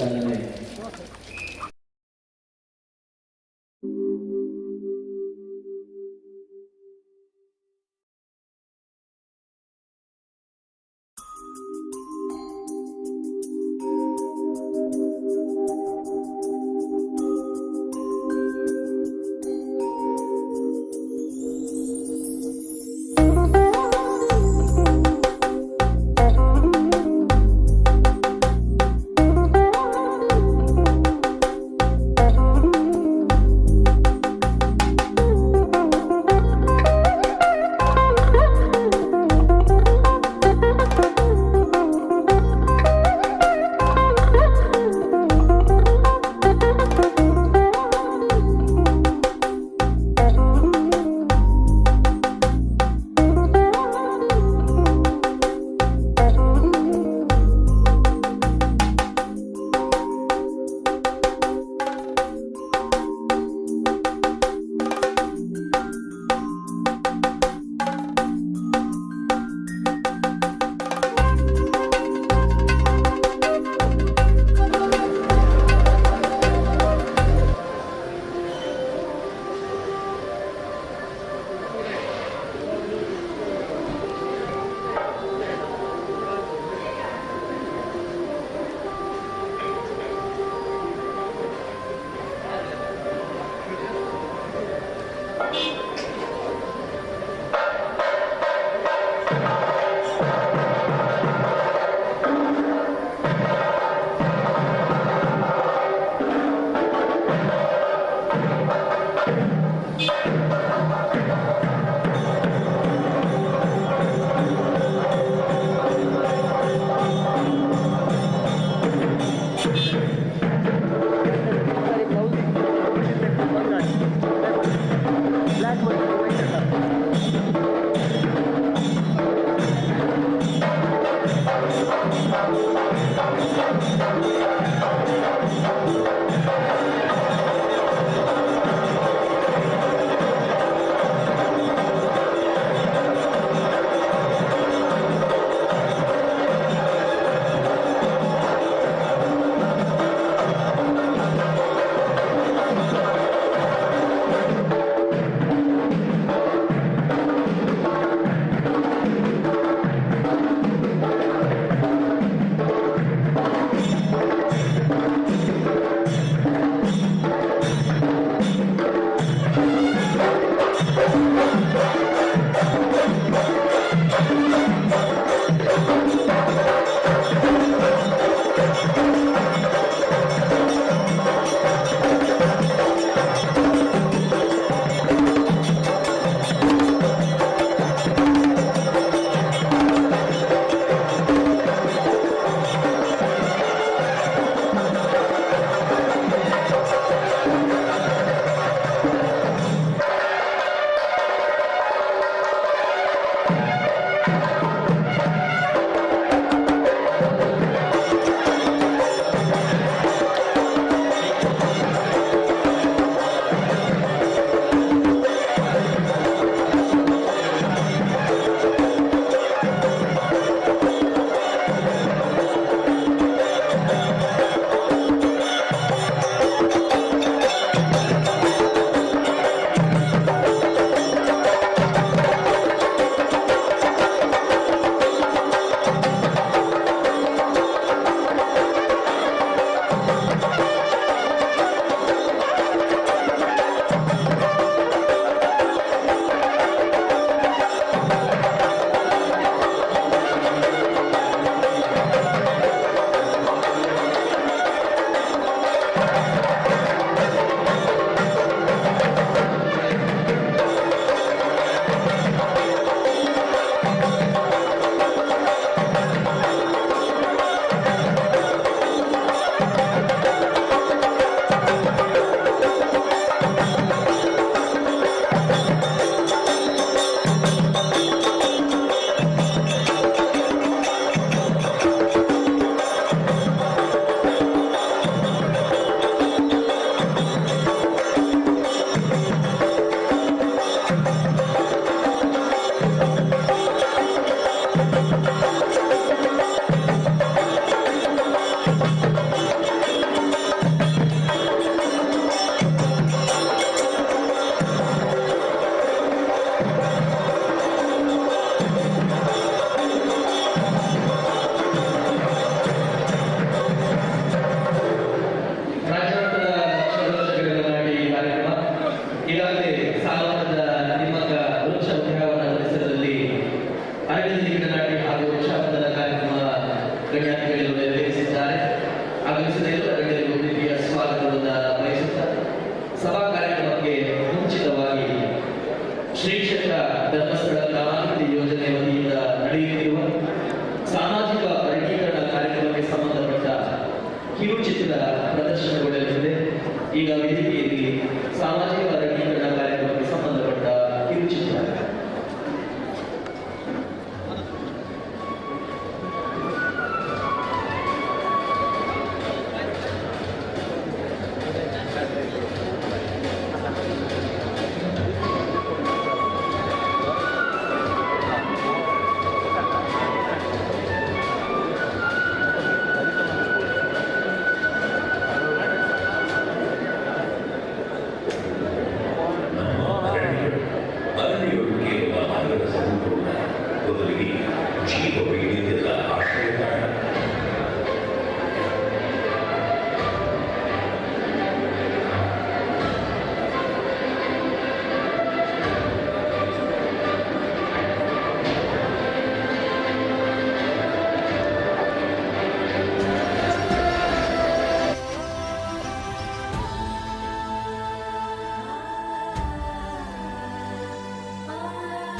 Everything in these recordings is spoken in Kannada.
ಸಂಘಟನೆ. ಆಗಮಿಸಿದ ಎಲ್ಲರಿಗೂ ಪ್ರೀತಿಯ ಸ್ವಾಗತವನ್ನು ಬಯಸುತ್ತಾ ಸಭಾ ಕಾರ್ಯಕ್ರಮಕ್ಕೆ ಮುಂಚಿತವಾಗಿ ಶ್ರೀ ಕ್ಷೇತ್ರ ಧರ್ಮಸ್ಥಳ ಗ್ರಾಮಾಭಿವೃದ್ಧಿ ಯೋಜನೆ ವತಿಯಿಂದ ನಡೆಯುತ್ತಿರುವ ಸಾಮಾಜಿಕ ವರ್ಗೀಕರಣ ಕಾರ್ಯಕ್ರಮಕ್ಕೆ ಸಂಬಂಧಪಟ್ಟ ಕಿರುಚಿತ್ರ ಪ್ರದರ್ಶನಗೊಳ್ಳಲಿದೆ. ಈಗ ವೇದಿಕೆಯಲ್ಲಿ ಸಾಮಾಜಿಕ ವರ್ಗೀಕರಣ ಕಾರ್ಯಕ್ರಮಕ್ಕೆ ಸಂಬಂಧಪಟ್ಟ ಕಿರುಚಿತ್ರ.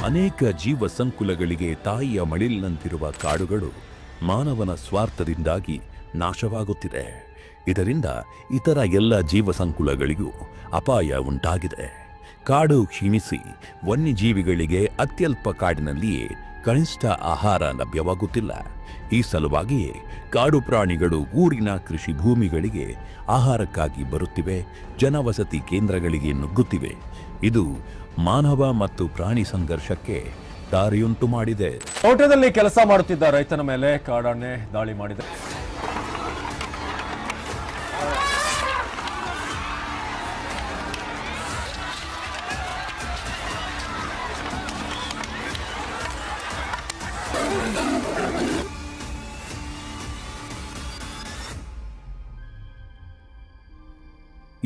ಅನೇಕ ಜೀವ ಸಂಕುಲಗಳಿಗೆ ತಾಯಿಯ ಮಡಿಲಿನಂತಿರುವ ಕಾಡುಗಳು ಮಾನವನ ಸ್ವಾರ್ಥದಿಂದಾಗಿ ನಾಶವಾಗುತ್ತಿದೆ. ಇದರಿಂದ ಇತರ ಎಲ್ಲ ಜೀವ ಸಂಕುಲಗಳಿಗೂ ಅಪಾಯ ಉಂಟಾಗಿದೆ. ಕಾಡು ಕ್ಷೀಣಿಸಿ ವನ್ಯಜೀವಿಗಳಿಗೆ ಅತ್ಯಲ್ಪ ಕಾಡಿನಲ್ಲಿಯೇ ಕನಿಷ್ಠ ಆಹಾರ ಲಭ್ಯವಾಗುತ್ತಿಲ್ಲ. ಈ ಸಲುವಾಗಿಯೇ ಕಾಡು ಪ್ರಾಣಿಗಳು ಊರಿನ ಕೃಷಿ ಭೂಮಿಗಳಿಗೆ ಆಹಾರಕ್ಕಾಗಿ ಬರುತ್ತಿವೆ, ಜನವಸತಿ ಕೇಂದ್ರಗಳಿಗೆ ನುಗ್ಗುತ್ತಿವೆ. ಇದು ಮಾನವ ಮತ್ತು ಪ್ರಾಣಿ ಸಂಘರ್ಷಕ್ಕೆ ದಾರಿಯುಂಟು ಮಾಡಿದೆ. ತೋಟದಲ್ಲಿ ಕೆಲಸ ಮಾಡುತ್ತಿದ್ದ ರೈತನ ಮೇಲೆ ಕಾಡಾನೆ ದಾಳಿ ಮಾಡಿದೆ.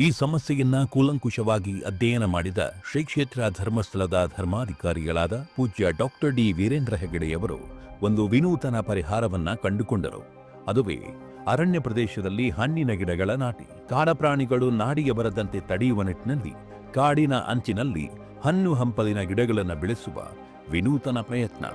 ಈ ಸಮಸ್ಯೆಯನ್ನ ಕೂಲಂಕುಷವಾಗಿ ಅಧ್ಯಯನ ಮಾಡಿದ ಶ್ರೀ ಕ್ಷೇತ್ರ ಧರ್ಮಸ್ಥಳದ ಧರ್ಮಾಧಿಕಾರಿಗಳಾದ ಪೂಜ್ಯ ಡಾಕ್ಟರ್ ಡಿ ವೀರೇಂದ್ರ ಹೆಗಡೆಯವರು ಒಂದು ವಿನೂತನ ಪರಿಹಾರವನ್ನ ಕಂಡುಕೊಂಡರು. ಅದುವೇ ಅರಣ್ಯ ಪ್ರದೇಶದಲ್ಲಿ ಹಣ್ಣಿನ ಗಿಡಗಳ ನಾಟಿ. ಕಾಡಪ್ರಾಣಿಗಳು ನಾಡಿಗೆ ಬರದಂತೆ ತಡೆಯುವ ನಿಟ್ಟಿನಲ್ಲಿ ಕಾಡಿನ ಅಂಚಿನಲ್ಲಿ ಹಣ್ಣು ಹಂಪಲಿನ ಗಿಡಗಳನ್ನು ಬೆಳೆಸುವ ವಿನೂತನ ಪ್ರಯತ್ನ.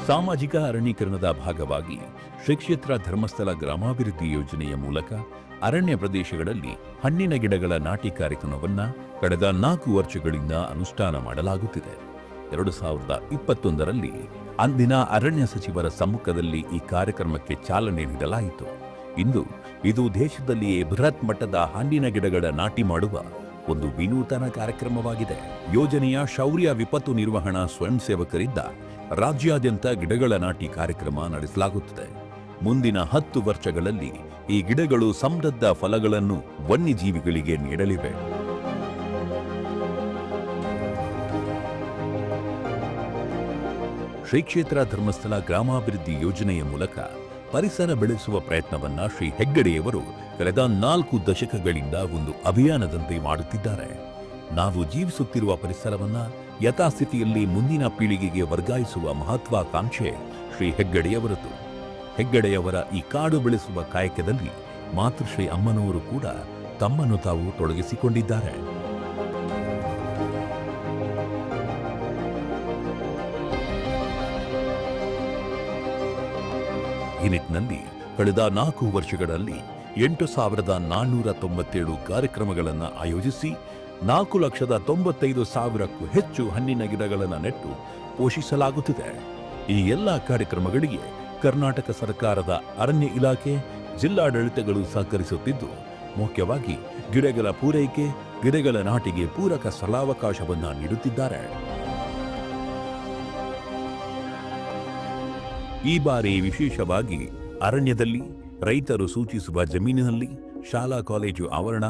ಸಾಮಾಜಿಕ ಅರಣ್ಯೀಕರಣದ ಭಾಗವಾಗಿ ಶ್ರೀ ಕ್ಷೇತ್ರ ಧರ್ಮಸ್ಥಳ ಗ್ರಾಮಾಭಿವೃದ್ಧಿ ಯೋಜನೆಯ ಮೂಲಕ ಅರಣ್ಯ ಪ್ರದೇಶಗಳಲ್ಲಿ ಹಣ್ಣಿನ ಗಿಡಗಳ ನಾಟಿ ಕಾರ್ಯಕ್ರಮವನ್ನು ಕಳೆದ 4 ವರ್ಷಗಳಿಂದ ಅನುಷ್ಠಾನ ಮಾಡಲಾಗುತ್ತಿದೆ. 2021ರಲ್ಲಿ ಅಂದಿನ ಅರಣ್ಯ ಸಚಿವರ ಸಮ್ಮುಖದಲ್ಲಿ ಈ ಕಾರ್ಯಕ್ರಮಕ್ಕೆ ಚಾಲನೆ ನೀಡಲಾಯಿತು. ಇಂದು ಇದು ದೇಶದಲ್ಲಿಯೇ ಬೃಹತ್ ಮಟ್ಟದ ಹಣ್ಣಿನ ಗಿಡಗಳ ನಾಟಿ ಮಾಡುವ ಒಂದು ವಿನೂತನ ಕಾರ್ಯಕ್ರಮವಾಗಿದೆ. ಯೋಜನೆಯ ಶೌರ್ಯ ವಿಪತ್ತು ನಿರ್ವಹಣಾ ಸ್ವಯಂ ಸೇವಕರಿಂದ ರಾಜ್ಯಾದ್ಯಂತ ಗಿಡಗಳ ನಾಟಿ ಕಾರ್ಯಕ್ರಮ ನಡೆಸಲಾಗುತ್ತದೆ. ಮುಂದಿನ 10 ವರ್ಷಗಳಲ್ಲಿ ಈ ಗಿಡಗಳು ಸಮೃದ್ಧ ಫಲಗಳನ್ನು ವನ್ಯಜೀವಿಗಳಿಗೆ ನೀಡಲಿವೆ. ಶ್ರೀ ಕ್ಷೇತ್ರ ಧರ್ಮಸ್ಥಳ ಗ್ರಾಮಾಭಿವೃದ್ಧಿ ಯೋಜನೆಯ ಮೂಲಕ ಪರಿಸರ ಬೆಳೆಸುವ ಪ್ರಯತ್ನವನ್ನ ಶ್ರೀ ಹೆಗ್ಗಡೆಯವರು ಕಳೆದ 4 ದಶಕಗಳಿಂದ ಒಂದು ಅಭಿಯಾನದಂತೆ ಮಾಡುತ್ತಿದ್ದಾರೆ. ನಾವು ಜೀವಿಸುತ್ತಿರುವ ಪರಿಸರವನ್ನ ಯಥಾಸ್ಥಿತಿಯಲ್ಲಿ ಮುಂದಿನ ಪೀಳಿಗೆಗೆ ವರ್ಗಾಯಿಸುವ ಮಹತ್ವಾಕಾಂಕ್ಷೆ ಶ್ರೀ ಹೆಗ್ಗಡೆಯವರದು. ಹೆಗ್ಗಡೆಯವರ ಈ ಕಾಡು ಬೆಳೆಸುವ ಕಾಯಕದಲ್ಲಿ ಮಾತೃಶ್ರೀ ಅಮ್ಮನವರು ಕೂಡ ತಮ್ಮನ್ನು ತಾವು ತೊಡಗಿಸಿಕೊಂಡಿದ್ದಾರೆ. ಈ ನಿಟ್ಟಿನಲ್ಲಿ ಕಳೆದ 4 ವರ್ಷಗಳಲ್ಲಿ 8,497 ಕಾರ್ಯಕ್ರಮಗಳನ್ನು ಆಯೋಜಿಸಿ 4,95,000ಕ್ಕೂ ಹೆಚ್ಚು ಹಣ್ಣಿನ ಗಿಡಗಳನ್ನು ನೆಟ್ಟು ಪೋಷಿಸಲಾಗುತ್ತಿದೆ. ಈ ಎಲ್ಲ ಕಾರ್ಯಕ್ರಮಗಳಿಗೆ ಕರ್ನಾಟಕ ಸರ್ಕಾರದ ಅರಣ್ಯ ಇಲಾಖೆ, ಜಿಲ್ಲಾಡಳಿತಗಳು ಸಹಕರಿಸುತ್ತಿದ್ದು, ಮುಖ್ಯವಾಗಿ ಗಿಡಗಳ ಪೂರೈಕೆ, ಗಿಡಗಳ ನಾಟಿಗೆ ಪೂರಕ ಸ್ಥಳಾವಕಾಶವನ್ನು ನೀಡುತ್ತಿದ್ದಾರೆ. ಈ ಬಾರಿ ವಿಶೇಷವಾಗಿ ಅರಣ್ಯದಲ್ಲಿ ರೈತರು ಸೂಚಿಸುವ ಜಮೀನಿನಲ್ಲಿ ಶಾಲಾ ಕಾಲೇಜು ಆವರಣ,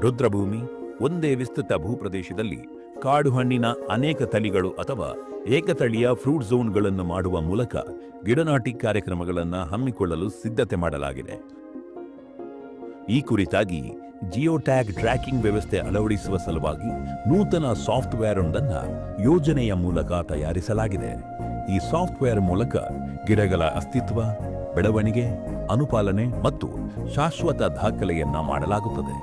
ರುದ್ರಭೂಮಿ, ಒಂದೇ ವಿಸ್ತೃತ ಭೂಪ್ರದೇಶದಲ್ಲಿ ಕಾಡು ಹಣ್ಣಿನ ಅನೇಕ ತಳಿಗಳು ಅಥವಾ ಏಕತಳಿಯ ಫ್ರೂಟ್ ಝೋನ್ಗಳನ್ನು ಮಾಡುವ ಮೂಲಕ ಗಿಡನಾಟಿ ಕಾರ್ಯಕ್ರಮಗಳನ್ನು ಹಮ್ಮಿಕೊಳ್ಳಲು ಸಿದ್ಧತೆ ಮಾಡಲಾಗಿದೆ. ಈ ಕುರಿತಾಗಿ ಜಿಯೋ ಟ್ಯಾಗ್ ಟ್ರ್ಯಾಕಿಂಗ್ ವ್ಯವಸ್ಥೆ ಅಳವಡಿಸುವ ಸಲುವಾಗಿ ನೂತನ ಸಾಫ್ಟ್ವೇರ್ ಒಂದನ್ನು ಯೋಜನೆಯ ಮೂಲಕ ತಯಾರಿಸಲಾಗಿದೆ. ಈ ಸಾಫ್ಟ್ವೇರ್ ಮೂಲಕ ಗಿಡಗಳ ಅಸ್ತಿತ್ವ, ಬೆಳವಣಿಗೆ, ಅನುಪಾಲನೆ ಮತ್ತು ಶಾಶ್ವತ ದಾಖಲೆಯನ್ನ ಮಾಡಲಾಗುತ್ತದೆ.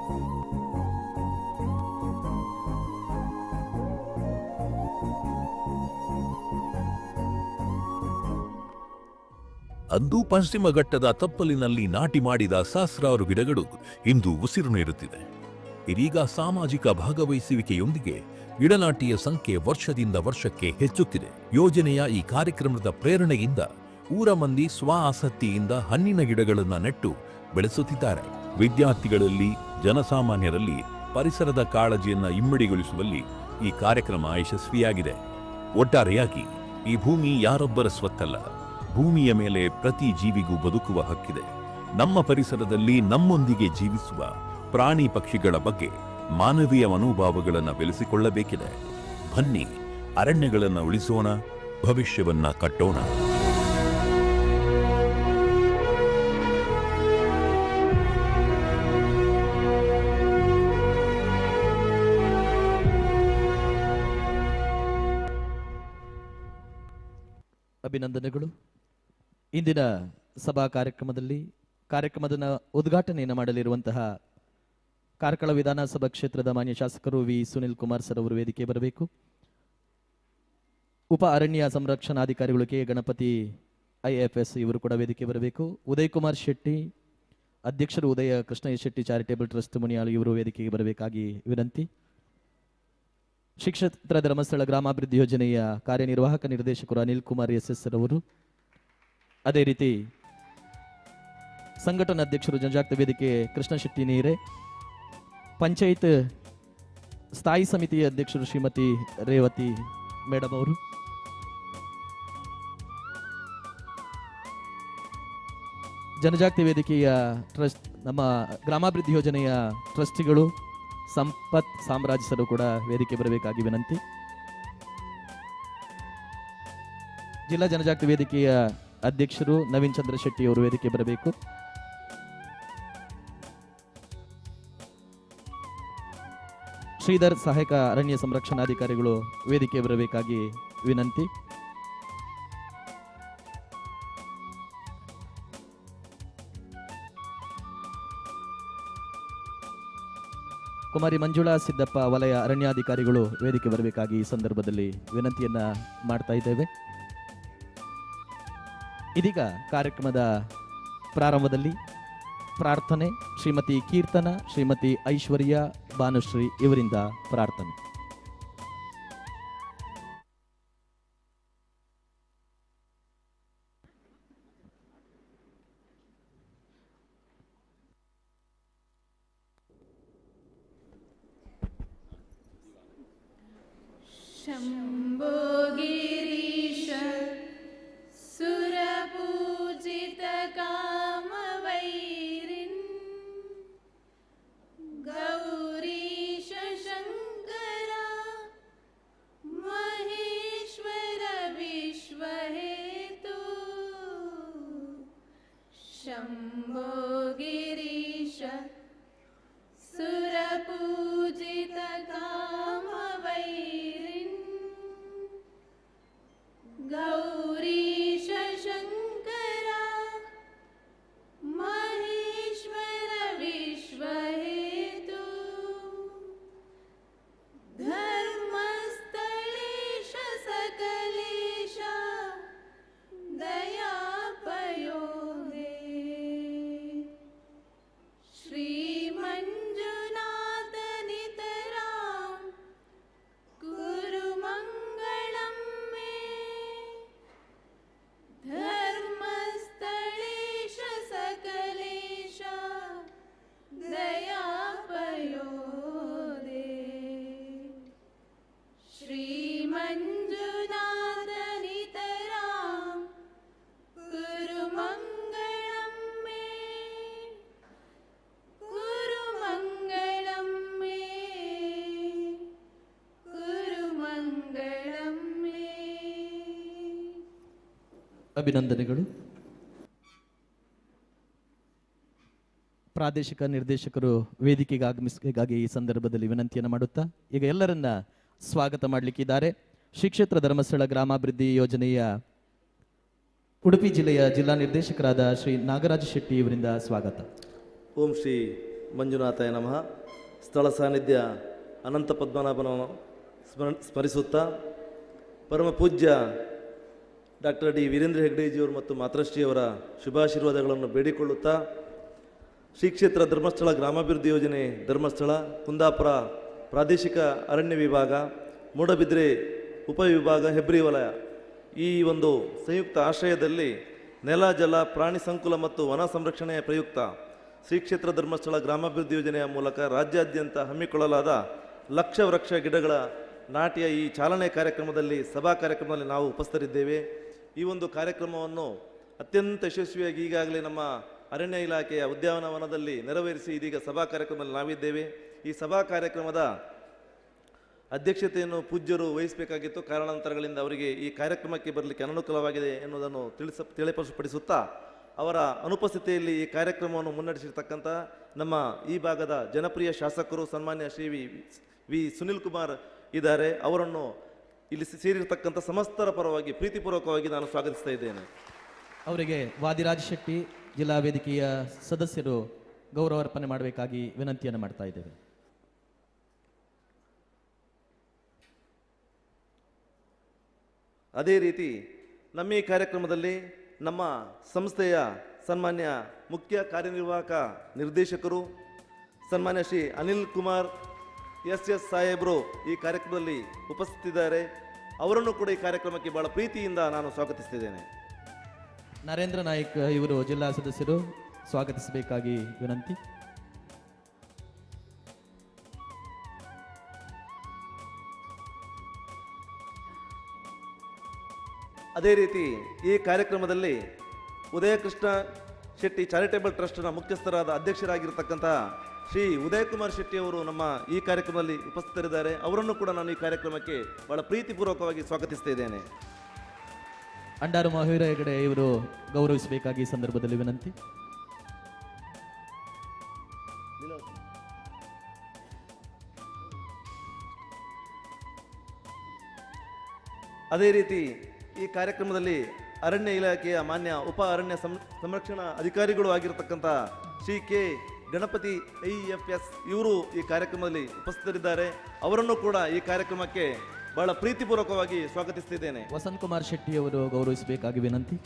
ಅಂದು ಪಶ್ಚಿಮ ಘಟ್ಟದ ತಪ್ಪಲಿನಲ್ಲಿ ನಾಟಿ ಮಾಡಿದ ಸಹಸ್ರಾರು ಗಿಡಗಳು ಇಂದು ಉಸಿರು ನೀಡುತ್ತಿದೆ. ಇದೀಗ ಸಾಮಾಜಿಕ ಭಾಗವಹಿಸುವಿಕೆಯೊಂದಿಗೆ ಗಿಡನಾಟಿಯ ಸಂಖ್ಯೆ ವರ್ಷದಿಂದ ವರ್ಷಕ್ಕೆ ಹೆಚ್ಚುತ್ತಿದೆ. ಯೋಜನೆಯ ಈ ಕಾರ್ಯಕ್ರಮದ ಪ್ರೇರಣೆಯಿಂದ ಊರ ಮಂದಿ ಸ್ವ ಆಸಕ್ತಿಯಿಂದ ಹಣ್ಣಿನ ಗಿಡಗಳನ್ನು ನೆಟ್ಟು ಬೆಳೆಸುತ್ತಿದ್ದಾರೆ. ವಿದ್ಯಾರ್ಥಿಗಳಲ್ಲಿ, ಜನಸಾಮಾನ್ಯರಲ್ಲಿ ಪರಿಸರದ ಕಾಳಜಿಯನ್ನು ಇಮ್ಮಡಿಗೊಳಿಸುವಲ್ಲಿ ಈ ಕಾರ್ಯಕ್ರಮ ಯಶಸ್ವಿಯಾಗಿದೆ. ಒಟ್ಟಾರೆಯಾಗಿ ಈ ಭೂಮಿ ಯಾರೊಬ್ಬರ ಸ್ವತ್ತಲ್ಲ. ಭೂಮಿಯ ಮೇಲೆ ಪ್ರತಿ ಜೀವಿಗೂ ಬದುಕುವ ಹಕ್ಕಿದೆ. ನಮ್ಮ ಪರಿಸರದಲ್ಲಿ ನಮ್ಮೊಂದಿಗೆ ಜೀವಿಸುವ ಪ್ರಾಣಿ ಪಕ್ಷಿಗಳ ಬಗ್ಗೆ ಮಾನವೀಯ ಮನೋಭಾವಗಳನ್ನು ಬೆಳೆಸಿಕೊಳ್ಳಬೇಕಿದೆ. ಬನ್ನಿ, ಅರಣ್ಯಗಳನ್ನು ಉಳಿಸೋಣ, ಭವಿಷ್ಯವನ್ನ ಕಟ್ಟೋಣ. ಅಭಿನಂದನೆಗಳು. ಇಂದಿನ ಸಭಾ ಕಾರ್ಯಕ್ರಮದ ಉದ್ಘಾಟನೆಯನ್ನು ಮಾಡಲಿರುವಂತಹ ಕಾರ್ಕಳ ವಿಧಾನಸಭಾ ಕ್ಷೇತ್ರದ ಮಾನ್ಯ ಶಾಸಕರು ವಿ ಸುನಿಲ್ ಕುಮಾರ್ ಸರ್ ಅವರು ವೇದಿಕೆ ಬರಬೇಕು. ಉಪ ಅರಣ್ಯ ಸಂರಕ್ಷಣಾಧಿಕಾರಿಗಳು ಕೆ ಗಣಪತಿ IAFS ಇವರು ಕೂಡ ವೇದಿಕೆ ಬರಬೇಕು. ಉದಯ್ ಕುಮಾರ್ ಶೆಟ್ಟಿ, ಅಧ್ಯಕ್ಷರು ಉದಯ ಕೃಷ್ಣಯ್ಯ ಶೆಟ್ಟಿ ಚಾರಿಟೇಬಲ್ ಟ್ರಸ್ಟ್ ಮುನಿಯಾಳು ಇವರು ವೇದಿಕೆಗೆ ಬರಬೇಕಾಗಿ ವಿನಂತಿ. ಶ್ರೀ ಕ್ಷೇತ್ರ ಧರ್ಮಸ್ಥಳ ಗ್ರಾಮಾಭಿವೃದ್ಧಿ ಯೋಜನೆಯ ಕಾರ್ಯನಿರ್ವಾಹಕ ನಿರ್ದೇಶಕರು ಅನಿಲ್ ಕುಮಾರ್ SS ಅವರು, ಅದೇ ರೀತಿ ಸಂಘಟನಾ ಅಧ್ಯಕ್ಷರು ಜನಜಾಗೃತಿ ವೇದಿಕೆ ಕೃಷ್ಣ ಶೆಟ್ಟಿ ನೀರೆ, ಪಂಚಾಯತ್ ಸ್ಥಾಯಿ ಸಮಿತಿಯ ಅಧ್ಯಕ್ಷರು ಶ್ರೀಮತಿ ರೇವತಿ ಮೇಡಮ್ ಅವರು, ಜನಜಾಗೃತಿ ವೇದಿಕೆಯ ಟ್ರಸ್ಟ್ ನಮ್ಮ ಗ್ರಾಮಾಭಿವೃದ್ಧಿ ಯೋಜನೆಯ ಟ್ರಸ್ಟಿಗಳು ಸಂಪತ್ ಸಾಮ್ರಾಜ್ ಸರ್ ಕೂಡ ವೇದಿಕೆ ಬರಬೇಕಾಗಿ ವಿನಂತಿ. ಜಿಲ್ಲಾ ಜನಜಾಗೃತಿ ವೇದಿಕೆಯ ಅಧ್ಯಕ್ಷರು ನವೀನ್ ಚಂದ್ರ ಶೆಟ್ಟಿ ಅವರು ವೇದಿಕೆ ಬರಬೇಕು. ಶ್ರೀಧರ್ ಸಹಾಯಕ ಅರಣ್ಯ ಸಂರಕ್ಷಣಾಧಿಕಾರಿಗಳು ವೇದಿಕೆ ಬರಬೇಕಾಗಿ ವಿನಂತಿ. ಕುಮಾರಿ ಮಂಜುಳಾ ಸಿದ್ದಪ್ಪ ವಲಯ ಅರಣ್ಯಾಧಿಕಾರಿಗಳು ವೇದಿಕೆ ಬರಬೇಕಾಗಿ ಈ ಸಂದರ್ಭದಲ್ಲಿ ವಿನಂತಿಯನ್ನ ಮಾಡ್ತಾ ಇದ್ದೇವೆ. ಇದೀಗ ಕಾರ್ಯಕ್ರಮದ ಪ್ರಾರಂಭದಲ್ಲಿ ಪ್ರಾರ್ಥನೆ, ಶ್ರೀಮತಿ ಕೀರ್ತನ, ಶ್ರೀಮತಿ ಐಶ್ವರ್ಯ, ಭಾನುಶ್ರೀ ಇವರಿಂದ ಪ್ರಾರ್ಥನೆ. शम्भो गिरीश सुरपूजित कामवैरिन् गौरीश शङ्करा महेश्वर विश्वहेतु शम्भो गिरीश सुरपूजित कामवैरिन् गौरीश शङ्करा महेश्वर विश्वहेतु धर्मस्थलेश सकलेश दयापयोगे श्रीमञ्जुनाथ नितरां कुरु मङ्गलं मे धर्मस्थलेश सकलेश दयापयोगे श्रीमञ्जुनाथ नितरां कुरु मङ्गलं मे कुरु मङ्गलं मे कुरु मङ्गलं मे. ಅಭಿನಂದನೆಗಳು. ಪ್ರಾದೇಶಿಕ ನಿರ್ದೇಶಕರು ವೇದಿಕೆಗೆ ಆಗಮಿಸಬೇಕಾಗಿ ಈ ಸಂದರ್ಭದಲ್ಲಿ ವಿನಂತಿಯನ್ನು ಮಾಡುತ್ತಾ ಈಗ ಎಲ್ಲರನ್ನ ಸ್ವಾಗತ ಮಾಡಲಿಕ್ಕಿದ್ದಾರೆ. ಶ್ರೀ ಕ್ಷೇತ್ರ ಧರ್ಮಸ್ಥಳ ಗ್ರಾಮಾಭಿವೃದ್ಧಿ ಯೋಜನೆಯ ಉಡುಪಿ ಜಿಲ್ಲೆಯ ಜಿಲ್ಲಾ ನಿರ್ದೇಶಕರಾದ ಶ್ರೀ ನಾಗರಾಜ ಶೆಟ್ಟಿ ಇವರಿಂದ ಸ್ವಾಗತ. ಓಂ ಶ್ರೀ ಮಂಜುನಾಥಾಯ ನಮಃ. ಸ್ಥಳ ಸಾನ್ನಿಧ್ಯ ಅನಂತ ಪದ್ಮನಾಭನನ್ನು ಸ್ಮರಿಸುತ್ತಾ ಪರಮ ಪೂಜ್ಯ ಡಾಕ್ಟರ್ ಡಿ ವೀರೇಂದ್ರ ಹೆಗ್ಗಡೆಜಿಯವರು ಮತ್ತು ಮಾತೃಶ್ರೀಯವರ ಶುಭಾಶೀರ್ವಾದಗಳನ್ನು ಬೇಡಿಕೊಳ್ಳುತ್ತಾ ಶ್ರೀ ಕ್ಷೇತ್ರ ಧರ್ಮಸ್ಥಳ ಗ್ರಾಮಾಭಿವೃದ್ಧಿ ಯೋಜನೆ ಧರ್ಮಸ್ಥಳ, ಕುಂದಾಪುರ ಪ್ರಾದೇಶಿಕ ಅರಣ್ಯ ವಿಭಾಗ, ಮೂಡಬಿದ್ರೆ ಉಪವಿಭಾಗ, ಹೆಬ್ರಿ ವಲಯ ಈ ಒಂದು ಸಂಯುಕ್ತ ಆಶ್ರಯದಲ್ಲಿ ನೆಲ, ಜಲ, ಪ್ರಾಣಿ ಸಂಕುಲ ಮತ್ತು ವನ ಸಂರಕ್ಷಣೆಯ ಪ್ರಯುಕ್ತ ಶ್ರೀ ಕ್ಷೇತ್ರ ಧರ್ಮಸ್ಥಳ ಗ್ರಾಮಾಭಿವೃದ್ಧಿ ಯೋಜನೆಯ ಮೂಲಕ ರಾಜ್ಯಾದ್ಯಂತ ಹಮ್ಮಿಕೊಳ್ಳಲಾದ ಲಕ್ಷ ವೃಕ್ಷ ಗಿಡಗಳ ನಾಟಿಯ ಈ ಚಾಲನೆ ಕಾರ್ಯಕ್ರಮದಲ್ಲಿ ಸಭಾ ಕಾರ್ಯಕ್ರಮದಲ್ಲಿ ನಾವು ಉಪಸ್ಥಿತರಿದ್ದೇವೆ. ಈ ಒಂದು ಕಾರ್ಯಕ್ರಮವನ್ನು ಅತ್ಯಂತ ಯಶಸ್ವಿಯಾಗಿ ಈಗಾಗಲೇ ನಮ್ಮ ಅರಣ್ಯ ಇಲಾಖೆಯ ಉದ್ಯಾನವನದಲ್ಲಿ ನೆರವೇರಿಸಿ ಇದೀಗ ಸಭಾ ಕಾರ್ಯಕ್ರಮದಲ್ಲಿ ನಾವಿದ್ದೇವೆ. ಈ ಸಭಾ ಕಾರ್ಯಕ್ರಮದ ಅಧ್ಯಕ್ಷತೆಯನ್ನು ಪೂಜ್ಯರು ವಹಿಸಬೇಕಾಗಿತ್ತು. ಕಾರಣಾಂತರಗಳಿಂದ ಅವರಿಗೆ ಈ ಕಾರ್ಯಕ್ರಮಕ್ಕೆ ಬರಲಿಕ್ಕೆ ಅನನುಕೂಲವಾಗಿದೆ ಎನ್ನುವುದನ್ನು ತಿಳಿಯಪಡಿಸುತ್ತಾ ಅವರ ಅನುಪಸ್ಥಿತಿಯಲ್ಲಿ ಈ ಕಾರ್ಯಕ್ರಮವನ್ನು ಮುನ್ನಡೆಸಿರ್ತಕ್ಕಂಥ ನಮ್ಮ ಈ ಭಾಗದ ಜನಪ್ರಿಯ ಶಾಸಕರು ಸನ್ಮಾನ್ಯ ಶ್ರೀ ವಿ ಸುನಿಲ್ ಕುಮಾರ್ ಇದ್ದಾರೆ. ಅವರನ್ನು ಇಲ್ಲಿ ಸೇರಿರ್ತಕ್ಕಂಥ ಸಮಸ್ತರ ಪರವಾಗಿ ಪ್ರೀತಿಪೂರ್ವಕವಾಗಿ ನಾನು ಸ್ವಾಗತಿಸ್ತಾ ಇದ್ದೇನೆ. ಅವರಿಗೆ ವಾದಿರಾಜ್ ಶೆಟ್ಟಿ ಜಿಲ್ಲಾ ವೇದಿಕೆಯ ಸದಸ್ಯರು ಗೌರವ ಅರ್ಪಣೆ ಮಾಡಬೇಕಾಗಿ ವಿನಂತಿಯನ್ನು ಮಾಡ್ತಾ ಇದ್ದೇವೆ. ಅದೇ ರೀತಿ ನಮ್ಮ ಈ ಕಾರ್ಯಕ್ರಮದಲ್ಲಿ ನಮ್ಮ ಸಂಸ್ಥೆಯ ಸನ್ಮಾನ್ಯ ಮುಖ್ಯ ಕಾರ್ಯನಿರ್ವಾಹಕ ನಿರ್ದೇಶಕರು ಸನ್ಮಾನ್ಯ ಶ್ರೀ ಅನಿಲ್ ಕುಮಾರ್ ಎಸ್ ಸಾಹೇಬರು ಈ ಕಾರ್ಯಕ್ರಮದಲ್ಲಿ ಉಪಸ್ಥಿತಿದ್ದಾರೆ. ಅವರನ್ನು ಕೂಡ ಈ ಕಾರ್ಯಕ್ರಮಕ್ಕೆ ಬಹಳ ಪ್ರೀತಿಯಿಂದ ನಾನು ಸ್ವಾಗತಿಸ್ತಿದ್ದೇನೆ. ನರೇಂದ್ರ ನಾಯ್ಕ್ ಇವರು ಜಿಲ್ಲಾ ಸದಸ್ಯರು ಸ್ವಾಗತಿಸಬೇಕಾಗಿ ವಿನಂತಿ. ಅದೇ ರೀತಿ ಈ ಕಾರ್ಯಕ್ರಮದಲ್ಲಿ ಉದಯಕೃಷ್ಣ ಶೆಟ್ಟಿ ಚಾರಿಟೇಬಲ್ ಟ್ರಸ್ಟ್ನ ಮುಖ್ಯಸ್ಥರಾದ ಅಧ್ಯಕ್ಷರಾಗಿರ್ತಕ್ಕಂಥ ಶ್ರೀ ಉದಯಕುಮಾರ್ ಶೆಟ್ಟಿ ಅವರು ನಮ್ಮ ಈ ಕಾರ್ಯಕ್ರಮದಲ್ಲಿ ಉಪಸ್ಥಿತರಿದ್ದಾರೆ. ಅವರನ್ನು ಕೂಡ ನಾನು ಈ ಕಾರ್ಯಕ್ರಮಕ್ಕೆ ಬಹಳ ಪ್ರೀತಿಪೂರ್ವಕವಾಗಿ ಸ್ವಾಗತಿಸ್ತಾ ಇದ್ದೇನೆ. ಅಂಡಾರು ಮಹವೀರ ಹೆಗಡೆ ಇವರು ಗೌರವಿಸಬೇಕಾಗಿ ಈ ಸಂದರ್ಭದಲ್ಲಿ ವಿನಂತಿ. ಅದೇ ರೀತಿ ಈ ಕಾರ್ಯಕ್ರಮದಲ್ಲಿ ಅರಣ್ಯ ಇಲಾಖೆಯ ಮಾನ್ಯ ಉಪ ಅರಣ್ಯ ಸಂರಕ್ಷಣಾ ಅಧಿಕಾರಿಗಳು ಆಗಿರತಕ್ಕಂಥ ಶ್ರೀ ಕೆ ಗಣಪತಿ IFS ಇವರು ಈ ಕಾರ್ಯಕ್ರಮದಲ್ಲಿ ಉಪಸ್ಥಿತರಿದ್ದಾರೆ. ಅವರನ್ನು ಕೂಡ ಈ ಕಾರ್ಯಕ್ರಮಕ್ಕೆ ಬಹಳ ಪ್ರೀತಿಪೂರ್ವಕವಾಗಿ ಸ್ವಾಗತಿಸ್ತಿದ್ದೇನೆ. ವಸಂತ್ ಕುಮಾರ್ ಶೆಟ್ಟಿ ಅವರು ಗೌರವಿಸಬೇಕಾಗಿ ವಿನಂತಿ.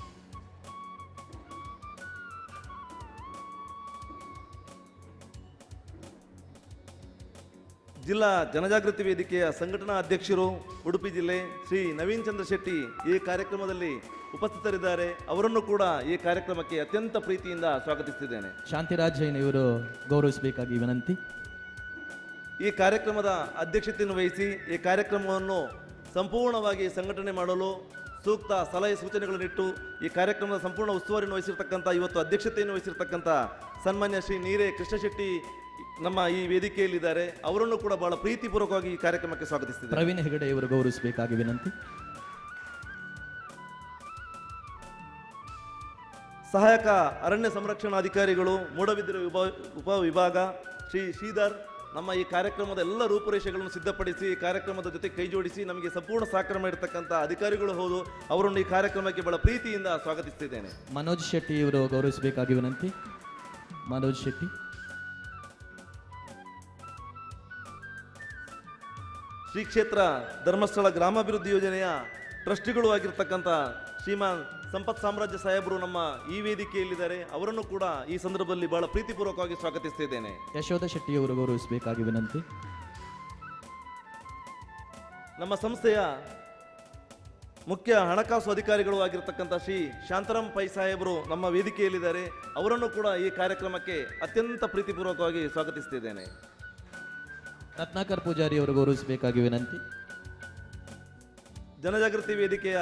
ಜಿಲ್ಲಾ ಜನಜಾಗೃತಿ ವೇದಿಕೆಯ ಸಂಘಟನಾ ಅಧ್ಯಕ್ಷರು ಉಡುಪಿ ಜಿಲ್ಲೆ ಶ್ರೀ ನವೀನ್ ಚಂದ್ರ ಶೆಟ್ಟಿ ಈ ಕಾರ್ಯಕ್ರಮದಲ್ಲಿ ಉಪಸ್ಥಿತರಿದ್ದಾರೆ. ಅವರನ್ನು ಕೂಡ ಈ ಕಾರ್ಯಕ್ರಮಕ್ಕೆ ಅತ್ಯಂತ ಪ್ರೀತಿಯಿಂದ ಸ್ವಾಗತಿಸ್ತಿದ್ದೇನೆ. ಶಾಂತಿರಾಜ್ ಜೈನ್ ಇವರು ಗೌರವಿಸಬೇಕಾಗಿ ವಿನಂತಿ. ಈ ಕಾರ್ಯಕ್ರಮದ ಅಧ್ಯಕ್ಷತೆಯನ್ನು ವಹಿಸಿ ಈ ಕಾರ್ಯಕ್ರಮವನ್ನು ಸಂಪೂರ್ಣವಾಗಿ ಸಂಘಟನೆ ಮಾಡಲು ಸೂಕ್ತ ಸಲಹೆ ಸೂಚನೆಗಳನ್ನಿಟ್ಟು ಈ ಕಾರ್ಯಕ್ರಮದ ಸಂಪೂರ್ಣ ಉಸ್ತುವಾರಿಯನ್ನು ವಹಿಸಿರ್ತಕ್ಕಂಥ ಇವತ್ತು ಅಧ್ಯಕ್ಷತೆಯನ್ನು ವಹಿಸಿರ್ತಕ್ಕಂಥ ಸನ್ಮಾನ್ಯ ಶ್ರೀ ನೀರೇ ಕೃಷ್ಣ ಶೆಟ್ಟಿ ನಮ್ಮ ಈ ವೇದಿಕೆಯಲ್ಲಿದ್ದಾರೆ. ಅವರನ್ನು ಕೂಡ ಬಹಳ ಪ್ರೀತಿಪೂರ್ವಕವಾಗಿ ಈ ಕಾರ್ಯಕ್ರಮಕ್ಕೆ ಸ್ವಾಗತಿಸ್ತಿದ್ದಾರೆ. ಪ್ರವೀಣ್ ಹೆಗಡೆ ಇವರು ಗೌರವಿಸಬೇಕಾಗಿ ವಿನಂತಿ. ಸಹಾಯಕ ಅರಣ್ಯ ಸಂರಕ್ಷಣಾಧಿಕಾರಿಗಳು ಮೂಡಬಿದ್ರೆ ಉಪವಿಭಾಗ ಶ್ರೀ ಶ್ರೀಧರ್ ನಮ್ಮ ಈ ಕಾರ್ಯಕ್ರಮದ ಎಲ್ಲ ರೂಪುರೇಷೆಗಳನ್ನು ಸಿದ್ಧಪಡಿಸಿ ಈ ಕಾರ್ಯಕ್ರಮದ ಜೊತೆ ಕೈ ಜೋಡಿಸಿ ನಮಗೆ ಸಂಪೂರ್ಣ ಸಹಕಾರ ಮಾಡಿರ್ತಕ್ಕಂಥ ಅಧಿಕಾರಿಗಳು ಹೌದು. ಅವರನ್ನು ಈ ಕಾರ್ಯಕ್ರಮಕ್ಕೆ ಬಹಳ ಪ್ರೀತಿಯಿಂದ ಸ್ವಾಗತಿಸ್ತಿದ್ದೇನೆ. ಮನೋಜ್ ಶೆಟ್ಟಿ ಇವರು ಗೌರವಿಸಬೇಕಾಗಿ ವಿನಂತಿ. ಮನೋಜ್ ಶೆಟ್ಟಿ. ಶ್ರೀ ಕ್ಷೇತ್ರ ಧರ್ಮಸ್ಥಳ ಗ್ರಾಮಾಭಿವೃದ್ಧಿ ಯೋಜನೆಯ ಟ್ರಸ್ಟಿಗಳು ಆಗಿರ್ತಕ್ಕಂಥ ಶ್ರೀಮಾನ್ ಸಂಪತ್ ಸಾಮ್ರಾಜ್ಯ ಸಾಹೇಬರು ನಮ್ಮ ಈ ವೇದಿಕೆಯಲ್ಲಿದ್ದಾರೆ. ಅವರನ್ನು ಕೂಡ ಈ ಸಂದರ್ಭದಲ್ಲಿ ಬಹಳ ಪ್ರೀತಿಪೂರ್ವಕವಾಗಿ ಸ್ವಾಗತಿಸ್ತಿದ್ದೇನೆ. ಯಶೋಧ ಶೆಟ್ಟಿ ಅವರು ಗೌರವಿಸಬೇಕಾಗಿ ವಿನಂತಿ. ನಮ್ಮ ಸಂಸ್ಥೆಯ ಮುಖ್ಯ ಹಣಕಾಸು ಅಧಿಕಾರಿಗಳು ಆಗಿರ್ತಕ್ಕಂಥ ಶ್ರೀ ಶಾಂತರಾಮ್ ಪೈ ಸಾಹೇಬರು ನಮ್ಮ ವೇದಿಕೆಯಲ್ಲಿದ್ದಾರೆ. ಅವರನ್ನು ಕೂಡ ಈ ಕಾರ್ಯಕ್ರಮಕ್ಕೆ ಅತ್ಯಂತ ಪ್ರೀತಿಪೂರ್ವಕವಾಗಿ ಸ್ವಾಗತಿಸ್ತಿದ್ದೇನೆ. ರತ್ನಾಕರ್ ಪೂಜಾರಿ ಅವರು ಗೌರವಿಸಬೇಕಾಗಿ ವಿನಂತಿ. ಜನಜಾಗೃತಿ ವೇದಿಕೆಯ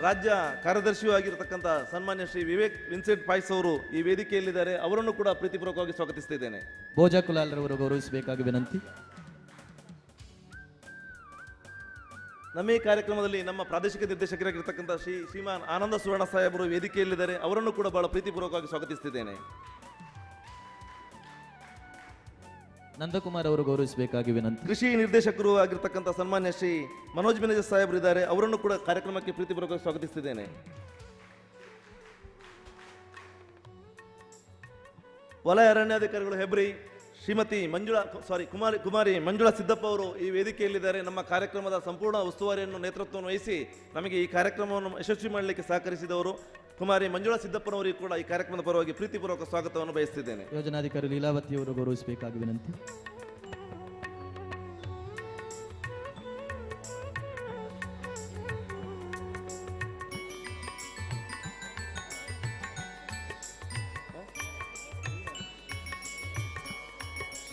ರಾಜ್ಯ ಕಾರ್ಯದರ್ಶಿಯೂ ಆಗಿರತಕ್ಕಂಥ ಸನ್ಮಾನ್ಯ ಶ್ರೀ ವಿವೇಕ್ ವಿನ್ಸೆಂಟ್ ಪಾಯ್ಸ್ ಅವರು ಈ ವೇದಿಕೆಯಲ್ಲಿದ್ದಾರೆ. ಅವರನ್ನು ಕೂಡ ಪ್ರೀತಿಪೂರ್ವಕವಾಗಿ ಸ್ವಾಗತಿಸ್ತಿದ್ದೇನೆ. ಭೋಜಾ ಕುಲಾಲ್ ರವರು ಗೌರವಿಸಬೇಕಾಗಿ ವಿನಂತಿ. ನಮ್ಮ ಈ ಕಾರ್ಯಕ್ರಮದಲ್ಲಿ ನಮ್ಮ ಪ್ರಾದೇಶಿಕ ನಿರ್ದೇಶಕರಾಗಿರ್ತಕ್ಕಂಥ ಶ್ರೀಮಾನ್ ಆನಂದ ಸುವರ್ಣ ಸಾಹೇಬರು ವೇದಿಕೆಯಲ್ಲಿದ್ದಾರೆ. ಅವರನ್ನು ಕೂಡ ಬಹಳ ಪ್ರೀತಿಪೂರ್ವಕವಾಗಿ ಸ್ವಾಗತಿಸುತ್ತಿದ್ದೇನೆ. ನಂದಕುಮಾರ್ ಅವರು ಗೌರವಿಸಬೇಕಾಗಿ ವಿನಂತಿ. ಕೃಷಿ ನಿರ್ದೇಶಕರು ಆಗಿರ್ತಕ್ಕಂಥ ಸನ್ಮಾನ್ಯ ಶ್ರೀ ಮನೋಜ್ ಮಿನಜ ಸಾಹೇಬರು ಇದ್ದಾರೆ. ಅವರನ್ನು ಕೂಡ ಕಾರ್ಯಕ್ರಮಕ್ಕೆ ಪ್ರೀತಿಪೂರ್ವಕವಾಗಿ ಸ್ವಾಗತಿಸುತ್ತಿದ್ದೇನೆ. ವಲಯ ಅರಣ್ಯಾಧಿಕಾರಿಗಳು ಹೆಬ್ರಿ ಶ್ರೀಮತಿ ಕುಮಾರಿ ಮಂಜುಳಾ ಸಿದ್ದಪ್ಪ ಅವರು ಈ ವೇದಿಕೆಯಲ್ಲಿದ್ದಾರೆ. ನಮ್ಮ ಕಾರ್ಯಕ್ರಮದ ಸಂಪೂರ್ಣ ಉಸ್ತುವಾರಿಯನ್ನು ನೇತೃತ್ವವನ್ನು ವಹಿಸಿ ನಮಗೆ ಈ ಕಾರ್ಯಕ್ರಮವನ್ನು ಯಶಸ್ವಿ ಮಾಡಲಿಕ್ಕೆ ಸಹಕರಿಸಿದವರು ಕುಮಾರಿ ಮಂಜುಳಾ ಸಿದ್ದಪ್ಪನವರಿಗೆ ಕೂಡ ಈ ಕಾರ್ಯಕ್ರಮದ ಪರವಾಗಿ ಪ್ರೀತಿಪೂರ್ವಕ ಸ್ವಾಗತವನ್ನು ಬಯಸುತ್ತಿದ್ದೇನೆ. ಯೋಜನಾಧಿಕಾರಿ ಲೀಲಾವತಿ ಅವರು ಗೌರವಿಸಬೇಕಾಗಿ ವಿನಂತಿ.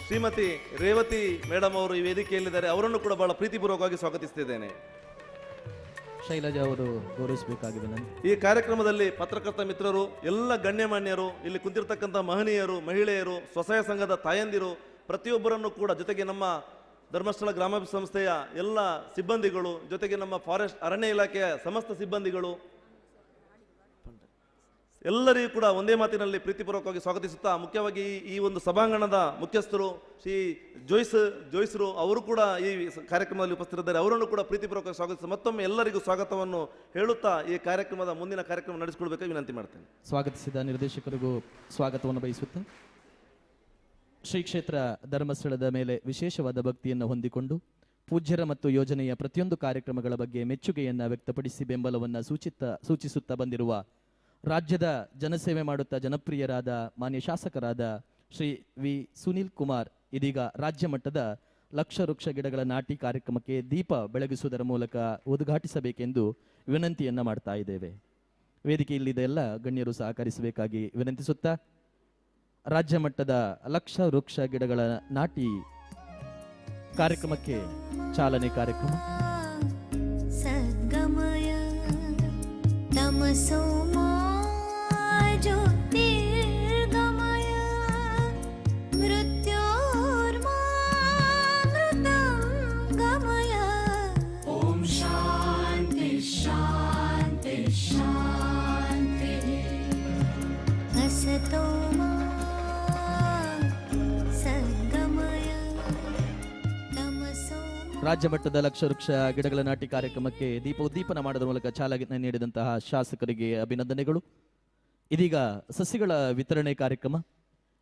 ಶ್ರೀಮತಿ ರೇವತಿ ಮೇಡಮ್ ಅವರು ಈ ವೇದಿಕೆಯಲ್ಲಿದ್ದಾರೆ. ಅವರನ್ನು ಕೂಡ ಬಹಳ ಪ್ರೀತಿಪೂರ್ವಕವಾಗಿ ಸ್ವಾಗತಿಸುತ್ತಿದ್ದೇನೆ. ಶೈಲಜಾ ಅವರು ಗೌರವಿಸಬೇಕಾಗಿ ವಿನಂತಿ. ಈ ಕಾರ್ಯಕ್ರಮದಲ್ಲಿ ಪತ್ರಕರ್ತ ಮಿತ್ರರು, ಎಲ್ಲ ಗಣ್ಯಮಾನ್ಯರು, ಇಲ್ಲಿ ಕುಂತಿರ್ತಕ್ಕಂಥ ಮಹನೀಯರು, ಮಹಿಳೆಯರು, ಸ್ವಸಹಾಯ ಸಂಘದ ತಾಯಂದಿರು, ಪ್ರತಿಯೊಬ್ಬರನ್ನು ಕೂಡ, ಜೊತೆಗೆ ನಮ್ಮ ಧರ್ಮಸ್ಥಳ ಗ್ರಾಮಾಭಿವೃದ್ಧಿ ಸಂಸ್ಥೆಯ ಎಲ್ಲ ಸಿಬ್ಬಂದಿಗಳು, ಜೊತೆಗೆ ನಮ್ಮ ಫಾರೆಸ್ಟ್ ಅರಣ್ಯ ಇಲಾಖೆಯ ಸಮಸ್ತ ಸಿಬ್ಬಂದಿಗಳು ಎಲ್ಲರಿಗೂ ಕೂಡ ಒಂದೇ ಮಾತಿನಲ್ಲಿ ಪ್ರೀತಿಪೂರ್ವಕವಾಗಿ ಸ್ವಾಗತಿಸುತ್ತಾ, ಮುಖ್ಯವಾಗಿ ಈ ಒಂದು ಸಭಾಂಗಣದ ಮುಖ್ಯಸ್ಥರು ಶ್ರೀ ಜೋಯ್ಸರು ಅವರು ಕೂಡ ಈ ಕಾರ್ಯಕ್ರಮದಲ್ಲಿ ಉಪಸ್ಥಿತರಿದ್ದಾರೆ. ಅವರನ್ನು ಕೂಡ ಪ್ರೀತಿಪೂರ್ವಕವಾಗಿ ಸ್ವಾಗತಿಸ ಮತ್ತೊಮ್ಮೆ ಎಲ್ಲರಿಗೂ ಸ್ವಾಗತವನ್ನು ಹೇಳುತ್ತಾ ಈ ಕಾರ್ಯಕ್ರಮದ ಮುಂದಿನ ಕಾರ್ಯಕ್ರಮ ನಡೆಸಿಕೊಳ್ಬೇಕಾಗಿ ವಿನಂತಿ ಮಾಡ್ತೇನೆ. ಸ್ವಾಗತಿಸಿದ ನಿರ್ದೇಶಕರಿಗೂ ಸ್ವಾಗತವನ್ನು ಬಯಸುತ್ತಾ, ಶ್ರೀ ಕ್ಷೇತ್ರ ಧರ್ಮಸ್ಥಳದ ಮೇಲೆ ವಿಶೇಷವಾದ ಭಕ್ತಿಯನ್ನು ಹೊಂದಿಕೊಂಡು ಪೂಜ್ಯರ ಮತ್ತು ಯೋಜನೆಯ ಪ್ರತಿಯೊಂದು ಕಾರ್ಯಕ್ರಮಗಳ ಬಗ್ಗೆ ಮೆಚ್ಚುಗೆಯನ್ನು ವ್ಯಕ್ತಪಡಿಸಿ ಬೆಂಬಲವನ್ನು ಸೂಚಿಸುತ್ತಾ ಬಂದಿರುವ ರಾಜ್ಯದ ಜನಸೇವೆ ಮಾಡುತ್ತಾ ಜನಪ್ರಿಯರಾದ ಮಾನ್ಯ ಶಾಸಕರಾದ ಶ್ರೀ ವಿ ಸುನೀಲ್ ಕುಮಾರ್ ಇದೀಗ ರಾಜ್ಯ ಮಟ್ಟದ ಲಕ್ಷ ವೃಕ್ಷ ಗಿಡಗಳ ನಾಟಿ ಕಾರ್ಯಕ್ರಮಕ್ಕೆ ದೀಪ ಬೆಳಗಿಸುವುದರ ಮೂಲಕ ಉದ್ಘಾಟಿಸಬೇಕೆಂದು ವಿನಂತಿಯನ್ನು ಮಾಡ್ತಾ ಇದ್ದೇವೆ. ವೇದಿಕೆಯಲ್ಲಿದ್ದ ಎಲ್ಲ ಗಣ್ಯರು ಸಹಕರಿಸಬೇಕಾಗಿ ವಿನಂತಿಸುತ್ತಾ, ರಾಜ್ಯ ಮಟ್ಟದ ಲಕ್ಷ ವೃಕ್ಷ ಗಿಡಗಳ ನಾಟಿ ಕಾರ್ಯಕ್ರಮಕ್ಕೆ ಚಾಲನೆ. ಕಾರ್ಯಕ್ರಮ ಸದ್ಗಮಯ ತಮಸೋಮಾ ಜ್ಯೋತಿರ್ಗಮಯ ಮೃತ್ಯೋರ್ಮಾಮೃತಂಗಮಯ. ಓಂ ಶಾಂತಿ ಶಾಂತಿ ಶಾಂತಿ. ಅಸತೋ ಮಾ ಸದ್ಗಮಯ ತಮಸೋ. ರಾಜ್ಯ ಮಟ್ಟದ ಲಕ್ಷ ವೃಕ್ಷ ಗಿಡಗಳ ನಾಟಿ ಕಾರ್ಯಕ್ರಮಕ್ಕೆ ಉದ್ದೀಪನ ಮಾಡೋದ್ರ ಮೂಲಕ ಚಾಲನೆ ನೀಡಿದಂತಹ ಶಾಸಕರಿಗೆ ಅಭಿನಂದನೆಗಳು. ಇದೀಗ ಸಸಿಗಳ ವಿತರಣೆ ಕಾರ್ಯಕ್ರಮ.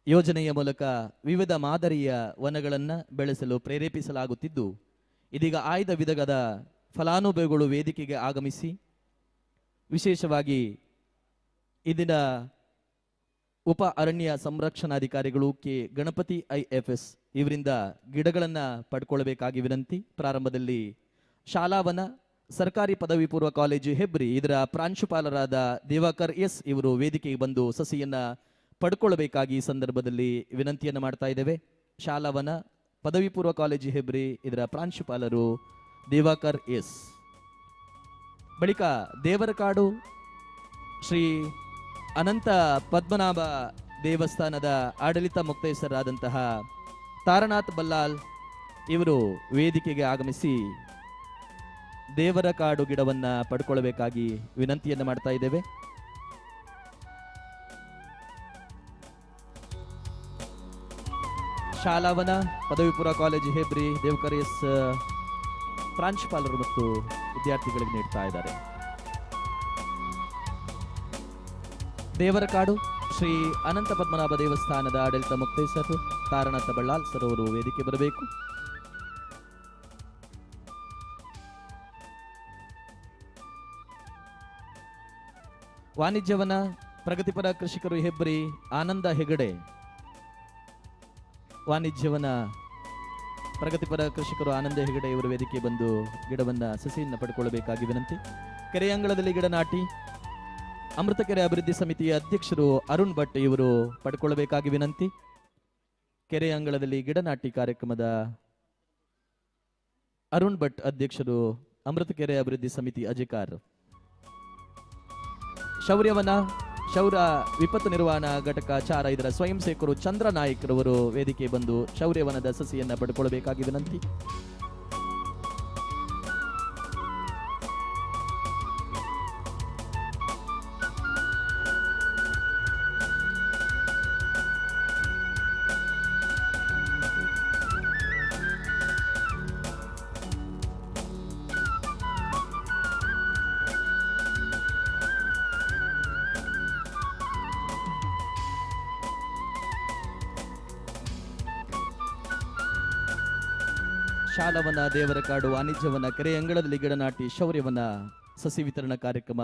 ಯೋಜನೆಯ ಮೂಲಕ ವಿವಿಧ ಮಾದರಿಯ ವನಗಳನ್ನು ಬೆಳೆಸಲು ಪ್ರೇರೇಪಿಸಲಾಗುತ್ತಿದ್ದು, ಇದೀಗ ಆಯ್ದ ವಿಧದ ಫಲಾನುಭವಿಗಳು ವೇದಿಕೆಗೆ ಆಗಮಿಸಿ ವಿಶೇಷವಾಗಿ ಇದರ ಉಪ ಅರಣ್ಯ ಸಂರಕ್ಷಣಾಧಿಕಾರಿಗಳು ಕೆ ಗಣಪತಿ IFS ಇವರಿಂದ ಗಿಡಗಳನ್ನು ಪಡ್ಕೊಳ್ಬೇಕಾಗಿ ವಿನಂತಿ. ಪ್ರಾರಂಭದಲ್ಲಿ ಶಾಲಾವನ ಸರ್ಕಾರಿ ಪದವಿ ಪೂರ್ವ ಕಾಲೇಜು ಹೆಬ್ರಿ ಇದರ ಪ್ರಾಂಶುಪಾಲರಾದ ದಿವಾಕರ್ S ಇವರು ವೇದಿಕೆಗೆ ಬಂದು ಸಸಿಯನ್ನ ಪಡ್ಕೊಳ್ಬೇಕಾಗಿ ಈ ಸಂದರ್ಭದಲ್ಲಿ ವಿನಂತಿಯನ್ನು ಮಾಡ್ತಾ ಇದ್ದೇವೆ. ಶಾಲಾವನ ಪದವಿ ಪೂರ್ವ ಕಾಲೇಜು ಹೆಬ್ರಿ ಇದರ ಪ್ರಾಂಶುಪಾಲರು ದಿವಾಕರ್ S. ಬಳಿಕ ದೇವರಕಾಡು ಶ್ರೀ ಅನಂತ ಪದ್ಮನಾಭ ದೇವಸ್ಥಾನದ ಆಡಳಿತ ಮುಕ್ತೇಸರಾದಂತಹ ತಾರನಾಥ್ ಬಲ್ಲಾಲ್ ಇವರು ವೇದಿಕೆಗೆ ಆಗಮಿಸಿ ದೇವರ ಕಾಡು ಗಿಡವನ್ನ ಪಡ್ಕೊಳ್ಬೇಕಾಗಿ ವಿನಂತಿಯನ್ನು ಮಾಡ್ತಾ ಇದ್ದೇವೆ. ಶಾಲಾವನ ಪದವಿ ಪೂರ್ವ ಕಾಲೇಜು ಹೆಬ್ರಿ ದೇವಕರ್ S ಪ್ರಾಂಶುಪಾಲರು ಮತ್ತು ವಿದ್ಯಾರ್ಥಿಗಳಿಗೆ ನೀಡ್ತಾ ಇದ್ದಾರೆ. ದೇವರಕಾಡು ಶ್ರೀ ಅನಂತ ಪದ್ಮನಾಭ ದೇವಸ್ಥಾನದ ಆಡಳಿತ ಮುಕ್ತೇಸರು ತಾರನಾಥ ಬಳ್ಳಾಲ್ ಸರ್ ಅವರು ವೇದಿಕೆ ಬರಬೇಕು. ವಾಣಿಜ್ಯವನ ಪ್ರಗತಿಪರ ಕೃಷಿಕರು ಹೆಬ್ರಿ ಆನಂದ ಹೆಗಡೆ. ವಾಣಿಜ್ಯವನ ಪ್ರಗತಿಪರ ಕೃಷಿಕರು ಆನಂದ ಹೆಗಡೆ ಇವರು ವೇದಿಕೆ ಬಂದು ಗಿಡವನ್ನ ಸಸಿಯನ್ನು ಪಡ್ಕೊಳ್ಳಬೇಕಾಗಿ ವಿನಂತಿ. ಕೆರೆಯಂಗಳದಲ್ಲಿ ಗಿಡ ನಾಟಿ ಅಮೃತಕೆರೆ ಅಭಿವೃದ್ಧಿ ಸಮಿತಿಯ ಅಧ್ಯಕ್ಷರು ಅರುಣ್ ಭಟ್ ಇವರು ಪಡ್ಕೊಳ್ಳಬೇಕಾಗಿ ವಿನಂತಿ. ಕೆರೆ ಅಂಗಳದಲ್ಲಿ ಗಿಡ ನಾಟಿ ಕಾರ್ಯಕ್ರಮದ ಅರುಣ್ ಭಟ್ ಅಧ್ಯಕ್ಷರು ಅಮೃತಕೆರೆ ಅಭಿವೃದ್ಧಿ ಸಮಿತಿ ಅಧಿಕಾರ. ಶೌರ್ಯವನ ಶೌರ್ಯ ವಿಪತ್ತು ನಿರ್ವಹಣಾ ಘಟಕ 4 ಸ್ವಯಂ ಸೇವಕರು ಚಂದ್ರ ನಾಯ್ಕರವರು ವೇದಿಕೆ ಬಂದು ಶೌರ್ಯವನದ ಸಸಿಯನ್ನ ಪಡ್ಕೊಳ್ಳಬೇಕಾಗಿ ವಿನಂತಿ. ಶಾಲವನ ದೇವರಕಾಡು ವಾಣಿಜ್ಯವನ ಕೆರೆ ಅಂಗಳದಲ್ಲಿ ಗಿಡ ನಾಟಿ ಶೌರ್ಯವನ ಸಸಿ ವಿತರಣಾ ಕಾರ್ಯಕ್ರಮ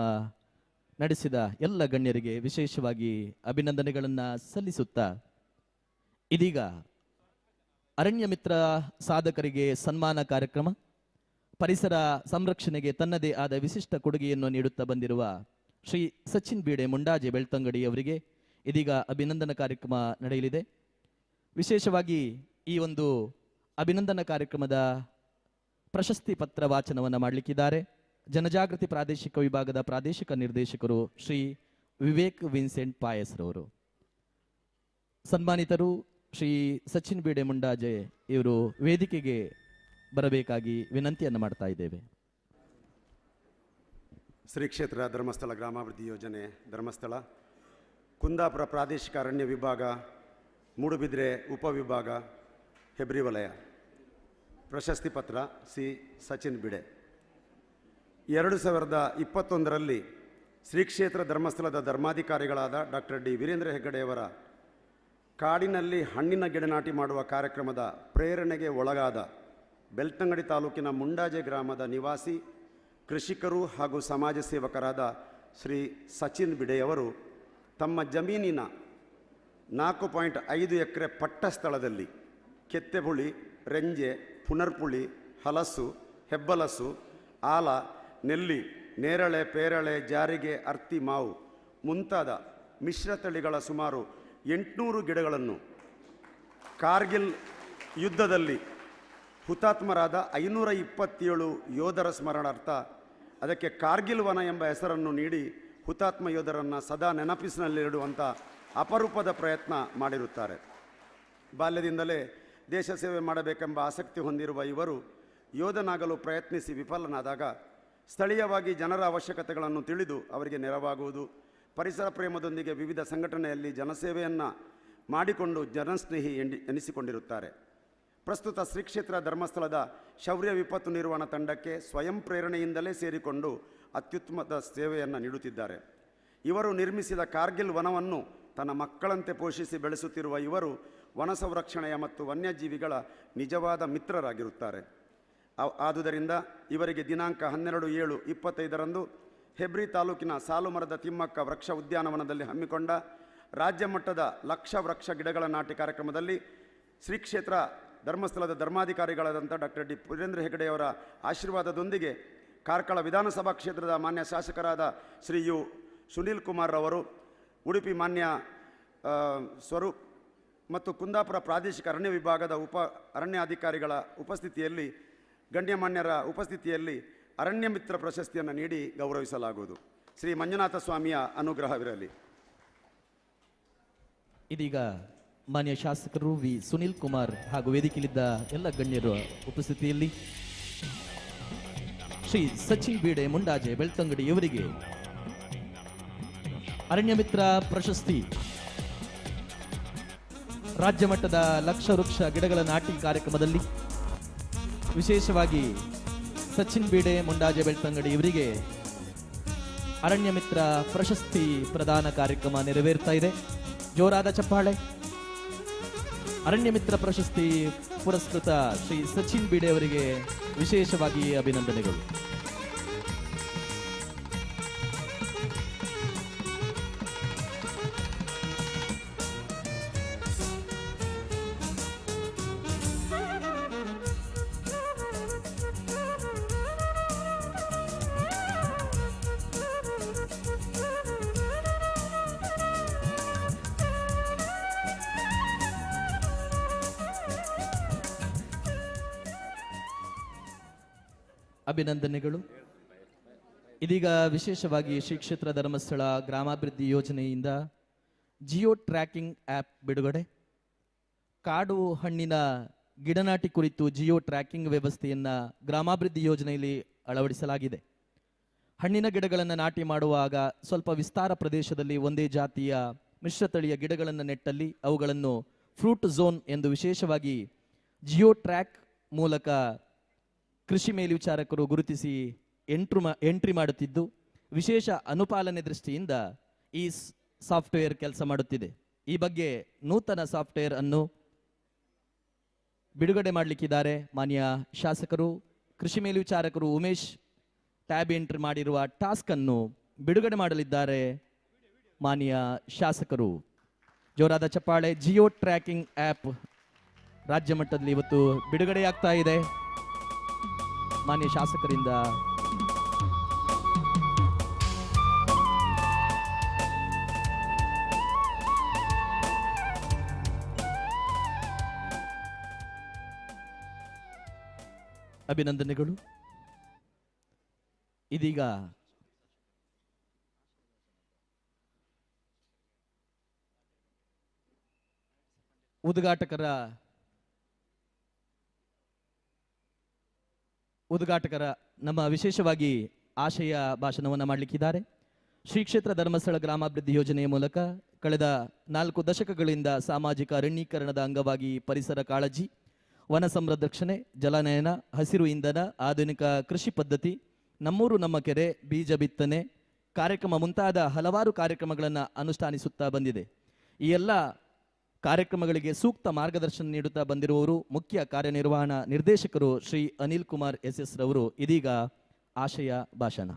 ನಡೆಸಿದ ಎಲ್ಲ ಗಣ್ಯರಿಗೆ ವಿಶೇಷವಾಗಿ ಅಭಿನಂದನೆಗಳನ್ನು ಸಲ್ಲಿಸುತ್ತಾ ಇದೀಗ ಅರಣ್ಯ ಮಿತ್ರ ಸಾಧಕರಿಗೆ ಸನ್ಮಾನ ಕಾರ್ಯಕ್ರಮ, ಪರಿಸರ ಸಂರಕ್ಷಣೆಗೆ ತನ್ನದೇ ಆದ ವಿಶಿಷ್ಟ ಕೊಡುಗೆಯನ್ನು ನೀಡುತ್ತಾ ಬಂದಿರುವ ಶ್ರೀ ಸಚಿನ್ ಬೀಡೆ ಮುಂಡಾಜೆ ಬೆಳ್ತಂಗಡಿ ಅವರಿಗೆ ಇದೀಗ ಅಭಿನಂದನಾ ಕಾರ್ಯಕ್ರಮ ನಡೆಯಲಿದೆ. ವಿಶೇಷವಾಗಿ ಈ ಒಂದು ಅಭಿನಂದನಾ ಕಾರ್ಯಕ್ರಮದ ಪ್ರಶಸ್ತಿ ಪತ್ರ ವಾಚನವನ್ನು ಮಾಡಲಿಕ್ಕಿದ್ದಾರೆ ಜನಜಾಗೃತಿ ಪ್ರಾದೇಶಿಕ ವಿಭಾಗದ ಪ್ರಾದೇಶಿಕ ನಿರ್ದೇಶಕರು ಶ್ರೀ ವಿವೇಕ್ ವಿನ್ಸೆಂಟ್ ಪಾಯಸ್ರವರು. ಸನ್ಮಾನಿತರು ಶ್ರೀ ಸಚಿನ್ ಬೀಡೆ ಮುಂಡಾಜೆ ಇವರು ವೇದಿಕೆಗೆ ಬರಬೇಕಾಗಿ ವಿನಂತಿಯನ್ನು ಮಾಡ್ತಾ ಇದ್ದೇವೆ. ಶ್ರೀ ಕ್ಷೇತ್ರ ಧರ್ಮಸ್ಥಳ ಗ್ರಾಮಾಭಿವೃದ್ಧಿ ಯೋಜನೆ ಧರ್ಮಸ್ಥಳ, ಕುಂದಾಪುರ ಪ್ರಾದೇಶಿಕ ಅರಣ್ಯ ವಿಭಾಗ, ಮೂಡುಬಿದ್ರೆ ಉಪವಿಭಾಗ, ಹೆಬ್ರಿ ವಲಯ. ಪ್ರಶಸ್ತಿ ಪತ್ರ ಸಿ ಸಚಿನ್ ಬಿಡೆ. 2021ರಲ್ಲಿ ಶ್ರೀ ಕ್ಷೇತ್ರ ಧರ್ಮಸ್ಥಳದ ಧರ್ಮಾಧಿಕಾರಿಗಳಾದ ಡಾಕ್ಟರ್ ಡಿ ವೀರೇಂದ್ರ ಹೆಗ್ಗಡೆಯವರ ಕಾಡಿನಲ್ಲಿ ಹಣ್ಣಿನ ಗಿಡ ನಾಟಿ ಮಾಡುವ ಕಾರ್ಯಕ್ರಮದ ಪ್ರೇರಣೆಗೆ ಒಳಗಾದ ಬೆಳ್ತಂಗಡಿ ತಾಲೂಕಿನ ಮುಂಡಾಜೆ ಗ್ರಾಮದ ನಿವಾಸಿ ಕೃಷಿಕರು ಹಾಗೂ ಸಮಾಜ ಸೇವಕರಾದ ಶ್ರೀ ಸಚಿನ್ ಬಿಡೆಯವರು ತಮ್ಮ ಜಮೀನಿನ 4.5 ಎಕರೆ ಪಟ್ಟ ಸ್ಥಳದಲ್ಲಿ ಕೆತ್ತೆಬುಳಿ, ರೆಂಜೆ, ಪುನರ್ಪುಳಿ, ಹಲಸು, ಹೆಬ್ಬಲಸು, ಆಲ, ನೆಲ್ಲಿ, ನೇರಳೆ, ಪೇರಳೆ, ಜಾರಿಗೆ, ಅರ್ತಿ, ಮಾವು ಮುಂತಾದ ಮಿಶ್ರ ತಳಿಗಳ ಸುಮಾರು 800 ಗಿಡಗಳನ್ನು ಕಾರ್ಗಿಲ್ ಯುದ್ಧದಲ್ಲಿ ಹುತಾತ್ಮರಾದ 527 ಯೋಧರ ಸ್ಮರಣಾರ್ಥ ಅದಕ್ಕೆ ಕಾರ್ಗಿಲ್ ವನ ಎಂಬ ಹೆಸರನ್ನು ನೀಡಿ ಹುತಾತ್ಮ ಯೋಧರನ್ನು ಸದಾ ನೆನಪಿಸಿನಲ್ಲಿಡುವಂಥ ಅಪರೂಪದ ಪ್ರಯತ್ನ ಮಾಡಿರುತ್ತಾರೆ. ಬಾಲ್ಯದಿಂದಲೇ ದೇಶ ಸೇವೆ ಮಾಡಬೇಕೆಂಬ ಆಸಕ್ತಿ ಹೊಂದಿರುವ ಇವರು ಯೋಧನಾಗಲು ಪ್ರಯತ್ನಿಸಿ ವಿಫಲನಾದಾಗ ಸ್ಥಳೀಯವಾಗಿ ಜನರ ಅವಶ್ಯಕತೆಗಳನ್ನು ತಿಳಿದು ಅವರಿಗೆ ನೆರವಾಗುವುದು, ಪರಿಸರ ಪ್ರೇಮದೊಂದಿಗೆ ವಿವಿಧ ಸಂಘಟನೆಯಲ್ಲಿ ಜನಸೇವೆಯನ್ನು ಮಾಡಿಕೊಂಡು ಜನಸ್ನೇಹಿ ಎನಿಸಿಕೊಂಡಿರುತ್ತಾರೆ. ಪ್ರಸ್ತುತ ಶ್ರೀ ಕ್ಷೇತ್ರ ಧರ್ಮಸ್ಥಳದ ಶೌರ್ಯ ವಿಪತ್ತು ನಿರ್ವಹಣಾ ತಂಡಕ್ಕೆ ಸ್ವಯಂ ಪ್ರೇರಣೆಯಿಂದಲೇ ಸೇರಿಕೊಂಡು ಅತ್ಯುತ್ತಮದ ಸೇವೆಯನ್ನು ನೀಡುತ್ತಿದ್ದಾರೆ. ಇವರು ನಿರ್ಮಿಸಿದ ಕಾರ್ಗಿಲ್ ವನವನ್ನು ತನ್ನ ಮಕ್ಕಳಂತೆ ಪೋಷಿಸಿ ಬೆಳೆಸುತ್ತಿರುವ ಇವರು ವನ ಸಂರಕ್ಷಣೆಯ ಮತ್ತು ವನ್ಯಜೀವಿಗಳ ನಿಜವಾದ ಮಿತ್ರರಾಗಿರುತ್ತಾರೆ. ಆದುದರಿಂದ ಇವರಿಗೆ ದಿನಾಂಕ 12/7/25ರಂದು ಹೆಬ್ರಿ ತಾಲೂಕಿನ ಸಾಲುಮರದ ತಿಮ್ಮಕ್ಕ ವೃಕ್ಷ ಉದ್ಯಾನವನದಲ್ಲಿ ಹಮ್ಮಿಕೊಂಡ ರಾಜ್ಯ ಮಟ್ಟದ ಲಕ್ಷ ವೃಕ್ಷ ಗಿಡಗಳ ನಾಟಿ ಕಾರ್ಯಕ್ರಮದಲ್ಲಿ ಶ್ರೀ ಕ್ಷೇತ್ರ ಧರ್ಮಸ್ಥಳದ ಧರ್ಮಾಧಿಕಾರಿಗಳಾದಂಥ ಡಾಕ್ಟರ್ ಡಿ ವೀರೇಂದ್ರ ಹೆಗ್ಗಡೆಯವರ ಆಶೀರ್ವಾದದೊಂದಿಗೆ ಕಾರ್ಕಳ ವಿಧಾನಸಭಾ ಕ್ಷೇತ್ರದ ಮಾನ್ಯ ಶಾಸಕರಾದ ಶ್ರೀ ಯು ಸುನೀಲ್ ಕುಮಾರ್ ಅವರು, ಉಡುಪಿ ಮಾನ್ಯ ಸ್ವರೂಪ್ ಮತ್ತು ಕುಂದಾಪುರ ಪ್ರಾದೇಶಿಕ ಅರಣ್ಯ ವಿಭಾಗದ ಅರಣ್ಯಾಧಿಕಾರಿಗಳ ಉಪಸ್ಥಿತಿಯಲ್ಲಿ ಗಣ್ಯಮಾನ್ಯರ ಉಪಸ್ಥಿತಿಯಲ್ಲಿ ಅರಣ್ಯ ಮಿತ್ರ ಪ್ರಶಸ್ತಿಯನ್ನು ನೀಡಿ ಗೌರವಿಸಲಾಗುವುದು. ಶ್ರೀ ಮಂಜುನಾಥ ಸ್ವಾಮಿಯ ಅನುಗ್ರಹವಿರಲಿ. ಇದೀಗ ಮಾನ್ಯ ಶಾಸಕರು ವಿ ಸುನೀಲ್ ಕುಮಾರ್ ಹಾಗೂ ವೇದಿಕೆಯಲ್ಲಿದ್ದ ಎಲ್ಲ ಗಣ್ಯರ ಉಪಸ್ಥಿತಿಯಲ್ಲಿ ಶ್ರೀ ಸಚಿನ್ ಬೀಡೆ ಮುಂಡಾಜೆ ಬೆಳ್ತಂಗಡಿ ಇವರಿಗೆ ಅರಣ್ಯ ಮಿತ್ರ ಪ್ರಶಸ್ತಿ, ರಾಜ್ಯ ಮಟ್ಟದ ಲಕ್ಷ ವೃಕ್ಷ ಗಿಡಗಳ ನಾಟಿ ಕಾರ್ಯಕ್ರಮದಲ್ಲಿ ವಿಶೇಷವಾಗಿ ಸಚಿನ್ ಬೀಡೆ ಮುಂಡಾಜೆ ಬೆಳ್ತಂಗಡಿ ಇವರಿಗೆ ಅರಣ್ಯ ಮಿತ್ರ ಪ್ರಶಸ್ತಿ ಪ್ರದಾನ ಕಾರ್ಯಕ್ರಮ ನೆರವೇರ್ತಾ ಇದೆ. ಜೋರಾದ ಚಪ್ಪಾಳೆ. ಅರಣ್ಯ ಮಿತ್ರ ಪ್ರಶಸ್ತಿ ಪುರಸ್ಕೃತ ಶ್ರೀ ಸಚಿನ್ ಬೀಡೆ ಅವರಿಗೆ ವಿಶೇಷವಾಗಿ ಅಭಿನಂದನೆಗಳು. ಅಭಿನಂದನೆಗಳು. ಇದೀಗ ವಿಶೇಷವಾಗಿ ಶ್ರೀ ಕ್ಷೇತ್ರ ಧರ್ಮಸ್ಥಳ ಗ್ರಾಮಾಭಿವೃದ್ಧಿ ಯೋಜನೆಯಿಂದ ಜಿಯೋ ಟ್ರ್ಯಾಕಿಂಗ್ ಆ್ಯಪ್ ಬಿಡುಗಡೆ. ಕಾಡು ಹಣ್ಣಿನ ಗಿಡನಾಟಿ ಕುರಿತು ಜಿಯೋ ಟ್ರ್ಯಾಕಿಂಗ್ ವ್ಯವಸ್ಥೆಯನ್ನು ಗ್ರಾಮಾಭಿವೃದ್ಧಿ ಯೋಜನೆಯಲ್ಲಿ ಅಳವಡಿಸಲಾಗಿದೆ. ಹಣ್ಣಿನ ಗಿಡಗಳನ್ನು ನಾಟಿ ಮಾಡುವಾಗ ಸ್ವಲ್ಪ ವಿಸ್ತಾರ ಪ್ರದೇಶದಲ್ಲಿ ಒಂದೇ ಜಾತಿಯ ಮಿಶ್ರತಳಿಯ ಗಿಡಗಳನ್ನು ನೆಟ್ಟಲ್ಲಿ ಅವುಗಳನ್ನು ಫ್ರೂಟ್ ಝೋನ್ ಎಂದು ವಿಶೇಷವಾಗಿ ಜಿಯೋ ಟ್ರ್ಯಾಕ್ ಮೂಲಕ ಕೃಷಿ ಮೇಲ್ವಿಚಾರಕರು ಗುರುತಿಸಿ ಎಂಟ್ರಿ ಮಾಡುತ್ತಿದ್ದು ವಿಶೇಷ ಅನುಪಾಲನೆ ದೃಷ್ಟಿಯಿಂದ ಈ ಸಾಫ್ಟ್ವೇರ್ ಕೆಲಸ ಮಾಡುತ್ತಿದೆ. ಈ ಬಗ್ಗೆ ನೂತನ ಸಾಫ್ಟ್ವೇರ್ ಅನ್ನು ಬಿಡುಗಡೆ ಮಾಡಲಿಕ್ಕಿದ್ದಾರೆ ಮಾನ್ಯ ಶಾಸಕರು. ಕೃಷಿ ಮೇಲ್ವಿಚಾರಕರು ಉಮೇಶ್ ಟ್ಯಾಬ್ ಎಂಟ್ರಿ ಮಾಡಿರುವ ಟಾಸ್ಕ್ ಅನ್ನು ಬಿಡುಗಡೆ ಮಾಡಲಿದ್ದಾರೆ ಮಾನ್ಯ ಶಾಸಕರು. ಜೋರಾದ ಚಪ್ಪಾಳೆ. ಜಿಯೋ ಟ್ರ್ಯಾಕಿಂಗ್ ಆ್ಯಪ್ ರಾಜ್ಯ ಮಟ್ಟದಲ್ಲಿ ಇವತ್ತು ಬಿಡುಗಡೆಯಾಗ್ತಾ ಇದೆ ಮಾನ್ಯ ಶಾಸಕರಿಂದ. ಅಭಿನಂದನೆಗಳು. ಇದೀಗ ಉದ್ಘಾಟಕರ ನಮ್ಮ ವಿಶೇಷವಾಗಿ ಆಶಯ ಭಾಷಣವನ್ನು ಮಾಡಲಿಕ್ಕಿದ್ದಾರೆ. ಶ್ರೀ ಕ್ಷೇತ್ರ ಧರ್ಮಸ್ಥಳ ಗ್ರಾಮಾಭಿವೃದ್ಧಿ ಯೋಜನೆಯ ಮೂಲಕ ಕಳೆದ 4 ದಶಕಗಳಿಂದ ಸಾಮಾಜಿಕ ಅರಣ್ಯೀಕರಣದ ಅಂಗವಾಗಿ ಪರಿಸರ ಕಾಳಜಿ, ವನ ಸಂರಕ್ಷಣೆ, ಜಲನಯನ, ಹಸಿರು ಇಂಧನ, ಆಧುನಿಕ ಕೃಷಿ ಪದ್ಧತಿ, ನಮ್ಮೂರು ನಮ್ಮ ಕೆರೆ, ಬೀಜ ಬಿತ್ತನೆ ಕಾರ್ಯಕ್ರಮ ಮುಂತಾದ ಹಲವಾರು ಕಾರ್ಯಕ್ರಮಗಳನ್ನು ಅನುಷ್ಠಾನಿಸುತ್ತಾ ಬಂದಿದೆ. ಈ ಎಲ್ಲ ಕಾರ್ಯಕ್ರಮಗಳಿಗೆ ಸೂಕ್ತ ಮಾರ್ಗದರ್ಶನ ನೀಡುತ್ತಾ ಬಂದಿರುವವರು ಮುಖ್ಯ ಕಾರ್ಯನಿರ್ವಹಣಾ ನಿರ್ದೇಶಕರು ಶ್ರೀ ಅನಿಲ್ ಕುಮಾರ್ SS ರವರು. ಇದೀಗ ಆಶಯ ಭಾಷಣ.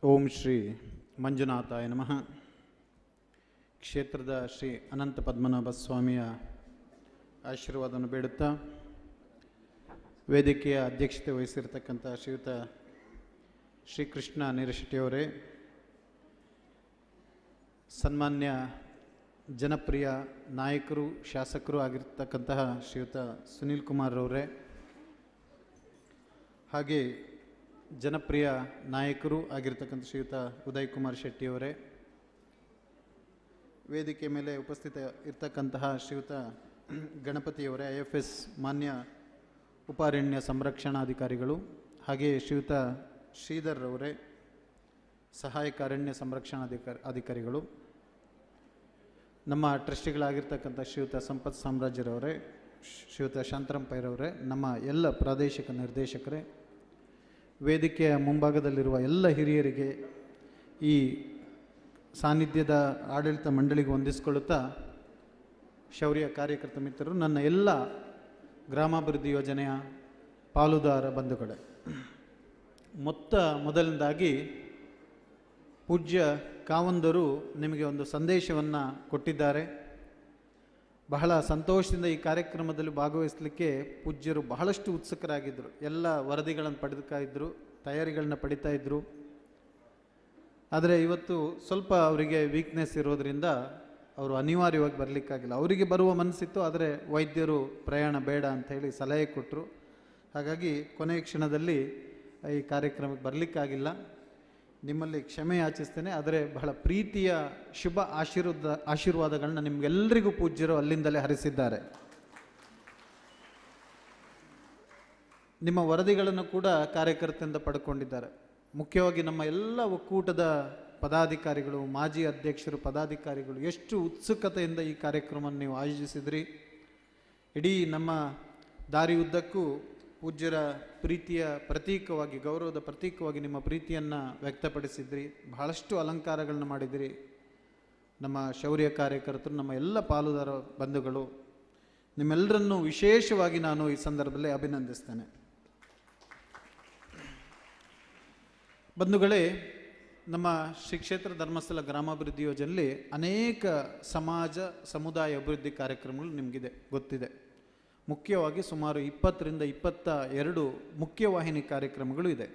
ಓಂ ಶ್ರೀ ಮಂಜುನಾಥಾಯ ನಮಃ. ಕ್ಷೇತ್ರದ ಶ್ರೀ ಅನಂತ ಪದ್ಮನಾಭ ಸ್ವಾಮಿಯ ಆಶೀರ್ವಾದವನ್ನು ಬೇಡುತ್ತಾ ವೇದಿಕೆಯ ಅಧ್ಯಕ್ಷತೆ ವಹಿಸಿರ್ತಕ್ಕಂಥ ಶ್ರೀಯುತ ಶ್ರೀಕೃಷ್ಣ ನೀರಶೆಟ್ಟಿಯವರೇ, ಸನ್ಮಾನ್ಯ ಜನಪ್ರಿಯ ನಾಯಕರು ಶಾಸಕರು ಆಗಿರ್ತಕ್ಕಂತಹ ಶ್ರೀಯುತ ಸುನೀಲ್ ಕುಮಾರ್ ಅವರೇ, ಹಾಗೆ ಜನಪ್ರಿಯ ನಾಯಕರು ಆಗಿರ್ತಕ್ಕಂಥ ಶ್ರೀಯುತ ಉದಯ್ ಕುಮಾರ್ ಶೆಟ್ಟಿಯವರೇ, ವೇದಿಕೆ ಮೇಲೆ ಉಪಸ್ಥಿತ ಇರ್ತಕ್ಕಂತಹ ಶ್ರೀಯುತ ಗಣಪತಿಯವರೇ, IFS ಮಾನ್ಯ ಉಪಾರಣ್ಯ ಸಂರಕ್ಷಣಾಧಿಕಾರಿಗಳು, ಹಾಗೆ ಶ್ರೀಯುತ ಶ್ರೀಧರ್ ಅವರೇ, ಸಹಾಯಕ ಅರಣ್ಯ ಸಂರಕ್ಷಣಾಧಿಕಾರಿಗಳು, ನಮ್ಮ ಟ್ರಸ್ಟಿಗಳಾಗಿರ್ತಕ್ಕಂಥ ಶ್ರೀಯುತ ಸಂಪತ್ ಸಾಮ್ರಾಜ್ಯರವರೇ, ಶ್ರೀಯುತ ಶಾಂತರಾಮ್ ಪೈರವರೇ, ನಮ್ಮ ಎಲ್ಲ ಪ್ರಾದೇಶಿಕ ನಿರ್ದೇಶಕರೇ, ವೇದಿಕೆಯ ಮುಂಭಾಗದಲ್ಲಿರುವ ಎಲ್ಲ ಹಿರಿಯರಿಗೆ, ಈ ಸಾನ್ನಿಧ್ಯದ ಆಡಳಿತ ಮಂಡಳಿಗೆ ಹೊಂದಿಸಿಕೊಳ್ಳುತ್ತಾ ಶೌರ್ಯ ಕಾರ್ಯಕರ್ತ ಮಿತ್ರರು, ನನ್ನ ಎಲ್ಲ ಗ್ರಾಮಾಭಿವೃದ್ಧಿ ಯೋಜನೆಯ ಪಾಲುದಾರ ಬಂಧುಗಳೇ, ಮೊದಲನೇದಾಗಿ ಪೂಜ್ಯ ಕಾವಂದರು ನಿಮಗೆ ಒಂದು ಸಂದೇಶವನ್ನು ಕೊಟ್ಟಿದ್ದಾರೆ. ಬಹಳ ಸಂತೋಷದಿಂದ ಈ ಕಾರ್ಯಕ್ರಮದಲ್ಲಿ ಭಾಗವಹಿಸಲಿಕ್ಕೆ ಪೂಜ್ಯರು ಬಹಳಷ್ಟು ಉತ್ಸುಕರಾಗಿದ್ದರು. ಎಲ್ಲ ವರದಿಗಳನ್ನು ಪಡೆದುತ್ತಾ ಇದ್ದರು, ತಯಾರಿಗಳನ್ನ ಪಡಿತಾ ಇದ್ದರು. ಆದರೆ ಇವತ್ತು ಸ್ವಲ್ಪ ಅವರಿಗೆ ವೀಕ್ನೆಸ್ ಇರೋದರಿಂದ ಅವರು ಅನಿವಾರ್ಯವಾಗಿ ಬರಲಿಕ್ಕಾಗಿಲ್ಲ. ಅವರಿಗೆ ಬರುವ ಮನಸ್ಸಿತ್ತು, ಆದರೆ ವೈದ್ಯರು ಪ್ರಯಾಣ ಬೇಡ ಅಂಥೇಳಿ ಸಲಹೆ ಕೊಟ್ಟರು. ಹಾಗಾಗಿ ಕೊನೆಯ ಕ್ಷಣದಲ್ಲಿ ಈ ಕಾರ್ಯಕ್ರಮಕ್ಕೆ ಬರಲಿಕ್ಕಾಗಿಲ್ಲ. ನಿಮ್ಮಲ್ಲಿ ಕ್ಷಮೆ ಯಾಚಿಸ್ತೇನೆ. ಆದರೆ ಬಹಳ ಪ್ರೀತಿಯ ಶುಭ ಆಶೀರ್ವಾದಗಳನ್ನ ನಿಮಗೆಲ್ಲರಿಗೂ ಪೂಜ್ಯರು ಅಲ್ಲಿಂದಲೇ ಹರಿಸಿದ್ದಾರೆ. ನಿಮ್ಮ ವರದಿಗಳನ್ನು ಕೂಡ ಕಾರ್ಯಕರ್ತರಿಂದ ಪಡ್ಕೊಂಡಿದ್ದಾರೆ. ಮುಖ್ಯವಾಗಿ ನಮ್ಮ ಎಲ್ಲ ಒಕ್ಕೂಟದ ಪದಾಧಿಕಾರಿಗಳು, ಮಾಜಿ ಅಧ್ಯಕ್ಷರು, ಪದಾಧಿಕಾರಿಗಳು ಎಷ್ಟು ಉತ್ಸುಕತೆಯಿಂದ ಈ ಕಾರ್ಯಕ್ರಮವನ್ನು ನೀವು ಆಯೋಜಿಸಿದ್ರಿ. ಇಡೀ ನಮ್ಮ ದಾರಿ ಉದ್ದಕ್ಕೂ ಪೂಜ್ಯರ ಪ್ರೀತಿಯ ಪ್ರತೀಕವಾಗಿ, ಗೌರವದ ಪ್ರತೀಕವಾಗಿ ನಿಮ್ಮ ಪ್ರೀತಿಯನ್ನು ವ್ಯಕ್ತಪಡಿಸಿದ್ರಿ. ಬಹಳಷ್ಟು ಅಲಂಕಾರಗಳನ್ನ ಮಾಡಿದಿರಿ. ನಮ್ಮ ಶೌರ್ಯ ಕಾರ್ಯಕರ್ತರು, ನಮ್ಮ ಎಲ್ಲ ಪಾಲುದಾರ ಬಂಧುಗಳು, ನಿಮ್ಮೆಲ್ಲರನ್ನೂ ವಿಶೇಷವಾಗಿ ನಾನು ಈ ಸಂದರ್ಭದಲ್ಲಿ ಅಭಿನಂದಿಸ್ತೇನೆ. ಬಂಧುಗಳೇ, ನಮ್ಮ ಶ್ರೀ ಕ್ಷೇತ್ರ ಧರ್ಮಸ್ಥಳ ಗ್ರಾಮಾಭಿವೃದ್ಧಿ ಯೋಜನೆಯಲ್ಲಿ ಅನೇಕ ಸಮಾಜ ಸಮುದಾಯ ಅಭಿವೃದ್ಧಿ ಕಾರ್ಯಕ್ರಮಗಳು ನಿಮಗಿದೆ ಗೊತ್ತಿದೆ. ಮುಖ್ಯವಾಗಿ ಸುಮಾರು 20ರಿಂದ 22 ಮುಖ್ಯವಾಹಿನಿ ಕಾರ್ಯಕ್ರಮಗಳು ಇದೆ.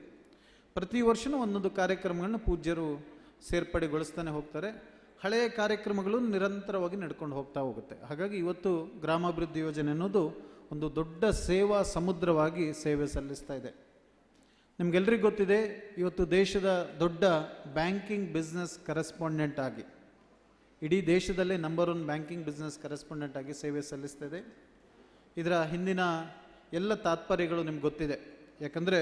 ಪ್ರತಿ ವರ್ಷವೂ ಒಂದೊಂದು ಕಾರ್ಯಕ್ರಮಗಳನ್ನ ಪೂಜ್ಯರು ಸೇರ್ಪಡೆಗೊಳಿಸ್ತಾನೆ ಹೋಗ್ತಾರೆ. ಹಳೆಯ ಕಾರ್ಯಕ್ರಮಗಳು ನಿರಂತರವಾಗಿ ನಡ್ಕೊಂಡು ಹೋಗುತ್ತೆ. ಹಾಗಾಗಿ ಇವತ್ತು ಗ್ರಾಮಾಭಿವೃದ್ಧಿ ಯೋಜನೆ ಅನ್ನೋದು ಒಂದು ದೊಡ್ಡ ಸೇವಾ ಸಮುದ್ರವಾಗಿ ಸೇವೆ ಸಲ್ಲಿಸ್ತಾ ಇದೆ. ನಿಮಗೆಲ್ಲರಿಗೂ ಗೊತ್ತಿದೆ, ಇವತ್ತು ದೇಶದ ದೊಡ್ಡ ಬ್ಯಾಂಕಿಂಗ್ ಬಿಸ್ನೆಸ್ ಕರೆಸ್ಪಾಂಡೆಂಟ್ ಆಗಿ, ಇಡೀ ದೇಶದಲ್ಲೇ ನಂಬರ್ 1 ಬ್ಯಾಂಕಿಂಗ್ ಬಿಸ್ನೆಸ್ ಕರೆಸ್ಪಾಂಡೆಂಟ್ ಆಗಿ ಸೇವೆ ಸಲ್ಲಿಸ್ತಾ ಇದೆ. ಇದರ ಹಿಂದಿನ ಎಲ್ಲ ತಾತ್ಪರ್ಯಗಳು ನಿಮ್ಗೆ ಗೊತ್ತಿದೆ. ಯಾಕಂದರೆ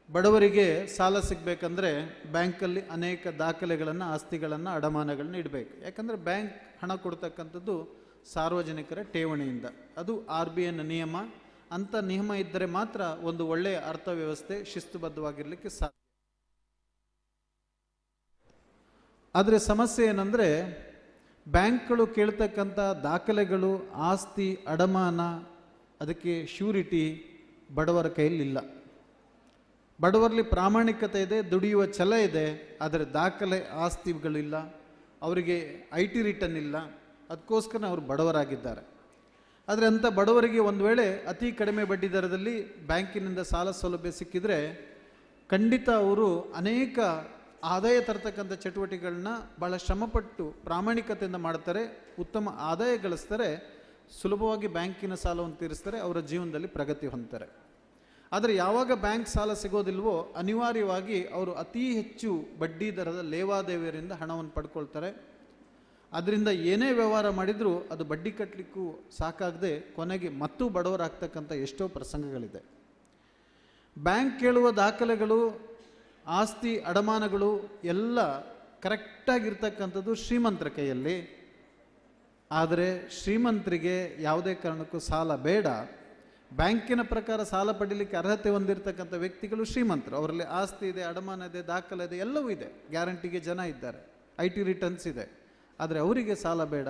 ಬಡವರಿಗೆ ಸಾಲ ಸಿಗಬೇಕಂದ್ರೆ ಬ್ಯಾಂಕಲ್ಲಿ ಅನೇಕ ದಾಖಲೆಗಳನ್ನು, ಆಸ್ತಿಗಳನ್ನು, ಅಡಮಾನಗಳನ್ನ ಇಡಬೇಕು. ಯಾಕಂದರೆ ಬ್ಯಾಂಕ್ ಹಣ ಕೊಡ್ತಕ್ಕಂಥದ್ದು ಸಾರ್ವಜನಿಕರ ಠೇವಣಿಯಿಂದ. ಅದು RBI ನಿಯಮ. ಅಂಥ ನಿಯಮ ಇದ್ದರೆ ಮಾತ್ರ ಒಂದು ಒಳ್ಳೆಯ ಅರ್ಥವ್ಯವಸ್ಥೆ ಶಿಸ್ತುಬದ್ಧವಾಗಿರಲಿಕ್ಕೆ ಸಾಧ್ಯ. ಆದರೆ ಸಮಸ್ಯೆ ಏನಂದರೆ ಬ್ಯಾಂಕ್ಗಳು ಕೇಳ್ತಕ್ಕಂಥ ದಾಖಲೆಗಳು, ಆಸ್ತಿ ಅಡಮಾನ, ಅದಕ್ಕೆ ಶ್ಯೂರಿಟಿ ಬಡವರ ಕೈಯಲ್ಲಿಲ್ಲ. ಬಡವರಲ್ಲಿ ಪ್ರಾಮಾಣಿಕತೆ ಇದೆ, ದುಡಿಯುವ ಛಲ ಇದೆ, ಆದರೆ ದಾಖಲೆ ಆಸ್ತಿಗಳಿಲ್ಲ, ಅವರಿಗೆ IT ರಿಟರ್ನ್ ಇಲ್ಲ. ಅದಕ್ಕೋಸ್ಕರ ಅವರು ಬಡವರಾಗಿದ್ದಾರೆ. ಆದರೆ ಅಂಥ ಬಡವರಿಗೆ ಒಂದು ವೇಳೆ ಅತಿ ಕಡಿಮೆ ಬಡ್ಡಿ ದರದಲ್ಲಿ ಬ್ಯಾಂಕಿನಿಂದ ಸಾಲ ಸೌಲಭ್ಯ ಸಿಕ್ಕಿದರೆ ಖಂಡಿತ ಅವರು ಅನೇಕ ಆದಾಯ ತರ್ತಕ್ಕಂಥ ಚಟುವಟಿಕೆಗಳನ್ನ ಭಾಳ ಶ್ರಮಪಟ್ಟು ಪ್ರಾಮಾಣಿಕತೆಯಿಂದ ಮಾಡ್ತಾರೆ, ಉತ್ತಮ ಆದಾಯ ಗಳಿಸ್ತಾರೆ, ಸುಲಭವಾಗಿ ಬ್ಯಾಂಕಿನ ಸಾಲವನ್ನು ತೀರಿಸ್ತಾರೆ, ಅವರ ಜೀವನದಲ್ಲಿ ಪ್ರಗತಿ ಹೊಂದ್ತಾರೆ. ಆದರೆ ಯಾವಾಗ ಬ್ಯಾಂಕ್ ಸಾಲ ಸಿಗೋದಿಲ್ವೋ ಅನಿವಾರ್ಯವಾಗಿ ಅವರು ಅತಿ ಹೆಚ್ಚು ಬಡ್ಡಿ ದರದ ಲೇವಾದೇವಿಯರಿಂದ ಹಣವನ್ನು ಪಡ್ಕೊಳ್ತಾರೆ. ಅದರಿಂದ ಏನೇ ವ್ಯವಹಾರ ಮಾಡಿದರೂ ಅದು ಬಡ್ಡಿ ಕಟ್ಟಲಿಕ್ಕೂ ಸಾಕಾಗದೆ ಕೊನೆಗೆ ಮತ್ತೂ ಬಡವರಾಗ್ತಕ್ಕಂಥ ಎಷ್ಟೋ ಪ್ರಸಂಗಗಳಿದೆ. ಬ್ಯಾಂಕ್ ಕೇಳುವ ದಾಖಲೆಗಳು, ಆಸ್ತಿ ಅಡಮಾನಗಳು ಎಲ್ಲ ಕರೆಕ್ಟಾಗಿರ್ತಕ್ಕಂಥದ್ದು ಶ್ರೀಮಂತರ ಕೈಯಲ್ಲಿ. ಆದರೆ ಶ್ರೀಮಂತರಿಗೆ ಯಾವುದೇ ಕಾರಣಕ್ಕೂ ಸಾಲ ಬೇಡ. ಬ್ಯಾಂಕಿನ ಪ್ರಕಾರ ಸಾಲ ಪಡೀಲಿಕ್ಕೆ ಅರ್ಹತೆ ಹೊಂದಿರತಕ್ಕಂಥ ವ್ಯಕ್ತಿಗಳು ಶ್ರೀಮಂತರು. ಅವರಲ್ಲಿ ಆಸ್ತಿ ಇದೆ, ಅಡಮಾನ ಇದೆ, ದಾಖಲೆ ಇದೆ, ಎಲ್ಲವೂ ಇದೆ, ಗ್ಯಾರಂಟಿಗೆ ಜನ ಇದ್ದಾರೆ, IT ರಿಟರ್ನ್ಸ್ ಇದೆ. ಆದರೆ ಅವರಿಗೆ ಸಾಲ ಬೇಡ,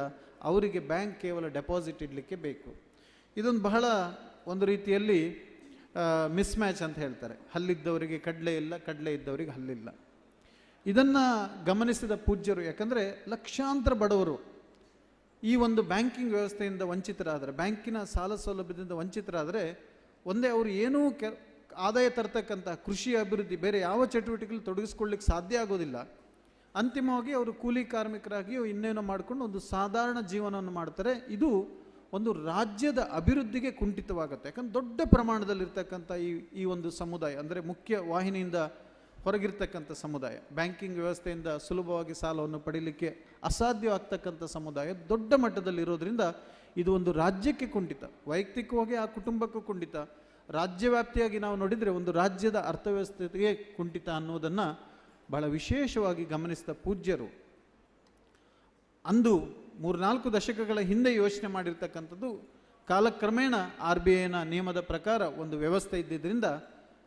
ಅವರಿಗೆ ಬ್ಯಾಂಕ್ ಕೇವಲ ಡೆಪಾಸಿಟ್ ಇಡಲಿಕ್ಕೆ ಬೇಕು. ಇದೊಂದು ಬಹಳ ಒಂದು ರೀತಿಯಲ್ಲಿ ಮಿಸ್ ಮ್ಯಾಚ್ ಅಂತ ಹೇಳ್ತಾರೆ. ಹಲ್ಲಿದ್ದವರಿಗೆ ಕಡಲೆ ಇಲ್ಲ, ಕಡಲೆ ಇದ್ದವರಿಗೆ ಹಲ್ಲಿಲ್ಲ. ಇದನ್ನು ಗಮನಿಸಿದ ಪೂಜ್ಯರು, ಯಾಕಂದರೆ ಲಕ್ಷಾಂತರ ಬಡವರು ಈ ಒಂದು ಬ್ಯಾಂಕಿಂಗ್ ವ್ಯವಸ್ಥೆಯಿಂದ ವಂಚಿತರಾದರೆ, ಬ್ಯಾಂಕಿನ ಸಾಲ ಸೌಲಭ್ಯದಿಂದ ವಂಚಿತರಾದರೆ, ಒಂದೇ ಅವರು ಏನೂ ಆದಾಯ ತರ್ತಕ್ಕಂಥ ಕೃಷಿ ಅಭಿವೃದ್ಧಿ, ಬೇರೆ ಯಾವ ಚಟುವಟಿಕೆಗಳು ತೊಡಗಿಸ್ಕೊಳ್ಳಿಕ್ಕೆ ಸಾಧ್ಯ ಆಗೋದಿಲ್ಲ. ಅಂತಿಮವಾಗಿ ಅವರು ಕೂಲಿ ಕಾರ್ಮಿಕರಾಗಿ ಇನ್ನೇನೋ ಮಾಡಿಕೊಂಡು ಒಂದು ಸಾಧಾರಣ ಜೀವನವನ್ನು ಮಾಡ್ತಾರೆ. ಇದು ಒಂದು ರಾಜ್ಯದ ಅಭಿವೃದ್ಧಿಗೆ ಕುಂಠಿತವಾಗುತ್ತೆ. ಯಾಕಂದ್ರೆ ದೊಡ್ಡ ಪ್ರಮಾಣದಲ್ಲಿರ್ತಕ್ಕಂಥ ಈ ಒಂದು ಸಮುದಾಯ, ಅಂದರೆ ಮುಖ್ಯ ವಾಹಿನಿಯಿಂದ ಹೊರಗಿರ್ತಕ್ಕಂಥ ಸಮುದಾಯ, ಬ್ಯಾಂಕಿಂಗ್ ವ್ಯವಸ್ಥೆಯಿಂದ ಸುಲಭವಾಗಿ ಸಾಲವನ್ನು ಪಡೀಲಿಕ್ಕೆ ಅಸಾಧ್ಯವಾಗ್ತಕ್ಕಂಥ ಸಮುದಾಯ ದೊಡ್ಡ ಮಟ್ಟದಲ್ಲಿರೋದ್ರಿಂದ ಇದು ಒಂದು ರಾಜ್ಯಕ್ಕೆ ಕುಂಠಿತ, ವೈಯಕ್ತಿಕವಾಗಿ ಆ ಕುಟುಂಬಕ್ಕೂ ಕುಂಠಿತ, ರಾಜ್ಯವ್ಯಾಪ್ತಿಯಾಗಿ ನಾವು ನೋಡಿದರೆ ಒಂದು ರಾಜ್ಯದ ಅರ್ಥವ್ಯವಸ್ಥೆಗೆ ಕುಂಠಿತ ಅನ್ನೋದನ್ನು ಬಹಳ ವಿಶೇಷವಾಗಿ ಗಮನಿಸಿದ ಪೂಜ್ಯರು ಅಂದು 3-4 ದಶಕಗಳ ಹಿಂದೆ ಯೋಚನೆ ಮಾಡಿರ್ತಕ್ಕಂಥದ್ದು. ಕಾಲಕ್ರಮೇಣ RBIನ ನಿಯಮದ ಪ್ರಕಾರ ಒಂದು ವ್ಯವಸ್ಥೆ ಇದ್ದಿದ್ದರಿಂದ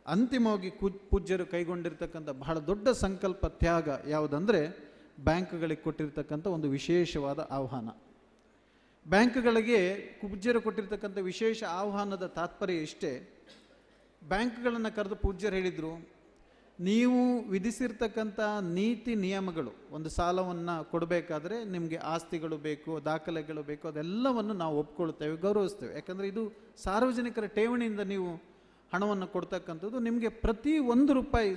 ಅಂತಿಮವಾಗಿ ಪೂಜ್ಯರು ಕೈಗೊಂಡಿರ್ತಕ್ಕಂಥ ಬಹಳ ದೊಡ್ಡ ಸಂಕಲ್ಪ ತ್ಯಾಗ ಯಾವುದಂದರೆ ಬ್ಯಾಂಕ್ಗಳಿಗೆ ಕೊಟ್ಟಿರ್ತಕ್ಕಂಥ ಒಂದು ವಿಶೇಷವಾದ ಆಹ್ವಾನ. ಬ್ಯಾಂಕ್ಗಳಿಗೆ ಪೂಜ್ಯರು ಕೊಟ್ಟಿರ್ತಕ್ಕಂಥ ವಿಶೇಷ ಆಹ್ವಾನದ ತಾತ್ಪರ್ಯ ಇಷ್ಟೇ. ಬ್ಯಾಂಕ್ಗಳನ್ನು ಕರೆದು ಪೂಜ್ಯರು ಹೇಳಿದರು, ನೀವು ವಿಧಿಸಿರ್ತಕ್ಕಂಥ ನೀತಿ ನಿಯಮಗಳು, ಒಂದು ಸಾಲವನ್ನು ಕೊಡಬೇಕಾದ್ರೆ ನಿಮಗೆ ಆಸ್ತಿಗಳು ಬೇಕು, ದಾಖಲೆಗಳು ಬೇಕು, ಅದೆಲ್ಲವನ್ನು ನಾವು ಒಪ್ಕೊಳ್ತೇವೆ, ಗೌರವಿಸ್ತೇವೆ. ಯಾಕಂದರೆ ಇದು ಸಾರ್ವಜನಿಕರ ಠೇವಣಿಯಿಂದ ನೀವು ಹಣವನ್ನು ಕೊಡ್ತಕ್ಕಂಥದ್ದು, ನಿಮಗೆ ಪ್ರತಿ 1 ರೂಪಾಯಿ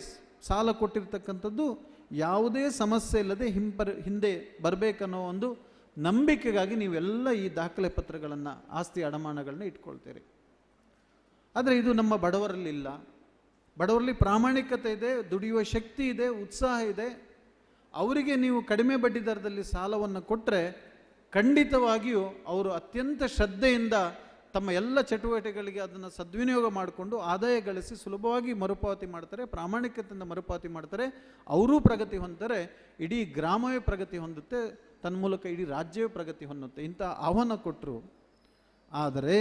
ಸಾಲ ಕೊಟ್ಟಿರ್ತಕ್ಕಂಥದ್ದು ಯಾವುದೇ ಸಮಸ್ಯೆ ಇಲ್ಲದೆ ಹಿಂದೆ ಬರಬೇಕನ್ನೋ ಒಂದು ನಂಬಿಕೆಗಾಗಿ ನೀವೆಲ್ಲ ಈ ದಾಖಲೆ ಪತ್ರಗಳನ್ನು, ಆಸ್ತಿ ಅಡಮಾನಗಳನ್ನ ಇಟ್ಕೊಳ್ತೀರಿ. ಆದರೆ ಇದು ನಮ್ಮ ಬಡವರಲ್ಲಿಲ್ಲ. ಬಡವರಲ್ಲಿ ಪ್ರಾಮಾಣಿಕತೆ ಇದೆ, ದುಡಿಯುವ ಶಕ್ತಿ ಇದೆ, ಉತ್ಸಾಹ ಇದೆ. ಅವರಿಗೆ ನೀವು ಕಡಿಮೆ ಬಡ್ಡಿ ದರದಲ್ಲಿ ಸಾಲವನ್ನು ಕೊಟ್ಟರೆ ಖಂಡಿತವಾಗಿಯೂ ಅವರು ಅತ್ಯಂತ ಶ್ರದ್ಧೆಯಿಂದ ತಮ್ಮ ಎಲ್ಲ ಚಟುವಟಿಕೆಗಳಿಗೆ ಅದನ್ನು ಸದ್ವಿನಿಯೋಗ ಮಾಡಿಕೊಂಡು ಆದಾಯ ಗಳಿಸಿ ಸುಲಭವಾಗಿ ಮರುಪಾವತಿ ಮಾಡ್ತಾರೆ, ಪ್ರಾಮಾಣಿಕತೆಯಿಂದ ಮರುಪಾವತಿ ಮಾಡ್ತಾರೆ. ಅವರೂ ಪ್ರಗತಿ ಹೊಂದ್ತಾರೆ, ಇಡೀ ಗ್ರಾಮವೇ ಪ್ರಗತಿ ಹೊಂದುತ್ತೆ, ತನ್ಮೂಲಕ ಇಡೀ ರಾಜ್ಯವೇ ಪ್ರಗತಿ ಹೊಂದುತ್ತೆ. ಇಂಥ ಆಹ್ವಾನ ಕೊಟ್ಟರು. ಆದರೆ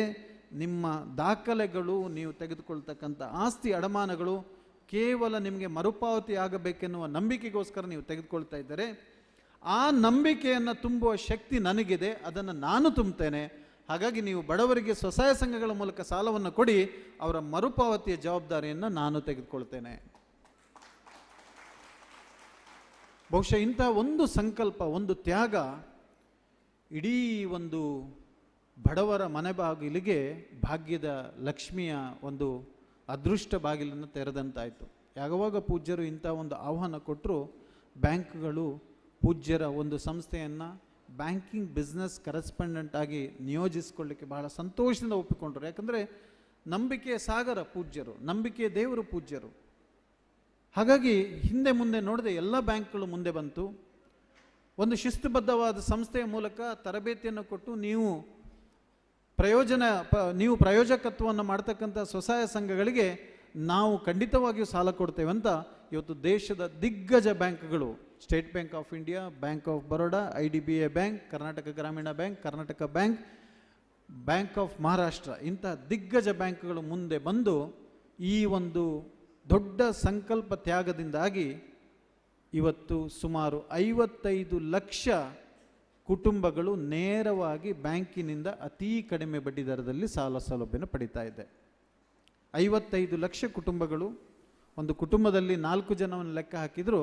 ನಿಮ್ಮ ದಾಖಲೆಗಳು, ನೀವು ತೆಗೆದುಕೊಳ್ತಕ್ಕಂಥ ಆಸ್ತಿ ಅಡಮಾನಗಳು ಕೇವಲ ನಿಮಗೆ ಮರುಪಾವತಿ ಆಗಬೇಕೆನ್ನುವ ನಂಬಿಕೆಗೋಸ್ಕರ ನೀವು ತೆಗೆದುಕೊಳ್ತಾ ಇದ್ದಾರೆ. ಆ ನಂಬಿಕೆಯನ್ನು ತುಂಬುವ ಶಕ್ತಿ ನನಗಿದೆ, ಅದನ್ನು ನಾನು ತುಂಬುತ್ತೇನೆ. ಹಾಗಾಗಿ ನೀವು ಬಡವರಿಗೆ ಸ್ವಸಹಾಯ ಸಂಘಗಳ ಮೂಲಕ ಸಾಲವನ್ನು ಕೊಡಿ, ಅವರ ಮರುಪಾವತಿಯ ಜವಾಬ್ದಾರಿಯನ್ನು ನಾನು ತೆಗೆದುಕೊಳ್ತೇನೆ. ಬಹುಶಃ ಇಂಥ ಒಂದು ಸಂಕಲ್ಪ, ಒಂದು ತ್ಯಾಗ ಇಡೀ ಒಂದು ಬಡವರ ಮನೆ ಬಾಗಿಲಿಗೆ ಭಾಗ್ಯದ ಲಕ್ಷ್ಮಿಯ ಒಂದು ಅದೃಷ್ಟ ಬಾಗಿಲನ್ನು ತೆರೆದಂತಾಯಿತು. ಯಾವಾಗ ಪೂಜ್ಯರು ಇಂಥ ಒಂದು ಆಹ್ವಾನ ಕೊಟ್ಟರು, ಬ್ಯಾಂಕ್ಗಳು ಪೂಜ್ಯರ ಒಂದು ಸಂಸ್ಥೆಯನ್ನು ಬ್ಯಾಂಕಿಂಗ್ ಬಿಸ್ನೆಸ್ ಕರೆಸ್ಪಾಂಡೆಂಟ್ ಆಗಿ ನಿಯೋಜಿಸಿಕೊಳ್ಳಿಕ್ಕೆ ಬಹಳ ಸಂತೋಷದಿಂದ ಒಪ್ಪಿಕೊಂಡ್ರು. ಯಾಕಂದರೆ ನಂಬಿಕೆಯ ಸಾಗರ ಪೂಜ್ಯರು, ನಂಬಿಕೆಯ ದೇವರು ಪೂಜ್ಯರು. ಹಾಗಾಗಿ ಹಿಂದೆ ಮುಂದೆ ನೋಡದೆ ಎಲ್ಲ ಬ್ಯಾಂಕ್ಗಳು ಮುಂದೆ ಬಂತು. ಒಂದು ಶಿಸ್ತುಬದ್ಧವಾದ ಸಂಸ್ಥೆಯ ಮೂಲಕ ತರಬೇತಿಯನ್ನು ಕೊಟ್ಟು ನೀವು ಪ್ರಯೋಜಕತ್ವವನ್ನು ಮಾಡ್ತಕ್ಕಂಥ ಸ್ವಸಹಾಯ ಸಂಘಗಳಿಗೆ ನಾವು ಖಂಡಿತವಾಗಿಯೂ ಸಾಲ ಕೊಡ್ತೇವೆ ಅಂತ ಇವತ್ತು ದೇಶದ ದಿಗ್ಗಜ ಬ್ಯಾಂಕ್ಗಳು, State Bank of India, Bank of Baroda, IDBI bank, Karnataka Gramin bank, Karnataka bank, Bank of Maharashtra ಇಂತಹ ದಿಗ್ಗಜ ಬ್ಯಾಂಕ್ಗಳು ಮುಂದೆ ಬಂದು ಈ ಒಂದು ದೊಡ್ಡ ಸಂಕಲ್ಪ ತ್ಯಾಗದಿಂದಾಗಿ ಇವತ್ತು ಸುಮಾರು 55 ಲಕ್ಷ ಕುಟುಂಬಗಳು ನೇರವಾಗಿ ಬ್ಯಾಂಕಿನಿಂದ ಅತೀ ಕಡಿಮೆ ಬಡ್ಡಿ ದರದಲ್ಲಿ ಸಾಲ ಸೌಲಭ್ಯನ ಪಡಿತಾ ಇದೆ. 55 ಲಕ್ಷ ಕುಟುಂಬಗಳು, ಒಂದು ಕುಟುಂಬದಲ್ಲಿ 4 ಜನವನ್ನು ಲೆಕ್ಕ ಹಾಕಿದರೂ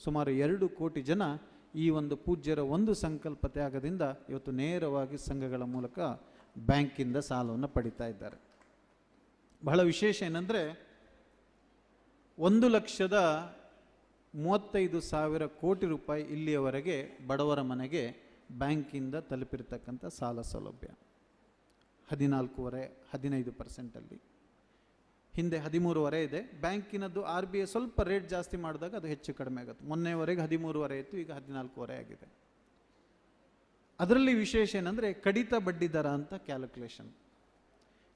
ಸುಮಾರು 2 ಕೋಟಿ ಜನ ಈ ಒಂದು ಪೂಜ್ಯರ ಒಂದು ಸಂಕಲ್ಪ ತ್ಯಾಗದಿಂದ ಇವತ್ತು ನೇರವಾಗಿ ಸಂಘಗಳ ಮೂಲಕ ಬ್ಯಾಂಕಿಂದ ಸಾಲವನ್ನು ಪಡಿತಾ ಇದ್ದಾರೆ. ಬಹಳ ವಿಶೇಷ ಏನಂದರೆ 1,35,000 ಕೋಟಿ ರೂಪಾಯಿ ಇಲ್ಲಿಯವರೆಗೆ ಬಡವರ ಮನೆಗೆ ಬ್ಯಾಂಕಿಂದ ತಲುಪಿರ್ತಕ್ಕಂಥ ಸಾಲ ಸೌಲಭ್ಯ 14.5% ಹಿಂದೆ 13.5 ಇದೆ. ಬ್ಯಾಂಕಿನದ್ದು RBI ಸ್ವಲ್ಪ ರೇಟ್ ಜಾಸ್ತಿ ಮಾಡಿದಾಗ ಅದು ಹೆಚ್ಚು ಕಡಿಮೆ ಆಗುತ್ತೆ. ಮೊನ್ನೆವರೆಗೆ 13.5 ಇತ್ತು, ಈಗ 14.5 ಆಗಿದೆ. ಅದರಲ್ಲಿ ವಿಶೇಷ ಏನಂದರೆ ಕಡಿತ ಬಡ್ಡಿ ದರ ಅಂತ ಕ್ಯಾಲ್ಕುಲೇಷನ್.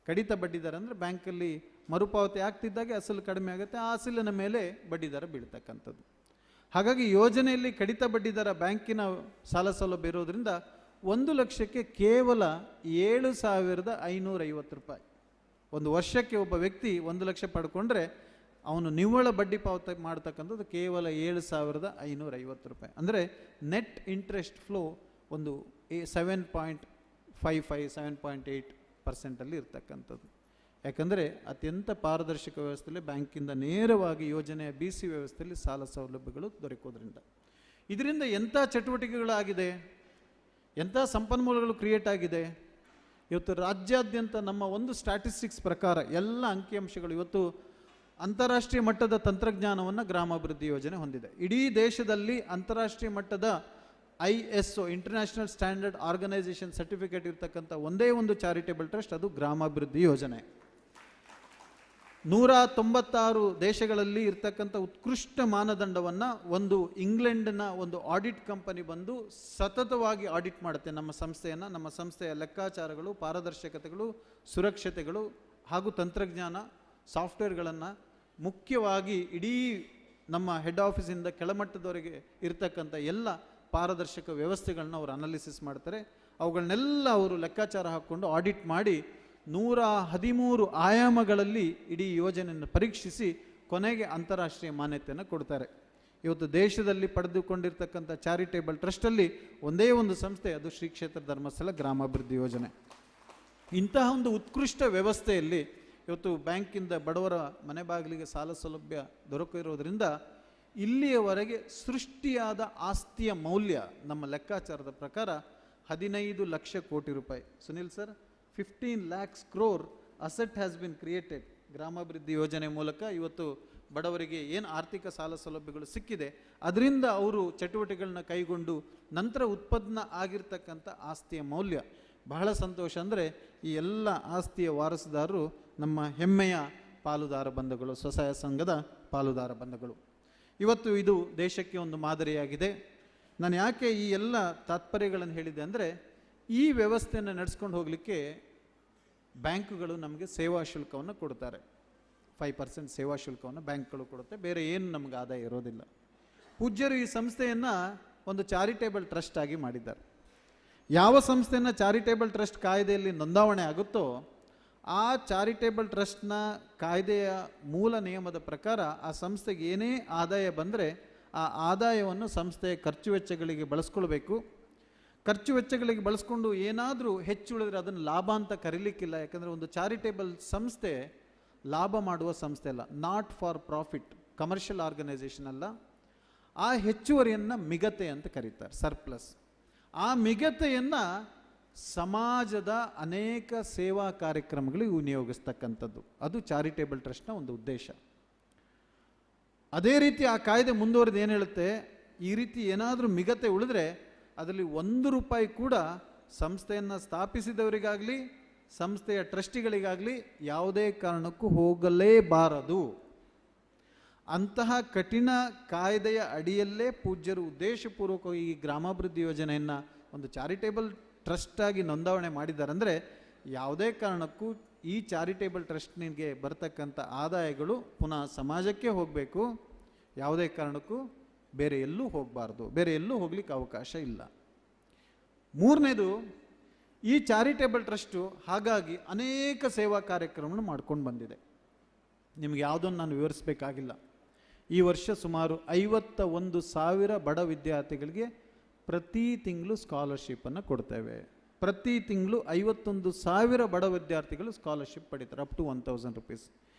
ಕಡಿತ ಬಡ್ಡಿ ದರ ಅಂದರೆ ಬ್ಯಾಂಕಲ್ಲಿ ಮರುಪಾವತಿ ಆಗ್ತಿದ್ದಾಗೆ ಅಸಲು ಕಡಿಮೆ ಆಗುತ್ತೆ, ಆ ಅಸಲಿನ ಮೇಲೆ ಬಡ್ಡಿ ದರ ಬೀಳ್ತಕ್ಕಂಥದ್ದು. ಹಾಗಾಗಿ ಯೋಜನೆಯಲ್ಲಿ ಕಡಿತ ಬಡ್ಡಿ ದರ ಬ್ಯಾಂಕಿನ ಸಾಲ ಸೌಲಭ್ಯ ಇರೋದ್ರಿಂದ 1 ಲಕ್ಷಕ್ಕೆ ಕೇವಲ 7,550 ರೂಪಾಯಿ. ಒಂದು ವರ್ಷಕ್ಕೆ ಒಬ್ಬ ವ್ಯಕ್ತಿ 1 ಲಕ್ಷ ಪಡ್ಕೊಂಡ್ರೆ ಅವನು ನಿವ್ವಳ ಬಡ್ಡಿ ಪಾವತಿ ಮಾಡ್ತಕ್ಕಂಥದ್ದು ಕೇವಲ 7,550 ರೂಪಾಯಿ. ಅಂದರೆ ನೆಟ್ ಇಂಟ್ರೆಸ್ಟ್ ಫ್ಲೋ ಒಂದು 7.55 7.8% ಇರ್ತಕ್ಕಂಥದ್ದು. ಯಾಕಂದರೆ ಅತ್ಯಂತ ಪಾರದರ್ಶಕ ವ್ಯವಸ್ಥೆಯಲ್ಲಿ ಬ್ಯಾಂಕಿಂದ ನೇರವಾಗಿ ಯೋಜನೆಯ BC ವ್ಯವಸ್ಥೆಯಲ್ಲಿ ಸಾಲ ಸೌಲಭ್ಯಗಳು ದೊರಕೋದ್ರಿಂದ ಇದರಿಂದ ಎಂಥ ಚಟುವಟಿಕೆಗಳಾಗಿದೆ, ಎಂಥ ಸಂಪನ್ಮೂಲಗಳು ಕ್ರಿಯೇಟ್ ಆಗಿದೆ. ಇವತ್ತು ರಾಜ್ಯಾದ್ಯಂತ ನಮ್ಮ ಒಂದು ಸ್ಟ್ಯಾಟಿಸ್ಟಿಕ್ಸ್ ಪ್ರಕಾರ ಎಲ್ಲ ಅಂಕಿಅಂಶಗಳು ಇವತ್ತು ಅಂತಾರಾಷ್ಟ್ರೀಯ ಮಟ್ಟದ ತಂತ್ರಜ್ಞಾನವನ್ನು ಗ್ರಾಮಾಭಿವೃದ್ಧಿ ಯೋಜನೆ ಹೊಂದಿದೆ. ಇಡೀ ದೇಶದಲ್ಲಿ ಅಂತಾರಾಷ್ಟ್ರೀಯ ಮಟ್ಟದ ISO international standard organisation certificate ಇರ್ತಕ್ಕಂಥ ಒಂದೇ ಒಂದು ಚಾರಿಟೇಬಲ್ ಟ್ರಸ್ಟ್, ಅದು ಗ್ರಾಮಾಭಿವೃದ್ಧಿ ಯೋಜನೆ. 196 ದೇಶಗಳಲ್ಲಿ ಇರ್ತಕ್ಕಂಥ ಉತ್ಕೃಷ್ಟ ಮಾನದಂಡವನ್ನು ಒಂದು ಇಂಗ್ಲೆಂಡ್ನ ಒಂದು ಆಡಿಟ್ ಕಂಪನಿ ಬಂದು ಸತತವಾಗಿ ಆಡಿಟ್ ಮಾಡುತ್ತೆ ನಮ್ಮ ಸಂಸ್ಥೆಯನ್ನು. ನಮ್ಮ ಸಂಸ್ಥೆಯ ಲೆಕ್ಕಾಚಾರಗಳು, ಪಾರದರ್ಶಕತೆಗಳು, ಸುರಕ್ಷತೆಗಳು ಹಾಗೂ ತಂತ್ರಜ್ಞಾನ ಸಾಫ್ಟ್ವೇರ್ಗಳನ್ನು ಮುಖ್ಯವಾಗಿ ಇಡೀ ನಮ್ಮ ಹೆಡ್ ಆಫೀಸಿಂದ ಕೆಳಮಟ್ಟದವರೆಗೆ ಇರ್ತಕ್ಕಂಥ ಎಲ್ಲ ಪಾರದರ್ಶಕ ವ್ಯವಸ್ಥೆಗಳನ್ನ ಅವರು ಅನಾಲಿಸಿಸ್ ಮಾಡ್ತಾರೆ. ಅವುಗಳನ್ನೆಲ್ಲ ಅವರು ಲೆಕ್ಕಾಚಾರ ಹಾಕ್ಕೊಂಡು ಆಡಿಟ್ ಮಾಡಿ 113 ಆಯಾಮಗಳಲ್ಲಿ ಇಡೀ ಯೋಜನೆಯನ್ನು ಪರೀಕ್ಷಿಸಿ ಕೊನೆಗೆ ಅಂತಾರಾಷ್ಟ್ರೀಯ ಮಾನ್ಯತೆಯನ್ನು ಕೊಡ್ತಾರೆ. ಇವತ್ತು ದೇಶದಲ್ಲಿ ಪಡೆದುಕೊಂಡಿರ್ತಕ್ಕಂಥ ಚಾರಿಟೇಬಲ್ ಟ್ರಸ್ಟಲ್ಲಿ ಒಂದೇ ಒಂದು ಸಂಸ್ಥೆ, ಅದು ಶ್ರೀ ಕ್ಷೇತ್ರ ಧರ್ಮಸ್ಥಳ ಗ್ರಾಮಾಭಿವೃದ್ಧಿ ಯೋಜನೆ. ಇಂತಹ ಒಂದು ಉತ್ಕೃಷ್ಟ ವ್ಯವಸ್ಥೆಯಲ್ಲಿ ಇವತ್ತು ಬ್ಯಾಂಕಿಂದ ಬಡವರ ಮನೆ ಬಾಗಿಲಿಗೆ ಸಾಲ ಸೌಲಭ್ಯ ದೊರಕಿರೋದ್ರಿಂದ ಇಲ್ಲಿಯವರೆಗೆ ಸೃಷ್ಟಿಯಾದ ಆಸ್ತಿಯ ಮೌಲ್ಯ ನಮ್ಮ ಲೆಕ್ಕಾಚಾರದ ಪ್ರಕಾರ 15 ಲಕ್ಷ ಕೋಟಿ ರೂಪಾಯಿ. Sunil sir, 15 lakhs crore asset has been created ಗ್ರಾಮಾಭಿವೃದ್ಧಿ ಯೋಜನೆ ಮೂಲಕ. ಇವತ್ತು ಬಡವರಿಗೆ ಏನು ಆರ್ಥಿಕ ಸಾಲ ಸೌಲಭ್ಯಗಳು ಸಿಕ್ಕಿದೆ ಅದರಿಂದ ಅವರು ಚಟುವಟಿಕೆಗಳನ್ನ ಕೈಗೊಂಡು ನಂತರ ಉತ್ಪನ್ನ ಆಗಿರ್ತಕ್ಕಂಥ ಆಸ್ತಿಯ ಮೌಲ್ಯ ಬಹಳ ಸಂತೋಷ. ಅಂದರೆ ಈ ಎಲ್ಲ ಆಸ್ತಿಯ ವಾರಸುದಾರರು ನಮ್ಮ ಹೆಮ್ಮೆಯ ಪಾಲುದಾರ ಬಂಧುಗಳು, ಸ್ವಸಹಾಯ ಸಂಘದ ಪಾಲುದಾರ ಬಂಧುಗಳು. ಇವತ್ತು ಇದು ದೇಶಕ್ಕೆ ಒಂದು ಮಾದರಿಯಾಗಿದೆ. ನಾನು ಯಾಕೆ ಈ ಎಲ್ಲ ತಾತ್ಪರ್ಯಗಳನ್ನು ಹೇಳಿದೆ ಅಂದರೆ, ಈ ವ್ಯವಸ್ಥೆಯನ್ನು ನಡೆಸ್ಕೊಂಡು ಹೋಗಲಿಕ್ಕೆ ಬ್ಯಾಂಕುಗಳು ನಮಗೆ ಸೇವಾ ಶುಲ್ಕವನ್ನು ಕೊಡ್ತಾರೆ. 5% ಸೇವಾ ಶುಲ್ಕವನ್ನು ಬ್ಯಾಂಕ್ಗಳು ಕೊಡುತ್ತೆ, ಬೇರೆ ಏನು ನಮಗೆ ಆದಾಯ ಇರೋದಿಲ್ಲ. ಪೂಜ್ಯರು ಈ ಸಂಸ್ಥೆಯನ್ನು ಒಂದು ಚಾರಿಟೇಬಲ್ ಟ್ರಸ್ಟ್ ಆಗಿ ಮಾಡಿದ್ದಾರೆ. ಯಾವ ಸಂಸ್ಥೆಯನ್ನು ಚಾರಿಟೇಬಲ್ ಟ್ರಸ್ಟ್ ಕಾಯ್ದೆಯಲ್ಲಿ ನೋಂದಾವಣೆ ಆಗುತ್ತೋ ಆ ಚಾರಿಟೇಬಲ್ ಟ್ರಸ್ಟ್ನ ಕಾಯ್ದೆಯ ಮೂಲ ನಿಯಮದ ಪ್ರಕಾರ ಆ ಸಂಸ್ಥೆಗೆ ಏನೇ ಆದಾಯ ಬಂದರೆ ಆ ಆದಾಯವನ್ನು ಸಂಸ್ಥೆಯ ಖರ್ಚು ವೆಚ್ಚಗಳಿಗೆ ಬಳಸ್ಕೊಳ್ಬೇಕು. ಖರ್ಚು ವೆಚ್ಚಗಳಿಗೆ ಬಳಸ್ಕೊಂಡು ಏನಾದರೂ ಹೆಚ್ಚು ಉಳಿದ್ರೆ ಅದನ್ನು ಲಾಭ ಅಂತ ಕರೀಲಿಕ್ಕಿಲ್ಲ. ಯಾಕಂದರೆ ಒಂದು ಚಾರಿಟೇಬಲ್ ಸಂಸ್ಥೆ ಲಾಭ ಮಾಡುವ ಸಂಸ್ಥೆ ಅಲ್ಲ, not for profit, commercial organisation ಅಲ್ಲ. ಆ ಹೆಚ್ಚುವರಿಯನ್ನು ಮಿಗತೆ ಅಂತ ಕರೀತಾರೆ, ಸರ್ಪ್ಲಸ್. ಆ ಮಿಗತೆಯನ್ನು ಸಮಾಜದ ಅನೇಕ ಸೇವಾ ಕಾರ್ಯಕ್ರಮಗಳಿಗೆ ವಿನಿಯೋಗಿಸ್ತಕ್ಕಂಥದ್ದು, ಅದು ಚಾರಿಟೇಬಲ್ ಟ್ರಸ್ಟ್ನ ಒಂದು ಉದ್ದೇಶ. ಅದೇ ರೀತಿ ಆ ಕಾಯ್ದೆ ಮುಂದುವರೆದು ಏನು ಹೇಳುತ್ತೆ, ಈ ರೀತಿ ಏನಾದರೂ ಮಿಗತೆ ಉಳಿದ್ರೆ ಅದರಲ್ಲಿ 1 ರೂಪಾಯಿ ಕೂಡ ಸಂಸ್ಥೆಯನ್ನು ಸ್ಥಾಪಿಸಿದವರಿಗಾಗಲಿ ಸಂಸ್ಥೆಯ ಟ್ರಸ್ಟಿಗಳಿಗಾಗಲಿ ಯಾವುದೇ ಕಾರಣಕ್ಕೂ ಹೋಗಲೇಬಾರದು. ಅಂತಹ ಕಠಿಣ ಕಾಯ್ದೆಯ ಅಡಿಯಲ್ಲೇ ಪೂಜ್ಯರು ಉದ್ದೇಶಪೂರ್ವಕವಾಗಿ ಈ ಗ್ರಾಮಾಭಿವೃದ್ಧಿ ಯೋಜನೆಯನ್ನು ಒಂದು ಚಾರಿಟೇಬಲ್ ಟ್ರಸ್ಟ್ ಆಗಿ ನೋಂದಾವಣೆ ಮಾಡಿದ್ದಾರೆ. ಅಂದರೆ ಯಾವುದೇ ಕಾರಣಕ್ಕೂ ಈ ಚಾರಿಟೇಬಲ್ ಟ್ರಸ್ಟ್ನಿಗೆ ಬರ್ತಕ್ಕಂಥ ಆದಾಯಗಳು ಪುನಃ ಸಮಾಜಕ್ಕೆ ಹೋಗಬೇಕು, ಯಾವುದೇ ಕಾರಣಕ್ಕೂ ಬೇರೆ ಎಲ್ಲೂ ಹೋಗಬಾರ್ದು, ಬೇರೆ ಎಲ್ಲೂ ಹೋಗ್ಲಿಕ್ಕೆ ಅವಕಾಶ ಇಲ್ಲ. ಮೂರನೇದು, ಈ ಚಾರಿಟೇಬಲ್ ಟ್ರಸ್ಟು ಹಾಗಾಗಿ ಅನೇಕ ಸೇವಾ ಕಾರ್ಯಕ್ರಮಗಳನ್ನು ಮಾಡ್ಕೊಂಡು ಬಂದಿದೆ. ನಿಮಗೆ ಯಾವುದನ್ನು ನಾನು ವಿವರಿಸಬೇಕಾಗಿಲ್ಲ. ಈ ವರ್ಷ ಸುಮಾರು 51,000 ಬಡ ವಿದ್ಯಾರ್ಥಿಗಳಿಗೆ ಪ್ರತಿ ತಿಂಗಳು ಸ್ಕಾಲರ್ಶಿಪ್ಪನ್ನು ಕೊಡ್ತೇವೆ. ಪ್ರತಿ ತಿಂಗಳು 51,000 ಬಡ ವಿದ್ಯಾರ್ಥಿಗಳು ಸ್ಕಾಲರ್ಶಿಪ್ ಪಡಿತಾರೆ, ಅಪ್ ಟು 1,000 ರೂಪೀಸ್.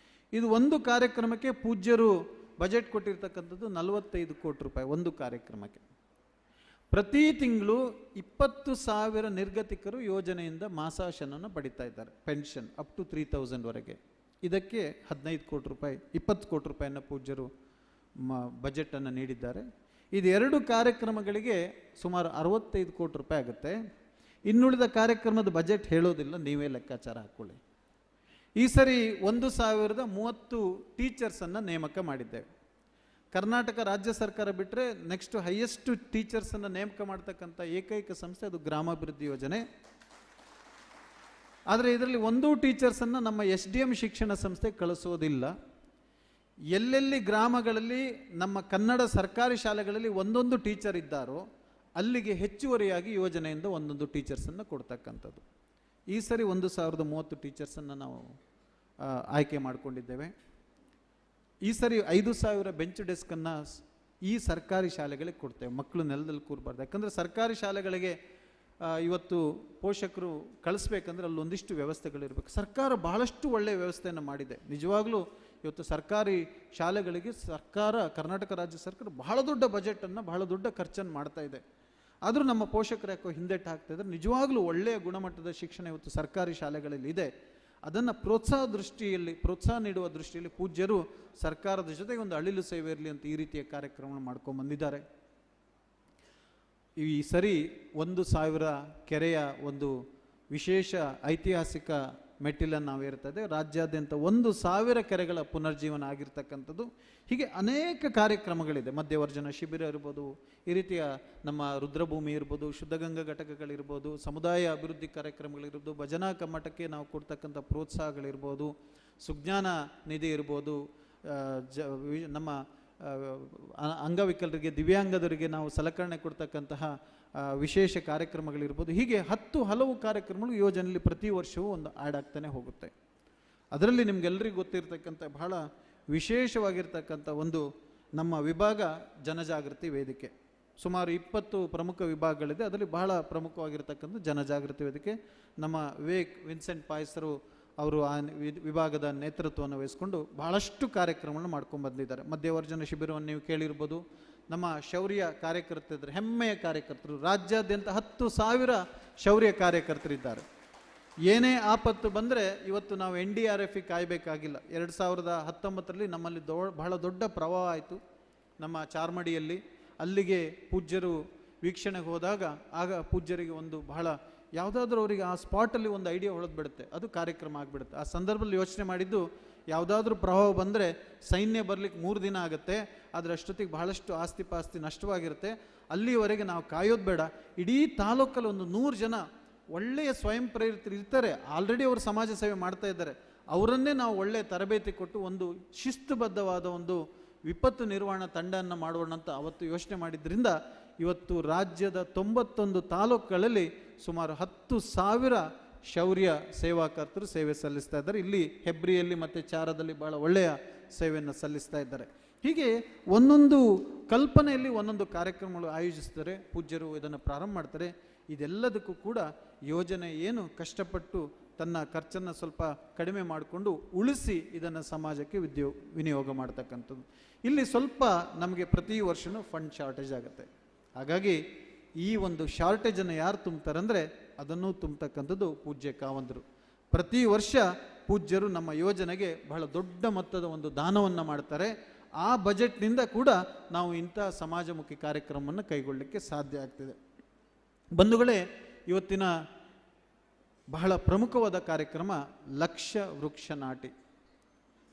ಇದು ಒಂದು ಕಾರ್ಯಕ್ರಮಕ್ಕೆ ಪೂಜ್ಯರು ಬಜೆಟ್ ಕೊಟ್ಟಿರ್ತಕ್ಕಂಥದ್ದು 45 ಕೋಟಿ ರೂಪಾಯಿ ಒಂದು ಕಾರ್ಯಕ್ರಮಕ್ಕೆ. ಪ್ರತಿ ತಿಂಗಳು 20,000 ನಿರ್ಗತಿಕರು ಯೋಜನೆಯಿಂದ ಮಾಸಾಶನನ್ನು ಪಡಿತಾ ಇದ್ದಾರೆ, ಪೆನ್ಷನ್ ಅಪ್ ಟು 3,000ವರೆಗೆ. ಇದಕ್ಕೆ 15 ಕೋಟಿ ರೂಪಾಯಿ 20 ಕೋಟಿ ರೂಪಾಯಿನ ಪೂಜ್ಯರು ಬಜೆಟನ್ನು ನೀಡಿದ್ದಾರೆ. ಇದು 2 ಕಾರ್ಯಕ್ರಮಗಳಿಗೆ ಸುಮಾರು 65 ಕೋಟಿ ರೂಪಾಯಿ ಆಗುತ್ತೆ. ಇನ್ನುಳಿದ ಕಾರ್ಯಕ್ರಮದ ಬಜೆಟ್ ಹೇಳೋದಿಲ್ಲ, ನೀವೇ ಲೆಕ್ಕಾಚಾರ ಹಾಕ್ಕೊಳ್ಳಿ. ಈ ಸರಿ 1,030 ಟೀಚರ್ಸನ್ನು ನೇಮಕ ಮಾಡಿದ್ದೇವೆ. ಕರ್ನಾಟಕ ರಾಜ್ಯ ಸರ್ಕಾರ ಬಿಟ್ಟರೆ ನೆಕ್ಸ್ಟ್ ಹೈಯೆಸ್ಟ್ ಟೀಚರ್ಸನ್ನು ನೇಮಕ ಮಾಡ್ತಕ್ಕಂಥ ಏಕೈಕ ಸಂಸ್ಥೆ ಅದು ಗ್ರಾಮಾಭಿವೃದ್ಧಿ ಯೋಜನೆ. ಆದರೆ ಇದರಲ್ಲಿ ಒಂದು ಟೀಚರ್ಸನ್ನು ನಮ್ಮ SDM ಶಿಕ್ಷಣ ಸಂಸ್ಥೆ ಕಳಿಸೋದಿಲ್ಲ. ಎಲ್ಲೆಲ್ಲಿ ಗ್ರಾಮಗಳಲ್ಲಿ ನಮ್ಮ ಕನ್ನಡ ಸರ್ಕಾರಿ ಶಾಲೆಗಳಲ್ಲಿ ಒಂದೊಂದು ಟೀಚರ್ ಇದ್ದಾರೋ ಅಲ್ಲಿಗೆ ಹೆಚ್ಚುವರಿಯಾಗಿ ಯೋಜನೆಯಿಂದ ಒಂದೊಂದು ಟೀಚರ್ಸನ್ನು ಕೊಡ್ತಕ್ಕಂಥದ್ದು. ಈ ಸರಿ 1,030 ಟೀಚರ್ಸನ್ನು ನಾವು ಆಯ್ಕೆ ಮಾಡಿಕೊಂಡಿದ್ದೇವೆ. ಈ ಸರಿ 5,000 ಬೆಂಚ್ ಡೆಸ್ಕನ್ನು ಈ ಸರ್ಕಾರಿ ಶಾಲೆಗಳಿಗೆ ಕೊಡ್ತೇವೆ. ಮಕ್ಕಳು ನೆಲದಲ್ಲಿ ಕೂರಬಾರ್ದು. ಯಾಕಂದರೆ ಸರ್ಕಾರಿ ಶಾಲೆಗಳಿಗೆ ಇವತ್ತು ಪೋಷಕರು ಕಳಿಸ್ಬೇಕಂದ್ರೆ ಅಲ್ಲೊಂದಿಷ್ಟು ವ್ಯವಸ್ಥೆಗಳಿರಬೇಕು. ಸರ್ಕಾರ ಬಹಳಷ್ಟು ಒಳ್ಳೆಯ ವ್ಯವಸ್ಥೆಯನ್ನು ಮಾಡಿದೆ. ನಿಜವಾಗ್ಲೂ ಇವತ್ತು ಸರ್ಕಾರಿ ಶಾಲೆಗಳಿಗೆ ಕರ್ನಾಟಕ ರಾಜ್ಯ ಸರ್ಕಾರ ಬಹಳ ದೊಡ್ಡ ಬಜೆಟನ್ನು, ಬಹಳ ದೊಡ್ಡ ಖರ್ಚನ್ನು ಮಾಡ್ತಾ ಇದೆ. ಆದರೂ ನಮ್ಮ ಪೋಷಕರು ಯಾಕೋ ಹಿಂದೆಟ್ಟು ಹಾಕ್ತಾ ಇದ್ದಾರೆ. ನಿಜವಾಗ್ಲೂ ಒಳ್ಳೆಯ ಗುಣಮಟ್ಟದ ಶಿಕ್ಷಣ ಇವತ್ತು ಸರ್ಕಾರಿ ಶಾಲೆಗಳಲ್ಲಿ ಇದೆ. ಅದನ್ನು ಪ್ರೋತ್ಸಾಹ ನೀಡುವ ದೃಷ್ಟಿಯಲ್ಲಿ ಪೂಜ್ಯರು ಸರ್ಕಾರದ ಜೊತೆಗೆ ಒಂದು ಅಳಿಲು ಸೇವೆ ಇರಲಿ ಅಂತ ಈ ರೀತಿಯ ಕಾರ್ಯಕ್ರಮ ಮಾಡ್ಕೊಂಡು ಬಂದಿದ್ದಾರೆ. ಈ ಸರಿ 1,000 ಕೆರೆಯ ಒಂದು ವಿಶೇಷ ಐತಿಹಾಸಿಕ ಮೆಟ್ಟಿಲನ್ನು ನಾವು ಏರ್ತಾ ಇದ್ದೇವೆ. ರಾಜ್ಯಾದ್ಯಂತ 1,000 ಕೆರೆಗಳ ಪುನರ್ಜೀವನ ಆಗಿರ್ತಕ್ಕಂಥದ್ದು. ಹೀಗೆ ಅನೇಕ ಕಾರ್ಯಕ್ರಮಗಳಿದೆ. ಮಧ್ಯವರ್ಜನ ಶಿಬಿರ ಇರ್ಬೋದು, ಈ ರೀತಿಯ ನಮ್ಮ ರುದ್ರಭೂಮಿ ಇರ್ಬೋದು, ಶುದ್ಧಗಂಗಾ ಘಟಕಗಳಿರ್ಬೋದು, ಸಮುದಾಯ ಅಭಿವೃದ್ಧಿ ಕಾರ್ಯಕ್ರಮಗಳಿರ್ಬೋದು, ಭಜನಾ ಕಮ್ಮಟಕ್ಕೆ ನಾವು ಕೊಡ್ತಕ್ಕಂಥ ಪ್ರೋತ್ಸಾಹಗಳಿರ್ಬೋದು, ಸುಜ್ಞಾನ ನಿಧಿ ಇರ್ಬೋದು, ನಮ್ಮ ಅಂಗವಿಕಲರಿಗೆ, ದಿವ್ಯಾಂಗದವರಿಗೆ ನಾವು ಸಲಕರಣೆ ಕೊಡ್ತಕ್ಕಂತಹ ವಿಶೇಷ ಕಾರ್ಯಕ್ರಮಗಳಿರ್ಬೋದು. ಹೀಗೆ 10 ಹಲವು ಕಾರ್ಯಕ್ರಮಗಳು ಯೋಜನೆಯಲ್ಲಿ ಪ್ರತಿ ವರ್ಷವೂ ಒಂದು ಆ್ಯಡ್ ಆಗ್ತಾನೆ ಹೋಗುತ್ತೆ. ಅದರಲ್ಲಿ ನಿಮಗೆಲ್ಲರಿಗೂ ಗೊತ್ತಿರ್ತಕ್ಕಂಥ ಬಹಳ ವಿಶೇಷವಾಗಿರ್ತಕ್ಕಂಥ ಒಂದು ನಮ್ಮ ವಿಭಾಗ ಜನಜಾಗೃತಿ ವೇದಿಕೆ. ಸುಮಾರು 20 ಪ್ರಮುಖ ವಿಭಾಗಗಳಿದೆ. ಅದರಲ್ಲಿ ಬಹಳ ಪ್ರಮುಖವಾಗಿರ್ತಕ್ಕಂಥ ಜನಜಾಗೃತಿ ವೇದಿಕೆ. ನಮ್ಮ ವಿನ್ಸೆಂಟ್ ಪಾಯ್ಸರು ಅವರು ಆ ವಿಭಾಗದ ನೇತೃತ್ವವನ್ನು ವಹಿಸ್ಕೊಂಡು ಬಹಳಷ್ಟು ಕಾರ್ಯಕ್ರಮಗಳನ್ನು ಮಾಡ್ಕೊಂಡು ಬಂದಿದ್ದಾರೆ. ಮಧ್ಯವರ್ಜನ ಶಿಬಿರವನ್ನು ನೀವು ಕೇಳಿರ್ಬೋದು. ನಮ್ಮ ಶೌರ್ಯ ಕಾರ್ಯಕರ್ತರಿದ್ದಾರೆ, ಹೆಮ್ಮೆಯ ಕಾರ್ಯಕರ್ತರು. ರಾಜ್ಯಾದ್ಯಂತ 10,000 ಶೌರ್ಯ ಕಾರ್ಯಕರ್ತರಿದ್ದಾರೆ. ಏನೇ ಆಪತ್ತು ಬಂದರೆ ಇವತ್ತು ನಾವು NDRFಗೆ ಕಾಯಬೇಕಾಗಿಲ್ಲ. 2019ರಲ್ಲಿ ನಮ್ಮಲ್ಲಿ ಬಹಳ ದೊಡ್ಡ ಪ್ರವಾಹ ಆಯಿತು ನಮ್ಮ ಚಾರ್ಮಡಿಯಲ್ಲಿ. ಅಲ್ಲಿಗೆ ಪೂಜ್ಯರು ವೀಕ್ಷಣೆಗೆ ಹೋದಾಗ ಆಗ ಪೂಜ್ಯರಿಗೆ ಒಂದು ಬಹಳ ಯಾವುದಾದ್ರೂ ಅವರಿಗೆ ಆ ಸ್ಪಾಟಲ್ಲಿ ಒಂದು ಐಡಿಯಾ ಹೊಳೆದು ಬಿಡುತ್ತೆ, ಅದು ಕಾರ್ಯಕ್ರಮ ಆಗಿಬಿಡುತ್ತೆ. ಆ ಸಂದರ್ಭದಲ್ಲಿ ಯೋಚನೆ ಮಾಡಿದ್ದು, ಯಾವುದಾದ್ರೂ ಪ್ರವಾಹ ಬಂದರೆ ಸೈನ್ಯ ಬರಲಿಕ್ಕೆ 3 ದಿನ ಆಗುತ್ತೆ, ಆದರೆ ಅಷ್ಟೊತ್ತಿಗೆ ಬಹಳಷ್ಟು ಆಸ್ತಿ ಪಾಸ್ತಿ ನಷ್ಟವಾಗಿರುತ್ತೆ. ಅಲ್ಲಿವರೆಗೆ ನಾವು ಕಾಯೋದು ಬೇಡ. ಇಡೀ ತಾಲೂಕಲ್ಲಿ ಒಂದು 100 ಜನ ಒಳ್ಳೆಯ ಸ್ವಯಂ ಪ್ರೇರಿತರು ಇರ್ತಾರೆ, ಆಲ್ರೆಡಿ ಅವರು ಸಮಾಜ ಸೇವೆ ಮಾಡ್ತಾ ಇದ್ದಾರೆ. ಅವರನ್ನೇ ನಾವು ಒಳ್ಳೆಯ ತರಬೇತಿ ಕೊಟ್ಟು ಒಂದು ಶಿಸ್ತುಬದ್ಧವಾದ ಒಂದು ವಿಪತ್ತು ನಿರ್ವಹಣಾ ತಂಡವನ್ನು ಮಾಡೋಣ ಅಂತ ಅವತ್ತು ಯೋಚನೆ ಮಾಡಿದ್ರಿಂದ ಇವತ್ತು ರಾಜ್ಯದ 91 ತಾಲೂಕುಗಳಲ್ಲಿ ಸುಮಾರು 10,000 ಶೌರ್ಯ ಸೇವಾಕರ್ತರು ಸೇವೆ ಸಲ್ಲಿಸ್ತಾ ಇದ್ದಾರೆ. ಇಲ್ಲಿ ಹೆಬ್ರಿಯಲ್ಲಿ ಮತ್ತು ಚಾರದಲ್ಲಿ ಬಹಳ ಒಳ್ಳೆಯ ಸೇವೆಯನ್ನು ಸಲ್ಲಿಸ್ತಾ ಇದ್ದಾರೆ. ಹೀಗೆ ಒಂದೊಂದು ಕಲ್ಪನೆಯಲ್ಲಿ ಒಂದೊಂದು ಕಾರ್ಯಕ್ರಮಗಳು ಆಯೋಜಿಸ್ತಾರೆ. ಪೂಜ್ಯರು ಇದನ್ನು ಪ್ರಾರಂಭ ಮಾಡ್ತಾರೆ. ಇದೆಲ್ಲದಕ್ಕೂ ಕೂಡ ಯೋಜನೆ ಏನು ಕಷ್ಟಪಟ್ಟು ತನ್ನ ಖರ್ಚನ್ನು ಸ್ವಲ್ಪ ಕಡಿಮೆ ಮಾಡಿಕೊಂಡು ಉಳಿಸಿ ಇದನ್ನು ಸಮಾಜಕ್ಕೆ ವಿನಿಯೋಗ ಮಾಡ್ತಕ್ಕಂಥದ್ದು. ಇಲ್ಲಿ ಸ್ವಲ್ಪ ನಮಗೆ ಪ್ರತಿ ವರ್ಷವೂ ಫಂಡ್ ಶಾರ್ಟೇಜ್ ಆಗುತ್ತೆ. ಹಾಗಾಗಿ ಈ ಒಂದು ಶಾರ್ಟೇಜನ್ನು ಯಾರು ತುಂಬ್ತಾರಂದರೆ ಅದನ್ನು ತುಂಬತಕ್ಕಂಥದ್ದು ಪೂಜ್ಯ ಕಾವಂದರು. ಪ್ರತಿ ವರ್ಷ ಪೂಜ್ಯರು ನಮ್ಮ ಯೋಜನೆಗೆ ಬಹಳ ದೊಡ್ಡ ಮೊತ್ತದ ಒಂದು ದಾನವನ್ನು ಮಾಡ್ತಾರೆ. ಆ ಬಜೆಟ್ನಿಂದ ಕೂಡ ನಾವು ಇಂಥ ಸಮಾಜಮುಖಿ ಕಾರ್ಯಕ್ರಮವನ್ನು ಕೈಗೊಳ್ಳಲಿಕ್ಕೆ ಸಾಧ್ಯ ಆಗ್ತಿದೆ. ಬಂಧುಗಳೇ, ಇವತ್ತಿನ ಬಹಳ ಪ್ರಮುಖವಾದ ಕಾರ್ಯಕ್ರಮ ಲಕ್ಷ ವೃಕ್ಷ ನಾಟಿ.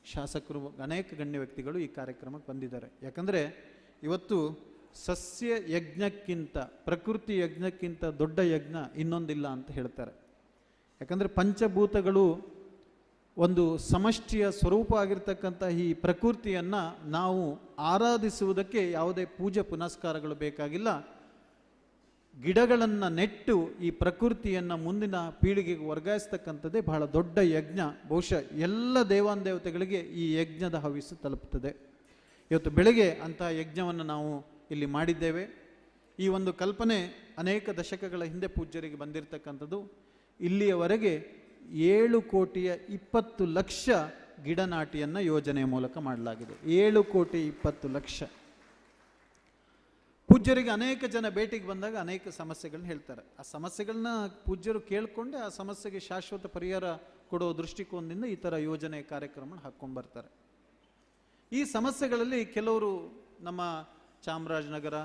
ಶಾಸಕರು ಅನೇಕ ಗಣ್ಯ ವ್ಯಕ್ತಿಗಳು ಈ ಕಾರ್ಯಕ್ರಮಕ್ಕೆ ಬಂದಿದ್ದಾರೆ. ಯಾಕಂದರೆ ಇವತ್ತು ಸಸ್ಯ ಯಜ್ಞಕ್ಕಿಂತ, ಪ್ರಕೃತಿ ಯಜ್ಞಕ್ಕಿಂತ ದೊಡ್ಡ ಯಜ್ಞ ಇನ್ನೊಂದಿಲ್ಲ ಅಂತ ಹೇಳ್ತಾರೆ. ಯಾಕಂದರೆ ಪಂಚಭೂತಗಳು ಒಂದು ಸಮಷ್ಟಿಯ ಸ್ವರೂಪ ಆಗಿರ್ತಕ್ಕಂಥ ಈ ಪ್ರಕೃತಿಯನ್ನು ನಾವು ಆರಾಧಿಸುವುದಕ್ಕೆ ಯಾವುದೇ ಪೂಜೆ ಪುನಸ್ಕಾರಗಳು ಬೇಕಾಗಿಲ್ಲ. ಗಿಡಗಳನ್ನು ನೆಟ್ಟು ಈ ಪ್ರಕೃತಿಯನ್ನು ಮುಂದಿನ ಪೀಳಿಗೆಗೆ ವರ್ಗಾಯಿಸ್ತಕ್ಕಂಥದ್ದೇ ಬಹಳ ದೊಡ್ಡ ಯಜ್ಞ. ಬಹುಶಃ ಎಲ್ಲ ದೇವಾನುದೇವತೆಗಳಿಗೆ ಈ ಯಜ್ಞದ ಹವಿಸ್ಸು ತಲುಪ್ತದೆ. ಇವತ್ತು ಬೆಳಗ್ಗೆ ಅಂತಹ ಯಜ್ಞವನ್ನು ನಾವು ಇಲ್ಲಿ ಮಾಡಿದ್ದೇವೆ. ಈ ಒಂದು ಕಲ್ಪನೆ ಅನೇಕ ದಶಕಗಳ ಹಿಂದೆ ಪೂಜ್ಯರಿಗೆ ಬಂದಿರತಕ್ಕಂಥದ್ದು. ಇಲ್ಲಿಯವರೆಗೆ 7,20,00,000 ಗಿಡ ನಾಟಿಯನ್ನು ಯೋಜನೆಯ ಮೂಲಕ ಮಾಡಲಾಗಿದೆ. 7,20,00,000. ಪೂಜ್ಯರಿಗೆ ಅನೇಕ ಜನ ಭೇಟಿಗೆ ಬಂದಾಗ ಅನೇಕ ಸಮಸ್ಯೆಗಳನ್ನ ಹೇಳ್ತಾರೆ. ಆ ಸಮಸ್ಯೆಗಳನ್ನ ಪೂಜ್ಯರು ಕೇಳಿಕೊಂಡೆ ಆ ಸಮಸ್ಯೆಗೆ ಶಾಶ್ವತ ಪರಿಹಾರ ಕೊಡೋ ದೃಷ್ಟಿಕೋನದಿಂದ ಈ ಥರ ಯೋಜನೆ ಕಾರ್ಯಕ್ರಮ ಹಾಕ್ಕೊಂಡು ಬರ್ತಾರೆ. ಈ ಸಮಸ್ಯೆಗಳಲ್ಲಿ ಕೆಲವರು ನಮ್ಮ ಚಾಮರಾಜನಗರ,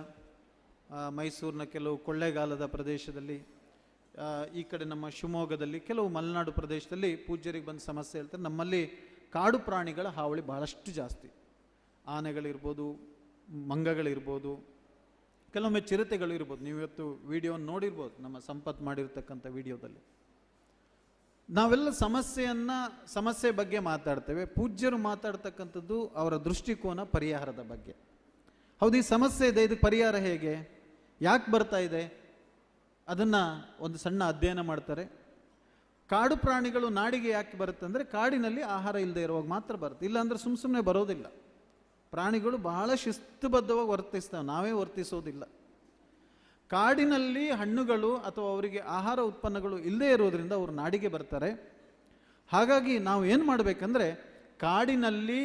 ಮೈಸೂರಿನ ಕೆಲವು ಕೊಳ್ಳೇಗಾಲದ ಪ್ರದೇಶದಲ್ಲಿ, ಈ ಕಡೆ ನಮ್ಮ ಶಿವಮೊಗ್ಗದಲ್ಲಿ, ಕೆಲವು ಮಲೆನಾಡು ಪ್ರದೇಶದಲ್ಲಿ ಪೂಜ್ಯರಿಗೆ ಬಂದ ಸಮಸ್ಯೆ ಹೇಳ್ತಾರೆ. ನಮ್ಮಲ್ಲಿ ಕಾಡು ಪ್ರಾಣಿಗಳ ಹಾವಳಿ ಬಹಳಷ್ಟು ಜಾಸ್ತಿ. ಆನೆಗಳಿರ್ಬೋದು, ಮಂಗಗಳಿರ್ಬೋದು, ಕೆಲವೊಮ್ಮೆ ಚಿರತೆಗಳು ಇರ್ಬೋದು. ನೀವು ಇವತ್ತು ವಿಡಿಯೋವನ್ನು ನೋಡಿರ್ಬೋದು, ನಮ್ಮ ಸಂಪತ್ ಮಾಡಿರ್ತಕ್ಕಂಥ ವಿಡಿಯೋದಲ್ಲಿ. ನಾವೆಲ್ಲ ಸಮಸ್ಯೆ ಬಗ್ಗೆ ಮಾತಾಡ್ತೇವೆ. ಪೂಜ್ಯರು ಮಾತಾಡ್ತಕ್ಕಂಥದ್ದು ಅವರ ದೃಷ್ಟಿಕೋನ ಪರಿಹಾರದ ಬಗ್ಗೆ. ಹೌದು, ಈ ಸಮಸ್ಯೆ ಇದೆ, ಇದಕ್ಕೆ ಪರಿಹಾರ ಹೇಗೆ, ಯಾಕೆ ಬರ್ತಾ ಇದೆ, ಅದನ್ನು ಒಂದು ಸಣ್ಣ ಅಧ್ಯಯನ ಮಾಡ್ತಾರೆ. ಕಾಡು ಪ್ರಾಣಿಗಳು ನಾಡಿಗೆ ಯಾಕೆ ಬರುತ್ತೆ ಅಂದರೆ ಕಾಡಿನಲ್ಲಿ ಆಹಾರ ಇಲ್ಲದೆ ಇರುವಾಗ ಮಾತ್ರ ಬರುತ್ತೆ, ಇಲ್ಲಾಂದ್ರೆ ಸುಮ್ಮನೆ ಬರೋದಿಲ್ಲ. ಪ್ರಾಣಿಗಳು ಬಹಳ ಶಿಸ್ತುಬದ್ಧವಾಗಿ ವರ್ತಿಸ್ತವೆ, ನಾವೇ ವರ್ತಿಸೋದಿಲ್ಲ. ಕಾಡಿನಲ್ಲಿ ಹಣ್ಣುಗಳು ಅಥವಾ ಅವರಿಗೆ ಆಹಾರ ಉತ್ಪನ್ನಗಳು ಇಲ್ಲದೆ ಇರೋದ್ರಿಂದ ಅವರು ನಾಡಿಗೆ ಬರ್ತಾರೆ. ಹಾಗಾಗಿ ನಾವು ಏನು ಮಾಡಬೇಕಂದ್ರೆ ಕಾಡಿನಲ್ಲಿ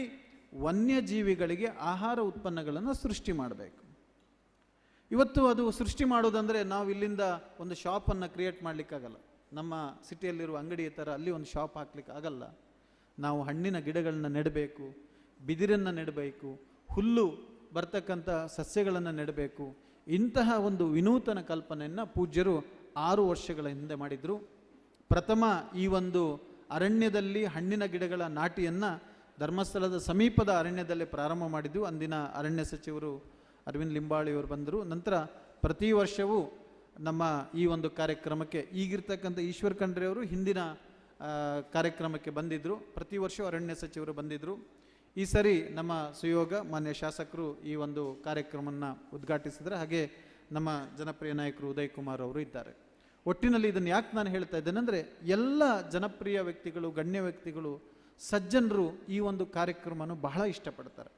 ವನ್ಯಜೀವಿಗಳಿಗೆ ಆಹಾರ ಉತ್ಪನ್ನಗಳನ್ನು ಸೃಷ್ಟಿ ಮಾಡಬೇಕು. ಇವತ್ತು ಅದು ಸೃಷ್ಟಿ ಮಾಡೋದಂದರೆ ನಾವು ಇಲ್ಲಿಂದ ಒಂದು ಶಾಪನ್ನು ಕ್ರಿಯೇಟ್ ಮಾಡಲಿಕ್ಕಾಗಲ್ಲ. ನಮ್ಮ ಸಿಟಿಯಲ್ಲಿರುವ ಅಂಗಡಿಯ ಥರ ಅಲ್ಲಿ ಒಂದು ಶಾಪ್ ಹಾಕ್ಲಿಕ್ಕೆ ಆಗಲ್ಲ. ನಾವು ಹಣ್ಣಿನ ಗಿಡಗಳನ್ನ ನೆಡಬೇಕು, ಬಿದಿರನ್ನು ನೆಡಬೇಕು, ಹುಲ್ಲು ಬರ್ತಕ್ಕಂಥ ಸಸ್ಯಗಳನ್ನು ನೆಡಬೇಕು. ಇಂತಹ ಒಂದು ವಿನೂತನ ಕಲ್ಪನೆಯನ್ನು ಪೂಜ್ಯರು 6 ವರ್ಷಗಳ ಹಿಂದೆ ಮಾಡಿದರು. ಪ್ರಥಮ ಈ ಒಂದು ಅರಣ್ಯದಲ್ಲಿ ಹಣ್ಣಿನ ಗಿಡಗಳ ನಾಟಿಯನ್ನು ಧರ್ಮಸ್ಥಳದ ಸಮೀಪದ ಅರಣ್ಯದಲ್ಲೇ ಪ್ರಾರಂಭ ಮಾಡಿದ್ದು. ಅಂದಿನ ಅರಣ್ಯ ಸಚಿವರು ಅರವಿಂದ್ ಲಿಂಬಾಳಿಯವರು ಬಂದರು. ನಂತರ ಪ್ರತಿ ವರ್ಷವೂ ನಮ್ಮ ಈ ಒಂದು ಕಾರ್ಯಕ್ರಮಕ್ಕೆ ಈಗಿರ್ತಕ್ಕಂಥ ಈಶ್ವರ್ ಖಂಡ್ರೆಯವರು ಹಿಂದಿನ ಕಾರ್ಯಕ್ರಮಕ್ಕೆ ಬಂದಿದ್ದರು. ಪ್ರತಿ ವರ್ಷ ಅರಣ್ಯ ಸಚಿವರು ಬಂದಿದ್ದರು. ಈ ಸರಿ ನಮ್ಮ ಸುಯೋಗ ಮಾನ್ಯ ಶಾಸಕರು ಈ ಒಂದು ಕಾರ್ಯಕ್ರಮವನ್ನು ಉದ್ಘಾಟಿಸಿದರೆ. ಹಾಗೆ ನಮ್ಮ ಜನಪ್ರಿಯ ನಾಯಕರು ಉದಯ್ ಕುಮಾರ್ ಅವರು ಇದ್ದಾರೆ. ಒಟ್ಟಿನಲ್ಲಿ ಇದನ್ನು ಯಾಕೆ ನಾನು ಹೇಳ್ತಾ ಇದ್ದೇನೆಂದರೆ ಎಲ್ಲ ಜನಪ್ರಿಯ ವ್ಯಕ್ತಿಗಳು, ಗಣ್ಯ ವ್ಯಕ್ತಿಗಳು, ಸಜ್ಜನರು ಈ ಒಂದು ಕಾರ್ಯಕ್ರಮವನ್ನು ಬಹಳ ಇಷ್ಟಪಡ್ತಾರೆ.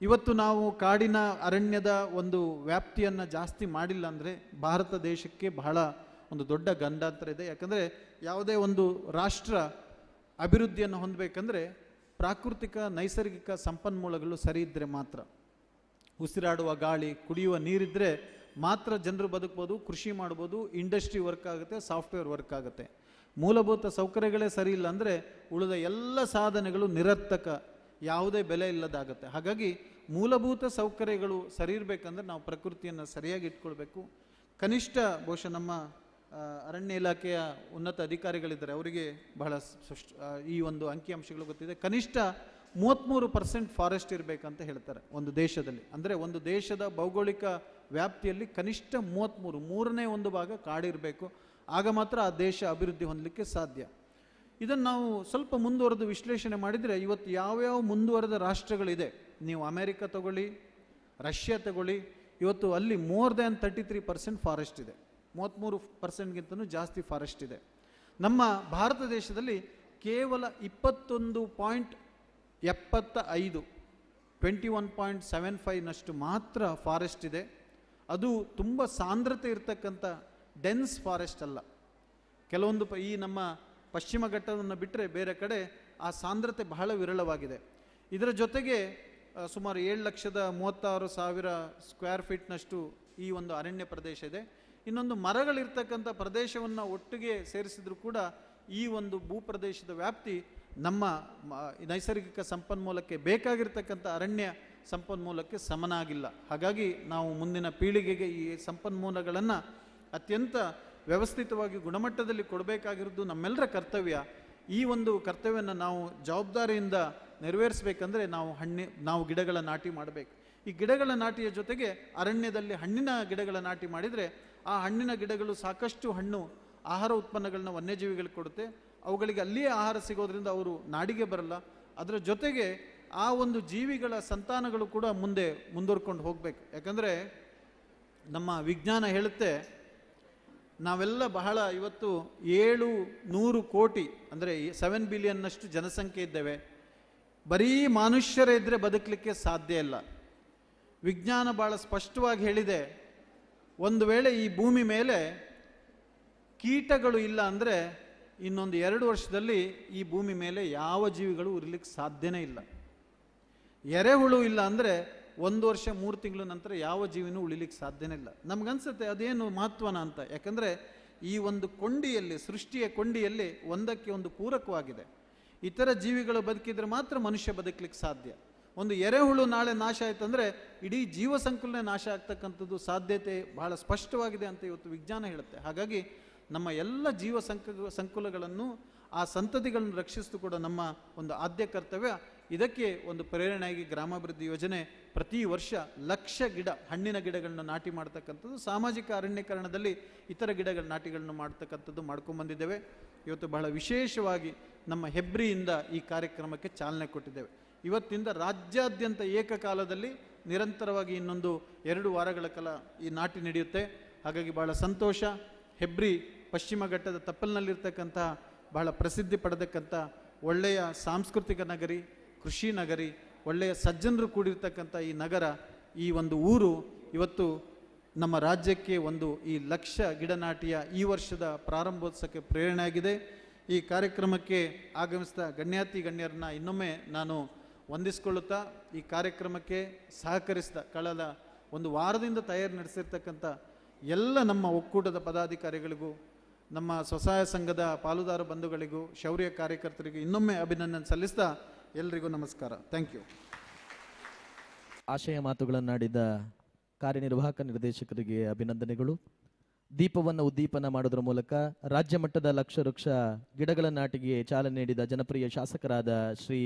ಇವತ್ತು ನಾವು ಕಾಡಿನ ಅರಣ್ಯದ ಒಂದು ವ್ಯಾಪ್ತಿಯನ್ನು ಜಾಸ್ತಿ ಮಾಡಿಲ್ಲ ಅಂದರೆ ಭಾರತ ದೇಶಕ್ಕೆ ಬಹಳ ಒಂದು ದೊಡ್ಡ ಗಂಡಾಂತರ ಇದೆ. ಯಾಕಂದರೆ ಯಾವುದೇ ಒಂದು ರಾಷ್ಟ್ರ ಅಭಿವೃದ್ಧಿಯನ್ನು ಹೊಂದಬೇಕಂದ್ರೆ ಪ್ರಾಕೃತಿಕ ನೈಸರ್ಗಿಕ ಸಂಪನ್ಮೂಲಗಳು ಸರಿ ಇದ್ದರೆ ಮಾತ್ರ, ಉಸಿರಾಡುವ ಗಾಳಿ, ಕುಡಿಯುವ ನೀರಿದ್ದರೆ ಮಾತ್ರ ಜನರು ಬದುಕ್ಬೋದು, ಕೃಷಿ ಮಾಡ್ಬೋದು, ಇಂಡಸ್ಟ್ರಿ ವರ್ಕ್ ಆಗುತ್ತೆ, ಸಾಫ್ಟ್ವೇರ್ ವರ್ಕ್ ಆಗುತ್ತೆ. ಮೂಲಭೂತ ಸೌಕರ್ಯಗಳೇ ಸರಿ ಇಲ್ಲ ಅಂದರೆ ಉಳಿದ ಎಲ್ಲ ಸಾಧನೆಗಳು ನಿರರ್ಥಕ, ಯಾವುದೇ ಬೆಲೆ ಇಲ್ಲದಾಗುತ್ತೆ. ಹಾಗಾಗಿ ಮೂಲಭೂತ ಸೌಕರ್ಯಗಳು ಸರಿ ಇರಬೇಕಂದ್ರೆ ನಾವು ಪ್ರಕೃತಿಯನ್ನು ಸರಿಯಾಗಿ ಇಟ್ಕೊಳ್ಬೇಕು. ಕನಿಷ್ಠ ಬಹುಶಃ ನಮ್ಮ ಅರಣ್ಯ ಇಲಾಖೆಯ ಉನ್ನತ ಅಧಿಕಾರಿಗಳಿದ್ದಾರೆ, ಅವರಿಗೆ ಬಹಳ ಈ ಒಂದು ಅಂಕಿಅಂಶಗಳು ಗೊತ್ತಿದೆ. ಕನಿಷ್ಠ 33% ಫಾರೆಸ್ಟ್ ಇರಬೇಕಂತ ಹೇಳ್ತಾರೆ ಒಂದು ದೇಶದಲ್ಲಿ. ಅಂದರೆ ಒಂದು ದೇಶದ ಭೌಗೋಳಿಕ ವ್ಯಾಪ್ತಿಯಲ್ಲಿ ಕನಿಷ್ಠ 3/3 ಭಾಗ ಕಾಡಿರಬೇಕು. ಆಗ ಮಾತ್ರ ಆ ದೇಶ ಅಭಿವೃದ್ಧಿ ಹೊಂದಲಿಕ್ಕೆ ಸಾಧ್ಯ. ಇದನ್ನು ನಾವು ಸ್ವಲ್ಪ ಮುಂದುವರೆದು ವಿಶ್ಲೇಷಣೆ ಮಾಡಿದರೆ ಇವತ್ತು ಯಾವ್ಯಾವ ಮುಂದುವರೆದ ರಾಷ್ಟ್ರಗಳಿದೆ, ನೀವು ಅಮೇರಿಕ ತಗೊಳ್ಳಿ, ರಷ್ಯಾ ತಗೊಳ್ಳಿ, ಇವತ್ತು ಅಲ್ಲಿ ಮೋರ್ ದ್ಯಾನ್ 33% ಫಾರೆಸ್ಟ್ ಇದೆ. 33%ಗಿಂತಲೂ ಜಾಸ್ತಿ ಫಾರೆಸ್ಟ್ ಇದೆ. ನಮ್ಮ ಭಾರತ ದೇಶದಲ್ಲಿ ಕೇವಲ 21.75 21.75ನಷ್ಟು ಮಾತ್ರ ಫಾರೆಸ್ಟ್ ಇದೆ. ಅದು ತುಂಬ ಸಾಂದ್ರತೆ ಇರತಕ್ಕಂಥ ಡೆನ್ಸ್ ಫಾರೆಸ್ಟ್ ಅಲ್ಲ. ಕೆಲವೊಂದು ಈ ನಮ್ಮ ಪಶ್ಚಿಮ ಘಟ್ಟವನ್ನು ಬಿಟ್ಟರೆ ಬೇರೆ ಕಡೆ ಆ ಸಾಂದ್ರತೆ ಬಹಳ ವಿರಳವಾಗಿದೆ. ಇದರ ಜೊತೆಗೆ ಸುಮಾರು 7,36,000 ಸ್ಕ್ವೇರ್ ಫೀಟ್ನಷ್ಟು ಈ ಒಂದು ಅರಣ್ಯ ಪ್ರದೇಶ ಇದೆ. ಇನ್ನೊಂದು ಮರಗಳಿರ್ತಕ್ಕಂಥ ಪ್ರದೇಶವನ್ನು ಒಟ್ಟಿಗೆ ಸೇರಿಸಿದ್ರು ಕೂಡ ಈ ಒಂದು ಭೂಪ್ರದೇಶದ ವ್ಯಾಪ್ತಿ ನಮ್ಮ ನೈಸರ್ಗಿಕ ಸಂಪನ್ಮೂಲಕ್ಕೆ ಬೇಕಾಗಿರ್ತಕ್ಕಂಥ ಅರಣ್ಯ ಸಂಪನ್ಮೂಲಕ್ಕೆ ಸಮನಾಗಿಲ್ಲ. ಹಾಗಾಗಿ ನಾವು ಮುಂದಿನ ಪೀಳಿಗೆಗೆ ಈ ಸಂಪನ್ಮೂಲಗಳನ್ನು ಅತ್ಯಂತ ವ್ಯವಸ್ಥಿತವಾಗಿ ಗುಣಮಟ್ಟದಲ್ಲಿ ಕೊಡಬೇಕಾಗಿರೋದು ನಮ್ಮೆಲ್ಲರ ಕರ್ತವ್ಯ. ಈ ಒಂದು ಕರ್ತವ್ಯವನ್ನು ನಾವು ಜವಾಬ್ದಾರಿಯಿಂದ ನೆರವೇರಿಸಬೇಕಂದ್ರೆ ನಾವು ಗಿಡಗಳ ನಾಟಿ ಮಾಡಬೇಕು. ಈ ಗಿಡಗಳ ನಾಟಿಯ ಜೊತೆಗೆ ಅರಣ್ಯದಲ್ಲಿ ಹಣ್ಣಿನ ಗಿಡಗಳ ನಾಟಿ ಮಾಡಿದರೆ ಆ ಹಣ್ಣಿನ ಗಿಡಗಳು ಸಾಕಷ್ಟು ಹಣ್ಣು ಆಹಾರ ಉತ್ಪನ್ನಗಳನ್ನ ವನ್ಯಜೀವಿಗಳಿಗೆ ಕೊಡುತ್ತೆ. ಅವುಗಳಿಗೆ ಅಲ್ಲಿಯೇ ಆಹಾರ ಸಿಗೋದ್ರಿಂದ ಅವರು ನಾಡಿಗೆ ಬರಲ್ಲ. ಅದರ ಜೊತೆಗೆ ಆ ಒಂದು ಜೀವಿಗಳ ಸಂತಾನಗಳು ಕೂಡ ಮುಂದೆ ಮುಂದುವರ್ಕೊಂಡು ಹೋಗಬೇಕು. ಯಾಕಂದರೆ ನಮ್ಮ ವಿಜ್ಞಾನ ಹೇಳುತ್ತೆ ನಾವೆಲ್ಲ ಬಹಳ ಇವತ್ತು 700 ಕೋಟಿ ಅಂದರೆ 7 ಬಿಲಿಯನ್ನಷ್ಟು ಜನಸಂಖ್ಯೆ ಇದ್ದೇವೆ. ಬರೀ ಮನುಷ್ಯರೇ ಇದ್ದರೆ ಬದುಕಲಿಕ್ಕೆ ಸಾಧ್ಯ ಇಲ್ಲ. ವಿಜ್ಞಾನ ಭಾಳ ಸ್ಪಷ್ಟವಾಗಿ ಹೇಳಿದೆ, ಒಂದು ವೇಳೆ ಈ ಭೂಮಿ ಮೇಲೆ ಕೀಟಗಳು ಇಲ್ಲ ಅಂದರೆ ಇನ್ನೊಂದು 2 ವರ್ಷದಲ್ಲಿ ಈ ಭೂಮಿ ಮೇಲೆ ಯಾವ ಜೀವಿಗಳು ಇರಲಿಕ್ಕೆ ಸಾಧ್ಯನೇ ಇಲ್ಲ. ಎರೆಹುಳು ಇಲ್ಲ ಅಂದರೆ 1 ವರ್ಷ 3 ತಿಂಗಳ ನಂತರ ಯಾವ ಜೀವಿನೂ ಉಳಿಲಿಕ್ಕೆ ಸಾಧ್ಯನೇ ಇಲ್ಲ. ನಮಗನ್ಸುತ್ತೆ ಅದೇನು ಮಹತ್ವನ ಅಂತ, ಯಾಕಂದರೆ ಈ ಒಂದು ಕೊಂಡಿಯಲ್ಲಿ, ಸೃಷ್ಟಿಯ ಕೊಂಡಿಯಲ್ಲಿ ಒಂದಕ್ಕೆ ಒಂದು ಪೂರಕವಾಗಿದೆ. ಇತರ ಜೀವಿಗಳು ಬದುಕಿದ್ರೆ ಮಾತ್ರ ಮನುಷ್ಯ ಬದುಕಲಿಕ್ಕೆ ಸಾಧ್ಯ. ಒಂದು ಎರೆಹುಳು ನಾಳೆ ನಾಶ ಆಯ್ತಂದರೆ ಇಡೀ ಜೀವ ಸಂಕುಲನೇ ನಾಶ ಆಗ್ತಕ್ಕಂಥದ್ದು ಸಾಧ್ಯತೆ ಬಹಳ ಸ್ಪಷ್ಟವಾಗಿದೆ ಅಂತ ಇವತ್ತು ವಿಜ್ಞಾನ ಹೇಳುತ್ತೆ. ಹಾಗಾಗಿ ನಮ್ಮ ಎಲ್ಲ ಜೀವ ಸಂಕುಲಗಳನ್ನು, ಆ ಸಂತತಿಗಳನ್ನು ರಕ್ಷಿಸುವುದು ಕೂಡ ನಮ್ಮ ಒಂದು ಆದ್ಯ ಕರ್ತವ್ಯ. ಇದಕ್ಕೆ ಒಂದು ಪ್ರೇರಣೆಯಾಗಿ ಗ್ರಾಮಾಭಿವೃದ್ಧಿ ಯೋಜನೆ ಪ್ರತಿ ವರ್ಷ 1,00,000 ಗಿಡ, ಹಣ್ಣಿನ ಗಿಡಗಳನ್ನು ನಾಟಿ ಮಾಡ್ತಕ್ಕಂಥದ್ದು, ಸಾಮಾಜಿಕ ಅರಣ್ಯೀಕರಣದಲ್ಲಿ ಇತರ ಗಿಡಗಳ ನಾಟಿಗಳನ್ನು ಮಾಡ್ತಕ್ಕಂಥದ್ದು ಮಾಡ್ಕೊಂಡ್ಬಂದಿದ್ದೇವೆ. ಇವತ್ತು ಬಹಳ ವಿಶೇಷವಾಗಿ ನಮ್ಮ ಹೆಬ್ರಿಯಿಂದ ಈ ಕಾರ್ಯಕ್ರಮಕ್ಕೆ ಚಾಲನೆ ಕೊಟ್ಟಿದ್ದೇವೆ. ಇವತ್ತಿಂದ ರಾಜ್ಯಾದ್ಯಂತ ಏಕಕಾಲದಲ್ಲಿ ನಿರಂತರವಾಗಿ ಇನ್ನೊಂದು 2 ವಾರಗಳ ಕಾಲ ಈ ನಾಟಿ ನಡೆಯುತ್ತೆ. ಹಾಗಾಗಿ ಬಹಳ ಸಂತೋಷ. ಹೆಬ್ರಿ ಪಶ್ಚಿಮ ಘಟ್ಟದ ತಪ್ಪಲಿನಲ್ಲಿರ್ತಕ್ಕಂಥ ಬಹಳ ಪ್ರಸಿದ್ಧಿ ಪಡೆದಕ್ಕಂಥ ಒಳ್ಳೆಯ ಸಾಂಸ್ಕೃತಿಕ ನಗರಿ, ಕೃಷಿ ನಗರಿ, ಒಳ್ಳೆಯ ಸಜ್ಜನರು ಕೂಡಿರ್ತಕ್ಕಂಥ ಈ ನಗರ, ಈ ಒಂದು ಊರು ಇವತ್ತು ನಮ್ಮ ರಾಜ್ಯಕ್ಕೆ ಒಂದು ಈ 1,00,000 ಗಿಡ ನಾಟಿಯ ಈ ವರ್ಷದ ಪ್ರಾರಂಭೋತ್ಸವಕ್ಕೆ ಪ್ರೇರಣೆಯಾಗಿದೆ. ಈ ಕಾರ್ಯಕ್ರಮಕ್ಕೆ ಆಗಮಿಸಿದ ಗಣ್ಯರನ್ನ ಇನ್ನೊಮ್ಮೆ ನಾನು ವಂದಿಸಿಕೊಳ್ಳುತ್ತಾ, ಈ ಕಾರ್ಯಕ್ರಮಕ್ಕೆ ಸಹಕರಿಸಿದ ಕಳೆದ 1 ವಾರದಿಂದ ತಯಾರಿ ನಡೆಸಿರ್ತಕ್ಕಂಥ ಎಲ್ಲ ನಮ್ಮ ಒಕ್ಕೂಟದ ಪದಾಧಿಕಾರಿಗಳಿಗೂ, ನಮ್ಮ ಸ್ವಸಹಾಯ ಸಂಘದ ಪಾಲುದಾರ ಬಂಧುಗಳಿಗೂ, ಶೌರ್ಯ ಕಾರ್ಯಕರ್ತರಿಗೂ ಇನ್ನೊಮ್ಮೆ ಅಭಿನಂದನೆ ಸಲ್ಲಿಸ್ತಾ ಎಲ್ರಿಗೂ ನಮಸ್ಕಾರ. Thank you. ಆಶಯ ಮಾತುಗಳನ್ನಾಡಿದ ಕಾರ್ಯನಿರ್ವಾಹಕ ನಿರ್ದೇಶಕರಿಗೆ ಅಭಿನಂದನೆಗಳು. ದೀಪವನ್ನು ಉದ್ದೀಪನ ಮಾಡೋದ್ರ ಮೂಲಕ ರಾಜ್ಯ ಮಟ್ಟದ 1,00,000 ವೃಕ್ಷ ಗಿಡಗಳ ನಾಟಿಗೆ ಚಾಲನೆ ನೀಡಿದ ಜನಪ್ರಿಯ ಶಾಸಕರಾದ ಶ್ರೀ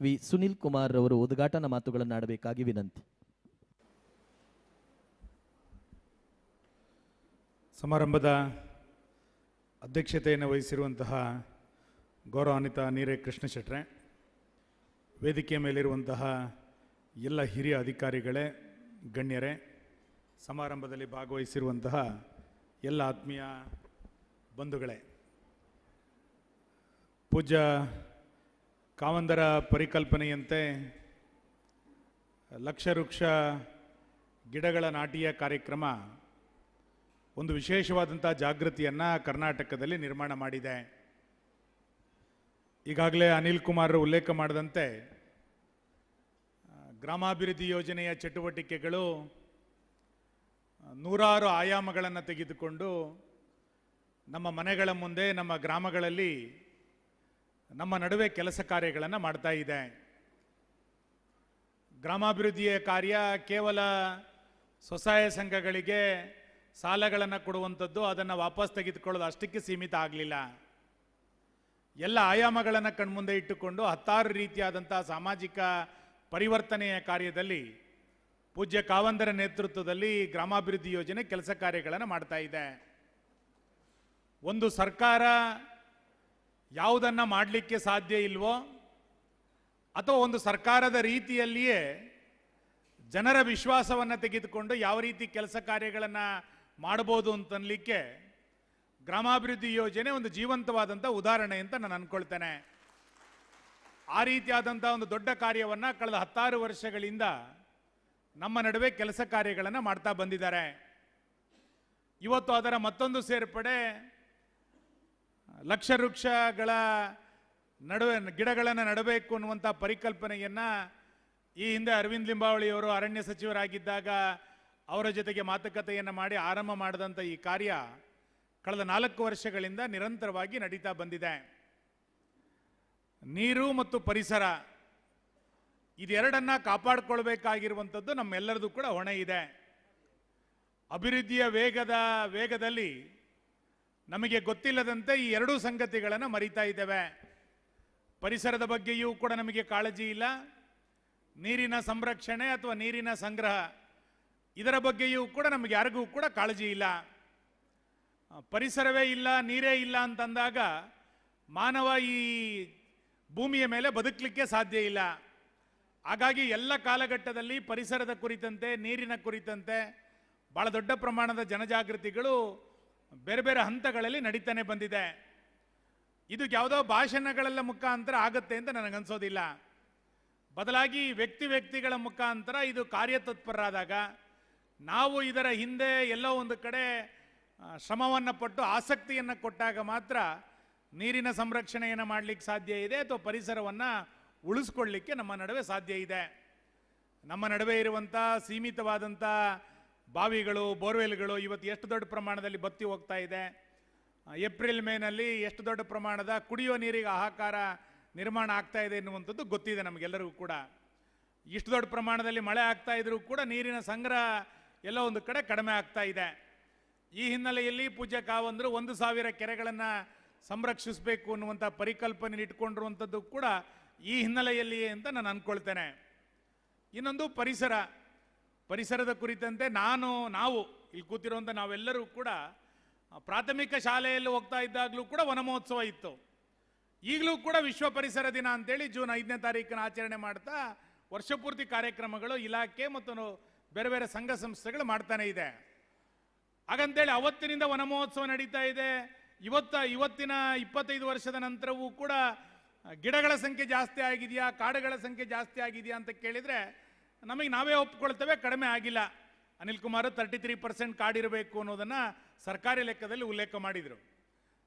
ವಿ ಸುನಿಲ್ ಕುಮಾರ್ ಅವರು ಉದ್ಘಾಟನಾ ಮಾತುಗಳನ್ನಾಡಬೇಕಾಗಿ ವಿನಂತಿ. ಸಮಾರಂಭದ ಅಧ್ಯಕ್ಷತೆಯನ್ನು ವಹಿಸಿರುವಂತಹ ಗೌರವಾನ್ವಿತ ನೀರೇ ಕೃಷ್ಣ ಶೆಟ್ರೆ, ವೇದಿಕೆಯ ಮೇಲಿರುವಂತಹ ಎಲ್ಲ ಹಿರಿಯ ಅಧಿಕಾರಿಗಳೇ, ಗಣ್ಯರೇ, ಸಮಾರಂಭದಲ್ಲಿ ಭಾಗವಹಿಸಿರುವಂತಹ ಎಲ್ಲ ಆತ್ಮೀಯ ಬಂಧುಗಳೇ, ಪೂಜ್ಯ ಕಾವಂದರ ಪರಿಕಲ್ಪನೆಯಂತೆ 1,00,000 ವೃಕ್ಷ ಗಿಡಗಳ ನಾಟಿಯ ಕಾರ್ಯಕ್ರಮ ಒಂದು ವಿಶೇಷವಾದಂಥ ಜಾಗೃತಿಯನ್ನು ಕರ್ನಾಟಕದಲ್ಲಿ ನಿರ್ಮಾಣ ಮಾಡಿದೆ. ಈಗಾಗಲೇ ಅನಿಲ್ ಕುಮಾರ್ ಉಲ್ಲೇಖ ಮಾಡಿದಂತೆ ಗ್ರಾಮಾಭಿವೃದ್ಧಿ ಯೋಜನೆಯ ಚಟುವಟಿಕೆಗಳು ನೂರಾರು ಆಯಾಮಗಳನ್ನು ತೆಗೆದುಕೊಂಡು ನಮ್ಮ ಮನೆಗಳ ಮುಂದೆ, ನಮ್ಮ ಗ್ರಾಮಗಳಲ್ಲಿ, ನಮ್ಮ ನಡುವೆ ಕೆಲಸ ಕಾರ್ಯಗಳನ್ನು ಮಾಡ್ತಾ ಇದೆ. ಗ್ರಾಮಾಭಿವೃದ್ಧಿಯ ಕಾರ್ಯ ಕೇವಲ ಸ್ವಸಹಾಯ ಸಂಘಗಳಿಗೆ ಸಾಲಗಳನ್ನು ಕೊಡುವಂಥದ್ದು, ಅದನ್ನು ವಾಪಸ್ ತೆಗೆದುಕೊಳ್ಳೋದು ಅಷ್ಟಕ್ಕೆ ಸೀಮಿತ ಆಗಲಿಲ್ಲ. ಎಲ್ಲ ಆಯಾಮಗಳನ್ನು ಕಣ್ಮುಂದೆ ಇಟ್ಟುಕೊಂಡು 10 ರೀತಿಯಾದಂಥ ಸಾಮಾಜಿಕ ಪರಿವರ್ತನೆಯ ಕಾರ್ಯದಲ್ಲಿ ಪೂಜ್ಯ ಕಾವಂದರ ನೇತೃತ್ವದಲ್ಲಿ ಗ್ರಾಮಾಭಿವೃದ್ಧಿ ಯೋಜನೆ ಕೆಲಸ ಕಾರ್ಯಗಳನ್ನು ಮಾಡ್ತಾ ಇದೆ. ಒಂದು ಸರ್ಕಾರ ಯಾವುದನ್ನು ಮಾಡಲಿಕ್ಕೆ ಸಾಧ್ಯ ಇಲ್ವೋ, ಅಥವಾ ಒಂದು ಸರ್ಕಾರದ ರೀತಿಯಲ್ಲಿಯೇ ಜನರ ವಿಶ್ವಾಸವನ್ನು ತೆಗೆದುಕೊಂಡು ಯಾವ ರೀತಿ ಕೆಲಸ ಕಾರ್ಯಗಳನ್ನು ಮಾಡಬಹುದು ಅಂತನ್ಲಿಕ್ಕೆ ಗ್ರಾಮಾಭಿವೃದ್ಧಿ ಯೋಜನೆ ಒಂದು ಜೀವಂತವಾದಂಥ ಉದಾಹರಣೆ ಅಂತ ನಾನು ಅಂದ್ಕೊಳ್ತೇನೆ. ಆ ರೀತಿಯಾದಂಥ ಒಂದು ದೊಡ್ಡ ಕಾರ್ಯವನ್ನು ಕಳೆದ 16 ವರ್ಷಗಳಿಂದ ನಮ್ಮ ನಡುವೆ ಕೆಲಸ ಕಾರ್ಯಗಳನ್ನು ಮಾಡ್ತಾ ಬಂದಿದ್ದಾರೆ. ಇವತ್ತು ಅದರ ಮತ್ತೊಂದು ಸೇರ್ಪಡೆ 1,00,000 ವೃಕ್ಷಗಳ ನಡುವೆ ಗಿಡಗಳನ್ನು ನೆಡಬೇಕು ಅನ್ನುವಂಥ ಪರಿಕಲ್ಪನೆಯನ್ನು ಈ ಹಿಂದೆ ಅರವಿಂದ್ ಲಿಂಬಾವಳಿಯವರು ಅರಣ್ಯ ಸಚಿವರಾಗಿದ್ದಾಗ ಅವರ ಜೊತೆಗೆ ಮಾತುಕತೆಯನ್ನು ಮಾಡಿ ಆರಂಭ ಮಾಡಿದಂಥ ಈ ಕಾರ್ಯ ಕಳೆದ 4 ವರ್ಷಗಳಿಂದ ನಿರಂತರವಾಗಿ ನಡೀತಾ ಬಂದಿದೆ. ನೀರು ಮತ್ತು ಪರಿಸರ ಇದೆರಡನ್ನ ಕಾಪಾಡಿಕೊಳ್ಬೇಕಾಗಿರುವಂಥದ್ದು ನಮ್ಮೆಲ್ಲರದು ಕೂಡ ಹೊಣೆ ಇದೆ. ಅಭಿವೃದ್ಧಿಯ ವೇಗದಲ್ಲಿ ನಮಗೆ ಗೊತ್ತಿಲ್ಲದಂತೆ ಈ 2 ಸಂಗತಿಗಳನ್ನು ಮರಿತಾ ಇದ್ದೇವೆ. ಪರಿಸರದ ಬಗ್ಗೆಯೂ ಕೂಡ ನಮಗೆ ಕಾಳಜಿ ಇಲ್ಲ, ನೀರಿನ ಸಂರಕ್ಷಣೆ ಅಥವಾ ನೀರಿನ ಸಂಗ್ರಹ ಇದರ ಬಗ್ಗೆಯೂ ಕೂಡ ನಮಗೆ ಯಾರಿಗೂ ಕೂಡ ಕಾಳಜಿ ಇಲ್ಲ. ಪರಿಸರವೇ ಇಲ್ಲ, ನೀರೇ ಇಲ್ಲ ಅಂತಂದಾಗ ಮಾನವ ಈ ಭೂಮಿಯ ಮೇಲೆ ಬದುಕಲಿಕ್ಕೆ ಸಾಧ್ಯ ಇಲ್ಲ. ಹಾಗಾಗಿ ಎಲ್ಲ ಕಾಲಘಟ್ಟದಲ್ಲಿ ಪರಿಸರದ ಕುರಿತಂತೆ, ನೀರಿನ ಕುರಿತಂತೆ, ಭಾಳ ದೊಡ್ಡ ಪ್ರಮಾಣದ ಜನಜಾಗೃತಿಗಳು ಬೇರೆ ಬೇರೆ ಹಂತಗಳಲ್ಲಿ ನಡೀತಾನೆ ಬಂದಿದೆ. ಇದು ಯಾವುದೋ ಭಾಷಣಗಳೆಲ್ಲ ಮುಖಾಂತರ ಆಗುತ್ತೆ ಅಂತ ನನಗನ್ಸೋದಿಲ್ಲ. ಬದಲಾಗಿ ವ್ಯಕ್ತಿಗಳ ಮುಖಾಂತರ ಇದು ಕಾರ್ಯತತ್ಪರರಾದಾಗ, ನಾವು ಇದರ ಹಿಂದೆ ಎಲ್ಲೋ ಒಂದು ಕಡೆ ಶ್ರಮವನ್ನು ಪಟ್ಟು ಆಸಕ್ತಿಯನ್ನು ಕೊಟ್ಟಾಗ ಮಾತ್ರ ನೀರಿನ ಸಂರಕ್ಷಣೆಯನ್ನು ಮಾಡಲಿಕ್ಕೆ ಸಾಧ್ಯ ಇದೆ, ಅಥವಾ ಪರಿಸರವನ್ನು ಉಳಿಸ್ಕೊಳ್ಳಿಕ್ಕೆ ನಮ್ಮ ನಡುವೆ ಸಾಧ್ಯ ಇದೆ. ನಮ್ಮ ನಡುವೆ ಇರುವಂಥ ಸೀಮಿತವಾದಂಥ ಬಾವಿಗಳು, ಬೋರ್ವೆಲ್ಗಳು ಇವತ್ತು ಎಷ್ಟು ದೊಡ್ಡ ಪ್ರಮಾಣದಲ್ಲಿ ಬತ್ತಿ ಹೋಗ್ತಾ ಇದೆ. ಏಪ್ರಿಲ್ ಮೇನಲ್ಲಿ ಎಷ್ಟು ದೊಡ್ಡ ಪ್ರಮಾಣದ ಕುಡಿಯುವ ನೀರಿಗೆ ಹಾಹಾಕಾರ ನಿರ್ಮಾಣ ಆಗ್ತಾ ಇದೆ ಎನ್ನುವಂಥದ್ದು ಗೊತ್ತಿದೆ ನಮಗೆಲ್ಲರಿಗೂ ಕೂಡ. ಇಷ್ಟು ದೊಡ್ಡ ಪ್ರಮಾಣದಲ್ಲಿ ಮಳೆ ಆಗ್ತಾ ಇದ್ರೂ ಕೂಡ ನೀರಿನ ಸಂಗ್ರಹ ಎಲ್ಲೋ ಒಂದು ಕಡೆ ಕಡಿಮೆ ಆಗ್ತಾ ಇದೆ. ಈ ಹಿನ್ನೆಲೆಯಲ್ಲಿ ಪೂಜ್ಯ ಕಾವಂದರು 1,000 ಕೆರೆಗಳನ್ನು ಸಂರಕ್ಷಿಸಬೇಕು ಅನ್ನುವಂಥ ಪರಿಕಲ್ಪನೆ ಇಟ್ಕೊಂಡಿರುವಂಥದ್ದು ಕೂಡ ಈ ಹಿನ್ನೆಲೆಯಲ್ಲಿ ಅಂತ ನಾನು ಅಂದ್ಕೊಳ್ತೇನೆ. ಇನ್ನೊಂದು ಪರಿಸರದ ಕುರಿತಂತೆ ನಾವು ಇಲ್ಲಿ ಕೂತಿರುವಂಥ ನಾವೆಲ್ಲರೂ ಕೂಡ ಪ್ರಾಥಮಿಕ ಶಾಲೆಯಲ್ಲಿ ಹೋಗ್ತಾ ಇದ್ದಾಗಲೂ ಕೂಡ ವನ ಮಹೋತ್ಸವ ಇತ್ತು. ಈಗಲೂ ಕೂಡ ವಿಶ್ವ ಪರಿಸರ ದಿನ ಅಂತೇಳಿ ಜೂನ್ 5ನೇ ತಾರೀಕಿನ ಆಚರಣೆ ಮಾಡ್ತಾ ವರ್ಷಪೂರ್ತಿ ಕಾರ್ಯಕ್ರಮಗಳು ಇಲಾಖೆ ಮತ್ತು ಬೇರೆ ಬೇರೆ ಸಂಘ ಸಂಸ್ಥೆಗಳು ಮಾಡ್ತಾನೆ ಇದೆ. ಹಾಗಂತೇಳಿ ಅವತ್ತಿನಿಂದ ವನ ಮಹೋತ್ಸವ ನಡೀತಾ ಇದೆ. ಇವತ್ತಿನ 25 ವರ್ಷದ ನಂತರವೂ ಕೂಡ ಗಿಡಗಳ ಸಂಖ್ಯೆ ಜಾಸ್ತಿ ಆಗಿದೆಯಾ, ಕಾಡುಗಳ ಸಂಖ್ಯೆ ಜಾಸ್ತಿ ಆಗಿದೆಯಾ ಅಂತ ಕೇಳಿದರೆ ನಮಗೆ ನಾವೇ ಒಪ್ಕೊಳ್ತೇವೆ, ಕಡಿಮೆ ಆಗಿಲ್ಲ. ಅನಿಲ್ ಕುಮಾರ್ 33% ಕಾಡಿರಬೇಕು ಅನ್ನೋದನ್ನು ಸರ್ಕಾರಿ ಲೆಕ್ಕದಲ್ಲಿ ಉಲ್ಲೇಖ ಮಾಡಿದರು.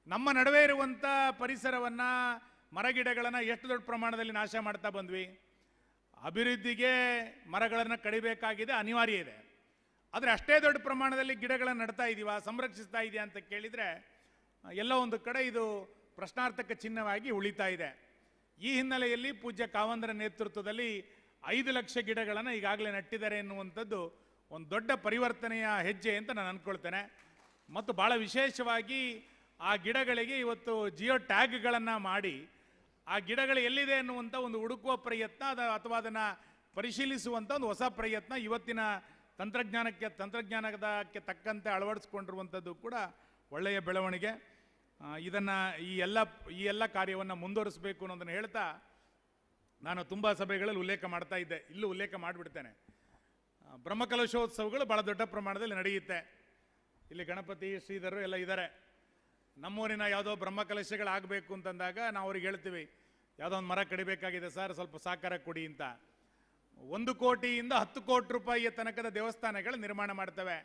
ನಮ್ಮ ನಡುವೆ ಇರುವಂಥ ಪರಿಸರವನ್ನು, ಮರಗಿಡಗಳನ್ನು ಎಷ್ಟು ದೊಡ್ಡ ಪ್ರಮಾಣದಲ್ಲಿ ನಾಶ ಮಾಡ್ತಾ ಬಂದ್ವಿ. ಅಭಿವೃದ್ಧಿಗೆ ಮರಗಳನ್ನು ಕಡಿಬೇಕಾಗಿದೆ, ಅನಿವಾರ್ಯ ಇದೆ. ಆದರೆ ಅಷ್ಟೇ ದೊಡ್ಡ ಪ್ರಮಾಣದಲ್ಲಿ ಗಿಡಗಳನ್ನು ನಡ್ತಾ ಇದ್ದೀವಾ, ಸಂರಕ್ಷಿಸ್ತಾ ಇದೆಯಾ ಅಂತ ಕೇಳಿದರೆ ಎಲ್ಲೋ ಒಂದು ಕಡೆ ಇದು ಪ್ರಶ್ನಾರ್ಥಕ ಚಿಹ್ನವಾಗಿ ಉಳಿತಾ ಇದೆ. ಈ ಹಿನ್ನೆಲೆಯಲ್ಲಿ ಪೂಜ್ಯ ಕಾವಂದರ ನೇತೃತ್ವದಲ್ಲಿ 5 ಲಕ್ಷ ಗಿಡಗಳನ್ನು ಈಗಾಗಲೇ ನೆಟ್ಟಿದ್ದಾರೆ ಎನ್ನುವಂಥದ್ದು ಒಂದು ದೊಡ್ಡ ಪರಿವರ್ತನೆಯ ಹೆಜ್ಜೆ ಅಂತ ನಾನು ಅಂದ್ಕೊಳ್ತೇನೆ. ಮತ್ತು ಭಾಳ ವಿಶೇಷವಾಗಿ ಆ ಗಿಡಗಳಿಗೆ ಇವತ್ತು ಜಿಯೋ ಟ್ಯಾಗ್ಗಳನ್ನು ಮಾಡಿ ಆ ಗಿಡಗಳು ಎಲ್ಲಿದೆ ಎನ್ನುವಂಥ ಒಂದು ಹುಡುಕುವ ಪ್ರಯತ್ನ ಅಥವಾ ಅದನ್ನು ಪರಿಶೀಲಿಸುವಂಥ ಒಂದು ಹೊಸ ಪ್ರಯತ್ನ ಇವತ್ತಿನ ತಂತ್ರಜ್ಞಾನಕ್ಕೆ ತಕ್ಕಂತೆ ಅಳವಡಿಸ್ಕೊಂಡಿರುವಂಥದ್ದು ಕೂಡ ಒಳ್ಳೆಯ ಬೆಳವಣಿಗೆ. ಇದನ್ನು ಈ ಎಲ್ಲ ಕಾರ್ಯವನ್ನು ಮುಂದುವರಿಸಬೇಕು ಅನ್ನೋದನ್ನು ಹೇಳ್ತಾ ನಾನು ತುಂಬ ಸಭೆಗಳಲ್ಲಿ ಉಲ್ಲೇಖ ಮಾಡ್ತಾ ಇದ್ದೆ, ಇಲ್ಲೂ ಉಲ್ಲೇಖ ಮಾಡಿಬಿಡ್ತೇನೆ. ಬ್ರಹ್ಮಕಲಶೋತ್ಸವಗಳು ಭಾಳ ದೊಡ್ಡ ಪ್ರಮಾಣದಲ್ಲಿ ನಡೆಯುತ್ತೆ. ಇಲ್ಲಿ ಗಣಪತಿ, ಶ್ರೀಧರು ಎಲ್ಲ ಇದ್ದಾರೆ. ನಮ್ಮೂರಿನ ಯಾವುದೋ ಬ್ರಹ್ಮಕಲಶಗಳಾಗಬೇಕು ಅಂತಂದಾಗ ನಾವು ಅವ್ರಿಗೆ ಹೇಳ್ತೀವಿ, ಯಾವುದೋ ಒಂದು ಮರ ಕಡಿಬೇಕಾಗಿದೆ ಸರ್, ಸ್ವಲ್ಪ ಸಹಕಾರ ಕೊಡಿ ಅಂತ. 1 ಕೋಟಿಯಿಂದ 10 ಕೋಟಿ ರೂಪಾಯಿಯ ತನಕದ ದೇವಸ್ಥಾನಗಳು ನಿರ್ಮಾಣ ಮಾಡ್ತವೆ.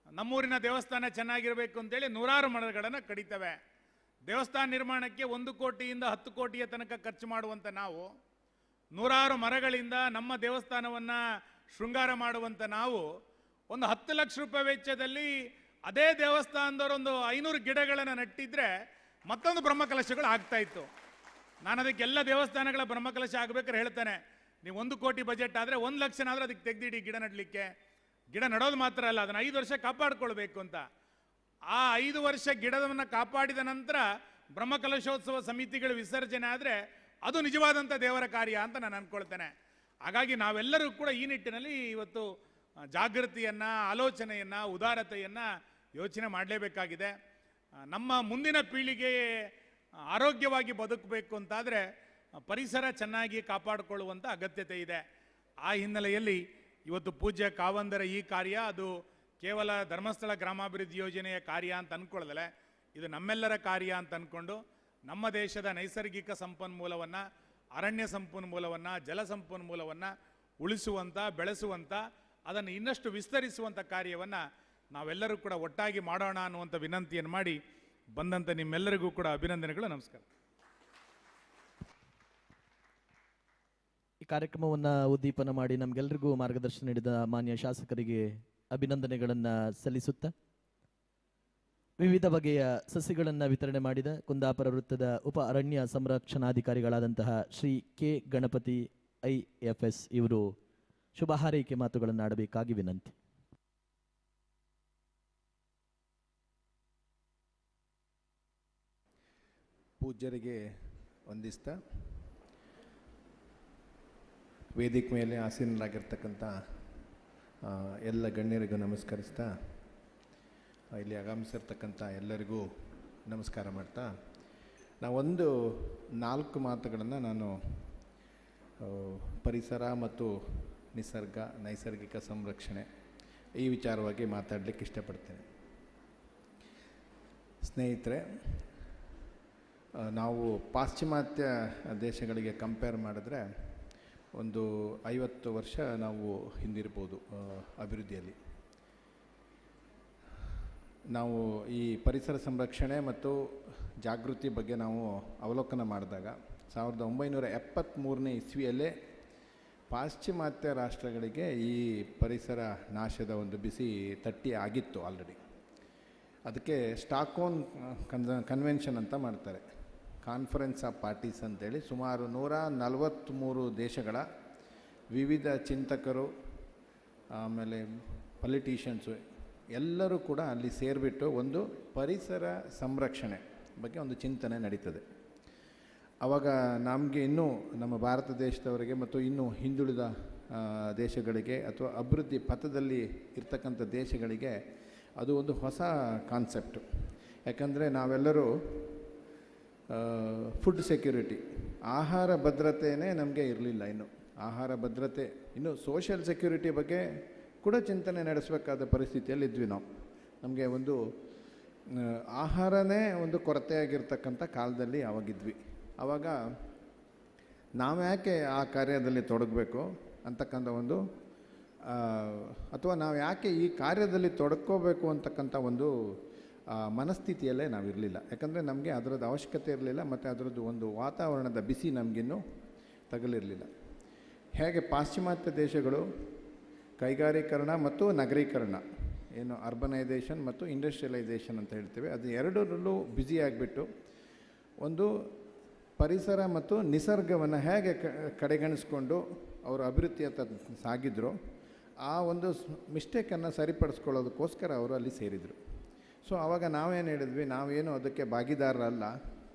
ನಮ್ಮೂರಿನ ದೇವಸ್ಥಾನ ಚೆನ್ನಾಗಿರಬೇಕು ಅಂತೇಳಿ 100 ಮರಗಳನ್ನು ಕಡಿತವೆ. ದೇವಸ್ಥಾನ ನಿರ್ಮಾಣಕ್ಕೆ 1 ಕೋಟಿಯಿಂದ 10 ಕೋಟಿಯ ತನಕ ಖರ್ಚು ಮಾಡುವಂಥ ನಾವು 100 ಮರಗಳಿಂದ ನಮ್ಮ ದೇವಸ್ಥಾನವನ್ನು ಶೃಂಗಾರ ಮಾಡುವಂಥ ನಾವು ಒಂದು 10 ಲಕ್ಷ ರೂಪಾಯಿ ವೆಚ್ಚದಲ್ಲಿ ಅದೇ ದೇವಸ್ಥಾನದವರೊಂದು 500 ಗಿಡಗಳನ್ನು ನೆಟ್ಟಿದ್ರೆ ಮತ್ತೊಂದು ಬ್ರಹ್ಮಕಲಶಗಳು ಆಗ್ತಾ ಇತ್ತು. ನಾನು ಅದಕ್ಕೆಲ್ಲ ದೇವಸ್ಥಾನಗಳ ಬ್ರಹ್ಮಕಲಶ ಆಗಬೇಕಾದ್ರೆ ಹೇಳ್ತಾನೆ, ನೀವು 1 ಕೋಟಿ ಬಜೆಟ್ ಆದರೆ 1 ಲಕ್ಷನಾದರೂ ಅದಕ್ಕೆ ತೆಗೆದಿಡಿ ಗಿಡ ನೆಡಲಿಕ್ಕೆ. ಗಿಡ ನೆಡೋದು ಮಾತ್ರ ಅಲ್ಲ, ಅದನ್ನು 5 ವರ್ಷ ಕಾಪಾಡಿಕೊಳ್ಬೇಕು ಅಂತ. ಆ 5 ವರ್ಷ ಗಿಡವನ್ನು ಕಾಪಾಡಿದ ನಂತರ ಬ್ರಹ್ಮಕಲಶೋತ್ಸವ ಸಮಿತಿಗಳು ವಿಸರ್ಜನೆ ಆದರೆ ಅದು ನಿಜವಾದಂಥ ದೇವರ ಕಾರ್ಯ ಅಂತ ನಾನು ಅಂದ್ಕೊಳ್ತೇನೆ. ಹಾಗಾಗಿ ನಾವೆಲ್ಲರೂ ಕೂಡ ಈ ನಿಟ್ಟಿನಲ್ಲಿ ಇವತ್ತು ಜಾಗೃತಿಯನ್ನು, ಆಲೋಚನೆಯನ್ನು, ಉದಾರತೆಯನ್ನು ಯೋಚನೆ ಮಾಡಲೇಬೇಕಾಗಿದೆ. ನಮ್ಮ ಮುಂದಿನ ಪೀಳಿಗೆ ಆರೋಗ್ಯವಾಗಿ ಬದುಕಬೇಕು ಅಂತಾದರೆ ಪರಿಸರ ಚೆನ್ನಾಗಿ ಕಾಪಾಡಿಕೊಳ್ಳುವಂಥ ಅಗತ್ಯತೆ ಇದೆ. ಆ ಹಿನ್ನೆಲೆಯಲ್ಲಿ ಇವತ್ತು ಪೂಜ್ಯ ಕಾವಂದರ ಈ ಕಾರ್ಯ ಅದು ಕೇವಲ ಧರ್ಮಸ್ಥಳ ಗ್ರಾಮಾಭಿವೃದ್ಧಿ ಯೋಜನೆಯ ಕಾರ್ಯ ಅಂತ ಅಂದ್ಕೊಳ್ಳದಲೆ ಇದು ನಮ್ಮೆಲ್ಲರ ಕಾರ್ಯ ಅಂತ ಅಂದ್ಕೊಂಡು ನಮ್ಮ ದೇಶದ ನೈಸರ್ಗಿಕ ಸಂಪನ್ಮೂಲವನ್ನು, ಅರಣ್ಯ ಸಂಪನ್ಮೂಲವನ್ನು, ಜಲ ಸಂಪನ್ಮೂಲವನ್ನು ಉಳಿಸುವಂಥ, ಬೆಳೆಸುವಂಥ, ಅದನ್ನು ಇನ್ನಷ್ಟು ವಿಸ್ತರಿಸುವಂಥ ಕಾರ್ಯವನ್ನು ನಾವೆಲ್ಲರೂ ಕೂಡ ಒಟ್ಟಾಗಿ ಮಾಡೋಣ ಅನ್ನುವಂಥ ವಿನಂತಿಯನ್ನು ಮಾಡಿ ಬಂದಂಥ ನಿಮ್ಮೆಲ್ಲರಿಗೂ ಕೂಡ ಅಭಿನಂದನೆಗಳು. ನಮಸ್ಕಾರ. ಈ ಕಾರ್ಯಕ್ರಮವನ್ನು ಉದ್ದೀಪನ ಮಾಡಿ ನಮಗೆಲ್ಲರಿಗೂ ಮಾರ್ಗದರ್ಶನ ನೀಡಿದ ಮಾನ್ಯ ಶಾಸಕರಿಗೆ ಅಭಿನಂದನೆಗಳನ್ನು ಸಲ್ಲಿಸುತ್ತಾ ವಿವಿಧ ಬಗೆಯ ಸಸಿಗಳನ್ನು ವಿತರಣೆ ಮಾಡಿದ ಕುಂದಾಪುರ ವೃತ್ತದ ಉಪ ಅರಣ್ಯ ಸಂರಕ್ಷಣಾಧಿಕಾರಿಗಳಾದಂತಹ ಶ್ರೀ ಕೆ ಗಣಪತಿ IFS ಇವರು ಶುಭ ಹಾರೈಕೆ ಮಾತುಗಳನ್ನು ಆಡಬೇಕಾಗಿ ವಿನಂತಿ. ಪೂಜ್ಯರಿಗೆ ವಂದಿಸ್ತಾ ವೇದಿಕೆ ಮೇಲೆ ಆಸೀನರಾಗಿರ್ತಕ್ಕಂಥ ಎಲ್ಲ ಗಣ್ಯರಿಗೂ ನಮಸ್ಕರಿಸ್ತಾ ಇಲ್ಲಿ ಆಗಮಿಸಿರ್ತಕ್ಕಂಥ ಎಲ್ಲರಿಗೂ ನಮಸ್ಕಾರ ಮಾಡ್ತಾ ನಾವೊಂದು 4 ಮಾತುಗಳನ್ನು ನಾನು ಪರಿಸರ ಮತ್ತು ನೈಸರ್ಗಿಕ ಸಂರಕ್ಷಣೆ ಈ ವಿಚಾರವಾಗಿ ಮಾತಾಡಲಿಕ್ಕೆ ಇಷ್ಟಪಡ್ತೇನೆ. ಸ್ನೇಹಿತರೆ, ನಾವು ಪಾಶ್ಚಿಮಾತ್ಯ ದೇಶಗಳಿಗೆ ಕಂಪೇರ್ ಮಾಡಿದ್ರೆ ಒಂದು 50 ವರ್ಷ ನಾವು ಹಿಂದಿರ್ಬೋದು ಅಭಿವೃದ್ಧಿಯಲ್ಲಿ. ನಾವು ಈ ಪರಿಸರ ಸಂರಕ್ಷಣೆ ಮತ್ತು ಜಾಗೃತಿ ಬಗ್ಗೆ ನಾವು ಅವಲೋಕನ ಮಾಡಿದಾಗ 1973ನೇ ಇಸ್ವಿಯಲ್ಲೇ ಪಾಶ್ಚಿಮಾತ್ಯ ರಾಷ್ಟ್ರಗಳಿಗೆ ಈ ಪರಿಸರ ನಾಶದ ಒಂದು ಬಿಸಿ ತಟ್ಟಿ ಆಗಿತ್ತು ಆಲ್ರೆಡಿ. ಅದಕ್ಕೆ ಸ್ಟಾಕ್ಹೋಮ್ ಕನ್ವೆನ್ಷನ್ ಅಂತ ಮಾಡ್ತಾರೆ, ಕಾನ್ಫರೆನ್ಸ್ ಆಫ್ ಪಾರ್ಟೀಸ್ ಅಂತೇಳಿ. ಸುಮಾರು 143 ದೇಶಗಳ ವಿವಿಧ ಚಿಂತಕರು, ಆಮೇಲೆ ಪೊಲಿಟಿಷಿಯನ್ಸು ಎಲ್ಲರೂ ಕೂಡ ಅಲ್ಲಿ ಸೇರಿಬಿಟ್ಟು ಒಂದು ಪರಿಸರ ಸಂರಕ್ಷಣೆ ಬಗ್ಗೆ ಒಂದು ಚಿಂತನೆ ನಡೀತದೆ. ಆವಾಗ ನಮಗೆ ಇನ್ನೂ ನಮ್ಮ ಭಾರತ ದೇಶದವರಿಗೆ ಮತ್ತು ಇನ್ನೂ ಹಿಂದುಳಿದ ದೇಶಗಳಿಗೆ ಅಥವಾ ಅಭಿವೃದ್ಧಿ ಪಥದಲ್ಲಿ ಇರ್ತಕ್ಕಂಥ ದೇಶಗಳಿಗೆ ಅದು ಒಂದು ಹೊಸ ಕಾನ್ಸೆಪ್ಟು. ಯಾಕಂದರೆ ನಾವೆಲ್ಲರೂ ಫುಡ್ ಸೆಕ್ಯೂರಿಟಿ, ಆಹಾರ ಭದ್ರತೆಯೇ ನಮಗೆ ಇರಲಿಲ್ಲ. ಇನ್ನು ಆಹಾರ ಭದ್ರತೆ, ಇನ್ನು ಸೋಷಿಯಲ್ ಸೆಕ್ಯೂರಿಟಿ ಬಗ್ಗೆ ಕೂಡ ಚಿಂತನೆ ನಡೆಸಬೇಕಾದ ಪರಿಸ್ಥಿತಿಯಲ್ಲಿ ಇದ್ವಿ ನಾವು. ನಮಗೆ ಒಂದು ಆಹಾರನೇ ಒಂದು ಕೊರತೆಯಾಗಿರ್ತಕ್ಕಂಥ ಕಾಲದಲ್ಲಿ ಆವಾಗಿದ್ವಿ. ಆವಾಗ ನಾವು ಯಾಕೆ ಆ ಕಾರ್ಯದಲ್ಲಿ ತೊಡಗಬೇಕು ಅಂತಕ್ಕಂಥ ಒಂದು, ಅಥವಾ ನಾವು ಯಾಕೆ ಈ ಕಾರ್ಯದಲ್ಲಿ ತೊಡಕೋಬೇಕು ಅಂತಕ್ಕಂಥ ಒಂದು ಮನಸ್ಥಿತಿಯಲ್ಲೇ ನಾವಿರಲಿಲ್ಲ. ಯಾಕಂದರೆ ನಮಗೆ ಅದರದ್ದು ಅವಶ್ಯಕತೆ ಇರಲಿಲ್ಲ ಮತ್ತು ಅದರದ್ದು ಒಂದು ವಾತಾವರಣದ ಬಿಸಿ ನಮಗಿನ್ನೂ ತಗಲಿರಲಿಲ್ಲ. ಹೇಗೆ ಪಾಶ್ಚಿಮಾತ್ಯ ದೇಶಗಳು ಕೈಗಾರೀಕರಣ ಮತ್ತು ನಗರೀಕರಣ, ಏನು ಅರ್ಬನೈಸೇಷನ್ ಮತ್ತು ಇಂಡಸ್ಟ್ರಿಯಲೈಸೇಷನ್ ಅಂತ ಹೇಳ್ತೇವೆ, ಅದು ಎರಡರಲ್ಲೂ ಬ್ಯುಸಿ ಆಗಿಬಿಟ್ಟು ಒಂದು ಪರಿಸರ ಮತ್ತು ನಿಸರ್ಗವನ್ನು ಹೇಗೆ ಕಡೆಗಣಿಸ್ಕೊಂಡು ಅವರು ಅಭಿವೃದ್ಧಿಯತ್ತ ಸಾಗಿದ್ರು, ಆ ಒಂದು ಮಿಸ್ಟೇಕನ್ನು ಸರಿಪಡಿಸ್ಕೊಳ್ಳೋದಕ್ಕೋಸ್ಕರ ಅವರು ಅಲ್ಲಿ ಸೇರಿದರು. ಸೊ ಆವಾಗ ನಾವೇನು ಹೇಳಿದ್ವಿ, ನಾವೇನು ಅದಕ್ಕೆ ಭಾಗಿದಾರರಲ್ಲ,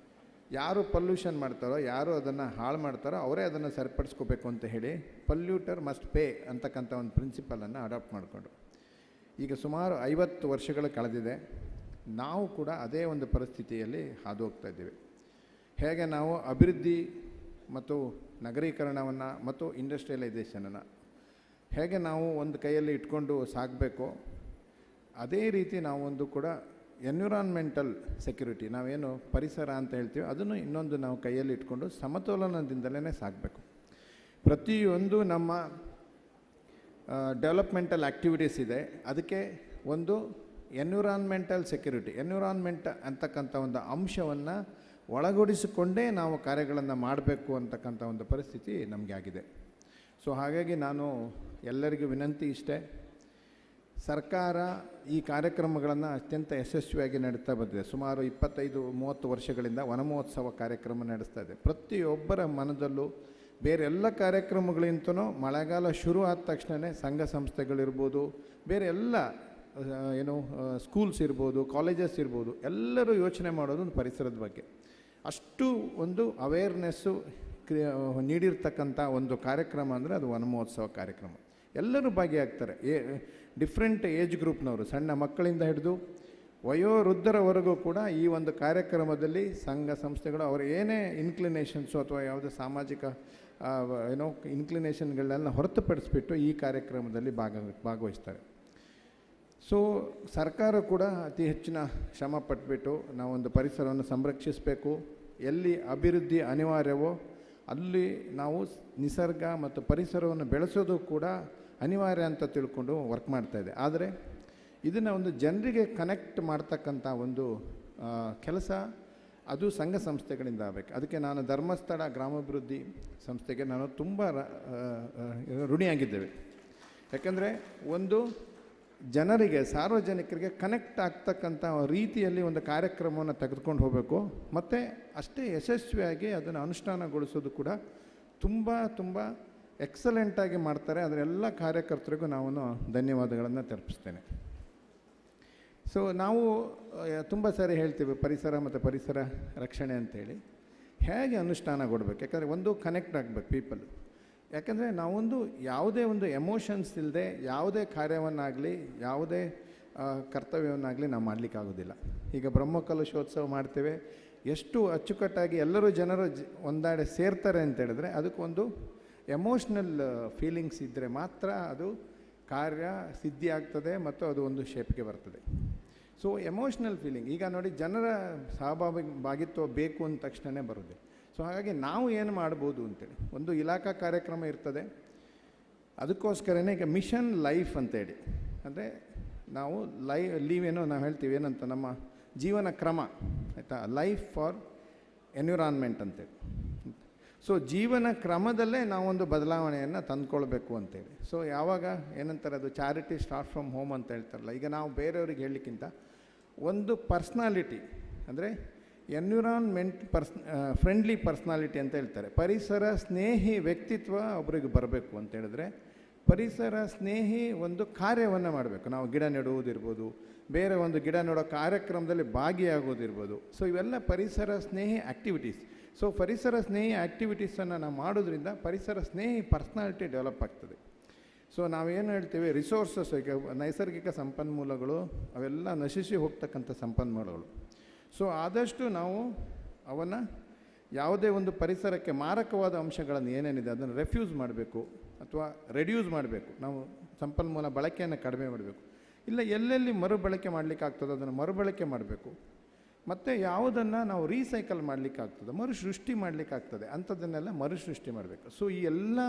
ಯಾರು ಪೊಲ್ಯೂಷನ್ ಮಾಡ್ತಾರೋ, ಯಾರು ಅದನ್ನು ಹಾಳು ಮಾಡ್ತಾರೋ ಅವರೇ ಅದನ್ನು ಸರಿಪಡಿಸ್ಕೋಬೇಕು ಅಂತ ಹೇಳಿ ಪೊಲ್ಯೂಟರ್ ಮಸ್ಟ್ ಪೇ ಅಂತಕ್ಕಂಥ ಒಂದು ಪ್ರಿನ್ಸಿಪಲನ್ನು ಅಡಾಪ್ಟ್ ಮಾಡಿಕೊಂಡು ಈಗ ಸುಮಾರು 50 ವರ್ಷಗಳು ಕಳೆದಿದೆ. ನಾವು ಕೂಡ ಅದೇ ಒಂದು ಪರಿಸ್ಥಿತಿಯಲ್ಲಿ ಹಾದು ಹೋಗ್ತಾ ಇದ್ದೀವಿ. ಹೇಗೆ ನಾವು ಅಭಿವೃದ್ಧಿ ಮತ್ತು ನಗರೀಕರಣವನ್ನು ಮತ್ತು ಇಂಡಸ್ಟ್ರಿಯಲೈಸೇಷನನ್ನು ಹೇಗೆ ನಾವು ಒಂದು ಕೈಯಲ್ಲಿ ಇಟ್ಕೊಂಡು ಸಾಗಬೇಕೋ, ಅದೇ ರೀತಿ ನಾವೊಂದು ಕೂಡ ಎನ್ವಿರಾನ್ಮೆಂಟಲ್ ಸೆಕ್ಯೂರಿಟಿ, ನಾವೇನು ಪರಿಸರ ಅಂತ ಹೇಳ್ತೀವಿ, ಅದನ್ನು ಇನ್ನೊಂದು ನಾವು ಕೈಯಲ್ಲಿ ಇಟ್ಕೊಂಡು ಸಮತೋಲನದಿಂದಲೇ ಸಾಗಬೇಕು. ಪ್ರತಿಯೊಂದು ನಮ್ಮ ಡೆವಲಪ್ಮೆಂಟಲ್ ಆ್ಯಕ್ಟಿವಿಟೀಸ್ ಇದೆ, ಅದಕ್ಕೆ ಒಂದು ಎನ್ವಿರಾನ್ಮೆಂಟಲ್ ಸೆಕ್ಯೂರಿಟಿ, ಎನ್ವಿರಾನ್ಮೆಂಟ್ ಅಂತಕ್ಕಂಥ ಒಂದು ಅಂಶವನ್ನು ಒಳಗೂಡಿಸಿಕೊಂಡೇ ನಾವು ಕಾರ್ಯಗಳನ್ನು ಮಾಡಬೇಕು ಅಂತಕ್ಕಂಥ ಒಂದು ಪರಿಸ್ಥಿತಿ ನಮಗೆ ಆಗಿದೆ. ಸೊ ಹಾಗಾಗಿ ನಾನು ಎಲ್ಲರಿಗೂ ವಿನಂತಿ ಇಷ್ಟೇ, ಸರ್ಕಾರ ಈ ಕಾರ್ಯಕ್ರಮಗಳನ್ನು ಅತ್ಯಂತ ಯಶಸ್ವಿಯಾಗಿ ನಡೆಸ್ತಾ ಬಂದಿದೆ. ಸುಮಾರು 25-30 ವರ್ಷಗಳಿಂದ ವನ ಮಹೋತ್ಸವ ಕಾರ್ಯಕ್ರಮ ನಡೆಸ್ತಾ ಇದೆ. ಪ್ರತಿಯೊಬ್ಬರ ಮನದಲ್ಲೂ ಬೇರೆ ಎಲ್ಲ ಕಾರ್ಯಕ್ರಮಗಳಿಂತನೂ ಮಳೆಗಾಲ ಶುರು ಆದ ತಕ್ಷಣವೇ ಸಂಘ ಸಂಸ್ಥೆಗಳಿರ್ಬೋದು, ಬೇರೆ ಎಲ್ಲ ಏನು ಸ್ಕೂಲ್ಸ್ ಇರ್ಬೋದು, ಕಾಲೇಜಸ್ ಇರ್ಬೋದು, ಎಲ್ಲರೂ ಯೋಚನೆ ಮಾಡೋದು ಒಂದು ಪರಿಸರದ ಬಗ್ಗೆ. ಅಷ್ಟು ಒಂದು ಅವೇರ್ನೆಸ್ಸು ನೀಡಿರ್ತಕ್ಕಂಥ ಒಂದು ಕಾರ್ಯಕ್ರಮ ಅಂದರೆ ಅದು ವನ ಮಹೋತ್ಸವ ಕಾರ್ಯಕ್ರಮ. ಎಲ್ಲರೂ ಭಾಗಿಯಾಗ್ತಾರೆ, ಡಿಫ್ರೆಂಟ್ ಏಜ್ ಗ್ರೂಪ್ನವರು, ಸಣ್ಣ ಮಕ್ಕಳಿಂದ ಹಿಡಿದು ವಯೋವೃದ್ಧರವರೆಗೂ ಕೂಡ ಈ ಒಂದು ಕಾರ್ಯಕ್ರಮದಲ್ಲಿ ಸಂಘ ಸಂಸ್ಥೆಗಳು ಅವರ ಏನೇ ಇನ್ಕ್ಲಿನೇಷನ್ಸು ಅಥವಾ ಯಾವುದೇ ಸಾಮಾಜಿಕ ಇನ್ಕ್ಲಿನೇಷನ್ಗಳನ್ನೆಲ್ಲ ಹೊರತುಪಡಿಸ್ಬಿಟ್ಟು ಈ ಕಾರ್ಯಕ್ರಮದಲ್ಲಿ ಭಾಗವಹಿಸ್ತಾರೆ. ಸೊ ಸರ್ಕಾರ ಕೂಡ ಅತಿ ಹೆಚ್ಚಿನ ಶ್ರಮ ಪಟ್ಬಿಟ್ಟು ನಾವೊಂದು ಪರಿಸರವನ್ನು ಸಂರಕ್ಷಿಸಬೇಕು, ಎಲ್ಲಿ ಅಭಿವೃದ್ಧಿ ಅನಿವಾರ್ಯವೋ ಅಲ್ಲಿ ನಾವು ನಿಸರ್ಗ ಮತ್ತು ಪರಿಸರವನ್ನು ಬೆಳೆಸೋದು ಕೂಡ ಅನಿವಾರ್ಯ ಅಂತ ತಿಳ್ಕೊಂಡು ವರ್ಕ್ ಮಾಡ್ತಾಯಿದೆ. ಆದರೆ ಇದನ್ನು ಒಂದು ಜನರಿಗೆ ಕನೆಕ್ಟ್ ಮಾಡ್ತಕ್ಕಂಥ ಒಂದು ಕೆಲಸ ಅದು ಸಂಘ ಸಂಸ್ಥೆಗಳಿಂದ ಆಗಬೇಕು. ಅದಕ್ಕೆ ನಾನು ಧರ್ಮಸ್ಥಳ ಗ್ರಾಮಾಭಿವೃದ್ಧಿ ಸಂಸ್ಥೆಗೆ ನಾನು ತುಂಬ ಋಣಿಯಾಗಿದ್ದೇವೆ. ಯಾಕಂದರೆ ಒಂದು ಜನರಿಗೆ, ಸಾರ್ವಜನಿಕರಿಗೆ ಕನೆಕ್ಟ್ ಆಗ್ತಕ್ಕಂಥ ರೀತಿಯಲ್ಲಿ ಒಂದು ಕಾರ್ಯಕ್ರಮವನ್ನು ತೆಗೆದುಕೊಂಡು ಹೋಗಬೇಕು, ಮತ್ತು ಅಷ್ಟೇ ಯಶಸ್ವಿಯಾಗಿ ಅದನ್ನು ಅನುಷ್ಠಾನಗೊಳಿಸೋದು ಕೂಡ ತುಂಬ ಎಕ್ಸಲೆಂಟಾಗಿ ಮಾಡ್ತಾರೆ. ಅದರ ಎಲ್ಲ ಕಾರ್ಯಕರ್ತರಿಗೂ ನಾನು ಧನ್ಯವಾದಗಳನ್ನು ತಲುಪಿಸ್ತೇನೆ. ಸೊ ನಾವು ತುಂಬ ಸಾರಿ ಹೇಳ್ತೀವಿ ಪರಿಸರ ಮತ್ತು ಪರಿಸರ ರಕ್ಷಣೆ ಅಂತೇಳಿ. ಹೇಗೆ ಅನುಷ್ಠಾನಗೊಳ್ಬೇಕು? ಯಾಕಂದರೆ ಒಂದು ಕನೆಕ್ಟ್ ಆಗಬೇಕು ಪೀಪಲ್. ಯಾಕಂದರೆ ನಾವೊಂದು ಯಾವುದೇ ಒಂದು ಎಮೋಷನ್ಸ್ ಇಲ್ಲದೆ ಯಾವುದೇ ಕಾರ್ಯವನ್ನಾಗಲಿ ಯಾವುದೇ ಕರ್ತವ್ಯವನ್ನಾಗಲಿ ನಾವು ಮಾಡಲಿಕ್ಕಾಗೋದಿಲ್ಲ. ಈಗ ಬ್ರಹ್ಮಕಲಶೋತ್ಸವ ಮಾಡ್ತೇವೆ, ಎಷ್ಟು ಅಚ್ಚುಕಟ್ಟಾಗಿ ಎಲ್ಲರೂ ಜನರು ಒಂದಾಡೆ ಸೇರ್ತಾರೆ ಅಂತ ಹೇಳಿದ್ರೆ ಅದಕ್ಕೊಂದು ಎಮೋಷ್ನಲ್ ಫೀಲಿಂಗ್ಸ್ ಇದ್ದರೆ ಮಾತ್ರ ಅದು ಕಾರ್ಯ ಸಿದ್ಧಿ ಆಗ್ತದೆ ಮತ್ತು ಅದು ಒಂದು ಶೇಪ್ಗೆ ಬರ್ತದೆ. ಸೊ ಎಮೋಷ್ನಲ್ ಫೀಲಿಂಗ್ ಈಗ ನೋಡಿ, ಜನರ ಸಹಭಾಗಿತ್ವ ಬೇಕು ಅಂದ ತಕ್ಷಣವೇ ಬರುತ್ತೆ. ಸೊ ಹಾಗಾಗಿ ನಾವು ಏನು ಮಾಡ್ಬೋದು ಅಂತೇಳಿ ಒಂದು ಇಲಾಖಾ ಕಾರ್ಯಕ್ರಮ ಇರ್ತದೆ. ಅದಕ್ಕೋಸ್ಕರನೇ ಈಗ ಮಿಷನ್ ಲೈಫ್ ಅಂತೇಳಿ, ಅಂದರೆ ನಾವು ಲೀವ್ ಏನೋ ನಾವು ಹೇಳ್ತೀವಿ ಏನಂತ, ನಮ್ಮ ಜೀವನ ಕ್ರಮ ಆಯಿತಾ, ಲೈಫ್ ಫಾರ್ ಎನ್ವಿರಾನ್ಮೆಂಟ್ ಅಂತೇಳಿ. ಸೊ ಜೀವನ ಕ್ರಮದಲ್ಲೇ ನಾವೊಂದು ಬದಲಾವಣೆಯನ್ನು ತಂದುಕೊಳ್ಬೇಕು ಅಂತೇಳಿ. ಸೊ ಯಾವಾಗ ಏನಂತಾರೆ, ಅದು ಚಾರಿಟಿ ಸ್ಟಾರ್ಟ್ ಫ್ರಮ್ ಹೋಮ್ ಅಂತ ಹೇಳ್ತಾರಲ್ಲ. ಈಗ ನಾವು ಬೇರೆಯವ್ರಿಗೆ ಹೇಳಲಿಕ್ಕಿಂತ ಒಂದು ಪರ್ಸ್ನಾಲಿಟಿ, ಅಂದರೆ ಎನ್ವಿರಾನ್ಮೆಂಟ್ ಫ್ರೆಂಡ್ಲಿ ಪರ್ಸ್ನಾಲಿಟಿ ಅಂತ ಹೇಳ್ತಾರೆ. ಪರಿಸರ ಸ್ನೇಹಿ ವ್ಯಕ್ತಿತ್ವ ಒಬ್ಬರಿಗೆ ಬರಬೇಕು ಅಂತ ಹೇಳಿದ್ರೆ ಪರಿಸರ ಸ್ನೇಹಿ ಒಂದು ಕಾರ್ಯವನ್ನು ಮಾಡಬೇಕು. ನಾವು ಗಿಡ ನೆಡುವುದಿರ್ಬೋದು, ಬೇರೆ ಒಂದು ಗಿಡ ನೆಡೋ ಕಾರ್ಯಕ್ರಮದಲ್ಲಿ ಭಾಗಿಯಾಗೋದಿರ್ಬೋದು. ಸೊ ಇವೆಲ್ಲ ಪರಿಸರ ಸ್ನೇಹಿ ಆ್ಯಕ್ಟಿವಿಟೀಸ್. ಸೊ ಪರಿಸರ ಸ್ನೇಹಿ ಆ್ಯಕ್ಟಿವಿಟೀಸನ್ನು ನಾವು ಮಾಡೋದ್ರಿಂದ ಪರಿಸರ ಸ್ನೇಹಿ ಪರ್ಸ್ನಾಲಿಟಿ ಡೆವಲಪ್ ಆಗ್ತದೆ. ಸೊ ನಾವೇನು ಹೇಳ್ತೀವಿ, ರಿಸೋರ್ಸಸ್, ಈಗ ನೈಸರ್ಗಿಕ ಸಂಪನ್ಮೂಲಗಳು ಅವೆಲ್ಲ ನಶಿಸಿ ಹೋಗ್ತಕ್ಕಂಥ ಸಂಪನ್ಮೂಲಗಳು. ಸೊ ಆದಷ್ಟು ನಾವು ಅವನ್ನು ಯಾವುದೇ ಒಂದು ಪರಿಸರಕ್ಕೆ ಮಾರಕವಾದ ಅಂಶಗಳನ್ನು ಏನೇನಿದೆ ಅದನ್ನು ರೆಫ್ಯೂಸ್ ಮಾಡಬೇಕು ಅಥವಾ ರೆಡ್ಯೂಸ್ ಮಾಡಬೇಕು. ನಾವು ಸಂಪನ್ಮೂಲ ಬಳಕೆಯನ್ನು ಕಡಿಮೆ ಮಾಡಬೇಕು. ಇಲ್ಲ ಎಲ್ಲೆಲ್ಲಿ ಮರುಬಳಕೆ ಮಾಡಲಿಕ್ಕಾಗ್ತದೋ ಅದನ್ನು ಮರುಬಳಕೆ ಮಾಡಬೇಕು. ಮತ್ತು ಯಾವುದನ್ನು ನಾವು ರೀಸೈಕಲ್ ಮಾಡಲಿಕ್ಕಾಗ್ತದೆ, ಮರುಸೃಷ್ಟಿ ಮಾಡಲಿಕ್ಕಾಗ್ತದೆ, ಅಂಥದ್ದನ್ನೆಲ್ಲ ಮರುಸೃಷ್ಟಿ ಮಾಡಬೇಕು. ಸೊ ಈ ಎಲ್ಲ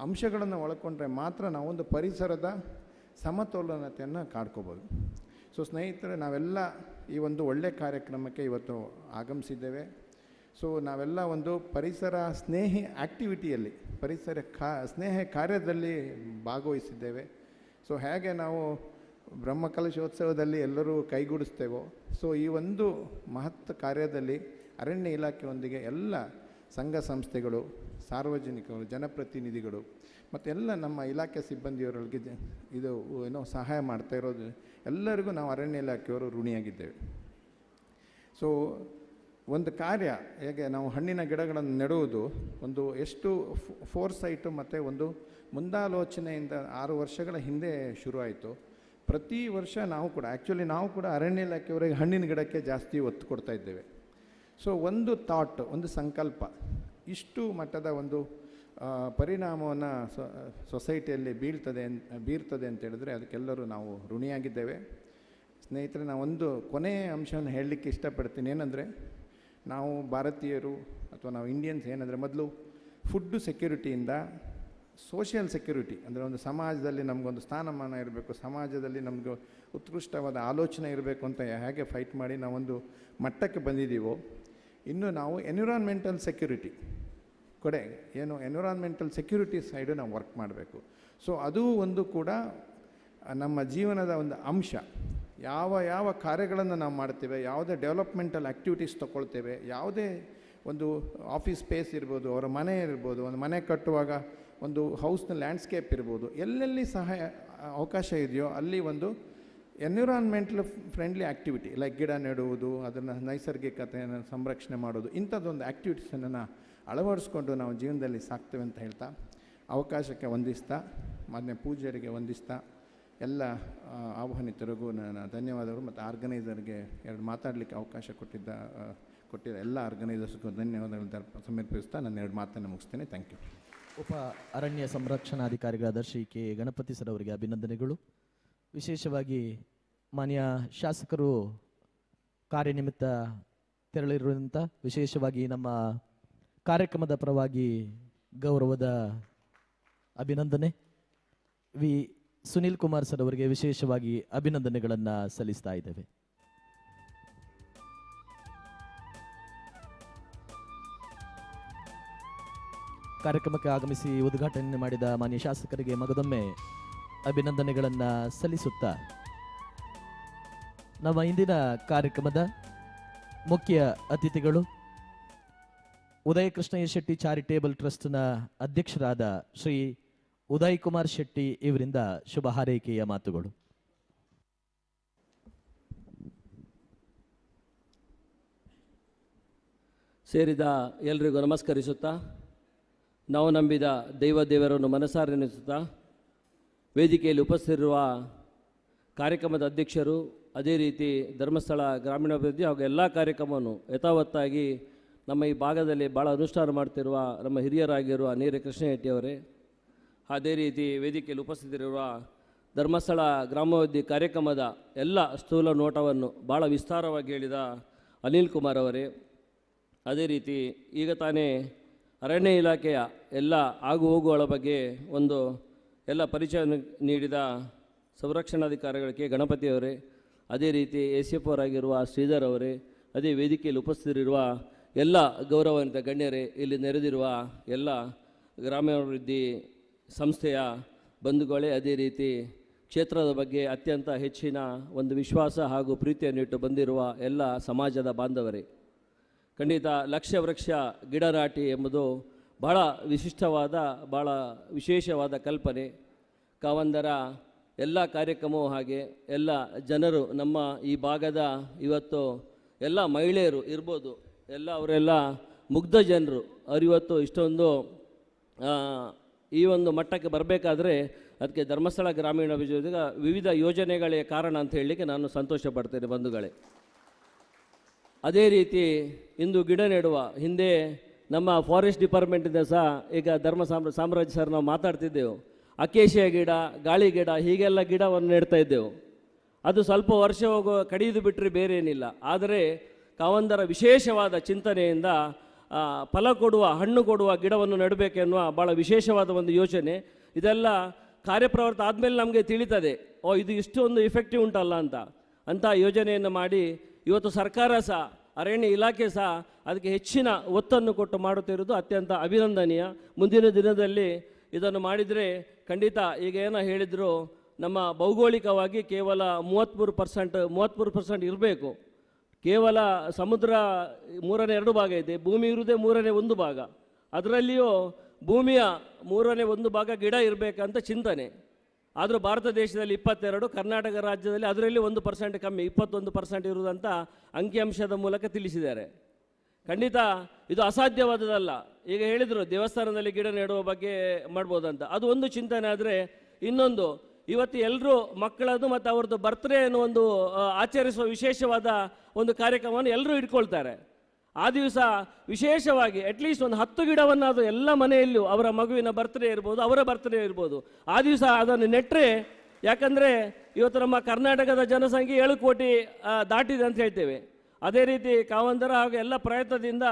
ಅಂಶಗಳನ್ನು ಒಳಗೊಂಡ್ರೆ ಮಾತ್ರ ನಾವೊಂದು ಪರಿಸರದ ಸಮತೋಲನತೆಯನ್ನು ಕಾಡ್ಕೋಬೋದು. ಸೊ ಸ್ನೇಹಿತರೆ, ನಾವೆಲ್ಲ ಈ ಒಂದು ಒಳ್ಳೆಯ ಕಾರ್ಯಕ್ರಮಕ್ಕೆ ಇವತ್ತು ಆಗಮಿಸಿದ್ದೇವೆ. ಸೊ ನಾವೆಲ್ಲ ಒಂದು ಪರಿಸರ ಸ್ನೇಹಿ ಆ್ಯಕ್ಟಿವಿಟಿಯಲ್ಲಿ, ಪರಿಸರ ಸ್ನೇಹ ಕಾರ್ಯದಲ್ಲಿ ಭಾಗವಹಿಸಿದ್ದೇವೆ. ಸೊ ಹೇಗೆ ನಾವು ಬ್ರಹ್ಮಕಲಶೋತ್ಸವದಲ್ಲಿ ಎಲ್ಲರೂ ಕೈಗೂಡಿಸ್ತೇವೋ, ಸೊ ಈ ಒಂದು ಮಹತ್ ಕಾರ್ಯದಲ್ಲಿ ಅರಣ್ಯ ಇಲಾಖೆಯೊಂದಿಗೆ ಎಲ್ಲ ಸಂಘ ಸಂಸ್ಥೆಗಳು, ಸಾರ್ವಜನಿಕರು, ಜನಪ್ರತಿನಿಧಿಗಳು ಮತ್ತು ಎಲ್ಲ ನಮ್ಮ ಇಲಾಖೆ ಸಿಬ್ಬಂದಿಯವರಿಗೆ ಇದು ಏನೋ ಸಹಾಯ ಮಾಡ್ತಾ ಇರೋದು ಎಲ್ಲರಿಗೂ ನಾವು ಅರಣ್ಯ ಇಲಾಖೆಯವರು ಋಣಿಯಾಗಿದ್ದೇವೆ. ಸೊ ಒಂದು ಕಾರ್ಯ ಹೇಗೆ ನಾವು ಹಣ್ಣಿನ ಗಿಡಗಳನ್ನು ನೆಡುವುದು ಒಂದು ಎಷ್ಟು ಫೋರ್ಸೈಟು ಮತ್ತು ಒಂದು ಮುಂದಾಲೋಚನೆಯಿಂದ 6 ವರ್ಷಗಳ ಹಿಂದೆ ಶುರುವಾಯಿತು. ಪ್ರತಿ ವರ್ಷ ನಾವು ಕೂಡ ಅರಣ್ಯ ಇಲಾಖೆಯವರಿಗೆ ಹಣ್ಣಿನ ಗಿಡಕ್ಕೆ ಜಾಸ್ತಿ ಒತ್ತು ಕೊಡ್ತಾ ಇದ್ದೇವೆ. ಸೊ ಒಂದು ಥಾಟ್, ಒಂದು ಸಂಕಲ್ಪ ಇಷ್ಟು ಮಟ್ಟದ ಒಂದು ಪರಿಣಾಮವನ್ನು ಸೊಸೈಟಿಯಲ್ಲಿ ಬೀರ್ತದೆ ಅಂತ ಹೇಳಿದ್ರೆ ಅದಕ್ಕೆಲ್ಲರೂ ನಾವು ಋಣಿಯಾಗಿದ್ದೇವೆ. ಸ್ನೇಹಿತರೆ, ನಾವೊಂದು ಕೊನೆಯ ಅಂಶವನ್ನು ಹೇಳಲಿಕ್ಕೆ ಇಷ್ಟಪಡ್ತೀನಿ. ಏನಂದರೆ, ನಾವು ಭಾರತೀಯರು ಅಥವಾ ನಾವು ಇಂಡಿಯನ್ಸ್ ಏನಂದರೆ, ಮೊದಲು ಫುಡ್ಡು ಸೆಕ್ಯೂರಿಟಿಯಿಂದ ಸೋಷಿಯಲ್ ಸೆಕ್ಯೂರಿಟಿ, ಅಂದರೆ ಒಂದು ಸಮಾಜದಲ್ಲಿ ನಮಗೊಂದು ಸ್ಥಾನಮಾನ ಇರಬೇಕು, ಸಮಾಜದಲ್ಲಿ ನಮಗೆ ಉತ್ಕೃಷ್ಟವಾದ ಆಲೋಚನೆ ಇರಬೇಕು ಅಂತ ಹೇಗೆ ಫೈಟ್ ಮಾಡಿ ನಾವೊಂದು ಮಟ್ಟಕ್ಕೆ ಬಂದಿದ್ದೀವೋ, ಇನ್ನು ನಾವು environmental security environmental security side ನಾವು ವರ್ಕ್ ಮಾಡಬೇಕು. ಸೊ ಅದು ಒಂದು ಕೂಡ ನಮ್ಮ ಜೀವನದ ಒಂದು ಅಂಶ. ಯಾವ ಕಾರ್ಯಗಳನ್ನು ನಾವು ಮಾಡ್ತೇವೆ, ಯಾವುದೇ ಡೆವಲಪ್ಮೆಂಟಲ್ ಆ್ಯಕ್ಟಿವಿಟೀಸ್ ತೊಗೊಳ್ತೇವೆ, ಯಾವುದೇ ಒಂದು ಆಫೀಸ್ ಸ್ಪೇಸ್ ಇರ್ಬೋದು, ಅವರ ಮನೆ ಇರ್ಬೋದು, ಒಂದು ಮನೆ ಕಟ್ಟುವಾಗ ಒಂದು ಹೌಸ್ನ ಲ್ಯಾಂಡ್ಸ್ಕೇಪ್ ಇರ್ಬೋದು, ಎಲ್ಲೆಲ್ಲಿ ಸಹಾಯ ಅವಕಾಶ ಇದೆಯೋ ಅಲ್ಲಿ ಒಂದು ಎನ್ವಿರಾನ್ಮೆಂಟಲ್ ಫ್ರೆಂಡ್ಲಿ ಆ್ಯಕ್ಟಿವಿಟಿ ಲೈಕ್ ಗಿಡ ನೆಡುವುದು, ಅದನ್ನು ನೈಸರ್ಗಿಕತೆಯನ್ನು ಸಂರಕ್ಷಣೆ ಮಾಡೋದು, ಇಂಥದ್ದೊಂದು ಆ್ಯಕ್ಟಿವಿಟೀಸನ್ನು ಅಳವಡಿಸ್ಕೊಂಡು ನಾವು ಜೀವನದಲ್ಲಿ ಸಾಕ್ತೇವೆ ಅಂತ ಹೇಳ್ತಾ, ಅವಕಾಶಕ್ಕೆ ವಂದಿಸ್ತಾ, ಮಾನ್ಯ ಪೂಜ್ಯರಿಗೆ ವಂದಿಸ್ತಾ, ಎಲ್ಲ ಆಹ್ವಾನಿತರಿಗೂ ನನ್ನ ಧನ್ಯವಾದಗಳು ಮತ್ತು ಆರ್ಗನೈಸರ್ಗೆ ಮಾತಾಡಲಿಕ್ಕೆ ಅವಕಾಶ ಕೊಟ್ಟಿದ್ದ ಎಲ್ಲ ಆರ್ಗನೈಸರ್ಸ್ಗೂ ಧನ್ಯವಾದಗಳು ಸಮರ್ಪಿಸ್ತಾ ನನ್ನ 2 ಮಾತನ್ನು ಮುಗಿಸ್ತೇನೆ. Thank you. ಉಪ ಅರಣ್ಯ ಸಂರಕ್ಷಣಾಧಿಕಾರಿಗಳಾದ ಶ್ರೀ ಕೆ ಗಣಪತಿ ಸರ್ ಅವರಿಗೆ ಅಭಿನಂದನೆಗಳು. ವಿಶೇಷವಾಗಿ ಮಾನ್ಯ ಶಾಸಕರು ಕಾರ್ಯನಿಮಿತ್ತ ತೆರಳಿರುವಂಥ, ವಿಶೇಷವಾಗಿ ನಮ್ಮ ಕಾರ್ಯಕ್ರಮದ ಪರವಾಗಿ ಗೌರವದ ಅಭಿನಂದನೆ. ವಿ ಸುನೀಲ್ ಕುಮಾರ್ ಸರ್ ಅವರಿಗೆ ವಿಶೇಷವಾಗಿ ಅಭಿನಂದನೆಗಳನ್ನು ಸಲ್ಲಿಸ್ತಾ ಇದ್ದೇವೆ. ಕಾರ್ಯಕ್ರಮಕ್ಕೆ ಆಗಮಿಸಿ ಉದ್ಘಾಟನೆ ಮಾಡಿದ ಮಾನ್ಯ ಶಾಸಕರಿಗೆ ಮಗದೊಮ್ಮೆ ಅಭಿನಂದನೆಗಳನ್ನು ಸಲ್ಲಿಸುತ್ತಾ, ನಮ್ಮ ಇಂದಿನ ಕಾರ್ಯಕ್ರಮದ ಮುಖ್ಯ ಅತಿಥಿಗಳು ಉದಯ ಕೃಷ್ಣಯ್ಯ ಶೆಟ್ಟಿ ಚಾರಿಟೇಬಲ್ ಟ್ರಸ್ಟ್ನ ಅಧ್ಯಕ್ಷರಾದ ಶ್ರೀ ಉದಯ್ ಕುಮಾರ್ ಶೆಟ್ಟಿ ಇವರಿಂದ ಶುಭ ಹಾರೈಕೆಯ ಮಾತುಗಳು. ಸೇರಿದ ಎಲ್ರಿಗೂ ನಮಸ್ಕರಿಸುತ್ತಾ, ನಾವು ನಂಬಿದ ದೇವರನ್ನು ಮನಸಾರೆನಿಸುತ್ತಾ, ವೇದಿಕೆಯಲ್ಲಿ ಉಪಸ್ಥಿತಿರುವ ಕಾರ್ಯಕ್ರಮದ ಅಧ್ಯಕ್ಷರು, ಅದೇ ರೀತಿ ಧರ್ಮಸ್ಥಳ ಗ್ರಾಮೀಣಾಭಿವೃದ್ಧಿ ಹಾಗೂ ಎಲ್ಲ ಕಾರ್ಯಕ್ರಮವನ್ನು ಯಥಾವತ್ತಾಗಿ ನಮ್ಮ ಈ ಭಾಗದಲ್ಲಿ ಭಾಳ ಅನುಷ್ಠಾನ ಮಾಡ್ತಿರುವ ನಮ್ಮ ಹಿರಿಯರಾಗಿರುವ ನೀರೆ ಕೃಷ್ಣ ಶೆಟ್ಟಿಯವರೇ, ಅದೇ ರೀತಿ ವೇದಿಕೆಯಲ್ಲಿ ಉಪಸ್ಥಿತರಿರುವ ಧರ್ಮಸ್ಥಳ ಗ್ರಾಮಾಭಿವೃದ್ಧಿ ಕಾರ್ಯಕ್ರಮದ ಎಲ್ಲ ಸ್ಥೂಲ ನೋಟವನ್ನು ಭಾಳ ವಿಸ್ತಾರವಾಗಿ ಹೇಳಿದ ಅನಿಲ್ ಕುಮಾರ್ ಅವರೇ, ಅದೇ ರೀತಿ ಈಗ ತಾನೇ ಅರಣ್ಯ ಇಲಾಖೆಯ ಎಲ್ಲ ಆಗು ಹೋಗುಗಳ ಬಗ್ಗೆ ಒಂದು ಎಲ್ಲ ಪರಿಚಯ ನೀಡಿದ ಸಂರಕ್ಷಣಾಧಿಕಾರಿಗಳಿಗೆ ಗಣಪತಿಯವರೇ, ಅದೇ ರೀತಿ ACF ಅವರಾಗಿರುವ ಶ್ರೀಧರ್ ಅವರೇ, ಅದೇ ವೇದಿಕೆಯಲ್ಲಿ ಉಪಸ್ಥಿತರಿರುವ ಎಲ್ಲ ಗೌರವಾನ್ವಿತ ಗಣ್ಯರೇ, ಇಲ್ಲಿ ನೆರೆದಿರುವ ಎಲ್ಲ ಗ್ರಾಮಾಭಿವೃದ್ಧಿ ಸಂಸ್ಥೆಯ ಬಂಧುಗಳೇ, ಅದೇ ರೀತಿ ಕ್ಷೇತ್ರದ ಬಗ್ಗೆ ಅತ್ಯಂತ ಹೆಚ್ಚಿನ ಒಂದು ವಿಶ್ವಾಸ ಹಾಗೂ ಪ್ರೀತಿಯನ್ನಿಟ್ಟು ಬಂದಿರುವ ಎಲ್ಲ ಸಮಾಜದ ಬಾಂಧವರೇ, ಖಂಡಿತ ಲಕ್ಷ ವೃಕ್ಷ ಗಿಡ ನಾಟಿ ಎಂಬುದು ಬಹಳ ವಿಶಿಷ್ಟವಾದ ಭಾಳ ವಿಶೇಷವಾದ ಕಲ್ಪನೆ. ಕಾವಂದರ ಎಲ್ಲ ಕಾರ್ಯಕ್ರಮವೂ ಹಾಗೆ ಎಲ್ಲ ಜನರು ನಮ್ಮ ಈ ಭಾಗದ ಇವತ್ತು ಎಲ್ಲ ಮಹಿಳೆಯರು ಇರ್ಬೋದು, ಎಲ್ಲ ಅವರೆಲ್ಲ ಮುಗ್ಧ ಜನರು ಅವರಿವತ್ತು ಇಷ್ಟೊಂದು ಈ ಒಂದು ಮಟ್ಟಕ್ಕೆ ಬರಬೇಕಾದ್ರೆ ಅದಕ್ಕೆ ಧರ್ಮಸ್ಥಳ ಗ್ರಾಮೀಣಾಭಿವೃದ್ಧಿಗೆ ವಿವಿಧ ಯೋಜನೆಗಳೇ ಕಾರಣ ಅಂತ ಹೇಳಲಿಕ್ಕೆ ನಾನು ಸಂತೋಷ ಪಡ್ತೇನೆ ಬಂಧುಗಳೇ. ಅದೇ ರೀತಿ ಇಂದು ಗಿಡ ನೆಡುವ ಹಿಂದೆ ನಮ್ಮ ಫಾರೆಸ್ಟ್ ಡಿಪಾರ್ಟ್ಮೆಂಟಿಂದ ಸಹ ಈಗ ಸಾಮ್ರಾಜ್ಯ ಸರ್ ನಾವು ಮಾತಾಡ್ತಿದ್ದೆವು, ಅಕೇಶಿಯ ಗಿಡ, ಗಾಳಿ ಗಿಡ ಹೀಗೆಲ್ಲ ಗಿಡವನ್ನು ನೆಡ್ತಾ ಇದ್ದೆವು. ಅದು ಸ್ವಲ್ಪ ವರ್ಷ ಕಡಿದು ಬಿಟ್ಟರೆ ಬೇರೆ ಏನಿಲ್ಲ. ಆದರೆ ಕಾವಂದರ ವಿಶೇಷವಾದ ಚಿಂತನೆಯಿಂದ ಫಲ ಕೊಡುವ ಹಣ್ಣು ಕೊಡುವ ಗಿಡವನ್ನು ನೆಡಬೇಕೆನ್ನುವ ಭಾಳ ವಿಶೇಷವಾದ ಒಂದು ಯೋಚನೆ. ಇದೆಲ್ಲ ಕಾರ್ಯಪ್ರವೃತ್ತ ಆದಮೇಲೆ ನಮಗೆ ತಿಳಿತದೆ, ಇದು ಇಷ್ಟೊಂದು ಇಫೆಕ್ಟಿವ್ ಉಂಟಲ್ಲ ಅಂತ ಯೋಜನೆಯನ್ನು ಮಾಡಿ ಇವತ್ತು ಸರ್ಕಾರ ಸಹ ಅರಣ್ಯ ಇಲಾಖೆ ಸಹ ಅದಕ್ಕೆ ಹೆಚ್ಚಿನ ಒತ್ತನ್ನು ಕೊಟ್ಟು ಮಾಡುತ್ತಿರುವುದು ಅತ್ಯಂತ ಅಭಿನಂದನೀಯ. ಮುಂದಿನ ದಿನದಲ್ಲಿ ಇದನ್ನು ಮಾಡಿದರೆ ಖಂಡಿತ ಈಗ ಏನೋ ಹೇಳಿದರು, ನಮ್ಮ ಭೌಗೋಳಿಕವಾಗಿ ಕೇವಲ 33% ಇರಬೇಕು. ಕೇವಲ ಸಮುದ್ರ 3/2 ಭಾಗ ಇದೆ, ಭೂಮಿ ಇರುವುದೇ 1/3 ಭಾಗ. ಅದರಲ್ಲಿಯೂ ಭೂಮಿಯ 1/3 ಭಾಗ ಗಿಡ ಇರಬೇಕಂತ ಚಿಂತನೆ. ಆದರೂ ಭಾರತ ದೇಶದಲ್ಲಿ 22, ಕರ್ನಾಟಕ ರಾಜ್ಯದಲ್ಲಿ ಅದರಲ್ಲಿ 1% ಕಮ್ಮಿ, 21% ಇರುವುದಂತ ಅಂಕಿಅಂಶದ ಮೂಲಕ ತಿಳಿಸಿದ್ದಾರೆ. ಖಂಡಿತ ಇದು ಅಸಾಧ್ಯವಾದದಲ್ಲ. ಈಗ ಹೇಳಿದರು ದೇವಸ್ಥಾನದಲ್ಲಿ ಗಿಡ ನೆಡುವ ಬಗ್ಗೆ ಮಾಡ್ಬೋದಂತ, ಅದು ಒಂದು ಚಿಂತನೆ. ಆದರೆ ಇನ್ನೊಂದು, ಇವತ್ತು ಎಲ್ಲರೂ ಮಕ್ಕಳದು ಮತ್ತು ಅವ್ರದ್ದು ಬರ್ತ್ಡೇ ಅನ್ನೋ ಒಂದು ಆಚರಿಸುವ ವಿಶೇಷವಾದ ಒಂದು ಕಾರ್ಯಕ್ರಮವನ್ನು ಎಲ್ಲರೂ ಇಟ್ಕೊಳ್ತಾರೆ. ಆ ದಿವಸ ವಿಶೇಷವಾಗಿ ಅಟ್ಲೀಸ್ಟ್ ಒಂದು 10 ಗಿಡವನ್ನು ಅದು ಎಲ್ಲ ಮನೆಯಲ್ಲೂ ಅವರ ಮಗುವಿನ ಬರ್ತ್ಡೇ ಇರ್ಬೋದು, ಅವರ ಬರ್ತ್ಡೇ ಇರ್ಬೋದು, ಆ ದಿವಸ ಅದನ್ನು ನೆಟ್ಟರೆ, ಯಾಕಂದರೆ ಇವತ್ತು ನಮ್ಮ ಕರ್ನಾಟಕದ ಜನಸಂಖ್ಯೆ 7 ಕೋಟಿ ದಾಟಿದೆ ಅಂತ ಹೇಳ್ತೇವೆ. ಅದೇ ರೀತಿ ಕಾವಂದರ ಹಾಗೂ ಎಲ್ಲ ಪ್ರಯತ್ನದಿಂದ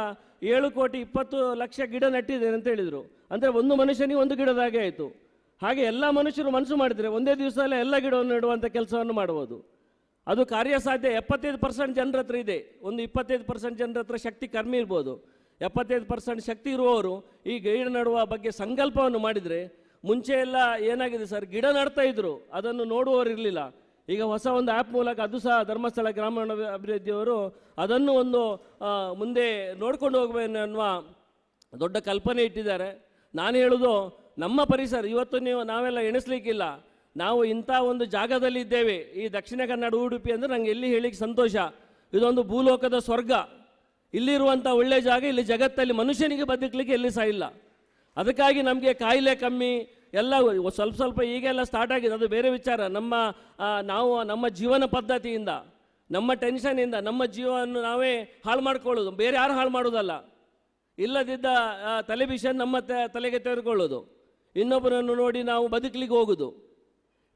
7,20,00,000 ಗಿಡ ನೆಟ್ಟಿದ್ದೇನೆ ಅಂತ ಹೇಳಿದರು. ಅಂದರೆ ಒಂದು ಮನುಷ್ಯನಿಗೆ ಒಂದು ಗಿಡದಾಗೆ ಆಯಿತು. ಹಾಗೆ ಎಲ್ಲ ಮನುಷ್ಯರು ಮನಸ್ಸು ಮಾಡಿದರೆ ಒಂದೇ ದಿವಸದಲ್ಲೇ ಎಲ್ಲ ಗಿಡವನ್ನು ನೆಡುವಂಥ ಕೆಲಸವನ್ನು ಮಾಡ್ಬೋದು. ಅದು ಕಾರ್ಯಸಾಧ್ಯ. 75% ಜನರ ಹತ್ರ ಇದೆ. ಒಂದು 25% ಜನರ ಹತ್ರ ಶಕ್ತಿ ಕಡಿಮೆ ಇರ್ಬೋದು. 75% ಶಕ್ತಿ ಇರುವವರು ಈ ಗಿಡ ನೆಡುವ ಬಗ್ಗೆ ಸಂಕಲ್ಪವನ್ನು ಮಾಡಿದರೆ, ಮುಂಚೆ ಎಲ್ಲ ಏನಾಗಿದೆ ಸರ್, ಗಿಡ ನೆಡ್ತಾ ಇದ್ರು, ಅದನ್ನು ನೋಡುವವರು ಇರಲಿಲ್ಲ. ಈಗ ಹೊಸ ಒಂದು ಆ್ಯಪ್ ಮೂಲಕ ಅದು ಸಹ ಧರ್ಮಸ್ಥಳ ಗ್ರಾಮೀಣ ಅಭಿವೃದ್ಧಿಯವರು ಅದನ್ನು ಒಂದು ಮುಂದೆ ನೋಡ್ಕೊಂಡು ಹೋಗಬೇಕು ಅನ್ನುವ ದೊಡ್ಡ ಕಲ್ಪನೆ ಇಟ್ಟಿದ್ದಾರೆ. ನಾನು ಹೇಳೋದು, ನಮ್ಮ ಪರಿಸರ ಇವತ್ತು ನಾವೆಲ್ಲ ಎಣಿಸ್ಲಿಕ್ಕಿಲ್ಲ. ನಾವು ಇಂಥ ಒಂದು ಜಾಗದಲ್ಲಿ ಇದ್ದೇವೆ, ಈ ದಕ್ಷಿಣ ಕನ್ನಡ ಉಡುಪಿ ಅಂದರೆ ನನಗೆ ಎಲ್ಲಿ ಹೇಳಿಕ್ಕೆ ಸಂತೋಷ. ಇದೊಂದು ಭೂಲೋಕದ ಸ್ವರ್ಗ. ಇಲ್ಲಿರುವಂಥ ಒಳ್ಳೆಯ ಜಾಗ ಇಲ್ಲಿ ಜಗತ್ತಲ್ಲಿ ಮನುಷ್ಯನಿಗೆ ಬದುಕಲಿಕ್ಕೆ ಎಲ್ಲಿ ಸಹ ಇಲ್ಲ. ಅದಕ್ಕಾಗಿ ನಮಗೆ ಕಾಯಿಲೆ ಕಮ್ಮಿ, ಎಲ್ಲ ಸ್ವಲ್ಪ ಈಗೆಲ್ಲ ಸ್ಟಾರ್ಟ್ ಆಗಿದೆ, ಅದು ಬೇರೆ ವಿಚಾರ. ನಾವು ನಮ್ಮ ಜೀವನ ಪದ್ಧತಿಯಿಂದ, ನಮ್ಮ ಟೆನ್ಷನಿಂದ ನಮ್ಮ ಜೀವವನ್ನು ನಾವೇ ಹಾಳು ಮಾಡ್ಕೊಳ್ಳೋದು, ಬೇರೆ ಯಾರು ಹಾಳು ಮಾಡೋದಲ್ಲ. ಇಲ್ಲದಿದ್ದ ತಲೆಬಿಷನ್ ನಮ್ಮ ತಲೆಗೆ ತೆಗೆದುಕೊಳ್ಳೋದು, ಇನ್ನೊಬ್ಬರನ್ನು ನೋಡಿ ನಾವು ಬದುಕಲಿಕ್ಕೆ ಹೋಗೋದು.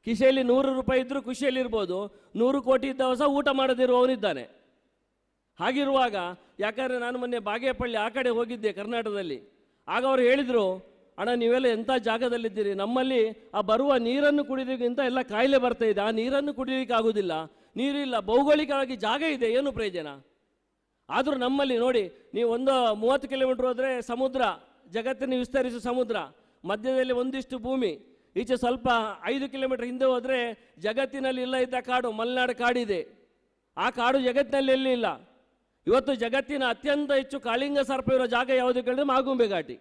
ಕಿಸೆಯಲ್ಲಿ 100 ರೂಪಾಯಿ ಇದ್ದರೂ ಖುಷಿಯಲ್ಲಿರ್ಬೋದು, 100 ಕೋಟಿ ಇದ್ದವ ಸಹ ಊಟ ಮಾಡದಿರುವವನಿದ್ದಾನೆ. ಹಾಗಿರುವಾಗ, ಯಾಕಂದರೆ ನಾನು ಮೊನ್ನೆ ಬಾಗೇಪಳ್ಳಿ ಆ ಕಡೆ ಹೋಗಿದ್ದೆ ಕರ್ನಾಟಕದಲ್ಲಿ. ಆಗ ಅವರು ಹೇಳಿದರು, ಅಣ್ಣ ನೀವೆಲ್ಲ ಎಂಥ ಜಾಗದಲ್ಲಿದ್ದೀರಿ, ನಮ್ಮಲ್ಲಿ ಆ ಬರುವ ನೀರನ್ನು ಕುಡಿಯೋದಕ್ಕಿಂತ ಎಲ್ಲ ಕಾಯಿಲೆ ಬರ್ತಾ ಇದೆ, ಆ ನೀರನ್ನು ಕುಡಿಯೋದಕ್ಕೆ ಆಗೋದಿಲ್ಲ, ನೀರಿಲ್ಲ, ಭೌಗೋಳಿಕವಾಗಿ ಜಾಗ ಇದೆ, ಏನು ಪ್ರಯೋಜನ? ಆದರೂ ನಮ್ಮಲ್ಲಿ ನೋಡಿ, ನೀವು ಒಂದು 30 ಕಿಲೋಮೀಟ್ರ್ ಹೋದರೆ ಸಮುದ್ರ, ಜಗತ್ತನ್ನು ವಿಸ್ತರಿಸುವ ಸಮುದ್ರ, ಮಧ್ಯದಲ್ಲಿ ಒಂದಿಷ್ಟು ಭೂಮಿ, ಈಚೆ ಸ್ವಲ್ಪ 5 ಕಿಲೋಮೀಟ್ರ್ ಹಿಂದೆ ಹೋದರೆ ಜಗತ್ತಿನಲ್ಲಿ ಇಲ್ಲ ಇದ್ದ ಕಾಡು, ಮಲೆನಾಡು ಕಾಡಿದೆ. ಆ ಕಾಡು ಜಗತ್ತಿನಲ್ಲಿ ಎಲ್ಲಿ ಇಲ್ಲ. ಇವತ್ತು ಜಗತ್ತಿನ ಅತ್ಯಂತ ಹೆಚ್ಚು ಕಾಳಿಂಗ ಸರ್ಪ ಇರೋ ಜಾಗ ಯಾವುದು ಕೇಳಿದ್ರೆ ಮಾಗುಂಬೆ ಘಾಟಿ.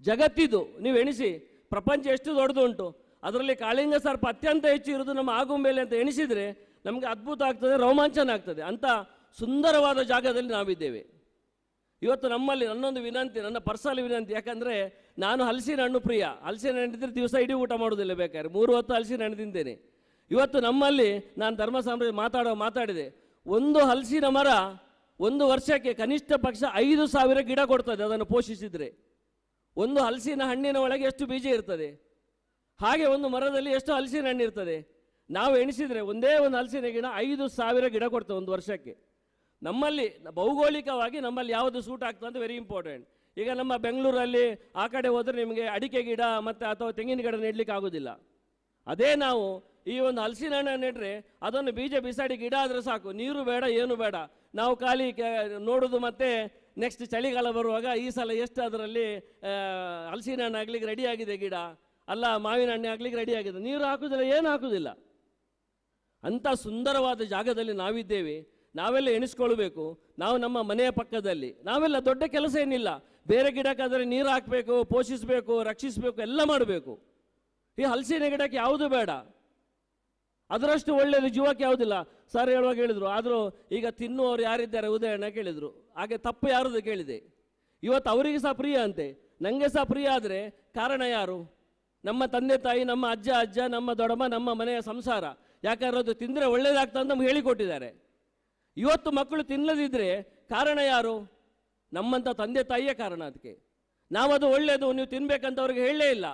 ಜಗತ್ತಿದು ನೀವು ಎಣಿಸಿ, ಪ್ರಪಂಚ ಎಷ್ಟು ದೊಡ್ಡದು ಉಂಟು, ಅದರಲ್ಲಿ ಕಾಳಿಂಗ ಸರ್ಪ ಅತ್ಯಂತ ಹೆಚ್ಚು ಇರೋದು ನಮ್ಮ ಆಗುಂಬೆಯಲ್ಲಿ ಅಂತ ಎಣಿಸಿದರೆ ನಮಗೆ ಅದ್ಭುತ ಆಗ್ತದೆ, ರೋಮಾಂಚನ ಆಗ್ತದೆ. ಅಂಥ ಸುಂದರವಾದ ಜಾಗದಲ್ಲಿ ನಾವಿದ್ದೇವೆ. ಇವತ್ತು ನಮ್ಮಲ್ಲಿ ನನ್ನೊಂದು ವಿನಂತಿ, ನನ್ನ ಪರ್ಸನಲ್ ವಿನಂತಿ, ಯಾಕಂದರೆ ನಾನು ಹಲಸಿನ ಹಣ್ಣು ಪ್ರಿಯ. ಹಲಸಿನ ಹಣ್ಣಿದ್ರೆ ದಿವಸ ಇಡೀ ಊಟ ಮಾಡೋದಿಲ್ಲ, ಬೇಕಾದ್ರೆ 3 ಹೊತ್ತು ಹಲಸಿನ ಹಣ್ಣು ತಿಂತೇನೆ. ಇವತ್ತು ನಮ್ಮಲ್ಲಿ ನಾನು ಧರ್ಮ ಸಾಮ್ರಾಜ್ಯ ಮಾತಾಡಿದೆ, ಒಂದು ಹಲಸಿನ ಮರ 1 ವರ್ಷಕ್ಕೆ ಕನಿಷ್ಠ ಪಕ್ಷ 5,000 ಗಿಡ ಕೊಡ್ತದೆ ಅದನ್ನು ಪೋಷಿಸಿದರೆ. ಒಂದು ಹಲಸಿನ ಹಣ್ಣಿನ ಒಳಗೆ ಎಷ್ಟು ಬೀಜ ಇರ್ತದೆ? ಹಾಗೆ ಒಂದು ಮರದಲ್ಲಿ ಎಷ್ಟು ಹಲಸಿನ ಹಣ್ಣು ಇರ್ತದೆ? ನಾವು ಎಣಿಸಿದರೆ ಒಂದೇ ಒಂದು ಹಲಸಿನ ಗಿಡ 5,000 ಗಿಡ ಕೊಡ್ತೇವೆ ಒಂದು ವರ್ಷಕ್ಕೆ. ನಮ್ಮಲ್ಲಿ ಭೌಗೋಳಿಕವಾಗಿ ನಮ್ಮಲ್ಲಿ ಯಾವುದು ಸೂಟ್ ಆಗ್ತದೆ ಅಂತ ವೆರಿ ಇಂಪಾರ್ಟೆಂಟ್. ಈಗ ನಮ್ಮ ಬೆಂಗಳೂರಲ್ಲಿ ಆ ಕಡೆ ಹೋದರೆ ನಿಮಗೆ ಅಡಿಕೆ ಗಿಡ ಮತ್ತು ಅಥವಾ ತೆಂಗಿನ ಗಿಡ ನೆಡಲಿಕ್ಕೆ ಆಗೋದಿಲ್ಲ. ಅದೇ ನಾವು ಈ ಒಂದು ಹಲಸಿನ ಹಣ್ಣು ನೆಟ್ಟರೆ ಅದನ್ನು ಬೀಜ ಬಿಸಾಡಿ ಗಿಡ ಆದರೆ ಸಾಕು, ನೀರು ಬೇಡ ಏನು ಬೇಡ. ನಾವು ಖಾಲಿ ನೋಡೋದು, ಮತ್ತು ನೆಕ್ಸ್ಟ್ ಚಳಿಗಾಲ ಬರುವಾಗ ಈ ಸಲ ಎಷ್ಟು ಅದರಲ್ಲಿ ಹಲಸಿನ ಹಣ್ಣು ಆಗ್ಲಿಕ್ಕೆ ರೆಡಿ ಆಗಿದೆ ಗಿಡ, ಅಲ್ಲ ಮಾವಿನ ಹಣ್ಣು ಆಗ್ಲಿಕ್ಕೆ ರೆಡಿ ಆಗಿದೆ, ನೀರು ಹಾಕುವುದಿಲ್ಲ, ಏನು ಹಾಕುವುದಿಲ್ಲ. ಅಂಥ ಸುಂದರವಾದ ಜಾಗದಲ್ಲಿ ನಾವಿದ್ದೇವೆ. ನಾವೆಲ್ಲ ಎಣಿಸ್ಕೊಳ್ಬೇಕು, ನಾವು ನಮ್ಮ ಮನೆಯ ಪಕ್ಕದಲ್ಲಿ ನಾವೆಲ್ಲ ದೊಡ್ಡ ಕೆಲಸ ಏನಿಲ್ಲ. ಬೇರೆ ಗಿಡಕ್ಕಾದರೆ ನೀರು ಹಾಕಬೇಕು, ಪೋಷಿಸಬೇಕು, ರಕ್ಷಿಸಬೇಕು, ಎಲ್ಲ ಮಾಡಬೇಕು. ಈ ಹಲಸಿನ ಗಿಡಕ್ಕೆ ಯಾವುದು ಬೇಡ, ಅದರಷ್ಟು ಒಳ್ಳೆಯದು ಜೀವಕ್ಕೆ ಯಾವುದಿಲ್ಲ. ಸರ್ ಹೇಳುವಾಗ ಹೇಳಿದರು, ಆದರೂ ಈಗ ತಿನ್ನುವವರು ಯಾರಿದ್ದಾರೆ ಉದಾಹರಣೆ ಕೇಳಿದರು. ಹಾಗೆ ತಪ್ಪು ಯಾರದು ಕೇಳಿದೆ. ಇವತ್ತು ಅವರಿಗೆ ಸಹ ಪ್ರಿಯ ಅಂತೆ, ನನಗೆ ಸಹ ಪ್ರಿಯ. ಆದರೆ ಕಾರಣ ಯಾರು? ನಮ್ಮ ತಂದೆ ತಾಯಿ, ನಮ್ಮ ಅಜ್ಜ, ನಮ್ಮ ದೊಡ್ಡಮ್ಮ, ನಮ್ಮ ಮನೆಯ ಸಂಸಾರ. ಯಾಕಂದ್ರೆ ಅದು ತಿಂದರೆ ಒಳ್ಳೇದಾಗ್ತದೆ ಅಂತ ನಮ್ಗೆ ಹೇಳಿಕೊಟ್ಟಿದ್ದಾರೆ. ಇವತ್ತು ಮಕ್ಕಳು ತಿನ್ನದಿದ್ದರೆ ಕಾರಣ ಯಾರು? ನಮ್ಮಂಥ ತಂದೆ ತಾಯಿಯೇ ಕಾರಣ. ಅದಕ್ಕೆ ನಾವದು ಒಳ್ಳೆಯದು ನೀವು ತಿನ್ಬೇಕಂತ ಅವ್ರಿಗೆ ಹೇಳಲೇ ಇಲ್ಲ.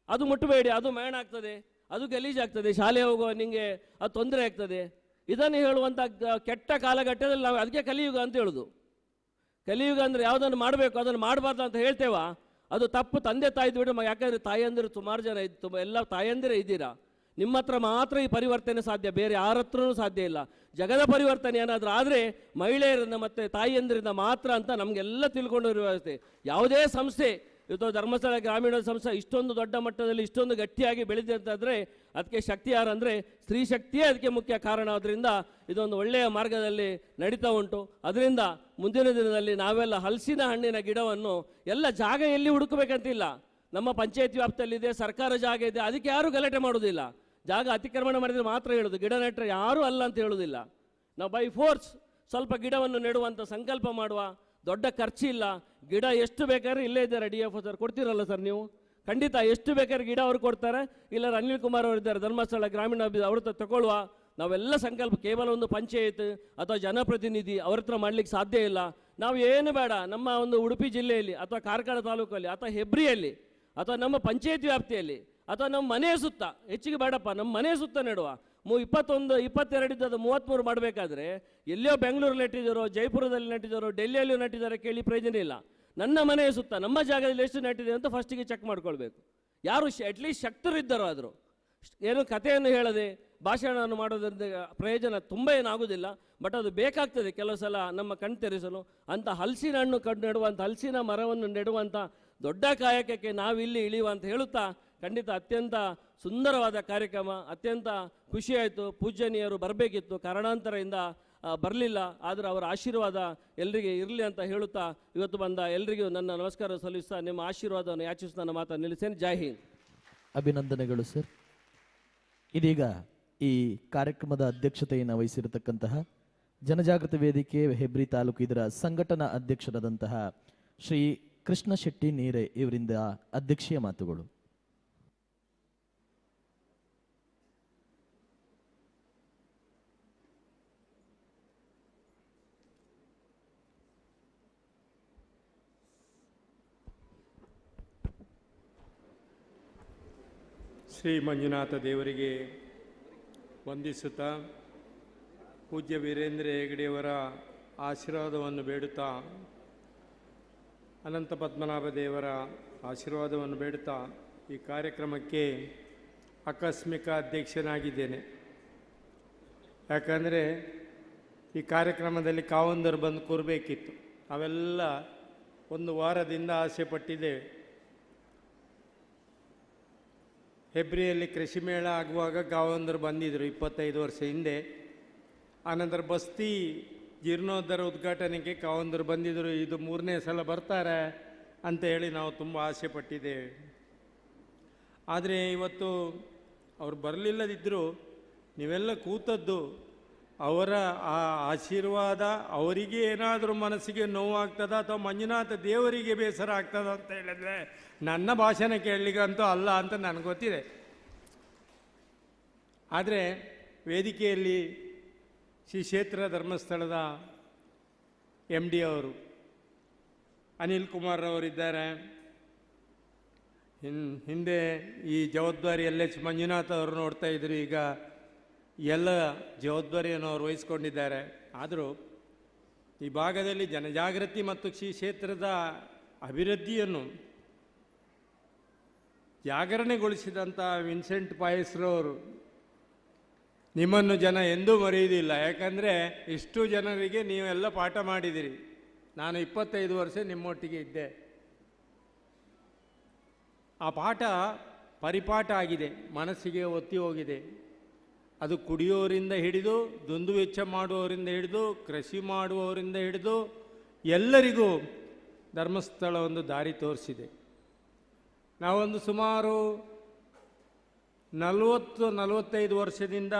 ಅದು ಮುಟ್ಟಬೇಡಿ, ಅದು ಮೇಣ ಆಗ್ತದೆ, ಅದು ಗಲೀಜಾಗ್ತದೆ, ಶಾಲೆ ಹೋಗುವ ನಿಮಗೆ ಅದು ತೊಂದರೆ ಆಗ್ತದೆ, ಇದನ್ನು ಹೇಳುವಂಥ ಕೆಟ್ಟ ಕಾಲಘಟ್ಟದಲ್ಲಿ ನಾವು ಅದಕ್ಕೆ ಕಲಿಯುಗ ಅಂತ ಹೇಳೋದು. ಕಲಿಯುಗ ಅಂದರೆ ಯಾವುದನ್ನು ಮಾಡಬೇಕು ಅದನ್ನು ಮಾಡಬಾರ್ದು ಅಂತ ಹೇಳ್ತೇವ, ಅದು ತಪ್ಪು. ತಂದೆ ತಾಯಿದು ಬಿಟ್ಟು, ಯಾಕಂದರೆ ತಾಯಂದಿರು ಸುಮಾರು ಜನ ಎಲ್ಲ ತಾಯಂದಿರೇ ಇದ್ದೀರಾ. ನಿಮ್ಮ ಹತ್ರ ಮಾತ್ರ ಈ ಪರಿವರ್ತನೆ ಸಾಧ್ಯ, ಬೇರೆ ಯಾರ ಹತ್ರನೂ ಸಾಧ್ಯ ಇಲ್ಲ. ಜಗದ ಪರಿವರ್ತನೆ ಏನಾದರೂ ಆದರೆ ಮಹಿಳೆಯರಿಂದ ಮತ್ತು ತಾಯಿಯಂದಿರಿಂದ ಮಾತ್ರ ಅಂತ ನಮಗೆಲ್ಲ ತಿಳ್ಕೊಂಡಿರುವ ವ್ಯವಸ್ಥೆ. ಯಾವುದೇ ಸಂಸ್ಥೆ ಇವತ್ತು ಧರ್ಮಸ್ಥಳ ಗ್ರಾಮೀಣ ಸಂಸ್ಥೆ ಇಷ್ಟೊಂದು ದೊಡ್ಡ ಮಟ್ಟದಲ್ಲಿ ಇಷ್ಟೊಂದು ಗಟ್ಟಿಯಾಗಿ ಬೆಳೆದಿದೆ ಅಂತಂದರೆ ಅದಕ್ಕೆ ಶಕ್ತಿ ಯಾರಂದರೆ ಸ್ತ್ರೀ ಶಕ್ತಿಯೇ ಅದಕ್ಕೆ ಮುಖ್ಯ ಕಾರಣ. ಅದರಿಂದ ಇದೊಂದು ಒಳ್ಳೆಯ ಮಾರ್ಗದಲ್ಲಿ ನಡೀತಾ ಉಂಟು. ಅದರಿಂದ ಮುಂದಿನ ದಿನದಲ್ಲಿ ನಾವೆಲ್ಲ ಹಲಸಿನ ಹಣ್ಣಿನ ಗಿಡವನ್ನು ಎಲ್ಲ ಜಾಗ ಎಲ್ಲಿ ಹುಡುಕಬೇಕಂತಿಲ್ಲ. ನಮ್ಮ ಪಂಚಾಯತ್ ವ್ಯಾಪ್ತಿಯಲ್ಲಿದೆ, ಸರ್ಕಾರ ಜಾಗ ಇದೆ, ಅದಕ್ಕೆ ಯಾರೂ ಗಲಾಟೆ ಮಾಡೋದಿಲ್ಲ. ಜಾಗ ಅತಿಕ್ರಮಣ ಮಾಡಿದರೆ ಮಾತ್ರ ಹೇಳೋದು, ಗಿಡ ನೆಟ್ಟರೆ ಯಾರೂ ಅಲ್ಲ ಅಂತ ಹೇಳೋದಿಲ್ಲ. ನಾವು ಬೈ ಫೋರ್ಸ್ ಸ್ವಲ್ಪ ಗಿಡವನ್ನು ನೆಡುವಂಥ ಸಂಕಲ್ಪ ಮಾಡುವ. ದೊಡ್ಡ ಖರ್ಚಿಲ್ಲ, ಗಿಡ ಎಷ್ಟು ಬೇಕಾದ್ರೆ ಇಲ್ಲೇ ಇದ್ದಾರೆ DFO ಸರ್, ಕೊಡ್ತೀರಲ್ಲ ಸರ್ ನೀವು? ಖಂಡಿತ ಎಷ್ಟು ಬೇಕಾದ್ರೆ ಗಿಡ ಅವರು ಕೊಡ್ತಾರೆ. ಇಲ್ಲ ಅನಿಲ್ ಕುಮಾರ್ ಅವರು ಇದ್ದಾರೆ ಧರ್ಮಸ್ಥಳ ಗ್ರಾಮೀಣ ಅವ್ರ ಹತ್ರ ತಗೊಳ್ಳುವ. ನಾವೆಲ್ಲ ಸಂಕಲ್ಪ, ಕೇವಲ ಒಂದು ಪಂಚಾಯತ್ ಅಥವಾ ಜನಪ್ರತಿನಿಧಿ ಅವ್ರ ಹತ್ರ ಮಾಡಲಿಕ್ಕೆ ಸಾಧ್ಯ ಇಲ್ಲ. ನಾವು ಏನು ಬೇಡ, ನಮ್ಮ ಒಂದು ಉಡುಪಿ ಜಿಲ್ಲೆಯಲ್ಲಿ ಅಥವಾ ಕಾರ್ಕಳ ತಾಲೂಕಲ್ಲಿ ಅಥವಾ ಹೆಬ್ರಿಯಲ್ಲಿ ಅಥವಾ ನಮ್ಮ ಪಂಚಾಯತ್ ವ್ಯಾಪ್ತಿಯಲ್ಲಿ ಅಥವಾ ನಮ್ಮ ಮನೆಯ ಸುತ್ತ, ಹೆಚ್ಚಿಗೆ ಬೇಡಪ್ಪ, ನಮ್ಮ ಮನೆಯ ಸುತ್ತ ನೆಡುವ. 21, 22 ಇದ್ದದ್ದು 33 ಮಾಡಬೇಕಾದ್ರೆ ಎಲ್ಲಿಯೋ ಬೆಂಗಳೂರಲ್ಲಿ ನೆಟ್ಟಿದ್ದಾರೋ, ಜೈಪುರದಲ್ಲಿ ನೆಟ್ಟಿದ್ದಾರೋ, ಡೆಲ್ಲಿಯಲ್ಲೂ ನೆಟ್ಟಿದ್ದಾರೆ, ಕೇಳಿ ಪ್ರಯೋಜನ ಇಲ್ಲ. ನನ್ನ ಮನೆಯ ಸುತ್ತ ನಮ್ಮ ಜಾಗದಲ್ಲಿ ಎಷ್ಟು ನೆಟ್ಟಿದೆ ಅಂತ ಫಸ್ಟಿಗೆ ಚೆಕ್ ಮಾಡ್ಕೊಳ್ಬೇಕು. ಯಾರು ಅಟ್ಲೀಸ್ಟ್ ಶಕ್ತರಿದ್ದಾರೋ ಆದರೂ. ಏನು ಕಥೆಯನ್ನು ಹೇಳದೆ ಭಾಷಣವನ್ನು ಮಾಡೋದ್ರಿಂದ ಪ್ರಯೋಜನ ತುಂಬ ಏನಾಗೋದಿಲ್ಲ. ಬಟ್ ಅದು ಬೇಕಾಗ್ತದೆ ಕೆಲವು ಸಲ ನಮ್ಮ ಕಣ್ ತೆರೆಸಲು. ಅಂಥ ಹಲಸಿನ ಹಣ್ಣು ನೆಡುವಂಥ, ಹಲಸಿನ ಮರವನ್ನು ನೆಡುವಂಥ ದೊಡ್ಡ ಕಾಯಕಕ್ಕೆ ನಾವಿಲ್ಲಿ ಇಳಿಯುವ ಅಂತ ಹೇಳುತ್ತಾ, ಖಂಡಿತ ಅತ್ಯಂತ ಸುಂದರವಾದ ಕಾರ್ಯಕ್ರಮ, ಅತ್ಯಂತ ಖುಷಿಯಾಯಿತು. ಪೂಜ್ಯನೀಯರು ಬರಬೇಕಿತ್ತು, ಕಾರಣಾಂತರದಿಂದ ಬರಲಿಲ್ಲ. ಆದರೆ ಅವರ ಆಶೀರ್ವಾದ ಎಲ್ಲರಿಗೆ ಇರಲಿ ಅಂತ ಹೇಳುತ್ತಾ ಇವತ್ತು ಬಂದ ಎಲ್ಲರಿಗೂ ನನ್ನ ನಮಸ್ಕಾರ ಸಲ್ಲಿಸ್ತಾ ನಿಮ್ಮ ಆಶೀರ್ವಾದವನ್ನು ಯಾಚಿಸಿ ನನ್ನ ಮಾತನ್ನು ನಿಲ್ಲಿಸ್ತೇನೆ. ಜೈ ಹಿಂದ್. ಅಭಿನಂದನೆಗಳು ಸರ್. ಇದೀಗ ಈ ಕಾರ್ಯಕ್ರಮದ ಅಧ್ಯಕ್ಷತೆಯನ್ನು ವಹಿಸಿರತಕ್ಕಂತಹ ಜನಜಾಗೃತಿ ವೇದಿಕೆ ಹೆಬ್ರಿ ತಾಲೂಕು ಇದರ ಸಂಘಟನಾ ಅಧ್ಯಕ್ಷರಾದಂತಹ ಶ್ರೀ ಕೃಷ್ಣ ಶೆಟ್ಟಿ ನೀರೆ ಇವರಿಂದ ಅಧ್ಯಕ್ಷೀಯ ಮಾತುಗಳು. ಶ್ರೀ ಮಂಜುನಾಥ ದೇವರಿಗೆ ವಂದಿಸುತ್ತಾ, ಪೂಜ್ಯ ವೀರೇಂದ್ರ ಹೆಗ್ಗಡೆಯವರ ಆಶೀರ್ವಾದವನ್ನು ಬೇಡುತ್ತಾ, ಅನಂತ ಪದ್ಮನಾಭ ದೇವರ ಆಶೀರ್ವಾದವನ್ನು ಬೇಡುತ್ತಾ ಈ ಕಾರ್ಯಕ್ರಮಕ್ಕೆ ಆಕಸ್ಮಿಕ ಅಧ್ಯಕ್ಷನಾಗಿದ್ದೇನೆ. ಯಾಕಂದರೆ ಈ ಕಾರ್ಯಕ್ರಮದಲ್ಲಿ ಕಾವಂದರು ಬಂದು ಕೂರಬೇಕಿತ್ತು. ಅವೆಲ್ಲ ಒಂದು ವಾರದಿಂದ ಆಸೆ ಪಟ್ಟಿದ್ದೇವೆ. ಹೆಬ್ರಿಯಲ್ಲಿ ಕೃಷಿ ಮೇಳ ಆಗುವಾಗ ಕಾವಂದರು ಬಂದಿದ್ದರು 25 ವರ್ಷ ಹಿಂದೆ. ಆನಂತರ ಬಸ್ತಿ ಜೀರ್ಣೋದ್ಧಾರ ಉದ್ಘಾಟನೆಗೆ ಕಾವಂದರು ಬಂದಿದ್ದರು. ಇದು 3ನೇ ಸಲ ಬರ್ತಾರೆ ಅಂತ ಹೇಳಿ ನಾವು ತುಂಬ ಆಸೆ ಪಟ್ಟಿದ್ದೇವೆ. ಆದರೆ ಇವತ್ತು ಅವರು ಬರಲಿಲ್ಲದಿದ್ದರೂ ನೀವೆಲ್ಲ ಕೂತದ್ದು ಅವರ ಆ ಆಶೀರ್ವಾದ, ಅವರಿಗೆ ಏನಾದರೂ ಮನಸ್ಸಿಗೆ ನೋವಾಗ್ತದ ಅಥವಾ ಮಂಜುನಾಥ ದೇವರಿಗೆ ಬೇಸರ ಆಗ್ತದ ಅಂತ ಹೇಳಿದ್ರೆ ನನ್ನ ಭಾಷಣ ಕೇಳಲಿಕ್ಕಂತೂ ಅಲ್ಲ ಅಂತ ನನಗೆ ಗೊತ್ತಿದೆ. ಆದರೆ ವೇದಿಕೆಯಲ್ಲಿ ಶ್ರೀ ಕ್ಷೇತ್ರ ಧರ್ಮಸ್ಥಳದ MD ಅವರು ಅನಿಲ್ ಕುಮಾರ್ ಅವರಿದ್ದಾರೆ, ಹಿಂದೆ ಈ ಜವಾಬ್ದಾರಿ LH ಮಂಜುನಾಥ್ ಅವರು ನೋಡ್ತಾ ಇದ್ರು. ಈಗ ಎಲ್ಲ ಜವಾಬ್ದಾರಿಯನ್ನು ಅವರು ವಹಿಸ್ಕೊಂಡಿದ್ದಾರೆ. ಆದರೂ ಈ ಭಾಗದಲ್ಲಿ ಜನಜಾಗೃತಿ ಮತ್ತು ಶ್ರೀ ಕ್ಷೇತ್ರದ ಅಭಿವೃದ್ಧಿಯನ್ನು ಜಾಗರಣೆಗೊಳಿಸಿದಂಥ ವಿನ್ಸೆಂಟ್ ಪಾಯಸ್ರವರು ನಿಮ್ಮನ್ನು ಜನ ಎಂದೂ ಮರೆಯುವುದಿಲ್ಲ. ಯಾಕಂದರೆ ಇಷ್ಟು ಜನರಿಗೆ ನೀವೆಲ್ಲ ಪಾಠ ಮಾಡಿದಿರಿ. ನಾನು 25 ವರ್ಷ ನಿಮ್ಮೊಟ್ಟಿಗೆ ಇದ್ದೆ. ಆ ಪಾಠ ಪರಿಪಾಠ ಆಗಿದೆ, ಮನಸ್ಸಿಗೆ ಒತ್ತಿ ಹೋಗಿದೆ. ಅದು ಕುಡಿಯೋರಿಂದ ಹಿಡಿದು, ದುಂದು ವೆಚ್ಚ ಮಾಡುವವರಿಂದ ಹಿಡಿದು, ಕೃಷಿ ಮಾಡುವವರಿಂದ ಹಿಡಿದು ಎಲ್ಲರಿಗೂ ಧರ್ಮಸ್ಥಳ ಒಂದು ದಾರಿ ತೋರಿಸಿದೆ. ನಾವೊಂದು ಸುಮಾರು 40-45 ವರ್ಷದಿಂದ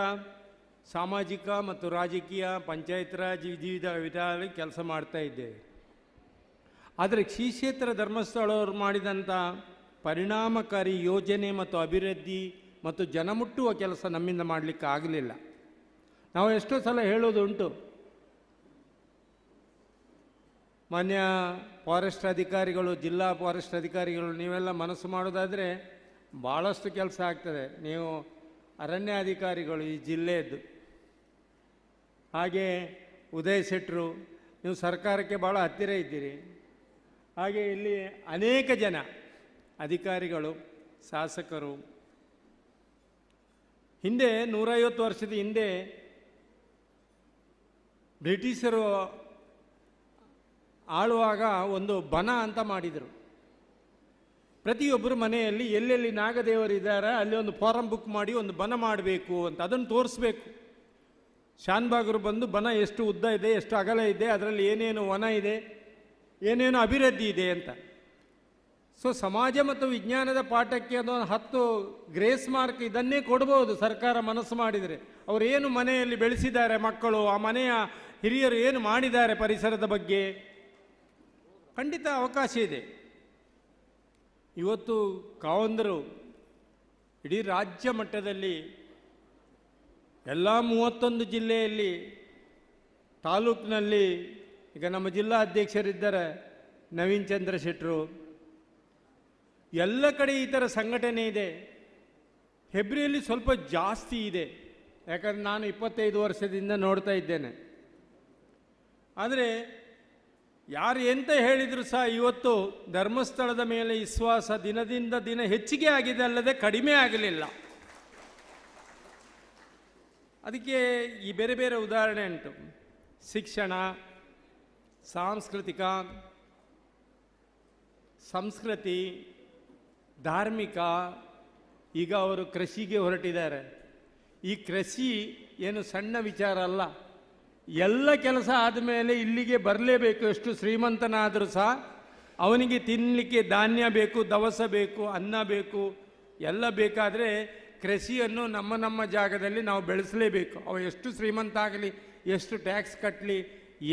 ಸಾಮಾಜಿಕ ಮತ್ತು ರಾಜಕೀಯ, ಪಂಚಾಯತ್ ರಾಜ್ ವಿವಿಧ ವಿಧಾನಗಳಲ್ಲಿ ಕೆಲಸ ಮಾಡ್ತಾ ಇದ್ದೇವೆ. ಆದರೆ ಶ್ರೀ ಕ್ಷೇತ್ರ ಧರ್ಮಸ್ಥಳವರು ಮಾಡಿದಂಥ ಪರಿಣಾಮಕಾರಿ ಯೋಜನೆ ಮತ್ತು ಅಭಿವೃದ್ಧಿ ಮತ್ತು ಜನಮುಟ್ಟುವ ಕೆಲಸ ನಮ್ಮಿಂದ ಮಾಡಲಿಕ್ಕೆ ಆಗಲಿಲ್ಲ. ನಾವು ಎಷ್ಟೋ ಸಲ ಹೇಳೋದುಂಟು, ಮಾನ್ಯ ಫಾರೆಸ್ಟ್ ಅಧಿಕಾರಿಗಳು, ಜಿಲ್ಲಾ ಫಾರೆಸ್ಟ್ ಅಧಿಕಾರಿಗಳು, ನೀವೆಲ್ಲ ಮನಸ್ಸು ಮಾಡೋದಾದರೆ ಭಾಳಷ್ಟು ಕೆಲಸ ಆಗ್ತದೆ. ನೀವು ಅರಣ್ಯ ಅಧಿಕಾರಿಗಳು ಈ ಜಿಲ್ಲೆಯದ್ದು, ಹಾಗೆ ಉದಯ್ ಶೆಟ್ಟರು, ನೀವು ಸರ್ಕಾರಕ್ಕೆ ಭಾಳ ಹತ್ತಿರ ಇದ್ದೀರಿ. ಹಾಗೆ ಇಲ್ಲಿ ಅನೇಕ ಜನ ಅಧಿಕಾರಿಗಳು, ಶಾಸಕರು. ಹಿಂದೆ 150 ವರ್ಷದ ಹಿಂದೆ ಬ್ರಿಟಿಷರು ಆಳುವಾಗ ಒಂದು ಬನ ಅಂತ ಮಾಡಿದರು. ಪ್ರತಿಯೊಬ್ಬರು ಮನೆಯಲ್ಲಿ ಎಲ್ಲೆಲ್ಲಿ ನಾಗದೇವರಿದ್ದಾರೆ ಅಲ್ಲಿ ಒಂದು ಫಾರಂ ಬುಕ್ ಮಾಡಿ ಒಂದು ಬನ ಮಾಡಬೇಕು ಅಂತ, ಅದನ್ನು ತೋರಿಸ್ಬೇಕು. ಶಾನ್ಭಾಗರು ಬಂದು ಬನ ಎಷ್ಟು ಉದ್ದ ಇದೆ, ಎಷ್ಟು ಅಗಲ ಇದೆ, ಅದರಲ್ಲಿ ಏನೇನು ವನ ಇದೆ, ಏನೇನು ಅಭಿವೃದ್ಧಿ ಇದೆ ಅಂತ. ಸೊ ಸಮಾಜ ಮತ್ತು ವಿಜ್ಞಾನದ ಪಾಠಕ್ಕೆ ಅದೊಂದು 10 ಗ್ರೇಸ್ ಮಾರ್ಕ್ ಇದನ್ನೇ ಕೊಡ್ಬೋದು ಸರ್ಕಾರ ಮನಸ್ಸು ಮಾಡಿದರೆ. ಅವರು ಏನು ಮನೆಯಲ್ಲಿ ಬೆಳೆಸಿದ್ದಾರೆ ಮಕ್ಕಳು, ಆ ಮನೆಯ ಹಿರಿಯರು ಏನು ಮಾಡಿದ್ದಾರೆ ಪರಿಸರದ ಬಗ್ಗೆ, ಖಂಡಿತ ಅವಕಾಶ ಇದೆ. ಇವತ್ತು ಕಾವಂದರು ಇಡೀ ರಾಜ್ಯ ಮಟ್ಟದಲ್ಲಿ ಎಲ್ಲ 31 ಜಿಲ್ಲೆಯಲ್ಲಿ, ತಾಲೂಕಿನಲ್ಲಿ, ಈಗ ನಮ್ಮ ಜಿಲ್ಲಾ ಅಧ್ಯಕ್ಷರಿದ್ದಾರೆ ನವೀನ್ ಚಂದ್ರ ಶೆಟ್ಟರು, ಎಲ್ಲ ಕಡೆ ಈ ಥರ ಸಂಘಟನೆ ಇದೆ. ಹೆಬ್ರಿಯಲ್ಲಿ ಸ್ವಲ್ಪ ಜಾಸ್ತಿ ಇದೆ, ಯಾಕಂದರೆ ನಾನು 25 ವರ್ಷದಿಂದ ನೋಡ್ತಾ ಇದ್ದೇನೆ. ಆದರೆ ಯಾರು ಎಂತ ಹೇಳಿದರೂ ಸಹ ಇವತ್ತು ಧರ್ಮಸ್ಥಳದ ಮೇಲೆ ವಿಶ್ವಾಸ ದಿನದಿಂದ ದಿನ ಹೆಚ್ಚಿಗೆ ಆಗಿದೆ, ಅಲ್ಲದೆ ಕಡಿಮೆ ಆಗಲಿಲ್ಲ. ಅದಕ್ಕೆ ಈ ಬೇರೆ ಬೇರೆ ಉದಾಹರಣೆ ಉಂಟು. ಶಿಕ್ಷಣ, ಸಾಂಸ್ಕೃತಿಕ, ಸಂಸ್ಕೃತಿ, ಧಾರ್ಮಿಕ, ಈಗ ಅವರು ಕೃಷಿಗೆ ಹೊರಟಿದ್ದಾರೆ. ಈ ಕೃಷಿ ಏನು ಸಣ್ಣ ವಿಚಾರ ಅಲ್ಲ. ಎಲ್ಲ ಕೆಲಸ ಆದಮೇಲೆ ಇಲ್ಲಿಗೆ ಬರಲೇಬೇಕು. ಎಷ್ಟು ಶ್ರೀಮಂತನಾದರೂ ಸಹ ಅವನಿಗೆ ತಿನ್ನಲಿಕ್ಕೆ ಧಾನ್ಯ ಬೇಕು, ದವಸ ಬೇಕು, ಅನ್ನ ಬೇಕು, ಎಲ್ಲ ಬೇಕಾದರೆ ಕೃಷಿಯನ್ನು ನಮ್ಮ ಜಾಗದಲ್ಲಿ ನಾವು ಬೆಳೆಸಲೇಬೇಕು. ಅವ ಎಷ್ಟು ಶ್ರೀಮಂತ ಆಗಲಿ, ಎಷ್ಟು ಟ್ಯಾಕ್ಸ್ ಕಟ್ಟಲಿ,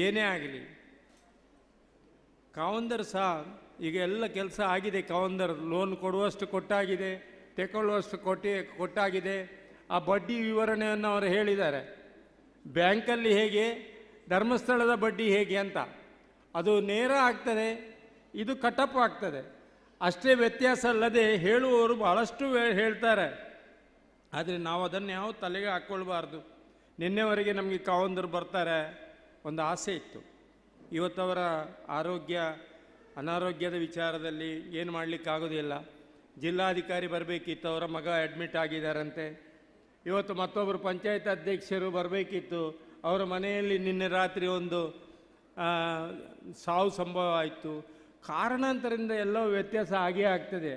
ಏನೇ ಆಗಲಿ. ಕಾವಂದರು ಸಹ ಈಗ ಎಲ್ಲ ಕೆಲಸ ಆಗಿದೆ. ಕಾವಂದರು ಲೋನ್ ಕೊಡುವಷ್ಟು ಕೊಟ್ಟಾಗಿದೆ, ತೆಗೊಳ್ಳುವಷ್ಟು ಕೊಟ್ಟಾಗಿದೆ. ಆ ಬಡ್ಡಿ ವಿವರಣೆಯನ್ನು ಅವರು ಹೇಳಿದ್ದಾರೆ. ಬ್ಯಾಂಕಲ್ಲಿ ಹೇಗೆ, ಧರ್ಮಸ್ಥಳದ ಬಡ್ಡಿ ಹೇಗೆ ಅಂತ. ಅದು ನೇರ ಆಗ್ತದೆ, ಇದು ಕಟಪ್ ಆಗ್ತದೆ, ಅಷ್ಟೇ ವ್ಯತ್ಯಾಸ. ಅಲ್ಲದೆ ಹೇಳುವವರು ಭಾಳಷ್ಟು ಹೇಳ್ತಾರೆ, ಆದರೆ ನಾವು ಅದನ್ನು ಯಾವ ತಲೆಗೆ ಹಾಕ್ಕೊಳ್ಬಾರ್ದು. ನಿನ್ನೆವರೆಗೆ ನಮಗೆ ಕಾವಂದರು ಬರ್ತಾರೆ, ಒಂದು ಆಸೆ ಇತ್ತು. ಇವತ್ತವರ ಅನಾರೋಗ್ಯದ ವಿಚಾರದಲ್ಲಿ ಏನು ಮಾಡಲಿಕ್ಕಾಗೋದಿಲ್ಲ. ಜಿಲ್ಲಾಧಿಕಾರಿ ಬರಬೇಕಿತ್ತು, ಅವರ ಮಗ ಅಡ್ಮಿಟ್ ಆಗಿದ್ದಾರಂತೆ. ಇವತ್ತು ಮತ್ತೊಬ್ಬರು ಪಂಚಾಯತ್ ಅಧ್ಯಕ್ಷರು ಬರಬೇಕಿತ್ತು, ಅವರ ಮನೆಯಲ್ಲಿ ನಿನ್ನೆ ರಾತ್ರಿ ಒಂದು ಸಾವು ಸಂಭವ ಆಯಿತು. ಕಾರಣಾಂತರದಿಂದ ಎಲ್ಲವೂ ವ್ಯತ್ಯಾಸ ಆಗೇ ಆಗ್ತದೆ.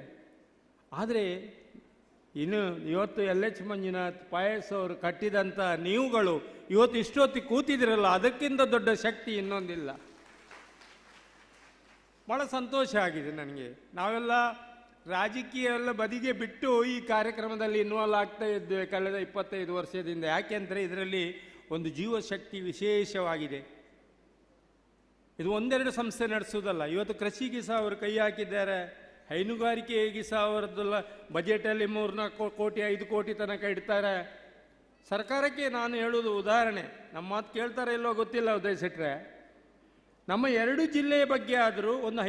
ಆದರೆ ಇನ್ನು ಇವತ್ತು LH ಮಂಜುನಾಥ್ ಪಾಯಸ್ ಅವರು ಕಟ್ಟಿದಂಥ ನೀವುಗಳು ಇವತ್ತು ಇಷ್ಟೊತ್ತಿಗೆ ಕೂತಿದಿರಲ್ಲ, ಅದಕ್ಕಿಂತ ದೊಡ್ಡ ಶಕ್ತಿ ಇನ್ನೊಂದಿಲ್ಲ. ಭಾಳ ಸಂತೋಷ ಆಗಿದೆ ನನಗೆ. ನಾವೆಲ್ಲ ರಾಜಕೀಯ ಎಲ್ಲ ಬದಿಗೆ ಬಿಟ್ಟು ಈ ಕಾರ್ಯಕ್ರಮದಲ್ಲಿ ಇನ್ವಾಲ್ವ್ ಆಗ್ತಾ ಇದ್ದೇವೆ ಕಳೆದ 25 ವರ್ಷದಿಂದ. ಯಾಕೆಂದರೆ ಇದರಲ್ಲಿ ಒಂದು ಜೀವಶಕ್ತಿ ವಿಶೇಷವಾಗಿದೆ. ಇದು ಒಂದೆರಡು ಸಂಸ್ಥೆ ನಡೆಸೋದಲ್ಲ. ಇವತ್ತು ಕೃಷಿಗೆ ಸಹ ಅವರು ಕೈ ಹಾಕಿದ್ದಾರೆ, ಹೈನುಗಾರಿಕೆಗೆ ಸಹ ಅವರದ್ದೆಲ್ಲ ಬಜೆಟಲ್ಲಿ 3-4 ಕೋಟಿ 5 ಕೋಟಿ ತನಕ ಇಡ್ತಾರೆ. ಸರ್ಕಾರಕ್ಕೆ ನಾನು ಹೇಳೋದು ಉದಾಹರಣೆ, ನಮ್ಮ ಮಾತು ಕೇಳ್ತಾರೆ ಇಲ್ಲೋ ಗೊತ್ತಿಲ್ಲ ಉದಯ್ ಶೆಟ್ರೆ, ನಮ್ಮ 2 ಜಿಲ್ಲೆಯ ಬಗ್ಗೆ ಆದರೂ ಒಂದು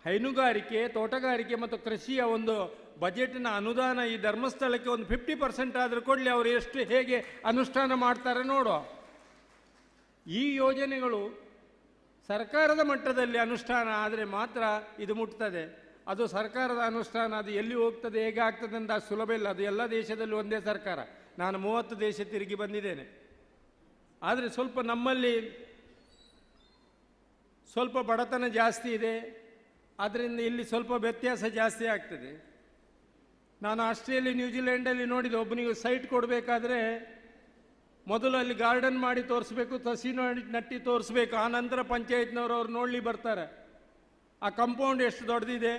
ಹೈನುಗಾರಿಕೆ, ತೋಟಗಾರಿಕೆ ಮತ್ತು ಕೃಷಿಯ ಒಂದು ಬಜೆಟ್ನ ಅನುದಾನ ಈ ಧರ್ಮಸ್ಥಳಕ್ಕೆ ಒಂದು 50% ಆದರೂ ಕೊಡಲಿ, ಅವರು ಎಷ್ಟು ಹೇಗೆ ಅನುಷ್ಠಾನ ಮಾಡ್ತಾರೆ ನೋಡುವ. ಈ ಯೋಜನೆಗಳು ಸರ್ಕಾರದ ಮಟ್ಟದಲ್ಲಿ ಅನುಷ್ಠಾನ ಆದರೆ ಮಾತ್ರ ಇದು ಮುಟ್ತದೆ. ಅದು ಸರ್ಕಾರದ ಅನುಷ್ಠಾನ, ಅದು ಎಲ್ಲಿ ಹೋಗ್ತದೆ ಹೇಗೆ ಆಗ್ತದೆ ಅಂತ ಸುಲಭ ಇಲ್ಲ. ಅದು ಎಲ್ಲ ದೇಶದಲ್ಲಿ ಒಂದೇ ಸರ್ಕಾರ. ನಾನು 30 ದೇಶ ತಿರುಗಿ ಬಂದಿದ್ದೇನೆ. ಆದರೆ ಸ್ವಲ್ಪ ನಮ್ಮಲ್ಲಿ ಸ್ವಲ್ಪ ಬಡತನ ಜಾಸ್ತಿ ಇದೆ, ಆದ್ದರಿಂದ ಇಲ್ಲಿ ಸ್ವಲ್ಪ ವ್ಯತ್ಯಾಸ ಜಾಸ್ತಿ ಆಗ್ತದೆ. ನಾನು ಆಸ್ಟ್ರೇಲಿಯಾ ನ್ಯೂಜಿಲೆಂಡಲ್ಲಿ ನೋಡಿದೆ, ಒಬ್ಬನಿಗೆ ಸೈಟ್ ಕೊಡಬೇಕಾದ್ರೆ ಮೊದಲು ಅಲ್ಲಿ ಗಾರ್ಡನ್ ಮಾಡಿ ತೋರಿಸ್ಬೇಕು, ಸಸಿ ನಟ್ಟಿ ತೋರಿಸ್ಬೇಕು, ಆನಂತರ ಪಂಚಾಯತ್ನವರು ಅವ್ರು ನೋಡಲಿ ಬರ್ತಾರೆ ಆ ಕಂಪೌಂಡ್ ಎಷ್ಟು ದೊಡ್ಡದಿದೆ,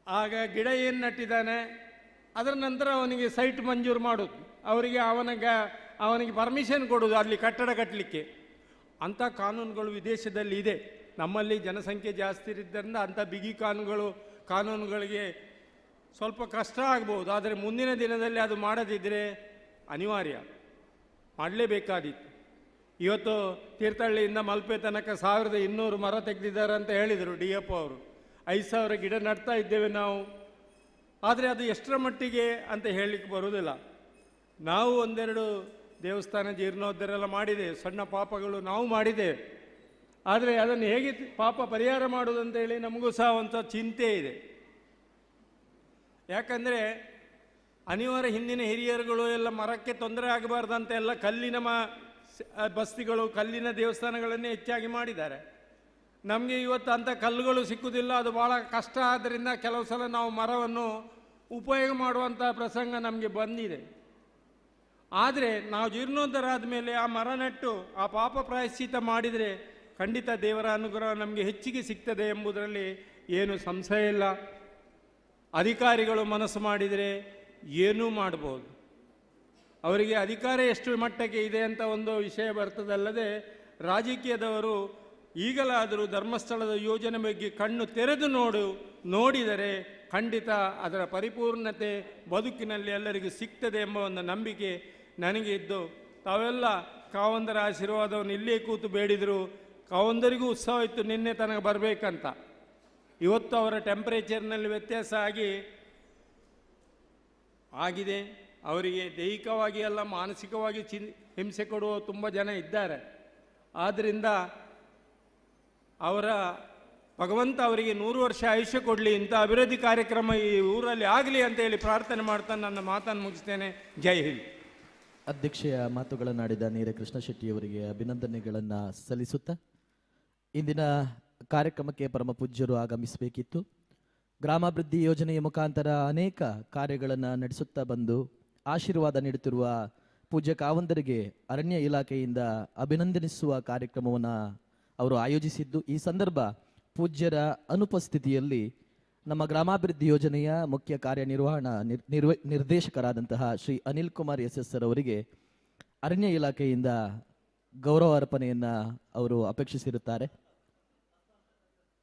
ಆಗ ಗಿಡ ಏನು ನಟ್ಟಿದ್ದಾನೆ, ಅದರ ನಂತರ ಅವನಿಗೆ ಸೈಟ್ ಮಂಜೂರು ಮಾಡೋದು, ಅವರಿಗೆ ಅವನಿಗೆ ಪರ್ಮಿಷನ್ ಕೊಡೋದು ಅಲ್ಲಿ ಕಟ್ಟಡ ಕಟ್ಟಲಿಕ್ಕೆ. ಅಂಥ ಕಾನೂನುಗಳು ವಿದೇಶದಲ್ಲಿ ಇದೆ. ನಮ್ಮಲ್ಲಿ ಜನಸಂಖ್ಯೆ ಜಾಸ್ತಿ ಇದ್ದರಿಂದ ಅಂಥ ಬಿಗಿ ಕಾನೂನುಗಳಿಗೆ ಸ್ವಲ್ಪ ಕಷ್ಟ ಆಗ್ಬೋದು. ಆದರೆ ಮುಂದಿನ ದಿನದಲ್ಲಿ ಅದು ಮಾಡದಿದ್ದರೆ ಅನಿವಾರ್ಯ ಮಾಡಲೇಬೇಕಾದಿತ್ತು. ಇವತ್ತು ತೀರ್ಥಹಳ್ಳಿಯಿಂದ ಮಲ್ಪೆ ತನಕ 1200 ಮರ ತೆಗೆದಿದ್ದಾರೆ ಅಂತ ಹೇಳಿದರು DF ಅವರು. 5000 ಗಿಡ ನಡ್ತಾ ಇದ್ದೇವೆ ನಾವು. ಆದರೆ ಅದು ಎಷ್ಟರ ಮಟ್ಟಿಗೆ ಅಂತ ಹೇಳಲಿಕ್ಕೆ ಬರುವುದಿಲ್ಲ. ನಾವು ಒಂದೆರಡು ದೇವಸ್ಥಾನ ಜೀರ್ಣೋದ್ಧಾರ ಮಾಡಿದ್ದೇವೆ, ಸಣ್ಣ ಪಾಪಗಳು ನಾವು ಮಾಡಿದ್ದೇವೆ. ಆದರೆ ಅದನ್ನು ಹೇಗೆ ಪಾಪ ಪರಿಹಾರ ಮಾಡುವುದಂತೇಳಿ ನಮಗೂ ಸಹ ಒಂದು ಚಿಂತೆ ಇದೆ. ಯಾಕಂದರೆ ಅನಿವಾರ್ಯ ಹಿಂದಿನ ಹಿರಿಯರುಗಳು ಎಲ್ಲ ಮರಕ್ಕೆ ತೊಂದರೆ ಆಗಬಾರ್ದಂತ ಎಲ್ಲ ಕಲ್ಲಿನ ಬಸ್ತಿಗಳು, ಕಲ್ಲಿನ ದೇವಸ್ಥಾನಗಳನ್ನೇ ಹೆಚ್ಚಾಗಿ ಮಾಡಿದ್ದಾರೆ. ನಮಗೆ ಇವತ್ತು ಅಂಥ ಕಲ್ಲುಗಳು ಸಿಕ್ಕುವುದಿಲ್ಲ, ಅದು ಭಾಳ ಕಷ್ಟ. ಆದ್ದರಿಂದ ಕೆಲವು ಸಲ ನಾವು ಮರವನ್ನು ಉಪಯೋಗ ಮಾಡುವಂಥ ಪ್ರಸಂಗ ನಮಗೆ ಬಂದಿದೆ. ಆದರೆ ನಾವು ಜೀರ್ಣೋದ್ಧಾರ ಆದಮೇಲೆ ಆ ಮರ ನೆಟ್ಟು ಆ ಪಾಪ ಪ್ರಾಯಶ್ಚಿತ್ತ ಮಾಡಿದರೆ ಖಂಡಿತ ದೇವರ ಅನುಗ್ರಹ ನಮಗೆ ಹೆಚ್ಚಿಗೆ ಸಿಗ್ತದೆ ಎಂಬುದರಲ್ಲಿ ಏನು ಸಂಶಯ ಇಲ್ಲ. ಅಧಿಕಾರಿಗಳು ಮನಸ್ಸು ಮಾಡಿದರೆ ಏನೂ ಮಾಡ್ಬೋದು. ಅವರಿಗೆ ಅಧಿಕಾರ ಎಷ್ಟು ಮಟ್ಟಕ್ಕೆ ಇದೆ ಅಂತ ಒಂದು ವಿಷಯ ಬರ್ತದಲ್ಲದೆ, ರಾಜಕೀಯದವರು ಈಗಲಾದರೂ ಧರ್ಮಸ್ಥಳದ ಯೋಜನೆ ಬಗ್ಗೆ ಕಣ್ಣು ತೆರೆದು ನೋಡಿದರೆ ಖಂಡಿತ ಅದರ ಪರಿಪೂರ್ಣತೆ ಬದುಕಿನಲ್ಲಿ ಎಲ್ಲರಿಗೂ ಸಿಗ್ತದೆ ಎಂಬ ಒಂದು ನಂಬಿಕೆ ನನಗೆ ಇದ್ದು, ತಾವೆಲ್ಲ ಕಾವಂದರ ಆಶೀರ್ವಾದವನ್ನು ಇಲ್ಲೇ ಕೂತು ಬೇಡಿದರು. ಕಾವಂದರಿಗೂ ಉತ್ಸವ ಇತ್ತು ನಿನ್ನೆ ತನಕ ಬರಬೇಕಂತ. ಇವತ್ತು ಅವರ ಟೆಂಪರೇಚರ್ನಲ್ಲಿ ವ್ಯತ್ಯಾಸ ಆಗಿದೆ. ಅವರಿಗೆ ದೈಹಿಕವಾಗಿ ಅಲ್ಲ ಮಾನಸಿಕವಾಗಿ ಹಿಂಸೆ ಕೊಡುವ ತುಂಬ ಜನ ಇದ್ದಾರೆ. ಆದ್ದರಿಂದ ಭಗವಂತ ಅವರಿಗೆ 100 ವರ್ಷ ಆಯುಷ್ಯ ಕೊಡಲಿ, ಇಂಥ ಅಭಿವೃದ್ಧಿ ಕಾರ್ಯಕ್ರಮ ಈ ಊರಲ್ಲಿ ಆಗಲಿ ಅಂತ ಹೇಳಿ ಪ್ರಾರ್ಥನೆ ಮಾಡ್ತಾ ನನ್ನ ಮಾತನ್ನು ಮುಗಿಸ್ತೇನೆ. ಜೈ ಹಿಂದ್. ಅಧ್ಯಕ್ಷೆಯ ಮಾತುಗಳನ್ನಾಡಿದ ನೀರ ಕೃಷ್ಣ ಶೆಟ್ಟಿಯವರಿಗೆ ಅಭಿನಂದನೆಗಳನ್ನು ಸಲ್ಲಿಸುತ್ತಾ, ಇಂದಿನ ಕಾರ್ಯಕ್ರಮಕ್ಕೆ ಪರಮ ಪೂಜ್ಯರು ಆಗಮಿಸಬೇಕಿತ್ತು. ಗ್ರಾಮಾಭಿವೃದ್ಧಿ ಯೋಜನೆಯ ಮುಖಾಂತರ ಅನೇಕ ಕಾರ್ಯಗಳನ್ನು ನಡೆಸುತ್ತಾ ಬಂದು ಆಶೀರ್ವಾದ ನೀಡುತ್ತಿರುವ ಪೂಜ್ಯ ಕಾವಂದರಿಗೆ ಅರಣ್ಯ ಇಲಾಖೆಯಿಂದ ಅಭಿನಂದನಿಸುವ ಕಾರ್ಯಕ್ರಮವನ್ನು ಅವರು ಆಯೋಜಿಸಿದ್ದು, ಈ ಸಂದರ್ಭ ಪೂಜ್ಯರ ಅನುಪಸ್ಥಿತಿಯಲ್ಲಿ ನಮ್ಮ ಗ್ರಾಮಾಭಿವೃದ್ಧಿ ಯೋಜನೆಯ ಮುಖ್ಯ ಕಾರ್ಯನಿರ್ವಹಣಾ ನಿರ್ದೇಶಕರಾದಂತಹ ಶ್ರೀ ಅನಿಲ್ ಕುಮಾರ್ SS ಅವರಿಗೆ ಅರಣ್ಯ ಇಲಾಖೆಯಿಂದ ಗೌರವ ಅರ್ಪಣೆಯನ್ನು ಅವರು ಅಪೇಕ್ಷಿಸಿರುತ್ತಾರೆ.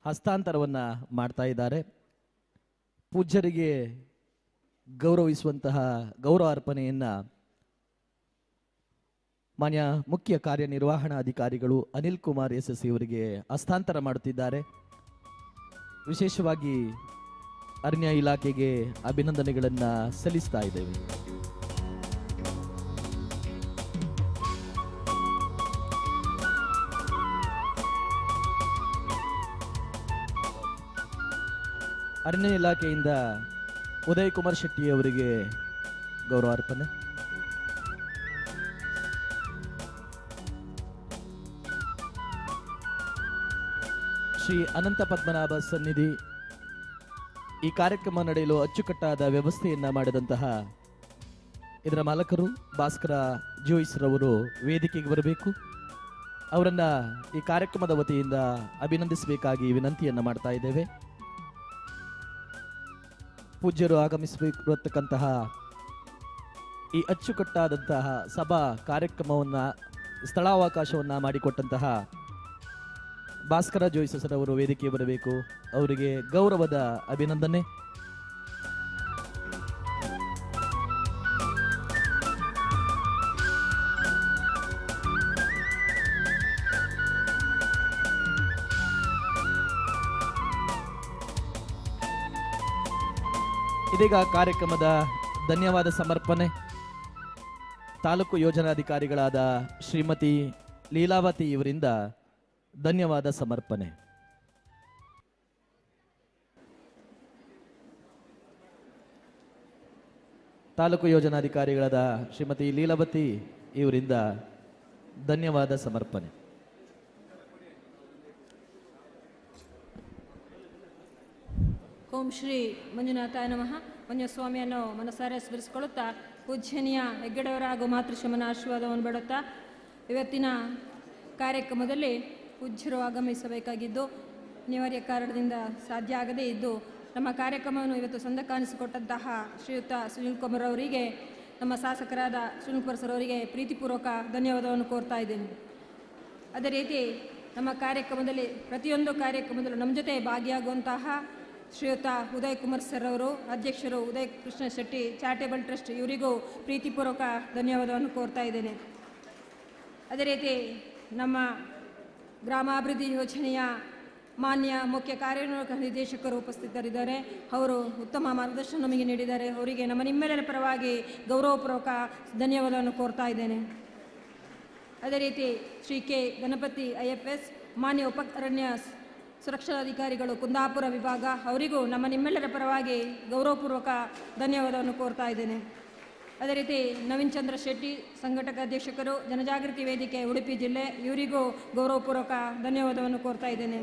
ಹಸ್ತಾಂತರವನ್ನು ಮಾಡ್ತಾ ಇದ್ದಾರೆ. ಪೂಜ್ಯರಿಗೆ ಗೌರವಿಸುವಂತಹ ಗೌರವ ಅರ್ಪಣೆಯನ್ನು ಮಾನ್ಯ ಮುಖ್ಯ ಕಾರ್ಯನಿರ್ವಹಣಾಧಿಕಾರಿಗಳು ಅನಿಲ್ ಕುಮಾರ್ SS ಇವರಿಗೆ ಹಸ್ತಾಂತರ ಮಾಡುತ್ತಿದ್ದಾರೆ. ವಿಶೇಷವಾಗಿ ಅರಣ್ಯ ಇಲಾಖೆಗೆ ಅಭಿನಂದನೆಗಳನ್ನು ಸಲ್ಲಿಸ್ತಾ ಇದ್ದೇವೆ. ಅರಣ್ಯ ಇಲಾಖೆಯಿಂದ ಉದಯ್ ಕುಮಾರ್ ಶೆಟ್ಟಿ ಅವರಿಗೆ ಗೌರವ ಅರ್ಪಣೆ. ಶ್ರೀ ಅನಂತ ಪದ್ಮನಾಭ ಸನ್ನಿಧಿ ಈ ಕಾರ್ಯಕ್ರಮ ನಡೆಯಲು ಅಚ್ಚುಕಟ್ಟಾದ ವ್ಯವಸ್ಥೆಯನ್ನ ಮಾಡಿದಂತಹ ಇದರ ಮಾಲಕರು ಭಾಸ್ಕರ ಜೋಯಿಸ್ ರವರು ವೇದಿಕೆಗೆ ಬರಬೇಕು. ಅವರನ್ನ ಈ ಕಾರ್ಯಕ್ರಮದ ವತಿಯಿಂದ ಅಭಿನಂದಿಸಬೇಕಾಗಿ ವಿನಂತಿಯನ್ನ ಮಾಡ್ತಾ ಇದ್ದೇವೆ. ಪೂಜ್ಯರು ಆಗಮಿಸಬೇಕಿರತಕ್ಕಂತಹ ಈ ಅಚ್ಚುಕಟ್ಟಾದಂತಹ ಸಭಾ ಕಾರ್ಯಕ್ರಮವನ್ನು ಸ್ಥಳಾವಕಾಶವನ್ನು ಮಾಡಿಕೊಟ್ಟಂತಹ ಭಾಸ್ಕರ ಜೋಯಿಸರವರು ವೇದಿಕೆ ಬರಬೇಕು. ಅವರಿಗೆ ಗೌರವದ ಅಭಿನಂದನೆ. ಇದೀಗ ಕಾರ್ಯಕ್ರಮದ ಧನ್ಯವಾದ ಸಮರ್ಪಣೆ ತಾಲೂಕು ಯೋಜನಾಧಿಕಾರಿಗಳಾದ ಶ್ರೀಮತಿ ಲೀಲಾವತಿ ಇವರಿಂದ ಧನ್ಯವಾದ ಸಮರ್ಪಣೆ. ತಾಲೂಕು ಯೋಜನಾಧಿಕಾರಿಗಳಾದ ಶ್ರೀಮತಿ ಲೀಲಾವತಿ ಇವರಿಂದ ಧನ್ಯವಾದ ಸಮರ್ಪಣೆ. ಓಂ ಶ್ರೀ ಮಂಜುನಾಥಾಯ ನಮಃ. ಮಂಜುಸ್ವಾಮಿಯನ್ನು ಮನಸಾರೆ ಸ್ಮರಿಸಿಕೊಳ್ಳುತ್ತಾ ಪೂಜ್ಯನೀಯ ಹೆಗ್ಗಡೆಯವರ ಹಾಗೂ ಮಾತೃಶ್ರಮನ ಆಶೀರ್ವಾದವನ್ನು ಬೇಡುತ್ತಾ ಇವತ್ತಿನ ಕಾರ್ಯಕ್ರಮದಲ್ಲಿ ಪೂಜ್ಯರು ಆಗಮಿಸಬೇಕಾಗಿದ್ದು ಅನಿವಾರ್ಯ ಕಾರಣದಿಂದ ಸಾಧ್ಯ ಆಗದೇ ಇದ್ದು ನಮ್ಮ ಕಾರ್ಯಕ್ರಮವನ್ನು ಇವತ್ತು ಸಂದ ಕಾಣಿಸಿಕೊಟ್ಟಂತಹ ಶ್ರೀಯುತ ಸುನಿಲ್ ಕುಮಾರ್ ಅವರಿಗೆ, ನಮ್ಮ ಶಾಸಕರಾದ ಸುನಿಲ್ ಕುಮಾರ್ ಸರ್ ಅವರಿಗೆ ಪ್ರೀತಿಪೂರ್ವಕ ಧನ್ಯವಾದವನ್ನು ಕೋರ್ತಾ ಇದ್ದೇನೆ. ಅದೇ ರೀತಿ ನಮ್ಮ ಕಾರ್ಯಕ್ರಮದಲ್ಲಿ ಪ್ರತಿಯೊಂದು ಕಾರ್ಯಕ್ರಮದಲ್ಲೂ ನಮ್ಮ ಜೊತೆ ಭಾಗಿಯಾಗುವಂತಹ ಶ್ರೀಯುತ ಉದಯ್ ಕುಮಾರ್ ಸರ್ ಅವರು, ಅಧ್ಯಕ್ಷರು ಉದಯ್ ಕೃಷ್ಣ ಶೆಟ್ಟಿ ಚಾರಿಟೇಬಲ್ ಟ್ರಸ್ಟ್, ಇವರಿಗೂ ಪ್ರೀತಿಪೂರ್ವಕ ಧನ್ಯವಾದವನ್ನು ಕೋರ್ತಾ ಇದ್ದೇನೆ. ಅದೇ ರೀತಿ ನಮ್ಮ ಗ್ರಾಮಾಭಿವೃದ್ಧಿ ಯೋಜನೆಯ ಮಾನ್ಯ ಮುಖ್ಯ ಕಾರ್ಯನಿರ್ವಾಹಕ ನಿರ್ದೇಶಕರು ಉಪಸ್ಥಿತರಿದ್ದಾರೆ. ಅವರು ಉತ್ತಮ ಮಾರ್ಗದರ್ಶನ ನಮಗೆ ನೀಡಿದ್ದಾರೆ. ಅವರಿಗೆ ನಮ್ಮ ನಿಮ್ಮೆಲ್ಲರ ಪರವಾಗಿ ಗೌರವಪೂರ್ವಕ ಧನ್ಯವಾದವನ್ನು ಕೋರ್ತಾ ಇದ್ದೇನೆ. ಅದೇ ರೀತಿ ಶ್ರೀ ಕೆ ಗಣಪತಿ IFS ಮಾನ್ಯ ಉಪ ಅರಣ್ಯ ಸುರಕ್ಷಾಧಿಕಾರಿಗಳು ಕುಂದಾಪುರ ವಿಭಾಗ, ಅವರಿಗೂ ನಮ್ಮ ನಿಮ್ಮೆಲ್ಲರ ಪರವಾಗಿ ಗೌರವಪೂರ್ವಕ ಧನ್ಯವಾದವನ್ನು ಕೋರ್ತಾ ಇದ್ದೇನೆ. ಅದೇ ರೀತಿ ನವೀನ್ ಚಂದ್ರ ಶೆಟ್ಟಿ ಸಂಘಟಕ ಅಧ್ಯಕ್ಷರು ಜನಜಾಗೃತಿ ವೇದಿಕೆ ಉಡುಪಿ ಜಿಲ್ಲೆ, ಇವರಿಗೂ ಗೌರವಪೂರ್ವಕ ಧನ್ಯವಾದವನ್ನು ಕೋರ್ತಾ ಇದ್ದೇನೆ.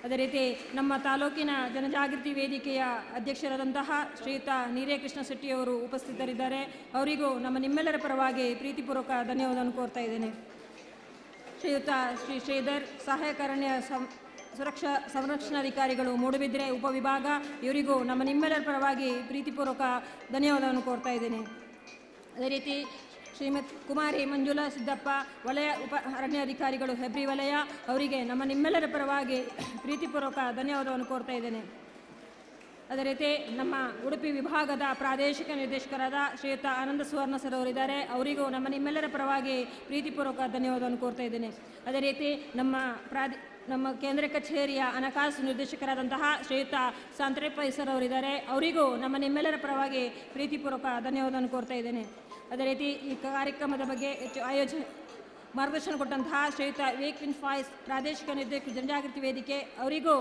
ಅದೇ ರೀತಿ ನಮ್ಮ ತಾಲೂಕಿನ ಜನಜಾಗೃತಿ ವೇದಿಕೆಯ ಅಧ್ಯಕ್ಷರಾದಂತಹ ಶ್ರೀಯುತ ನೀರೇಕೃಷ್ಣ ಶೆಟ್ಟಿಯವರು ಉಪಸ್ಥಿತರಿದ್ದಾರೆ. ಅವರಿಗೂ ನಮ್ಮ ನಿಮ್ಮೆಲ್ಲರ ಪರವಾಗಿ ಪ್ರೀತಿಪೂರ್ವಕ ಧನ್ಯವಾದವನ್ನು ಕೋರ್ತಾ ಇದ್ದೇನೆ. ಶ್ರೀಯುತ ಶ್ರೀ ಶ್ರೀಧರ್ ಸಹಾಯಕ ಅರಣ್ಯ ಸಂರಕ್ಷಣಾಧಿಕಾರಿಗಳು ಮೂಡುಬಿದ್ರೆ ಉಪವಿಭಾಗ, ಇವರಿಗೂ ನಮ್ಮ ನಿಮ್ಮೆಲ್ಲರ ಪರವಾಗಿ ಪ್ರೀತಿಪೂರ್ವಕ ಧನ್ಯವಾದವನ್ನು ಕೋರ್ತಾ ಇದ್ದೇನೆ. ಅದೇ ರೀತಿ ಶ್ರೀಮತಿ ಕುಮಾರಿ ಮಂಜುಳಾ ಸಿದ್ದಪ್ಪ ವಲಯ ಉಪ ಅರಣ್ಯಾಧಿಕಾರಿಗಳು ಹೆಬ್ರಿ ವಲಯ, ಅವರಿಗೆ ನಮ್ಮ ನಿಮ್ಮೆಲ್ಲರ ಪರವಾಗಿ ಪ್ರೀತಿಪೂರ್ವಕ ಧನ್ಯವಾದವನ್ನು ಕೋರ್ತಾ ಇದ್ದೇನೆ. ಅದೇ ರೀತಿ ನಮ್ಮ ಉಡುಪಿ ವಿಭಾಗದ ಪ್ರಾದೇಶಿಕ ನಿರ್ದೇಶಕರಾದ ಶ್ರೀಯುತ ಆನಂದ ಸುವರ್ಣ ಸರ್ ಅವರಿದ್ದಾರೆ. ಅವರಿಗೂ ನಮ್ಮ ನಿಮ್ಮೆಲ್ಲರ ಪರವಾಗಿ ಪ್ರೀತಿಪೂರ್ವಕ ಧನ್ಯವಾದವನ್ನು ಕೋರ್ತಾ ಇದ್ದೇನೆ. ಅದೇ ರೀತಿ ನಮ್ಮ ಕೇಂದ್ರ ಕಚೇರಿಯ ಹಣಕಾಸು ನಿರ್ದೇಶಕರಾದಂತಹ ಶ್ರೀಯುತ ಸಾಂತ್ರೇಪೈ ಸರ್ ಅವರಿದ್ದಾರೆ. ಅವರಿಗೂ ನಮ್ಮ ನಿಮ್ಮೆಲ್ಲರ ಪರವಾಗಿ ಪ್ರೀತಿಪೂರ್ವಕ ಧನ್ಯವಾದವನ್ನು ಕೋರ್ತಾ ಇದ್ದೇನೆ. ಅದೇ ರೀತಿ ಈ ಕಾರ್ಯಕ್ರಮದ ಬಗ್ಗೆ ಹೆಚ್ಚು ಮಾರ್ಗದರ್ಶನ ಕೊಟ್ಟಂತಹ ಶ್ರೀಯುತ ವೇಕ್ವಿನ್ ಫಾಯ್ಸ್ ಪ್ರಾದೇಶಿಕ ನಿರ್ದೇಶಕ ಜನಜಾಗೃತಿ ವೇದಿಕೆ, ಅವರಿಗೂ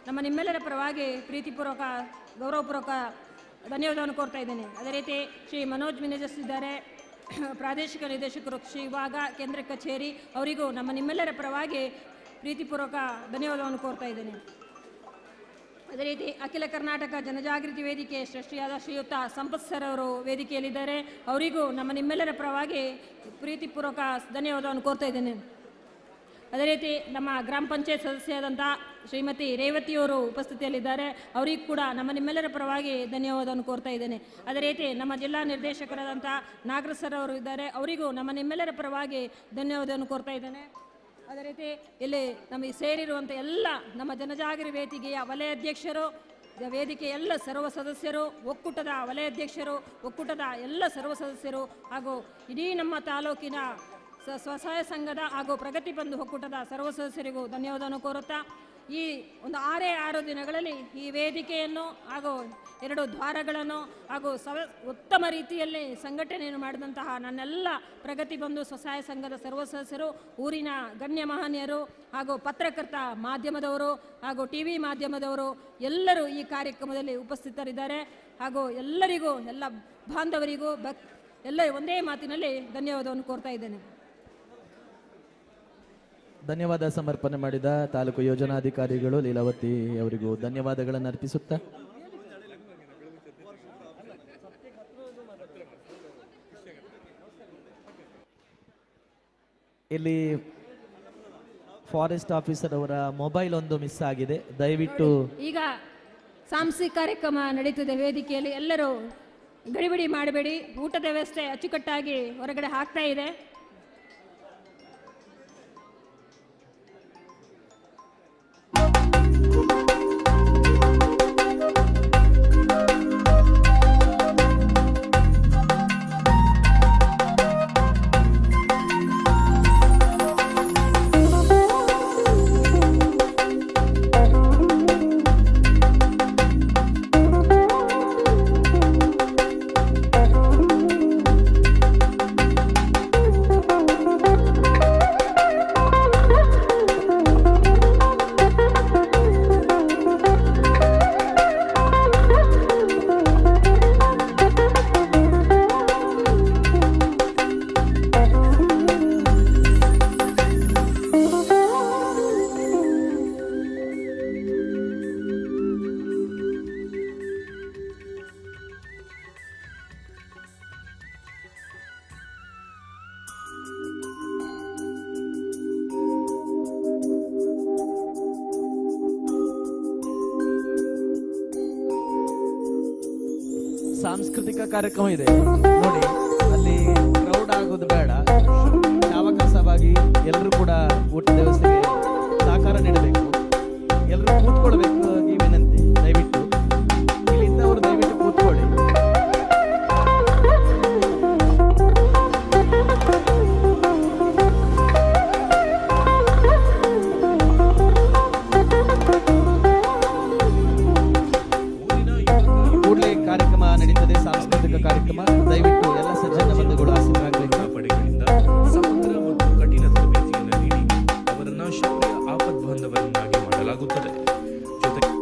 ನಮ್ಮ ನಿಮ್ಮೆಲ್ಲರ ಪರವಾಗಿ ಪ್ರೀತಿಪೂರ್ವಕ ಗೌರವಪೂರ್ವಕ ಧನ್ಯವಾದವನ್ನು ಕೋರ್ತಾ ಇದ್ದೇನೆ. ಅದೇ ರೀತಿ ಶ್ರೀ ಮನೋಜ್ ಮಿನೇಜಸ್ ಇದ್ದಾರೆ, ಪ್ರಾದೇಶಿಕ ನಿರ್ದೇಶಕರು ಶ್ರೀ ವಿಭಾಗ ಕೇಂದ್ರ ಕಚೇರಿ, ಅವರಿಗೂ ನಮ್ಮ ನಿಮ್ಮೆಲ್ಲರ ಪರವಾಗಿ ಪ್ರೀತಿಪೂರ್ವಕ ಧನ್ಯವಾದವನ್ನು ಕೋರ್ತಾ ಇದ್ದೇನೆ. ಅದೇ ರೀತಿ ಅಖಿಲ ಕರ್ನಾಟಕ ಜನಜಾಗೃತಿ ವೇದಿಕೆ ಸೃಷ್ಟಿಯಾದ ಶ್ರೀಯುತ ಸಂಪತ್ ಸರ್ ಅವರು ವೇದಿಕೆಯಲ್ಲಿದ್ದಾರೆ. ಅವರಿಗೂ ನಮ್ಮ ನಿಮ್ಮೆಲ್ಲರ ಪರವಾಗಿ ಪ್ರೀತಿಪೂರ್ವಕ ಧನ್ಯವಾದವನ್ನು ಕೋರ್ತಾ ಇದ್ದೇನೆ. ಅದೇ ರೀತಿ ನಮ್ಮ ಗ್ರಾಮ ಪಂಚಾಯತ್ ಸದಸ್ಯರಾದಂಥ ಶ್ರೀಮತಿ ರೇವತಿಯವರು ಉಪಸ್ಥಿತಿಯಲ್ಲಿದ್ದಾರೆ. ಅವರಿಗೂ ಕೂಡ ನಮ್ಮ ನಿಮ್ಮೆಲ್ಲರ ಪರವಾಗಿ ಧನ್ಯವಾದವನ್ನು ಕೋರ್ತಾ ಇದ್ದೇನೆ. ಅದೇ ರೀತಿ ನಮ್ಮ ಜಿಲ್ಲಾ ನಿರ್ದೇಶಕರಾದಂಥ ನಾಗರಾಜ್ ಸರ್ ಅವರು ಇದ್ದಾರೆ. ಅವರಿಗೂ ನಮ್ಮ ನಿಮ್ಮೆಲ್ಲರ ಪರವಾಗಿ ಧನ್ಯವಾದವನ್ನು ಕೋರ್ತಾ ಇದ್ದೇನೆ. ಅದೇ ರೀತಿ ಇಲ್ಲಿ ನಮಗೆ ಸೇರಿರುವಂಥ ಎಲ್ಲ ನಮ್ಮ ಜನಜಾಗೃತಿ ವೇದಿಕೆಯ ವಲಯ ಅಧ್ಯಕ್ಷರು, ವೇದಿಕೆ ಎಲ್ಲ ಸರ್ವ ಸದಸ್ಯರು, ಒಕ್ಕೂಟದ ವಲಯ ಅಧ್ಯಕ್ಷರು, ಒಕ್ಕೂಟದ ಎಲ್ಲ ಸರ್ವ ಸದಸ್ಯರು ಹಾಗೂ ಇಡೀ ನಮ್ಮ ತಾಲೂಕಿನ ಸ್ವಸಹಾಯ ಸಂಘದ ಹಾಗೂ ಪ್ರಗತಿ ಬಂಧು ಒಕ್ಕೂಟದ ಸರ್ವ ಸದಸ್ಯರಿಗೂ ಧನ್ಯವಾದವನ್ನು ಕೋರುತ್ತಾ, ಈ ಒಂದು 6 ದಿನಗಳಲ್ಲಿ ಈ ವೇದಿಕೆಯನ್ನು ಹಾಗೂ 2 ದ್ವಾರಗಳನ್ನು ಹಾಗೂ ಉತ್ತಮ ರೀತಿಯಲ್ಲಿ ಸಂಘಟನೆಯನ್ನು ಮಾಡಿದಂತಹ ನನ್ನೆಲ್ಲ ಪ್ರಗತಿ ಬಂಧು ಸ್ವಸಹಾಯ ಸಂಘದ ಸರ್ವ ಸದಸ್ಯರು, ಊರಿನ ಗಣ್ಯ ಮಹನೀಯರು ಹಾಗೂ ಪತ್ರಕರ್ತ ಮಾಧ್ಯಮದವರು ಹಾಗೂ TV ಮಾಧ್ಯಮದವರು ಎಲ್ಲರೂ ಈ ಕಾರ್ಯಕ್ರಮದಲ್ಲಿ ಉಪಸ್ಥಿತರಿದ್ದಾರೆ. ಹಾಗೂ ಎಲ್ಲರಿಗೂ, ಎಲ್ಲ ಬಾಂಧವರಿಗೂ ಎಲ್ಲ ಒಂದೇ ಮಾತಿನಲ್ಲಿ ಧನ್ಯವಾದವನ್ನು ಕೋರ್ತಾ ಇದ್ದೇನೆ. ಧನ್ಯವಾದ ಸಮರ್ಪಣೆ ಮಾಡಿದ ತಾಲೂಕು ಯೋಜನಾಧಿಕಾರಿಗಳು ಲೀಲಾವತಿ ಅವರಿಗೂ ಧನ್ಯವಾದಗಳನ್ನು ಅರ್ಪಿಸುತ್ತಾ ಇಲ್ಲಿ ಫಾರೆಸ್ಟ್ ಆಫೀಸರ್ ಅವರ ಮೊಬೈಲ್ ಒಂದು ಮಿಸ್ ಆಗಿದೆ. ದಯವಿಟ್ಟು ಈಗ ಸಾಂಸ್ಕೃತಿಕ ಕಾರ್ಯಕ್ರಮ ನಡೀತಿದೆ ವೇದಿಕೆಯಲ್ಲಿ, ಎಲ್ಲರೂ ಗಡಿಬಿಡಿ ಮಾಡಬೇಡಿ. ಊಟದ ವ್ಯವಸ್ಥೆ ಅಚ್ಚುಕಟ್ಟಾಗಿ ಹೊರಗಡೆ ಆಗ್ತಾ ಇದೆ. ಸಾಂಸ್ಕೃತಿಕ ಕಾರ್ಯಕ್ರಮ ಇದೆ ನೋಡಿ, ಅಲ್ಲಿ ಕ್ರೌಡ್ ಆಗೋದು ಬೇಡ, ಸಾವಕಾಶವಾಗಿ ಎಲ್ಲರೂ ಕೂಡ ಊಟದ ವ್ಯವಸ್ಥೆಗೆ ಸಹಕಾರ ನೀಡಬೇಕು, ಎಲ್ಲರೂ ಕೂತ್ಕೊಳ್ಬೇಕು ವಿನಂತಿ. ದಯವಿಟ್ಟು ಇಲ್ಲಿಂದ ಅವರು ದಯವಿಟ್ಟು ಕೂತ್ಕೊಳ್ಳಿ. ಕೂಡಲೇ ಕಾರ್ಯಕ್ರಮ ನಡೀತದೆ, ಸಾಂಸ್ಕೃತಿಕ ಕಾರ್ಯಕ್ರಮ. ದಯವಿಟ್ಟು ಎಲ್ಲ ಸಜ್ಜನ ಬಂಧುಗಳು ಆಸೀನರಾಗಬೇಕು. ಪಡೆಗಳಿಂದ ಸಮುದ್ರ ಮತ್ತು ಕಠಿಣ ತರಬೇತಿಯನ್ನು ನೀಡಿ ಅವರನ್ನು ಶೌರ್ಯ ಆಪದ್ಬಾಂಧವರನ್ನಾಗಿ ಮಾಡಲಾಗುತ್ತದೆ. ಜೊತೆಗೆ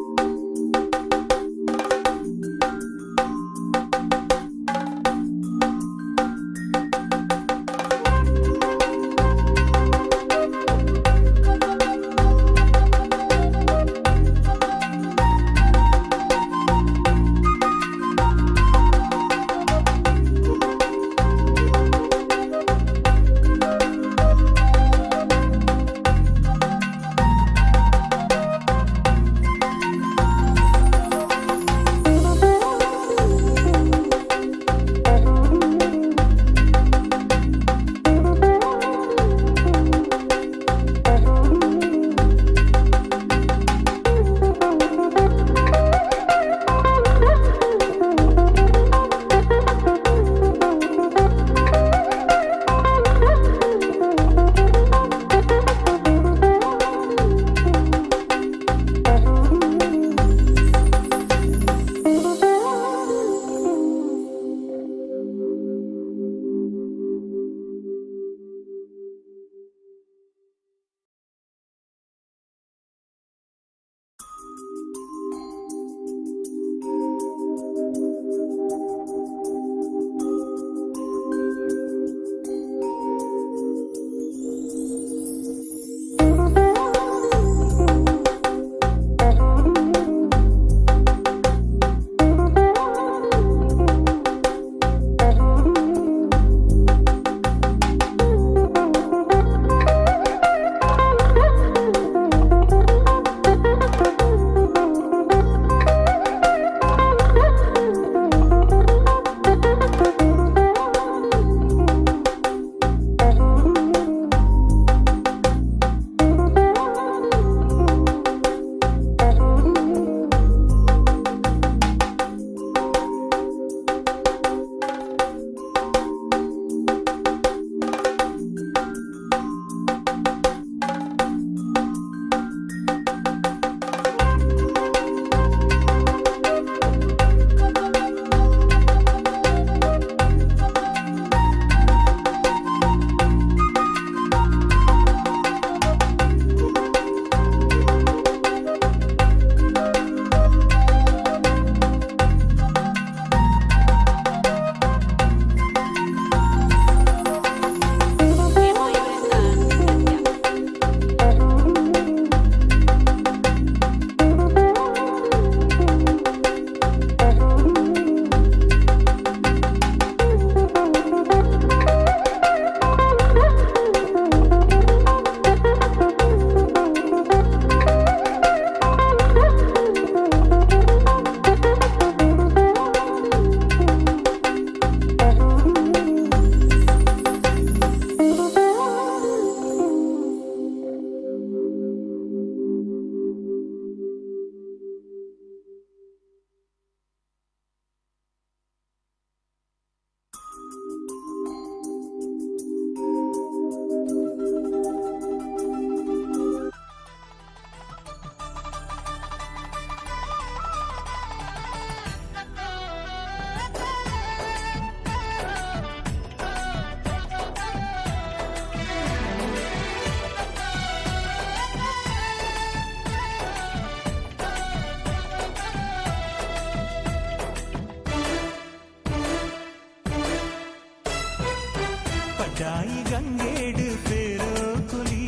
ಪಡ್ಡಾಯಿ ಗಂಗೇಡು ಪೇರೋ ಕುಲಿ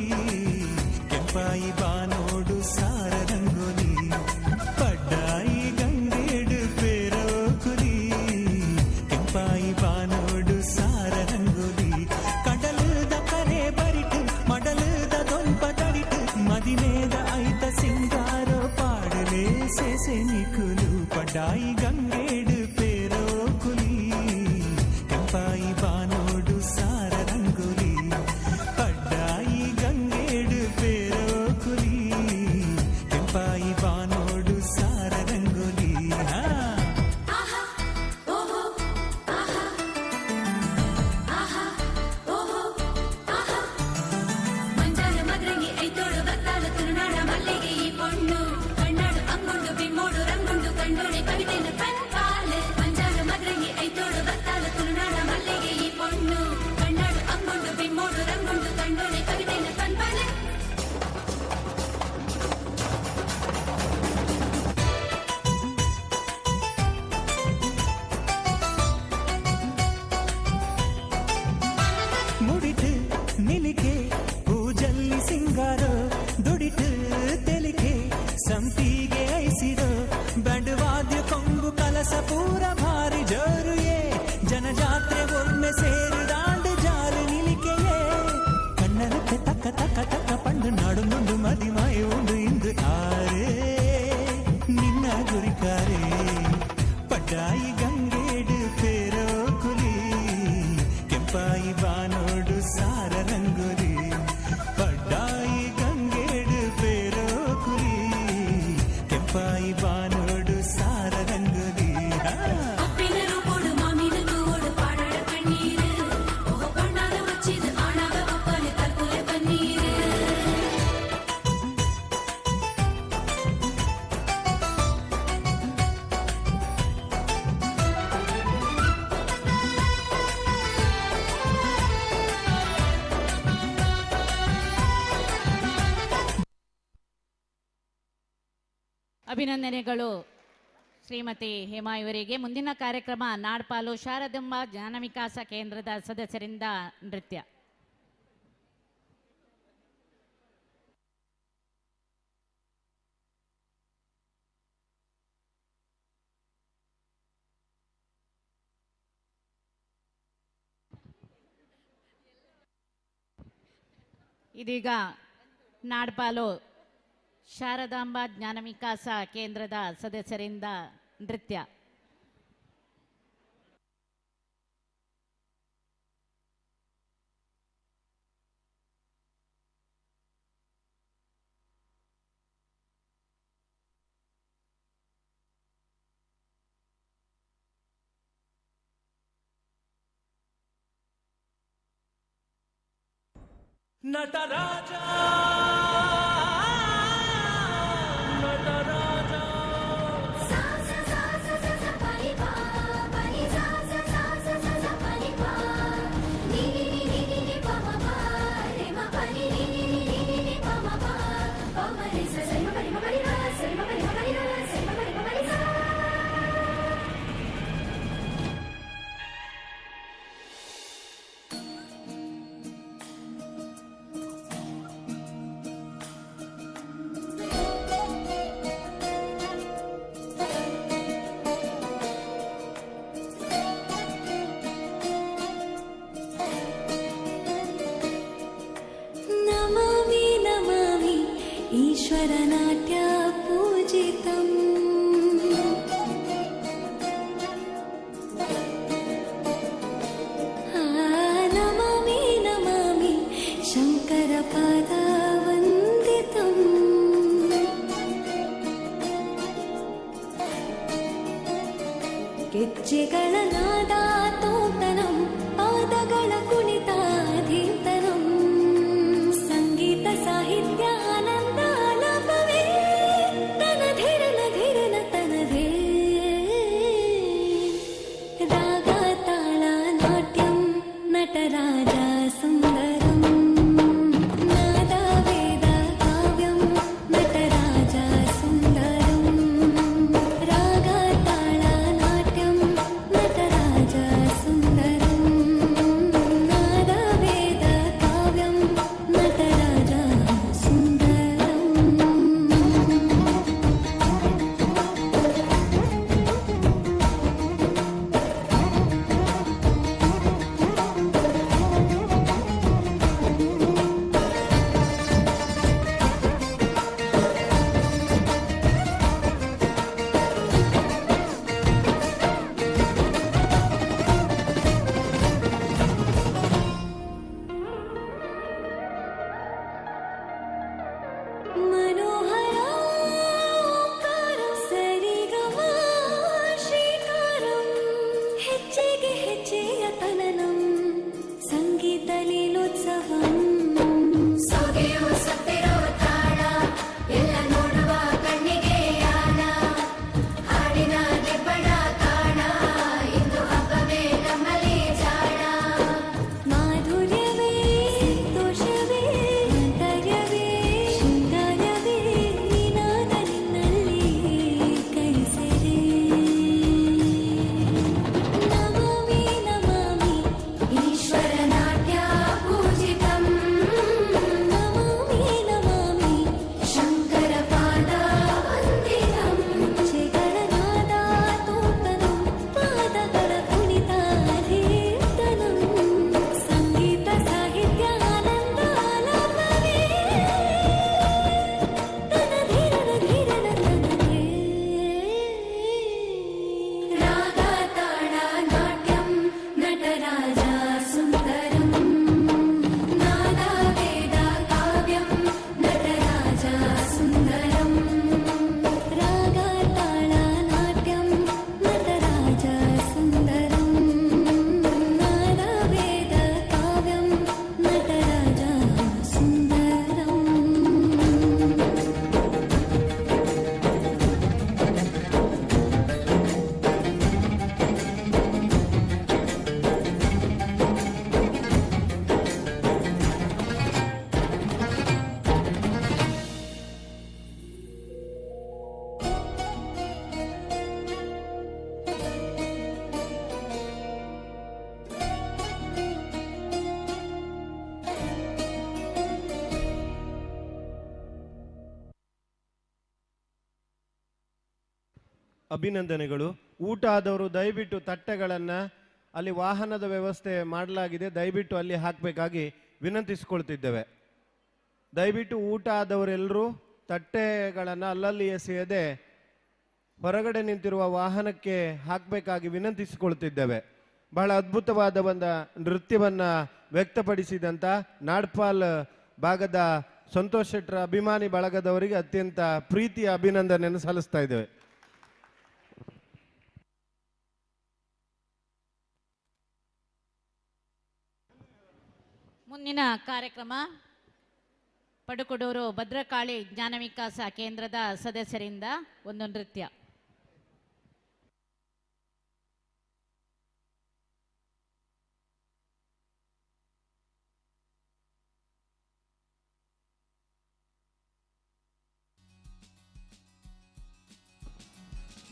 ಕೆಂಪಾಯಿ ಬಾನೋಡು ಸಾರರಂಗೋಲಿ ಪಡ್ಡಾಯಿ ಗಂಗೇಡು ಪೇರೋ ಕುಲಿ ಕೆಂಪಾಯಿ ಬಾನೋಡು ಸಾರರಂಗೋಲಿ ಕಡಲದ ಕರೆ ಬರಿಟು ಮಡಲದ ದೊಂಪ ತಡಿಟು ಮದಿಮೇದ ಐತ ಸಿಂಗಾರೋ ಪಾಡಲೇ ಸೇಸೆ ನಿಕುಲು ಪಡ್ಡಾಯಿ ಗಂಗೇಡು ಪೇರೋ ರಸಪೂರ ಭಾರಿ ಜೋರುಯೇ ಜನಜಾತ್ರೆ ಒಮ್ಮೆ ಸೇರು ದಾಂಡು ಜಾರು ನಿಲಿಕೆಯೇ ಕಣ್ಣರಕ್ಕೆ ತಕ್ಕ ತಕ್ಕ ತಕ್ಕ ಪಂಡು ನಾಡು ಮುಂಡು ಮದಿಮಾಯ ಉಂಡು ಇಂದು ಆರೇ ನಿನ್ನ ಗುರಿಕಾರೇ ಪಡ್ಡಾಯಿ ಗಂಗೇಡು ಪೇರೋ ಕುಲಿ ಕೆಂಪಾಯಿ ಬಾನೋಡು ಸಾರ ರಂಗೋಲಿ ಪಡ್ಡಾಯಿ ಗಂಗೇಡು ಪೇರೋ ಕುಲಿ ಕೆಂಪಾಯಿ ಬಾನೋಡು ಸಾರ ರಂಗೋಲಿ ಅಭಿನಂದನೆಗಳು ಶ್ರೀಮತಿ ಹೇಮಾ ಇವರಿಗೆ. ಮುಂದಿನ ಕಾರ್ಯಕ್ರಮ ನಾಡ್ಪಾಲು ಶಾರದಾಂಬ ಜ್ಞಾನ ವಿಕಾಸ ಕೇಂದ್ರದ ಸದಸ್ಯರಿಂದ ನೃತ್ಯ. ಇದೀಗ ನಾಡ್ಪಾಲು ಶಾರದಾಂಬ ಜ್ಞಾನ ವಿಕಾಸ ಕೇಂದ್ರದ ಸದಸ್ಯರಿಂದ ನೃತ್ಯ. ನಟರಾಜ ईश्वरनाट्य पूजितम् नमामि नमामि शङ्करपादवन्दितम् ಗೆಜ್ಜೆಗಳ ನಾದ ತೋಂತನಂ ಪಾದಗಳ ಕುಣಿತಾಧೀಂತನಂ ಸಂಗೀತ ಸಾಹಿತ್ಯ ಆನಂದ ಆಲಾಪವೇ ತನಧೇರನ ಧೀರನ ತನಧೇ ರಾಗ ತಾಳ ನಾಟ್ಯಂ ನಟರಾಜ ಸುಂದರಂ ನಾದ ವೇದ ಕಾವ್ಯಂ ನಟರಾಜ ಸುಂದರಂ ರಾಗ ತಾಳ ನಾಟ್ಯಂ ನಟರಾಜ ಸುಂದರಂ ನಾದ ವೇದ ಅಭಿನಂದನೆಗಳು. ಊಟ ಆದವರು ದಯವಿಟ್ಟು ತಟ್ಟೆಗಳನ್ನು ಅಲ್ಲಿ ವಾಹನದ ವ್ಯವಸ್ಥೆ ಮಾಡಲಾಗಿದೆ, ದಯವಿಟ್ಟು ಅಲ್ಲಿ ಹಾಕಬೇಕಾಗಿ ವಿನಂತಿಸಿಕೊಳ್ತಿದ್ದೇವೆ. ದಯವಿಟ್ಟು ಊಟ ಆದವರೆಲ್ಲರೂ ತಟ್ಟೆಗಳನ್ನು ಅಲ್ಲಲ್ಲಿ ಎಸೆಯದೆ ಹೊರಗಡೆ ನಿಂತಿರುವ ವಾಹನಕ್ಕೆ ಹಾಕಬೇಕಾಗಿ ವಿನಂತಿಸಿಕೊಳ್ತಿದ್ದೇವೆ. ಬಹಳ ಅದ್ಭುತವಾದ ಒಂದು ನೃತ್ಯವನ್ನು ವ್ಯಕ್ತಪಡಿಸಿದಂಥ ನಾಡ್ಪಾಲ್ ಭಾಗದ ಸಂತೋಷ್ ಶೆಟ್ಟರ ಅಭಿಮಾನಿ ಬಳಗದವರಿಗೆ ಅತ್ಯಂತ ಪ್ರೀತಿಯ ಅಭಿನಂದನೆಯನ್ನು ಸಲ್ಲಿಸ್ತಾ ಇದ್ದೇವೆ. ಮುಂದಿನ ಕಾರ್ಯಕ್ರಮ ಪಡುಕೋಡೂರು ಭದ್ರಕಾಳಿ ಜ್ಞಾನ ವಿಕಾಸ ಕೇಂದ್ರದ ಸದಸ್ಯರಿಂದ ಒಂದು ನೃತ್ಯ.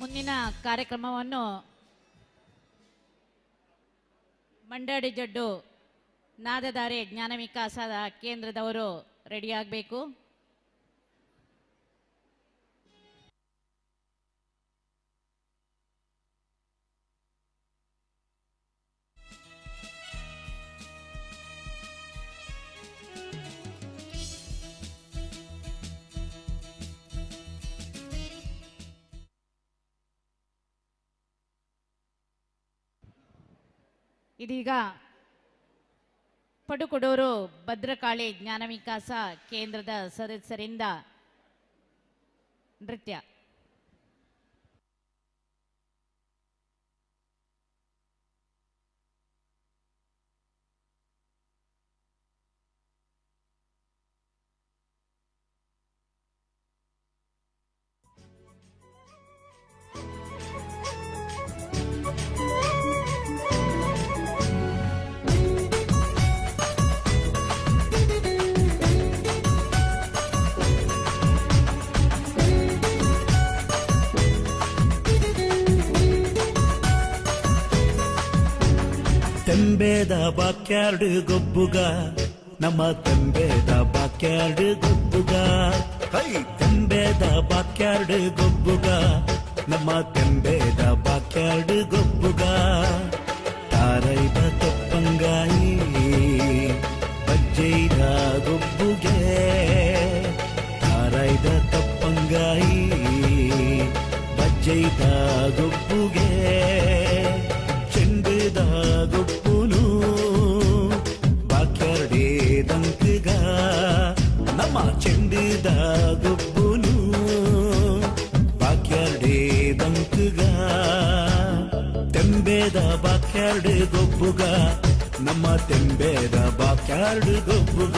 ಮುಂದಿನ ಕಾರ್ಯಕ್ರಮವನ್ನು ಮಂಡಾಡಿ ಜಡ್ಡು ನಾದಧಾರೆ ಜ್ಞಾನ ವಿಕಾಸದ ಕೇಂದ್ರದವರು ರೆಡಿಯಾಗಬೇಕು. ಇದೀಗ ಪಡುಕೋಡೂರು ಭದ್ರಕಾಳಿ ಜ್ಞಾನ ವಿಕಾಸ ಕೇಂದ್ರದ ಸದಸ್ಯರಿಂದ ನೃತ್ಯ. ತೆಂಬೇದ ಬಾಕ್ಯಾರ್ಡ್ ಗೊಬ್ಬುಗ ನಮ್ಮ ತೆಂಬೇದ ಬಾಕ್ಯಾರ್ಡ್ ಗೊಬ್ಬುಗ ಹೈ ತೆಂಬೇದ ಬಾಕ್ಯಾರ್ಡ್ ಗೊಬ್ಬುಗ ನಮ್ಮ ತೆಂಬೇದ ಬಾಕ್ಯಾರ್ಡ್ ಗೊಬ್ಬುಗ ತಾರೈದ ತಪ್ಪಂಗಾಯಿ ಬಜ್ಜೈದ ಗೊಬ್ಬುಗೆ ತಾರೈದ ತಪ್ಪಂಗಾಯಿ ಬಜ್ಜೈದ ಗೊಬ್ಬುಗೆ ಚೆಂಡದ ಗೊಬ್ಬುನು ಬಾಕ್ಯಾರ್ಡೇ ದಂಕಗ ನಮ್ಮ ಚೆಂಡದ ಗೊಬ್ಬುನು ಬಾಕ್ಯಾರ್ಡೇ ದಂಕಗ ತೆಂಬೇದ ಬಾಕ್ಯಾರ್ಡ್ ಗೊಬ್ಬುಗ ನಮ್ಮ ತೆಂಬೇದ ಬಾಕ್ಯಾರ್ಡ್ ಗೊಬ್ಬುಗ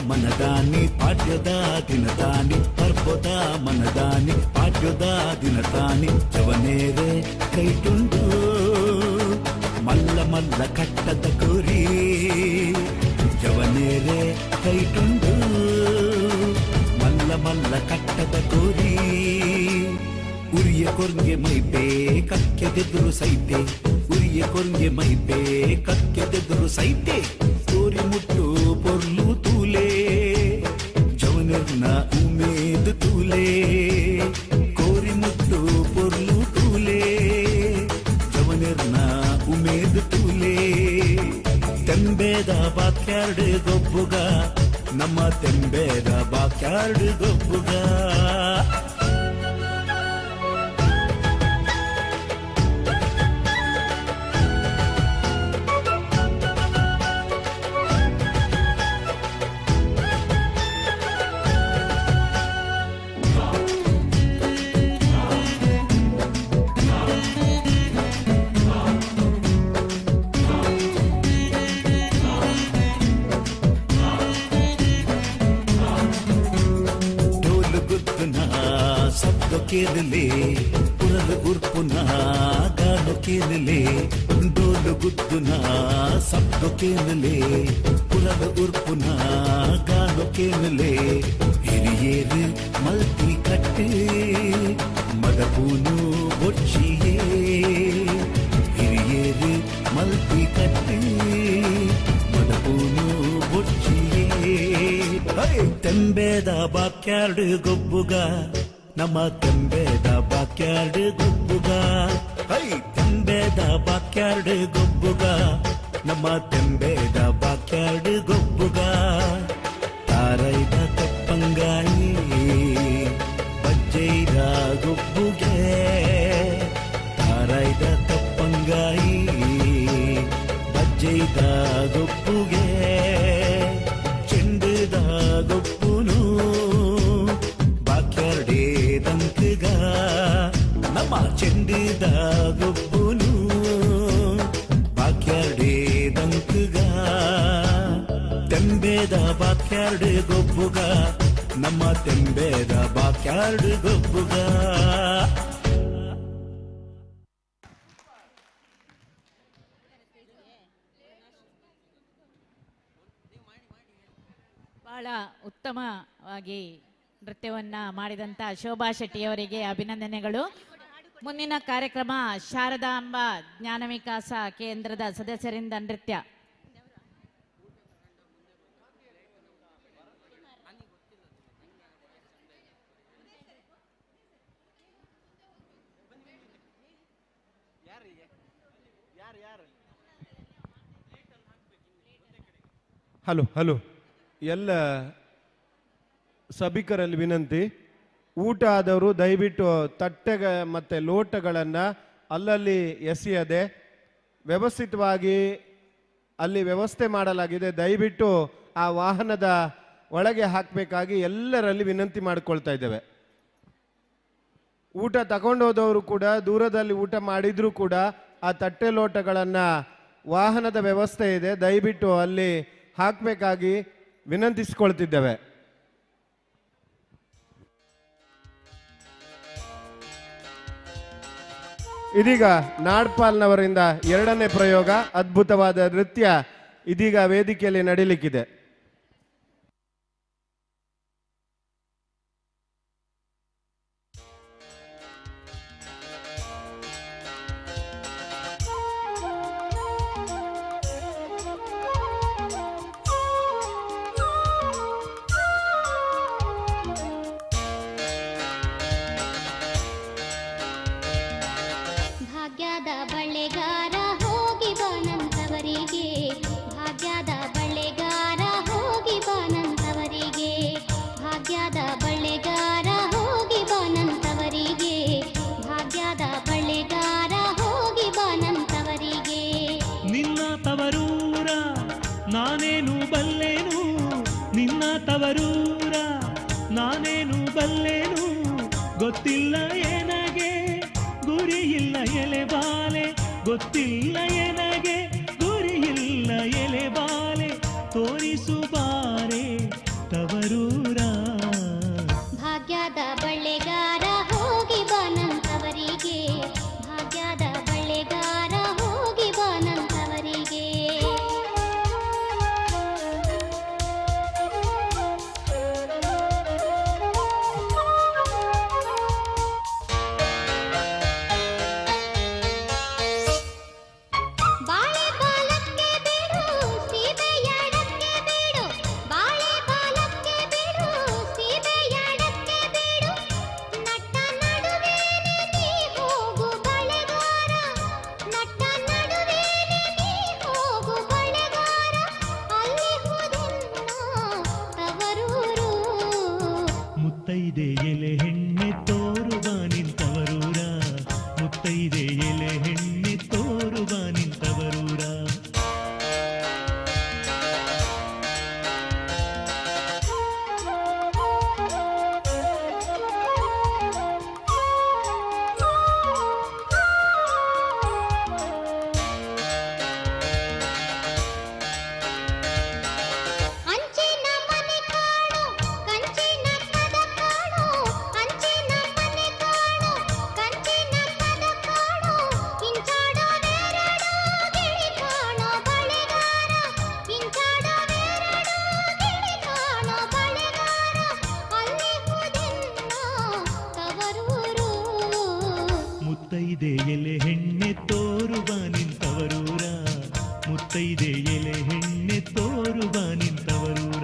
ಮನದಾನಿ ಪಾಠ್ಯದ ದಿನದಾನಿ ಪರ್ಬದ ಮನದಾನಿ ಪಾಠ್ಯದ ದಿನದಾನಿ ಜವನೇರೆ ಕೈಟುಂಡು ಮಲ್ಲ ಮಲ್ಲ ಕಟ್ಟದ ಕುರಿ ಜವನೇರೆ ಕೈಟುಂಡು ಮಲ್ಲ ಮಲ್ಲ ಕಟ್ಟದ ಕುರಿ ಉರಿಯ ಕೊರ್ಗೆ ಮೈಪೆ ಕಕ್ಕೆದೆದುರು ಸೈತೆ ಉರಿಯ ಕೊರ್ಗೆ ಮೈಪೆ ಕಕ್ಕೆದೆದುರು ಸೈತೆ ಕೋರಿ ಮುಟ್ಟು ಪೊರ್ಲು ತೂಲೆ ಜವನರ್ನ ಉಮೇದ್ ತೂಲೆ ಕೋರಿ ಮುಟ್ಟು ಪೊರ್ಲು ತೂಲೆ ಜವನರ್ನ ಉಮೇದ್ ತೂಲೆ ತೆಂಬೇದ ಬಾಕ್ಯಾರ್ಡ್ ಗೊಬ್ಬುಗ ನಮ್ಮ ತೆಂಬೇದ ಬಾಕ್ಯಾರ್ಡ್ ಗೊಬ್ಬುಗ ಕೇರಲೆ ಪುರದ ಉರ್ಪುನ ಗಾನು ಕೇನಲೆ ಡೋಲು ಗುದ್ದುನ ಸಬ್ದು ಕೇನಲೆ ಕುಲದ ಉರ್ಪುನ ಗಾನು ಕೇನಲೆ ಹಿರಿಯೇರು ಮಲ್ತಿ ಕಟ್ಟೆ ಮದಪೂನು ಬೊಚ್ಚಿಯೇ ಹಿರಿಯೇರು ಮಲ್ತಿ ಕಟ್ಟೆ ಮದಪೂನು ಬೊಚ್ಚಿಯೇ ತೆಂಬೇದ ಬಾಕ್ಯಾರ್ಡ್ ಗೊಬ್ಬುಗ ನಮ್ಮ ತೆಂಬೇದ ಬಾಕ್ಯಾರ್ಡ್ ಗೊಬ್ಬುಗ ತೆಂಬೇದ ಬಾಕ್ಯಾರ್ಡ್ ಗೊಬ್ಬುಗ ನಮ್ಮ ತೆಂಬೇದ ಬಾಕ್ಯಾರ್ಡ್ ಗೊಬ್ಬುಗ ತಾರೈದ ಕಪ್ಪಂಗಾಯಿ ಬಜ್ಜೈದ ಗೊಬ್ಬುಗೆ ತಾರೈದ ಕಪ್ಪಂಗಾಯಿ ಬಜ್ಜೈದ ಗೊಬ್ಬುಗೆ ಚೆಂಡುದ ಗೊಬ್ಬುನು ಬಾಕ್ಯಾರ್ಡೇ ದಂಕಗ ನಮ್ಮ ಚೆಂಡುದ ಗೊಬ್ಬುನು ಬಾಕ್ಯಾರ್ಡೇ ದಂಕಗ ತೆಂಬೇದ ಬಾಕ್ಯಾರ್ಡ್ ಗೊಬ್ಬುಗ ನಮ್ಮ ತೆಂಬೇದ ಬಾಕ್ಯಾರ್ಡ್ ಗೊಬ್ಬುಗ. ಬಹಳ ಉತ್ತಮವಾಗಿ ನೃತ್ಯವನ್ನು ಮಾಡಿದಂಥ ಶೋಭಾ ಶೆಟ್ಟಿಯವರಿಗೆ ಅಭಿನಂದನೆಗಳು. ಮುಂದಿನ ಕಾರ್ಯಕ್ರಮ ಶಾರದಾಂಬ ಜ್ಞಾನ ವಿಕಾಸ ಕೇಂದ್ರದ ಸದಸ್ಯರಿಂದ ನೃತ್ಯ. ಹಲೋ ಹಲೋ, ಎಲ್ಲ ಸಭಿಕರಲ್ಲಿ ವಿನಂತಿ, ಊಟ ಆದವರು ದಯವಿಟ್ಟು ತಟ್ಟೆಗ ಮತ್ತು ಲೋಟಗಳನ್ನು ಅಲ್ಲಲ್ಲಿ ಎಸೆಯದೆ ವ್ಯವಸ್ಥಿತವಾಗಿ ಅಲ್ಲಿ ವ್ಯವಸ್ಥೆ ಮಾಡಲಾಗಿದೆ, ದಯವಿಟ್ಟು ಆ ವಾಹನದ ಒಳಗೆ ಹಾಕಬೇಕಾಗಿ ಎಲ್ಲರಲ್ಲಿ ವಿನಂತಿ ಮಾಡಿಕೊಳ್ತಾ ಇದ್ದೇವೆ. ಊಟ ತಗೊಂಡೋದವರು ಕೂಡ ದೂರದಲ್ಲಿ ಊಟ ಮಾಡಿದರೂ ಕೂಡ ಆ ತಟ್ಟೆ ಲೋಟಗಳನ್ನು ವಾಹನದ ವ್ಯವಸ್ಥೆ ಇದೆ, ದಯವಿಟ್ಟು ಅಲ್ಲಿ ಹಾಕಬೇಕಾಗಿ ವಿನಂತಿಸಿಕೊಳ್ತಿದ್ದೇವೆ. ಇದೀಗ ನಾಡ್ಪಾಲ್ನವರಿಂದ ಎರಡನೇ ಪ್ರಯೋಗ, ಅದ್ಭುತವಾದ ನೃತ್ಯ ಇದೀಗ ವೇದಿಕೆಯಲ್ಲಿ ನಡೀಲಿಕ್ಕಿದೆ. ಭಾಗ್ಯದ ಬಳೆಗಾರ ಹೋಗಿ ಬಾನಂತವರಿಗೆ, ಭಾಗ್ಯದ ಬಳೆಗಾರ ಹೋಗಿ ಬಾನಂತವರಿಗೆ, ಭಾಗ್ಯದ ಬಳೆಗಾರ ಹೋಗಿ ಬಾನಂತವರಿಗೆ, ಭಾಗ್ಯದ ಬಳೆಗಾರ ಹೋಗಿ ಬಾನಂತವರಿಗೆ. ನಿನ್ನ ತವರೂರ ನಾನೇನು ಬಲ್ಲೆನು, ನಿನ್ನ ತವರೂರ ನಾನೇನು ಬಲ್ಲೆನು, ಗೊತ್ತಿಲ್ಲ ಏನಗೆ ಗುರಿಯಿಲ್ಲ ಎಲೆ ಬಾಲೆ, ಗೊತ್ತಿಲ್ಲ ಎನಗೆ ಗುರಿಯಿಲ್ಲ ಎಲೆ ಬಾಲೆ, ತೋರಿಸು ಬಾರೆ ತವರೂರ. ಭಾಗ್ಯದ ಬಳೆಗಾರ ಹೋಗಿ ಬಾನಂತವರಿಗೆ, ಭಾಗ್ಯದ ಬಳೆಗಾರ ಹೋಗಿ ಬಾನಂತವರಿಗೆ. ತೋರುವ ನಿಂತವರೂರ ಮುತ್ತೈದೆ ಎಲೆ ಹೆಣ್ಣೆ ತೋರುವ ನಿಂತವರೂರ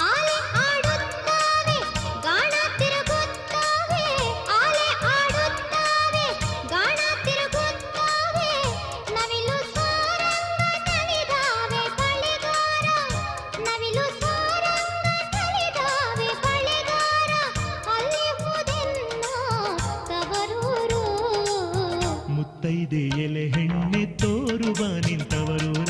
ಆಲೆ ಆಡುತ್ತಾವೆ ಗಾಣ ತಿರುಗುತ್ತಾವೆ ಆಲೆ ಆಡುತ್ತಾವೆ ಗಾಣ ತಿರುಗುತ್ತಾವೆ ನವಿಲು ಸಾರಂಗ ನಲಿದಾವೆ ಬಳೆಗಾರ ನವಿಲು ಸಾರಂಗ ನಲಿದಾವೆ ಬಳೆಗಾರ ಅಲ್ಲಿ ಹೋದೆನ್ನ ತವರೂರು ಮುತ್ತೈದೆ ಎಲೆ ಹೆಣ್ಣೆ ತೋರುವ ನಿಂತವರೂರ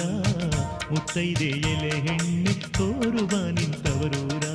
ಮುತ್ತೈದೆ ಎಲೆ ಹೆಣ್ಣೆ ತೋರುವ ನಿಂತವರೂರ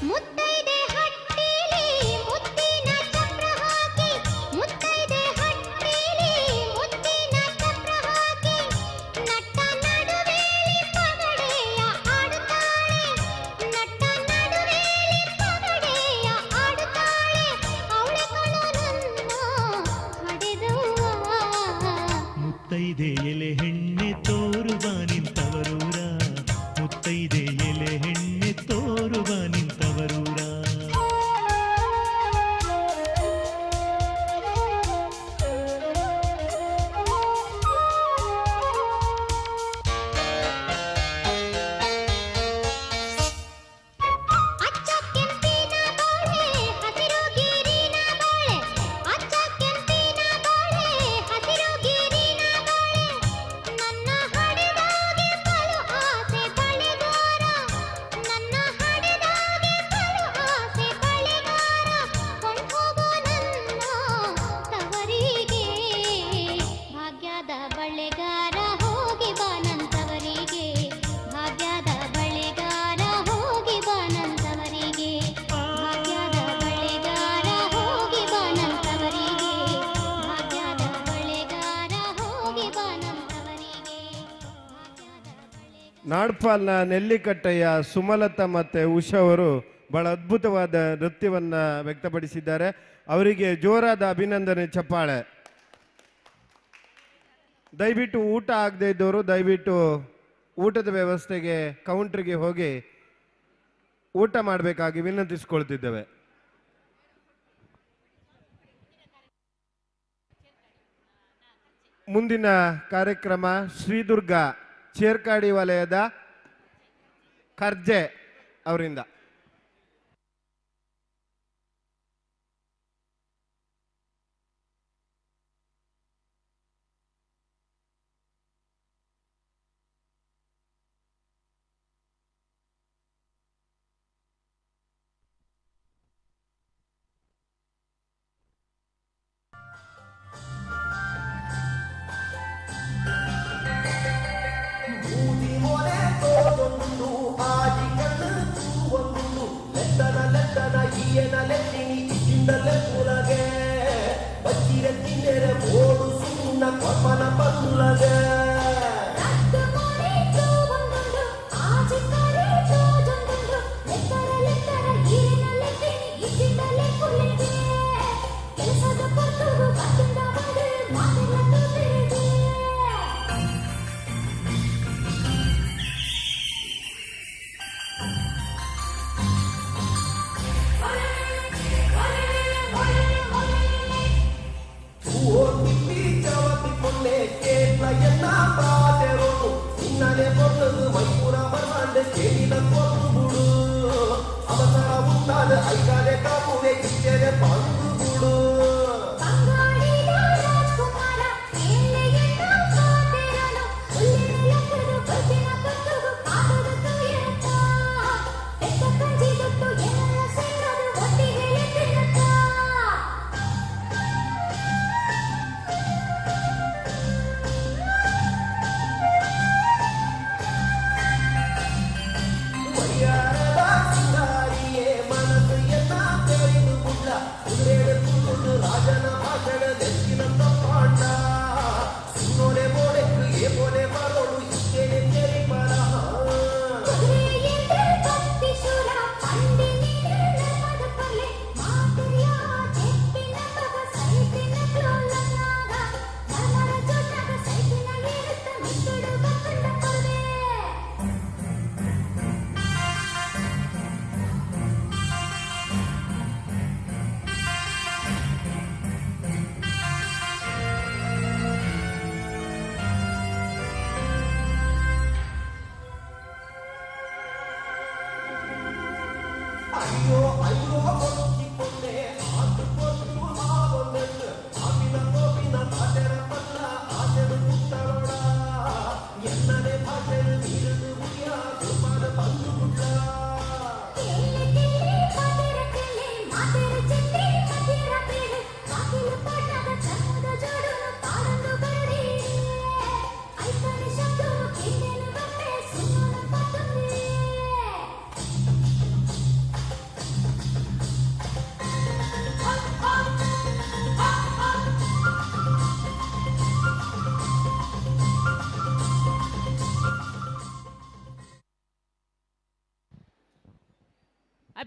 ಮುತ್ತೈದೆ ಹಟ್ಟಿಲಿ ಮುತ್ತಿನ ಚಪ್ರ ಹಾಕಿ ಮುತ್ತೈದೆ ಹಟ್ಟಿಲಿ ಮುತ್ತಿನ ಚಪ್ರ ಹಾಕಿ ನಟ್ಟ ನಡುವೇಲಿ ಪಗಡೆಯ ಆಡುತ್ತಾಳೆ ನಟ್ಟ ನಡುವೇಲಿ ಪಗಡೆಯ ಆಡುತ್ತಾಳೆ ಅವಳೆ ಕಣೋ ನನ್ನ ಹಡೆದವ್ವ ಮುತ್ತೈದೆ ಎಲೆ ಹೆಣ್ಣೆ ತೋರುವ ನಿಂತವರೂರ ಮುತ್ತೈದೆ ಎಲೆ ಹೆಣ್ಣೆ ತೋರುವ ನಿಂತವರೂರ ಅಚ್ಚ ಕೆಂಪಿನ ಬಾಳೆ ಹಸಿರು ಗಿರಿನ ಬಾಳೆ ಅಚ್ಚ ಕೆಂಪಿನ ಬಾಳೆ ಹಸಿರು ಗಿರಿನ ಬಾಳೆ ನನ್ನ ಹಡೆದಾಗೆ ಬಲು ಆಸೆ ಬಳೆಗಾರ ನನ್ನ ಹಡೆದಾಗೆ ಬಲು ಆಸೆ ಬಳೆಗಾರ ಕೊಂಡ್ಹೋಗೋ ನನ್ನ ತವರಿಗೆ ಭಾಗ್ಯದ ಬಳೆಗಾರ ಹೋಗಿ ಬಾನಂತವರಿಗೆ ಭಾಗ್ಯದ ಬಳೆಗಾರ ಹೋಗಿ ಬಾನಂತವರಿಗೆ ಭಾಗ್ಯದ ಬಳೆಗಾರ ಹೋಗಿ ಬಾನಂತವರಿಗೆ ಭಾಗ್ಯದ ಬಳೆಗಾರ ಹೋಗಿ ಬಾನಂತವರಿಗೆ ನಾಡ್ಪಾಲ್ನ ನೆಲ್ಲಿಕಟ್ಟೆಯ ಸುಮಲತಾ ಮತ್ತು ಉಷಾ ಅವರು ಬಹಳ ಅದ್ಭುತವಾದ ನೃತ್ಯವನ್ನು ವ್ಯಕ್ತಪಡಿಸಿದ್ದಾರೆ. ಅವರಿಗೆ ಜೋರಾದ ಅಭಿನಂದನೆ ಚಪ್ಪಾಳೆ. ದಯವಿಟ್ಟು ಊಟ ಆಗದೆ ಇದ್ದವರು ದಯವಿಟ್ಟು ಊಟದ ವ್ಯವಸ್ಥೆಗೆ ಕೌಂಟ್ರಿಗೆ ಹೋಗಿ ಊಟ ಮಾಡಬೇಕಾಗಿ ವಿನಂತಿಸಿಕೊಳ್ತಿದ್ದೇವೆ. ಮುಂದಿನ ಕಾರ್ಯಕ್ರಮ ಶ್ರೀದುರ್ಗ ಚೇರ್ಕಾಡಿ ವಲಯದ ಖರ್ಜೆ ಅವರಿಂದ. ಮನಸ್ಸು ಎಲ್ಲ ತೆರೆದು ಬಿಡ್ಲ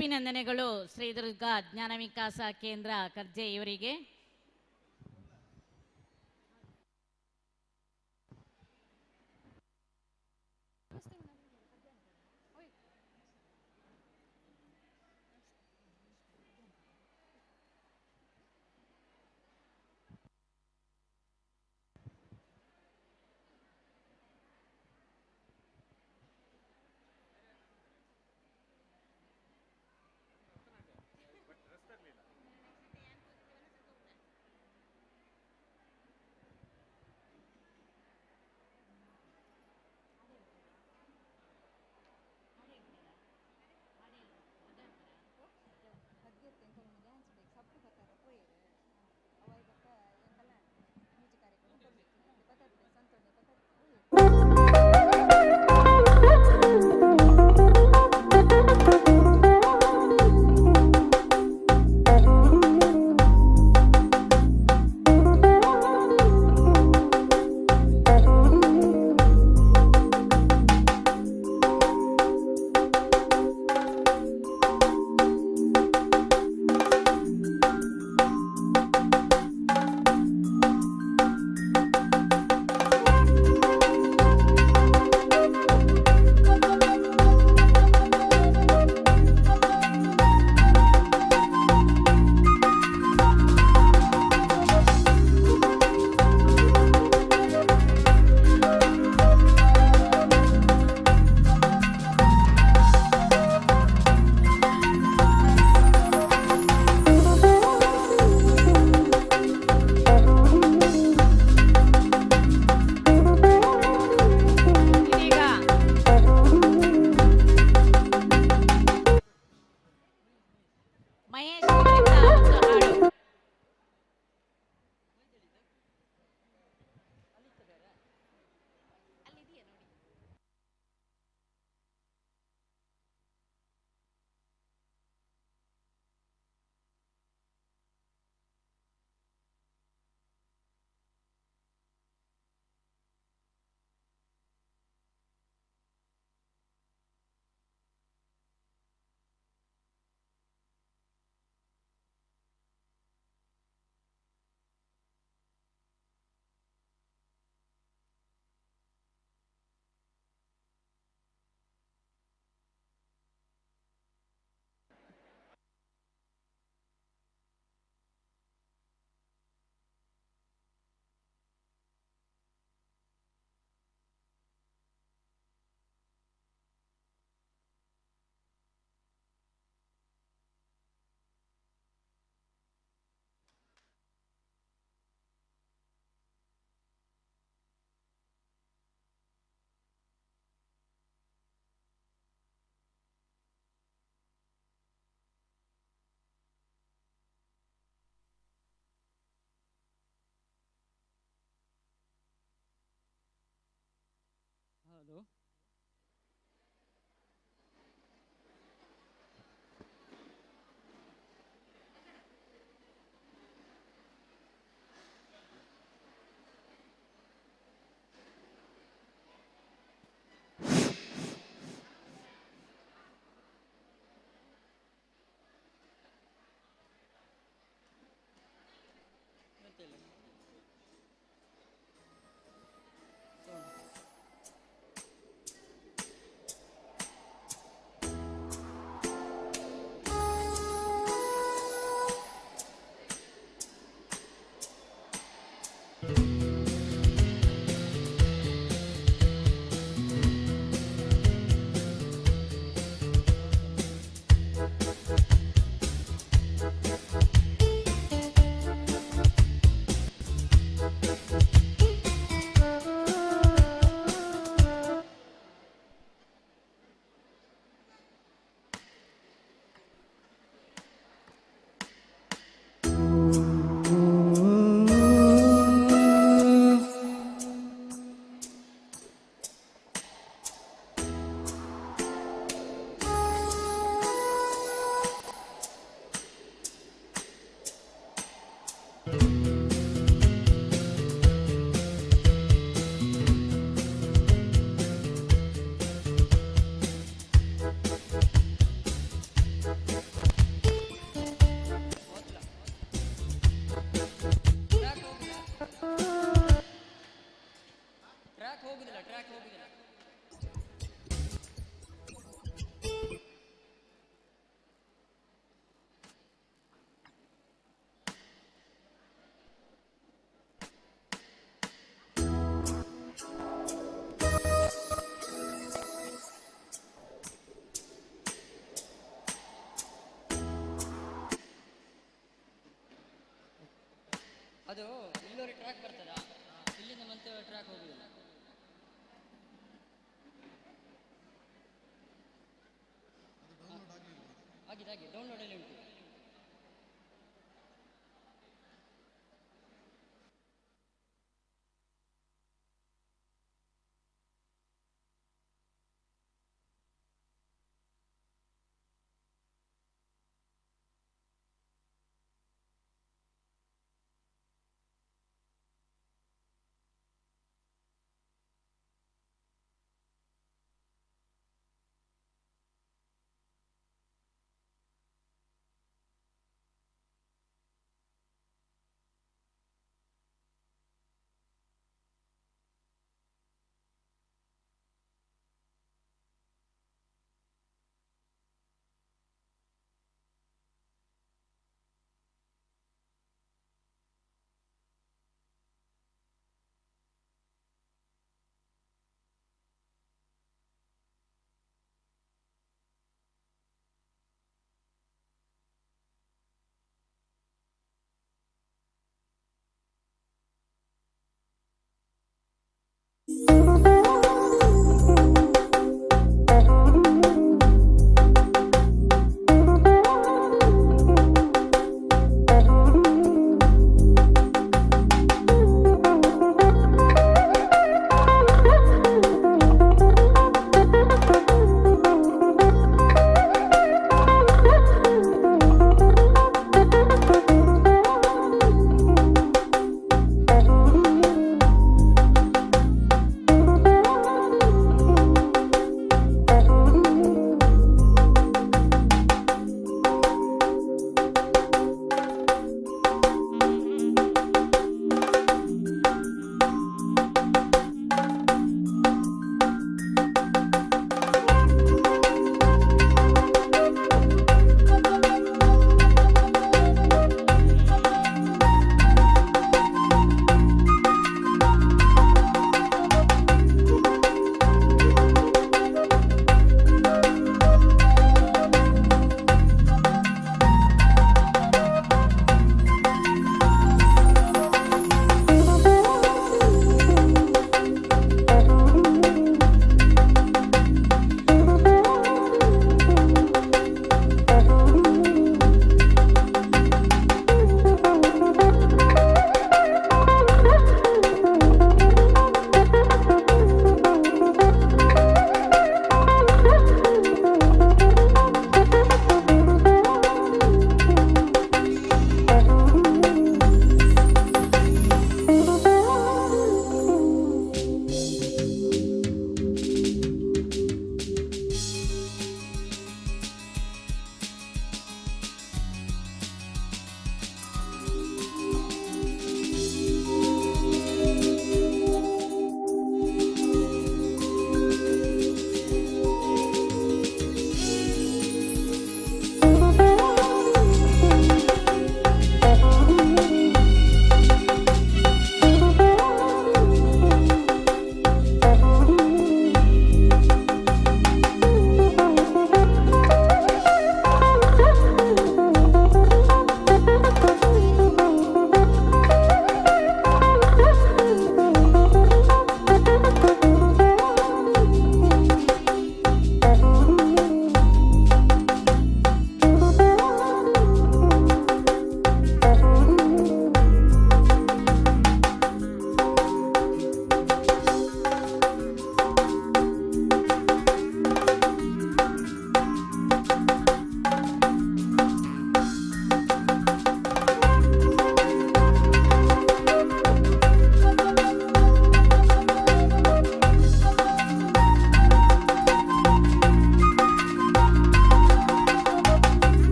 ಅಭಿನಂದನೆಗಳು ಶ್ರೀ ದುರ್ಗಾ ಜ್ಞಾನ ವಿಕಾಸ ಕೇಂದ್ರ ಕರ್ಜೆ ಇವರಿಗೆ. ಟ್ರ್ಯಾಕ್ ಹೋಗುದಿಲ್ಲ ಅದು ಇಲ್ಲೋರಿ ಟ್ರ್ಯಾಕ್ ಬರ್ತದ, ಇಲ್ಲಿಂದ ಮತ್ತೆ ಟ್ರ್ಯಾಕ್ ಹೋಗುದಿಲ್ಲ. ಆಗಿದೆ ಡೌನ್ಲೋಡ್ ಅಲ್ಲಿ ಉಂಟು.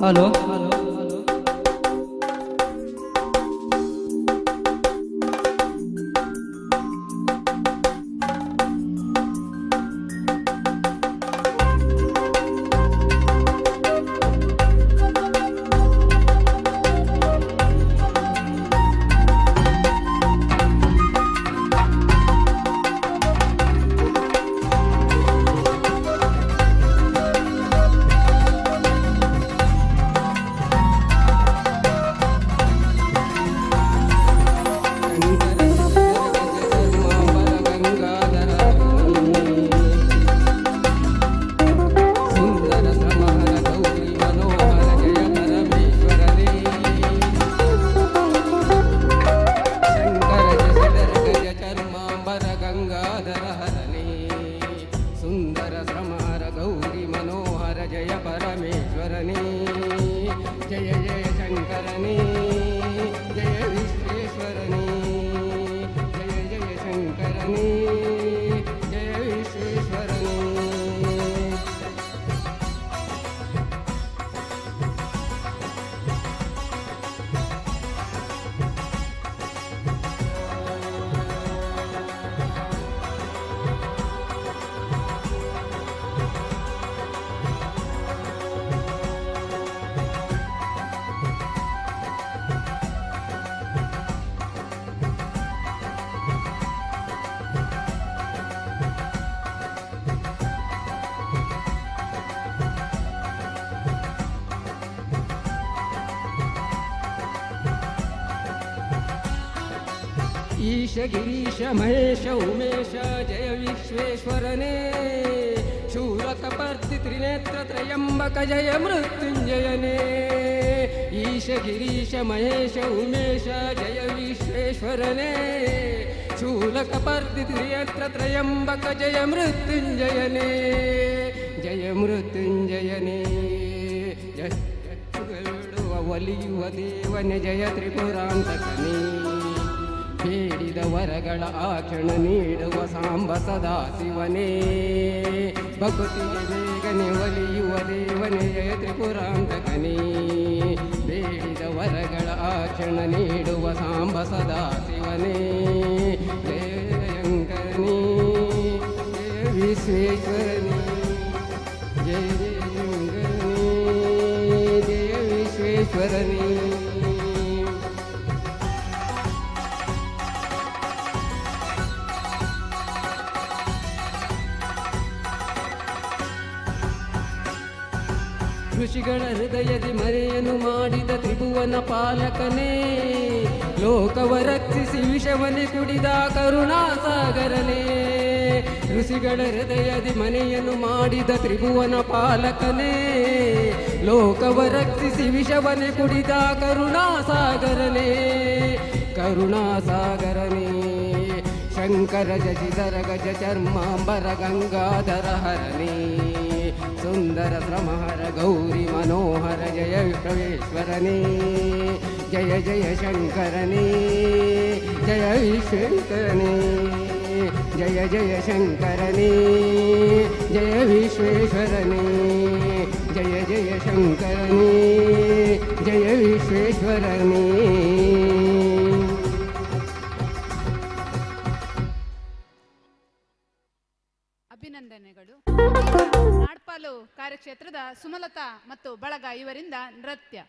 ಹಲೋ ಈಶ ಗಿರೀಶ ಮಹೇಶ ಉಮೇಶ ಜಯ ವಿಶ್ವೇಶ್ವರನೇ ಶೂರಕಪರ್ತಿ ತ್ರಿನೇತ್ರ ತ್ರಯಂಬಕ ಜಯ ಮೃತ್ಯುಂಜಯನೇ ಈಶ ಗಿರೀಶ ಮಹೇಶ ಉಮೇಶ ಜಯ ವಿಶ್ವೇಶ್ವರನೇ ಶೂಲಕಪರ್ತಿ ತ್ರಿನೇತ್ರ ತ್ರಯಂಬಕ ಜಯ ಮೃತ್ಯುಂಜಯನೇ ಜಯ ಮೃತ್ಯುಂಜಯನೇ ಜಯಗಳು ಒಲಿಯುವ ದೇವನೇ ಜಯ ತ್ರಿಪುರಾಂತಕನೇ ಬೇಡಿದ ವರಗಳ ಆಚರಣ ನೀಡುವ ಸಾಂಬ ಸದಾ ಶಿವನೇ ಭಕ್ತಿಗೆ ಬೇಗನೆ ಒಲಿಯುವ ದೇವನೇ ಜಯ ತ್ರಿಪುರಾಂತಕನೇ ಬೇಡಿದ ವರಗಳ ಆಚರಣ ನೀಡುವ ಸಾಂಬ ಸದಾ ಶಿವನೇ ಜಯ ಶಂಕರನೇ ಜಯ ವಿಶ್ವೇಶ್ವರನೇ ಜಯ ಶಂಕರನೇ ಜಯ ವಿಶ್ವೇಶ್ವರನೇ ಋಷಿಗಳ ಹೃದಯದಿ ಮರೆಯನ್ನು ಮಾಡಿದ ತ್ರಿಭುವನ ಪಾಲಕನೇ ಲೋಕವ ರಕ್ಷಿಸಿ ವಿಷವನ್ನೇ ಕುಡಿದ ಕರುಣಾಸಾಗರನೇ ಋಷಿಗಳ ಹೃದಯದಿ ಮನೆಯನ್ನು ಮಾಡಿದ ತ್ರಿಭುವನ ಪಾಲಕನೇ ಲೋಕವ ರಕ್ಷಿಸಿ ವಿಷವನ್ನೇ ಕುಡಿದ ಕರುಣಾಸಾಗರನೇ ಕರುಣಾಸಾಗರನೇ ಶಂಕರ ಜಜಿಧರ ಗಜ ಚರ್ಮಾಂಬರ ಗಂಗಾಧರ ಹರನೇ ಸುಂದರ ಶ್ರಮಹರ ಗೌರಿ ಮನೋಹರ ಜಯ ವಿಶ್ವೇಶ್ವರನೇ ಜಯ ಜಯ ಶಂಕರನೇ ಜಯ ವಿಶ್ವೇಶ್ವರನೇ ಜಯ ಜಯ ಶಂಕರನೇ ಜಯ ವಿಶ್ವೇಶ್ವರನೇ ಜಯ ಜಯ ಶಂಕರನೇ ಜಯ ವಿಶ್ವೇಶ್ವರನೇ ಅಭಿನಂದನೆಗಳು. ನಾಡ್ಪಾಲು ಕಾರ್ಯಕ್ಷೇತ್ರದ ಸುಮಲತಾ ಮತ್ತು ಬಳಗ ಇವರಿಂದ ನೃತ್ಯ.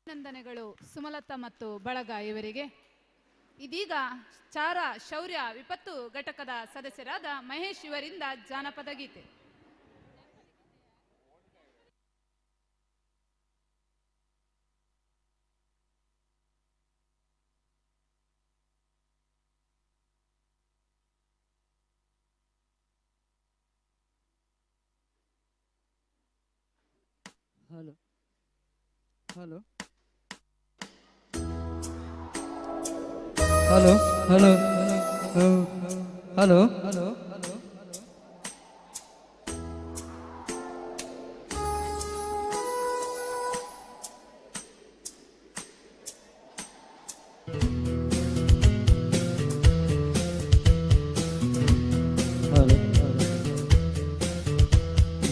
ಅಭಿನಂದನೆಗಳು ಸುಮಲತಾ ಮತ್ತು ಬಳಗ ಇವರಿಗೆ. ಇದೀಗ ಚಾರ ಶೌರ್ಯ ವಿಪತ್ತು ಘಟಕದ ಸದಸ್ಯರಾದ ಮಹೇಶ್ ಇವರಿಂದ ಜಾನಪದ ಗೀತೆ. Hello hello hello hello hello hello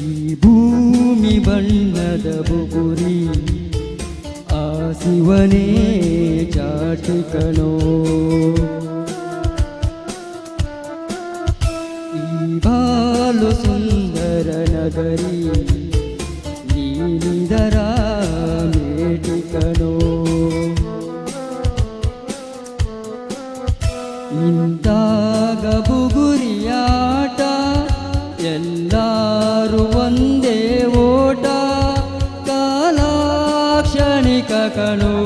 ಈ ಭೂಮಿ ಬಣ್ಣದ ಬುಗುರಿ ಆ ಶಿವನೇ ಚಾಟಿಕನೋ, ಈ ಬಾಲು ಸುಂದರ ನಗರಿ ನೀನಿದರ ಮೇಟಿಕನೋ, ನಿಂತಾಗ ಬುಗುರಿಯಾಟ ಎಲ್ಲರೂ ಒಂದೇ ಓಟ ಕಾಲಾಕ್ಷಣಿಕ ಕಣೋ.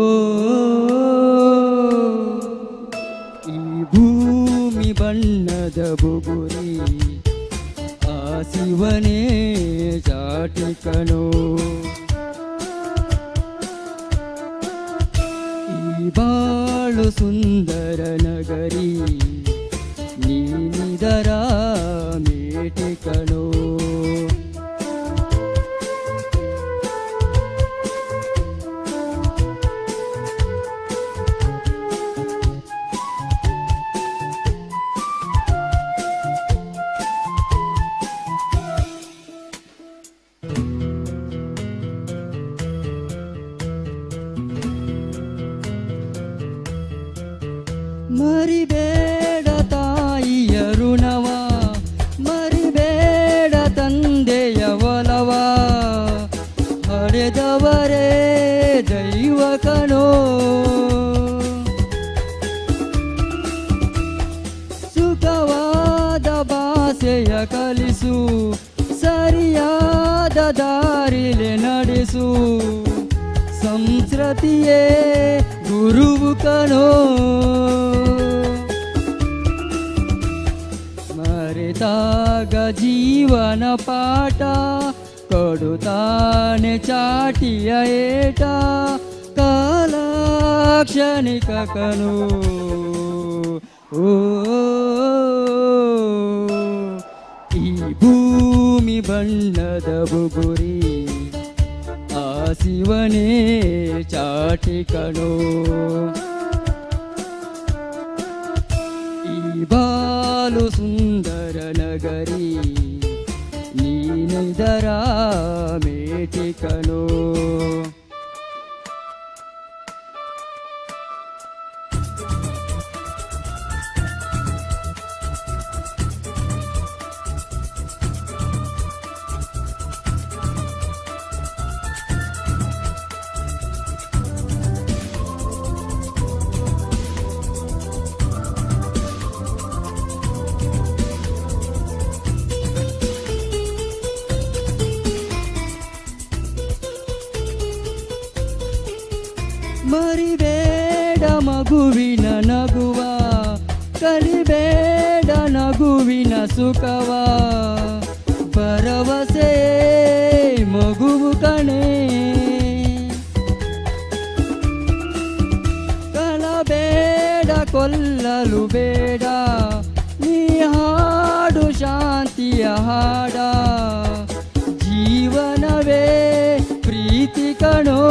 ಓ ಈ ಭೂಮಿ ಬಣ್ಣದ ಬುಗುರಿ ಆ ಶಿವನೇ ಚಾಟಿಕನೋ, ಈ ಬಾಳು ಸುಂದರ ನಗರಿ ನೀನಿದರ ಮೇಟಿಕನೋ. ಮರಿಬೇಡ ತಾಯಿಯ ಋಣವ, ಮರಿಬೇಡ ತಂದೆಯ ಒಲವ, ಹಡೆದವರೇ ದೈವ ಕಣೋ. ಸುಖವಾದ ಭಾಷೆಯ ಕಲಿಸು, ಸರಿಯಾದ ದಾರಿಲೆ ನಡೆಸು, ಸಂಸ್ಕೃತಿಯೇ ಗುರುವು ಕಣೋ. ಕಲಿತಾಗ ಜೀವನ ಪಾಠ ಕೊಡುತ್ತಾನೆ ಚಾಟಿಯ ಏಟ ಕಾಲ ಕ್ಷಣಿಕ ಕನು ಓ ಈ ಭೂಮಿ ಬಣ್ಣದ ಬುಗುರಿ ಆ ಶಿವನೇ ಚಾಟಿ ಕಣೋ ಈ ಬಾಲು ಸುಂದರ ನಗರಿ ನೀನಿದರ ಮೇಟಿ ಕಣೋ ಮರಿಬೇಡ ಮಗುವಿನ ನಗುವ ಕಲಿಬೇಡ ನಗುವಿನ ಸುಖವ ಭರವಸೆ ಮಗುವು ಕಣೆ ಕಳಬೇಡ ಕೊಲ್ಲಲು ಬೇಡ ನೀ ಹಾಡು ಶಾಂತಿಯ ಹಾಡ ಜೀವನವೇ ಪ್ರೀತಿ ಕಣೋ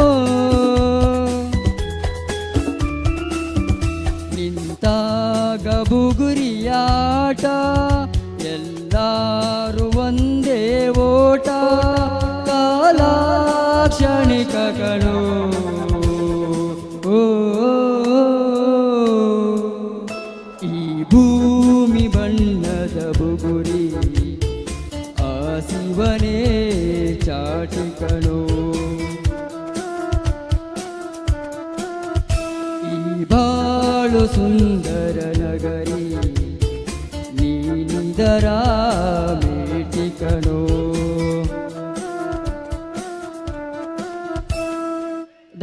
ನಿಂತಾಗ ಬುಗುರಿಯಾಟ ಎಲ್ಲರೂ ಒಂದೇ ಓಟ ಕಾಲ ಕ್ಷಣಿಕ ಕಣೋ ಓ ಈ ಭೂಮಿ ಬಣ್ಣದ ಬುಗುರಿ ಆ ಶಿವನೇ ಚಾಟಿ ಕಣೋ ಈ ಬಾಳು ಸುಂದರ ನಗರಿ ನೀನಿದರ ಮೇಟಿ ಕಣೋ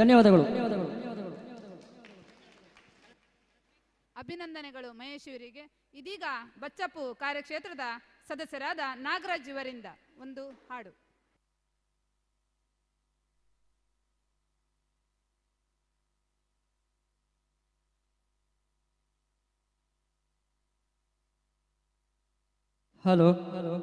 ಧನ್ಯವಾದಗಳು. ಅಭಿನಂದನೆಗಳು ಮಹೇಶ್ ಇವರಿಗೆ. ಇದೀಗ ಬಚ್ಚಪ್ಪು ಕಾರ್ಯಕ್ಷೇತ್ರದ ಸದಸ್ಯರಾದ ನಾಗರಾಜ್ ಇವರಿಂದ ಒಂದು ಹಾಡು. ಹಲೋ ಹಲೋ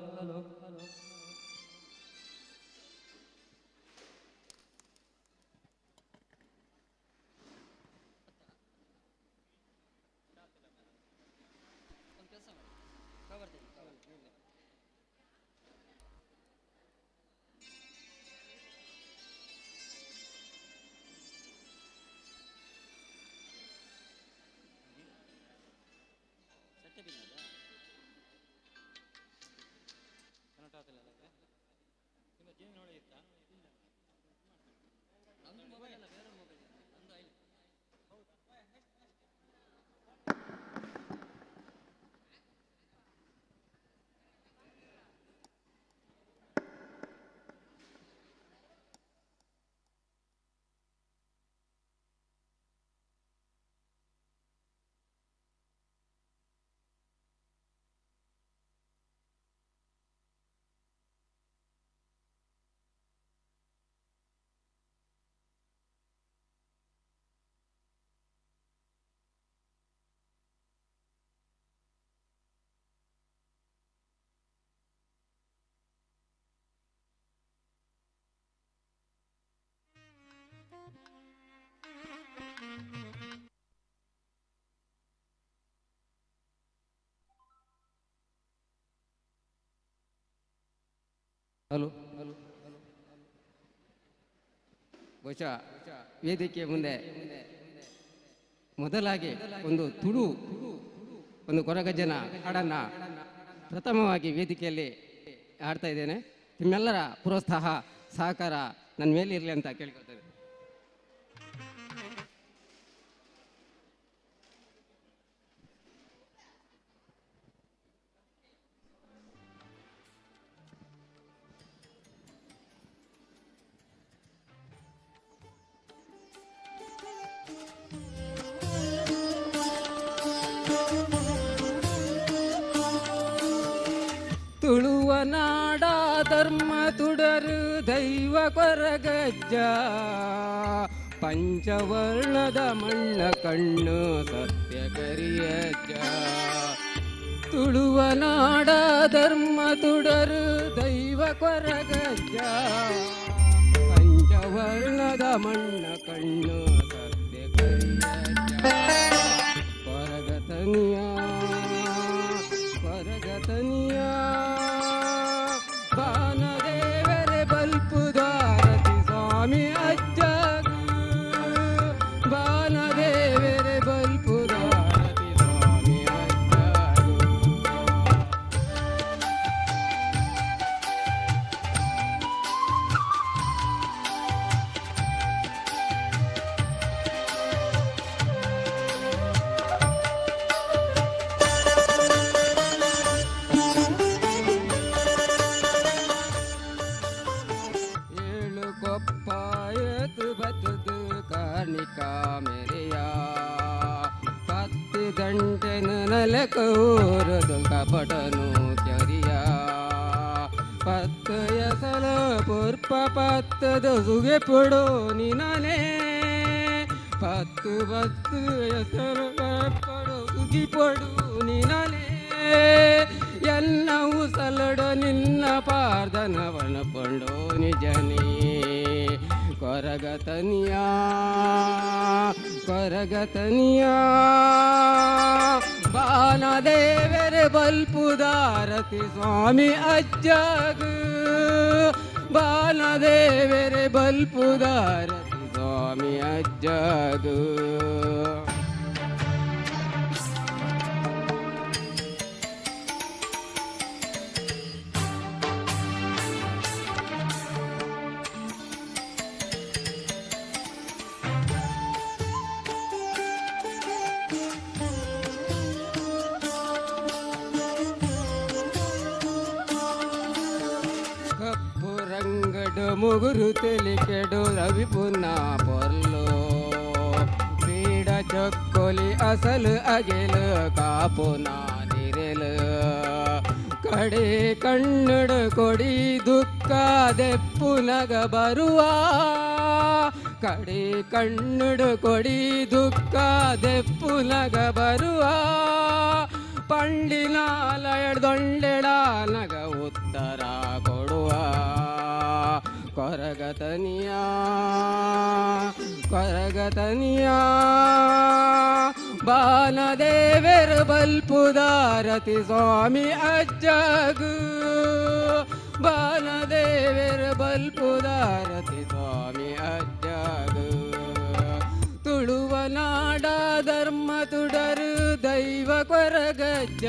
ಬಹುಶಃ ವೇದಿಕೆಯ ಮುಂದೆ ಮೊದಲಾಗಿ ಒಂದು ತುಳು ಒಂದು ಕೊರಗಜ್ಜನ ಹಾಡನ್ನು ಪ್ರಥಮವಾಗಿ ವೇದಿಕೆಯಲ್ಲಿ ಹಾಡ್ತಾ ಇದ್ದೇನೆ. ನಿಮ್ಮೆಲ್ಲರ ಪ್ರೋತ್ಸಾಹ ಸಹಕಾರ ನನ್ನ ಮೇಲೆ ಇರಲಿ ಅಂತ ಕೇಳ್ಕೊಳ್ತೇನೆ. ಧರ್ಮ ತುಡರು ದೈವ ಕೊರಗಜ್ಜ ಪಂಚವರ್ಣದ ಮಣ್ಣ ಕಣ್ಣು ಸತ್ಯ ಕರಿಯಜ್ಜ ತುಳುವ ನಾಡ ಧರ್ಮ ತುಡರು ದೈವ ಕೊರಗಜ್ಜ ಪಂಚವರ್ಣದ ಮಣ್ಣ ಕಣ್ಣು ಸತ್ಯ ಕರಿಯಜ್ಜ ಕೊರಗತನಿಯ ಕೊರಗತನಿಯ ಬಾನದೇವರೆ ಬಲ್ಪುದಾರತಿ ಸ್ವಾಮಿ ಅಜ್ಜಗ ಬಾನದೇವರೆ ಬಲ್ಪುದಾರತಿ ಸ್ವಾಮಿ ಕಾಮೆರೆಯ ಪತ್ತು ಗಂಟೆನು ನಲಕೂರದು ಕಪಟನು ಚರಿಯ ಪತ್ತು ಎಸಲ ಪುರ್ಪ ಪತ್ತದು ಸುಗೆ ಪುಡು ನಿನನೆ ಪತ್ತು ಪತ್ತು ಎಸಲು ಪಡು ಸುಗಿ ಪಡು ನಿನನೆ ಎಲ್ಲ ಉಸಲಡು ನಿನ್ನ ಪಾರ್ದನವನ ಪಂಡು ನಿಜನೇ ಕೊರಗತನಿಯ ಕೊರಗತನಿಯ ಬಾನದೇವರೆ ಬಲ್ಪುದಾರತಿ ಸ್ವಾಮಿ ಅಜ್ಜಗ ಬಾನದೇವರೆ ಬಲ್ಪುದಾರತಿ ಸ್ವಾಮಿ ಅಜ್ಜಗ ಮುಗುರು ತೆಲಿಕೆಡು ರವಿ ಪುನ್ನ ಪೊರ್ಲು ಪೀಡ ಚೊಕ್ಕೊಲಿ ಅಸಲು ಅಗೆಲು ಕಾಪುನ ನಿರೆಲು ಕಡೆ ಕಣ್ಣುಡು ಕೊಡಿ ದುಃಖ ದೆಪ್ಪುನಗ ಬರುವ ಕಡೆ ಕಣ್ಣುಡು ಕೊಡಿ ದುಃಖ ದೆಪ್ಪುನಗ ಬರುವ ಪಂಡಿನಾಲಯದೊಂಡೆಡಾನಗ ಉತ್ತರ ಕೊಡುವ ಕೊರಗತನಿಯ ಕೊರಗತನಿಯ ಬಾನದೇವರ ಬಲ್ಪುದಾರತಿ ಸ್ವಾಮಿ ಅಜ್ಜಗ ಬಾನದೇವರ ಬಲ್ಪುದಾರತಿ ಸ್ವಾಮಿ ಅಜ್ಜಗ ತುಳುವ ನಾಡ ಧರ್ಮ ತುಡರು ದೈವ ಕೊರಗಜ್ಜ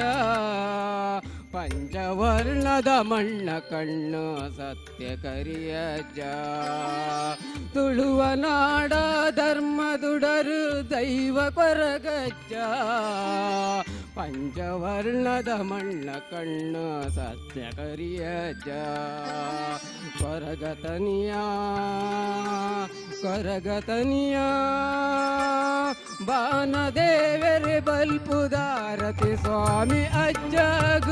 ಪಂಚವರ್ಣದ ಮಣ್ಣ ಕಣ್ಣು ಸತ್ಯ ಕರಿಯಜ್ಜ ತುಳುವ ನಾಡ ಧರ್ಮ ತುಡರು ದೈವ ಕೊರಗಜ್ಜ ಪಂಚವರ್ಣದ ಮಣ್ಣ ಕಣ್ಣು ಸತ್ಯ ಕರಿಯಜ್ಜ ಕೊರಗತನಿಯ ಕೊರಗತನಿಯ ಬಾನದೇವರೆ ಬಲ್ಪುದಾರತಿ ಸ್ವಾಮಿ ಅಜ್ಜಗ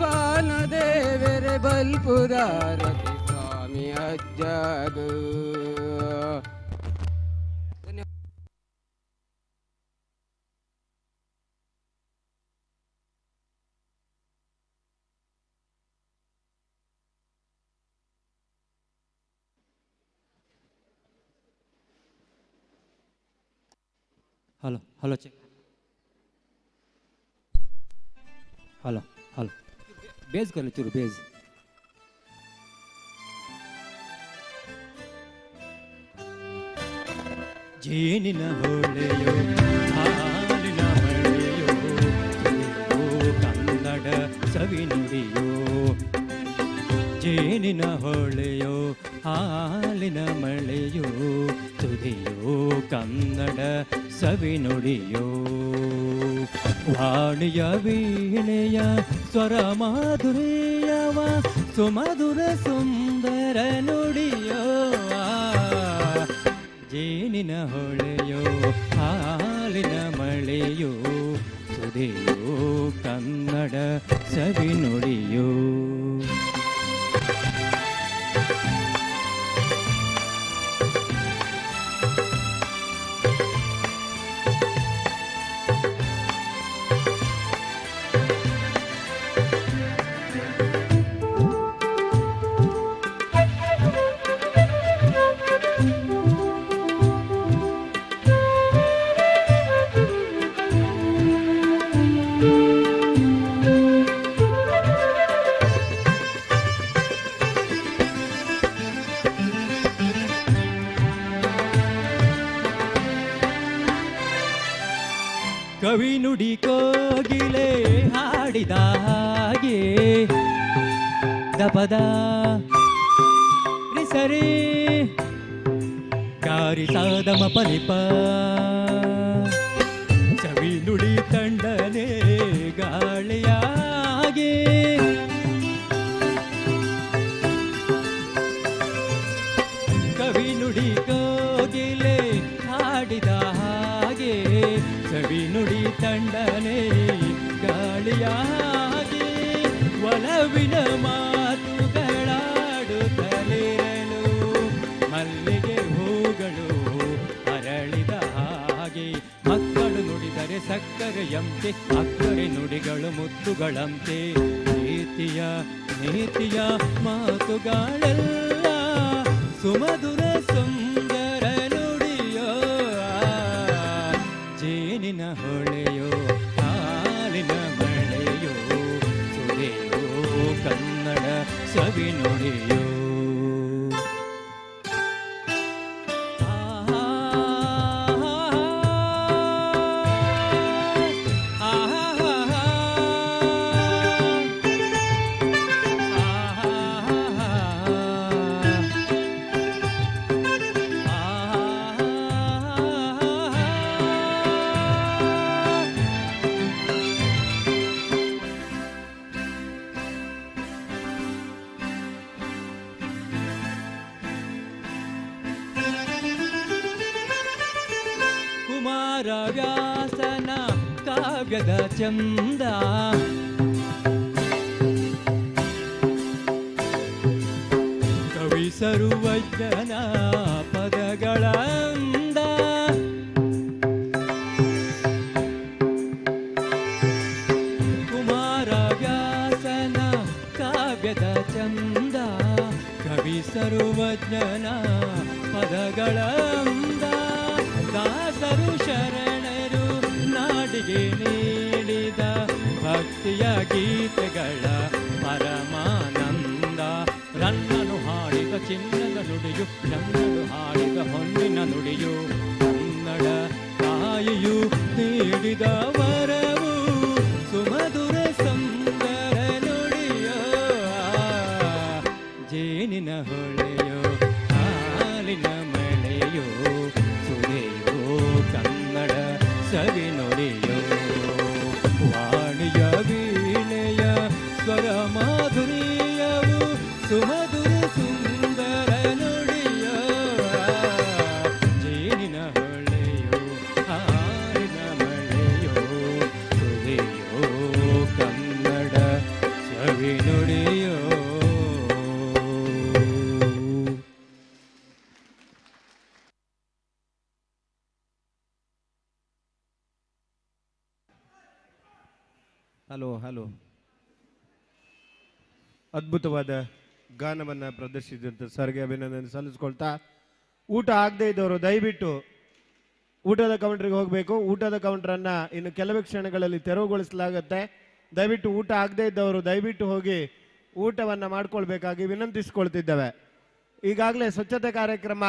ಬಾನದೇವರೆ ಬಲ್ಪುದಾರತಿ ಸ್ವಾಮಿ ಅಜ್ಜಗ hello hello check hello hello bass ಕರ್ಲಿ ಚೂರು ಬೇಸ್ ಜೇನಿನ ಹೊಳೆಯೋ ಹಾಲಿನ ಮಳೆಯೋ ಕನ್ನಡ ಸವಿ ನುಡಿಯೋ ಜೇನಿನ ಹೊಳೆಯೋ ಹಾಲಿನ ಮಳೆಯೋ ತುದಿಯೋ ಕನ್ನಡ ಸವಿ ನುಡಿಯೋ ವಾಣಿಯ ವೀಣೆಯ ಸ್ವರ ಮಾಧುರ್ಯವ ಸುಮಧುರ ಸುಂದರ ನುಡಿಯೋ ಜೇನಿನ ಹೊಳೆಯೋ ಹಾಲಿನ ಮಳೆಯೋ ತುದಿಯೋ ಕನ್ನಡ ಸವಿ ನುಡಿಯೋ ಕವಿ ನುಡಿ ಕೋಗಿಲೆ ಹಾಡಿದ ಹಾಗೆ ದಪದ ಸರಿ ಗಾರಿ ಸಾದಮ ಪಲಿಪ ಸವಿ ನುಡಿ ತಂಡನೆ ಗಾಳಿಯಾಗೆ ಕವಿ ನುಡಿ ಕೋಗಿಲೆ ಹಾಡಿದ ಹಾಗೆ ಸವಿ ನುಡಿ ತಂಡನೆ ಗಾಳಿಯಾಗಿ ಒಲವಿನ ಮಾತುಗಳಾಡುತ್ತಲಿರಲು ಮಲ್ಲಿಗೆ ಹೂಗಳು ಅರಳಿದ ಹಾಗೆ ಮಕ್ಕಳು ನುಡಿದರೆ ಸಕ್ಕರೆಯಂತೆ ಅಕ್ಕರೆ ನುಡಿಗಳು ಮುತ್ತುಗಳಂತೆ ನೀತಿಯ ಮಾತುಗಳೆಲ್ಲ ಸುಮಧುರ ಸುಂದರ ನುಡಿಯೋ ಜೇನಿನ ಹೊಳೆಯೋ ಹಾಲಿನ ಮಳೆಯೋ ಸುರಿಯೋ ಕನ್ನಡ ಸವಿ ನುಡಿಯೋ ವ್ಯಾಸನ ಕಾವ್ಯದ ಚಂದ ಕವಿ ಸರ್ವಜ್ಞನ ಪದಗಳ ಅಂದ ಕುಮಾರ ವ್ಯಾಸನ ಕಾವ್ಯದ ಚಂದ ಕವಿ ಸರ್ವಜ್ಞನ ಪದಗಳ ಅಂದ ದಾಸರು ಶರಣರು ನಾಡಿಗೆ ನೀಡಿದ ಭಕ್ತಿಯ ಗೀತೆಗಳ ಪರಮಾನಂದ ರನ್ನನು ಹಾಡಿದ ಚಿನ್ನದ ನುಡಿಯು ಚನ್ನನು ಹಾಡಿದ ಹೊನ್ನಿನ ನುಡಿಯು ಕನ್ನಡ ತಾಯಿಯು ನೀಡಿದ ವರವು ಸುಮಧುರ ಸುಂದರ ನುಡಿಯೋ ಜೇನಿನ ಹೊಳೆಯೋ ಹಾಲಿನ ಮಳೆಯೋ ಕನ್ನಡ ಸವಿ ನುಡಿಯೋ ವಾಣಿಯ ವೀಣೆಯ ಸ್ವರ ಮಾಧುರ್ಯವು ಸುಮಧುರ ಸುಂದರ ನುಡಿಯೋ ಜೇನಿನ ಹೊಳೆಯೋ ಹಾಲಿನ ಮಳೆಯೋ ಸುರಿಯೋ ಕನ್ನಡ ಸವಿ ನುಡಿಯೋ. ಹಲೋ ಹಲೋ ಅದ್ಭುತವಾದ ಗಾನವನ್ನು ಪ್ರದರ್ಶಿಸಿದಂಥ ಸರ್ಗೆ ಅಭಿನಂದನೆ ಸಲ್ಲಿಸ್ಕೊಳ್ತಾ, ಊಟ ಆಗದೇ ಇದ್ದವರು ದಯವಿಟ್ಟು ಊಟದ ಕೌಂಟ್ರಿಗೆ ಹೋಗಬೇಕು. ಊಟದ ಕೌಂಟ್ರನ್ನು ಇನ್ನು ಕೆಲವೇ ಕ್ಷಣಗಳಲ್ಲಿ ತೆರವುಗೊಳಿಸಲಾಗುತ್ತೆ. ದಯವಿಟ್ಟು ಊಟ ಆಗದೇ ಇದ್ದವರು ದಯವಿಟ್ಟು ಹೋಗಿ ಊಟವನ್ನು ಮಾಡಿಕೊಳ್ಬೇಕಾಗಿ ವಿನಂತಿಸಿಕೊಳ್ತಿದ್ದೇವೆ. ಈಗಾಗಲೇ ಸ್ವಚ್ಛತೆ ಕಾರ್ಯಕ್ರಮ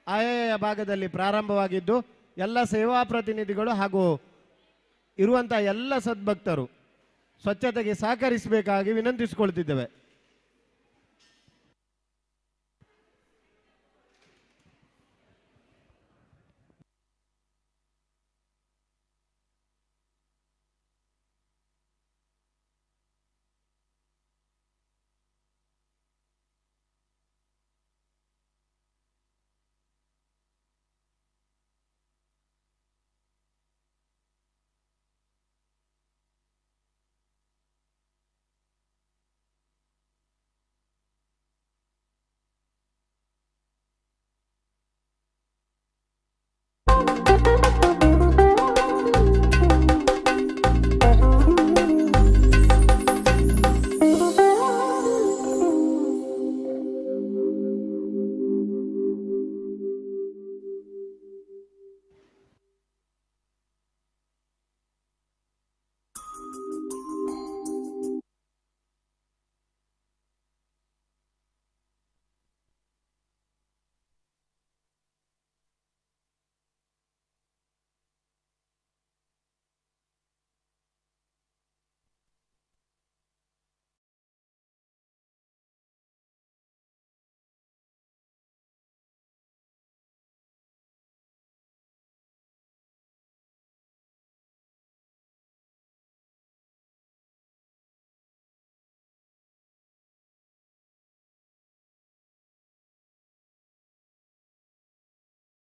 ಆಯಾಯ ಭಾಗದಲ್ಲಿ ಪ್ರಾರಂಭವಾಗಿದ್ದು ಎಲ್ಲ ಸೇವಾ ಪ್ರತಿನಿಧಿಗಳು ಹಾಗೂ ಇರುವಂಥ ಎಲ್ಲ ಸದ್ಭಕ್ತರು ಸ್ವಚ್ಛತೆಗೆ ಸಹಕರಿಸಬೇಕಾಗಿ ವಿನಂತಿಸಿಕೊಳ್ತಿದ್ದೇವೆ.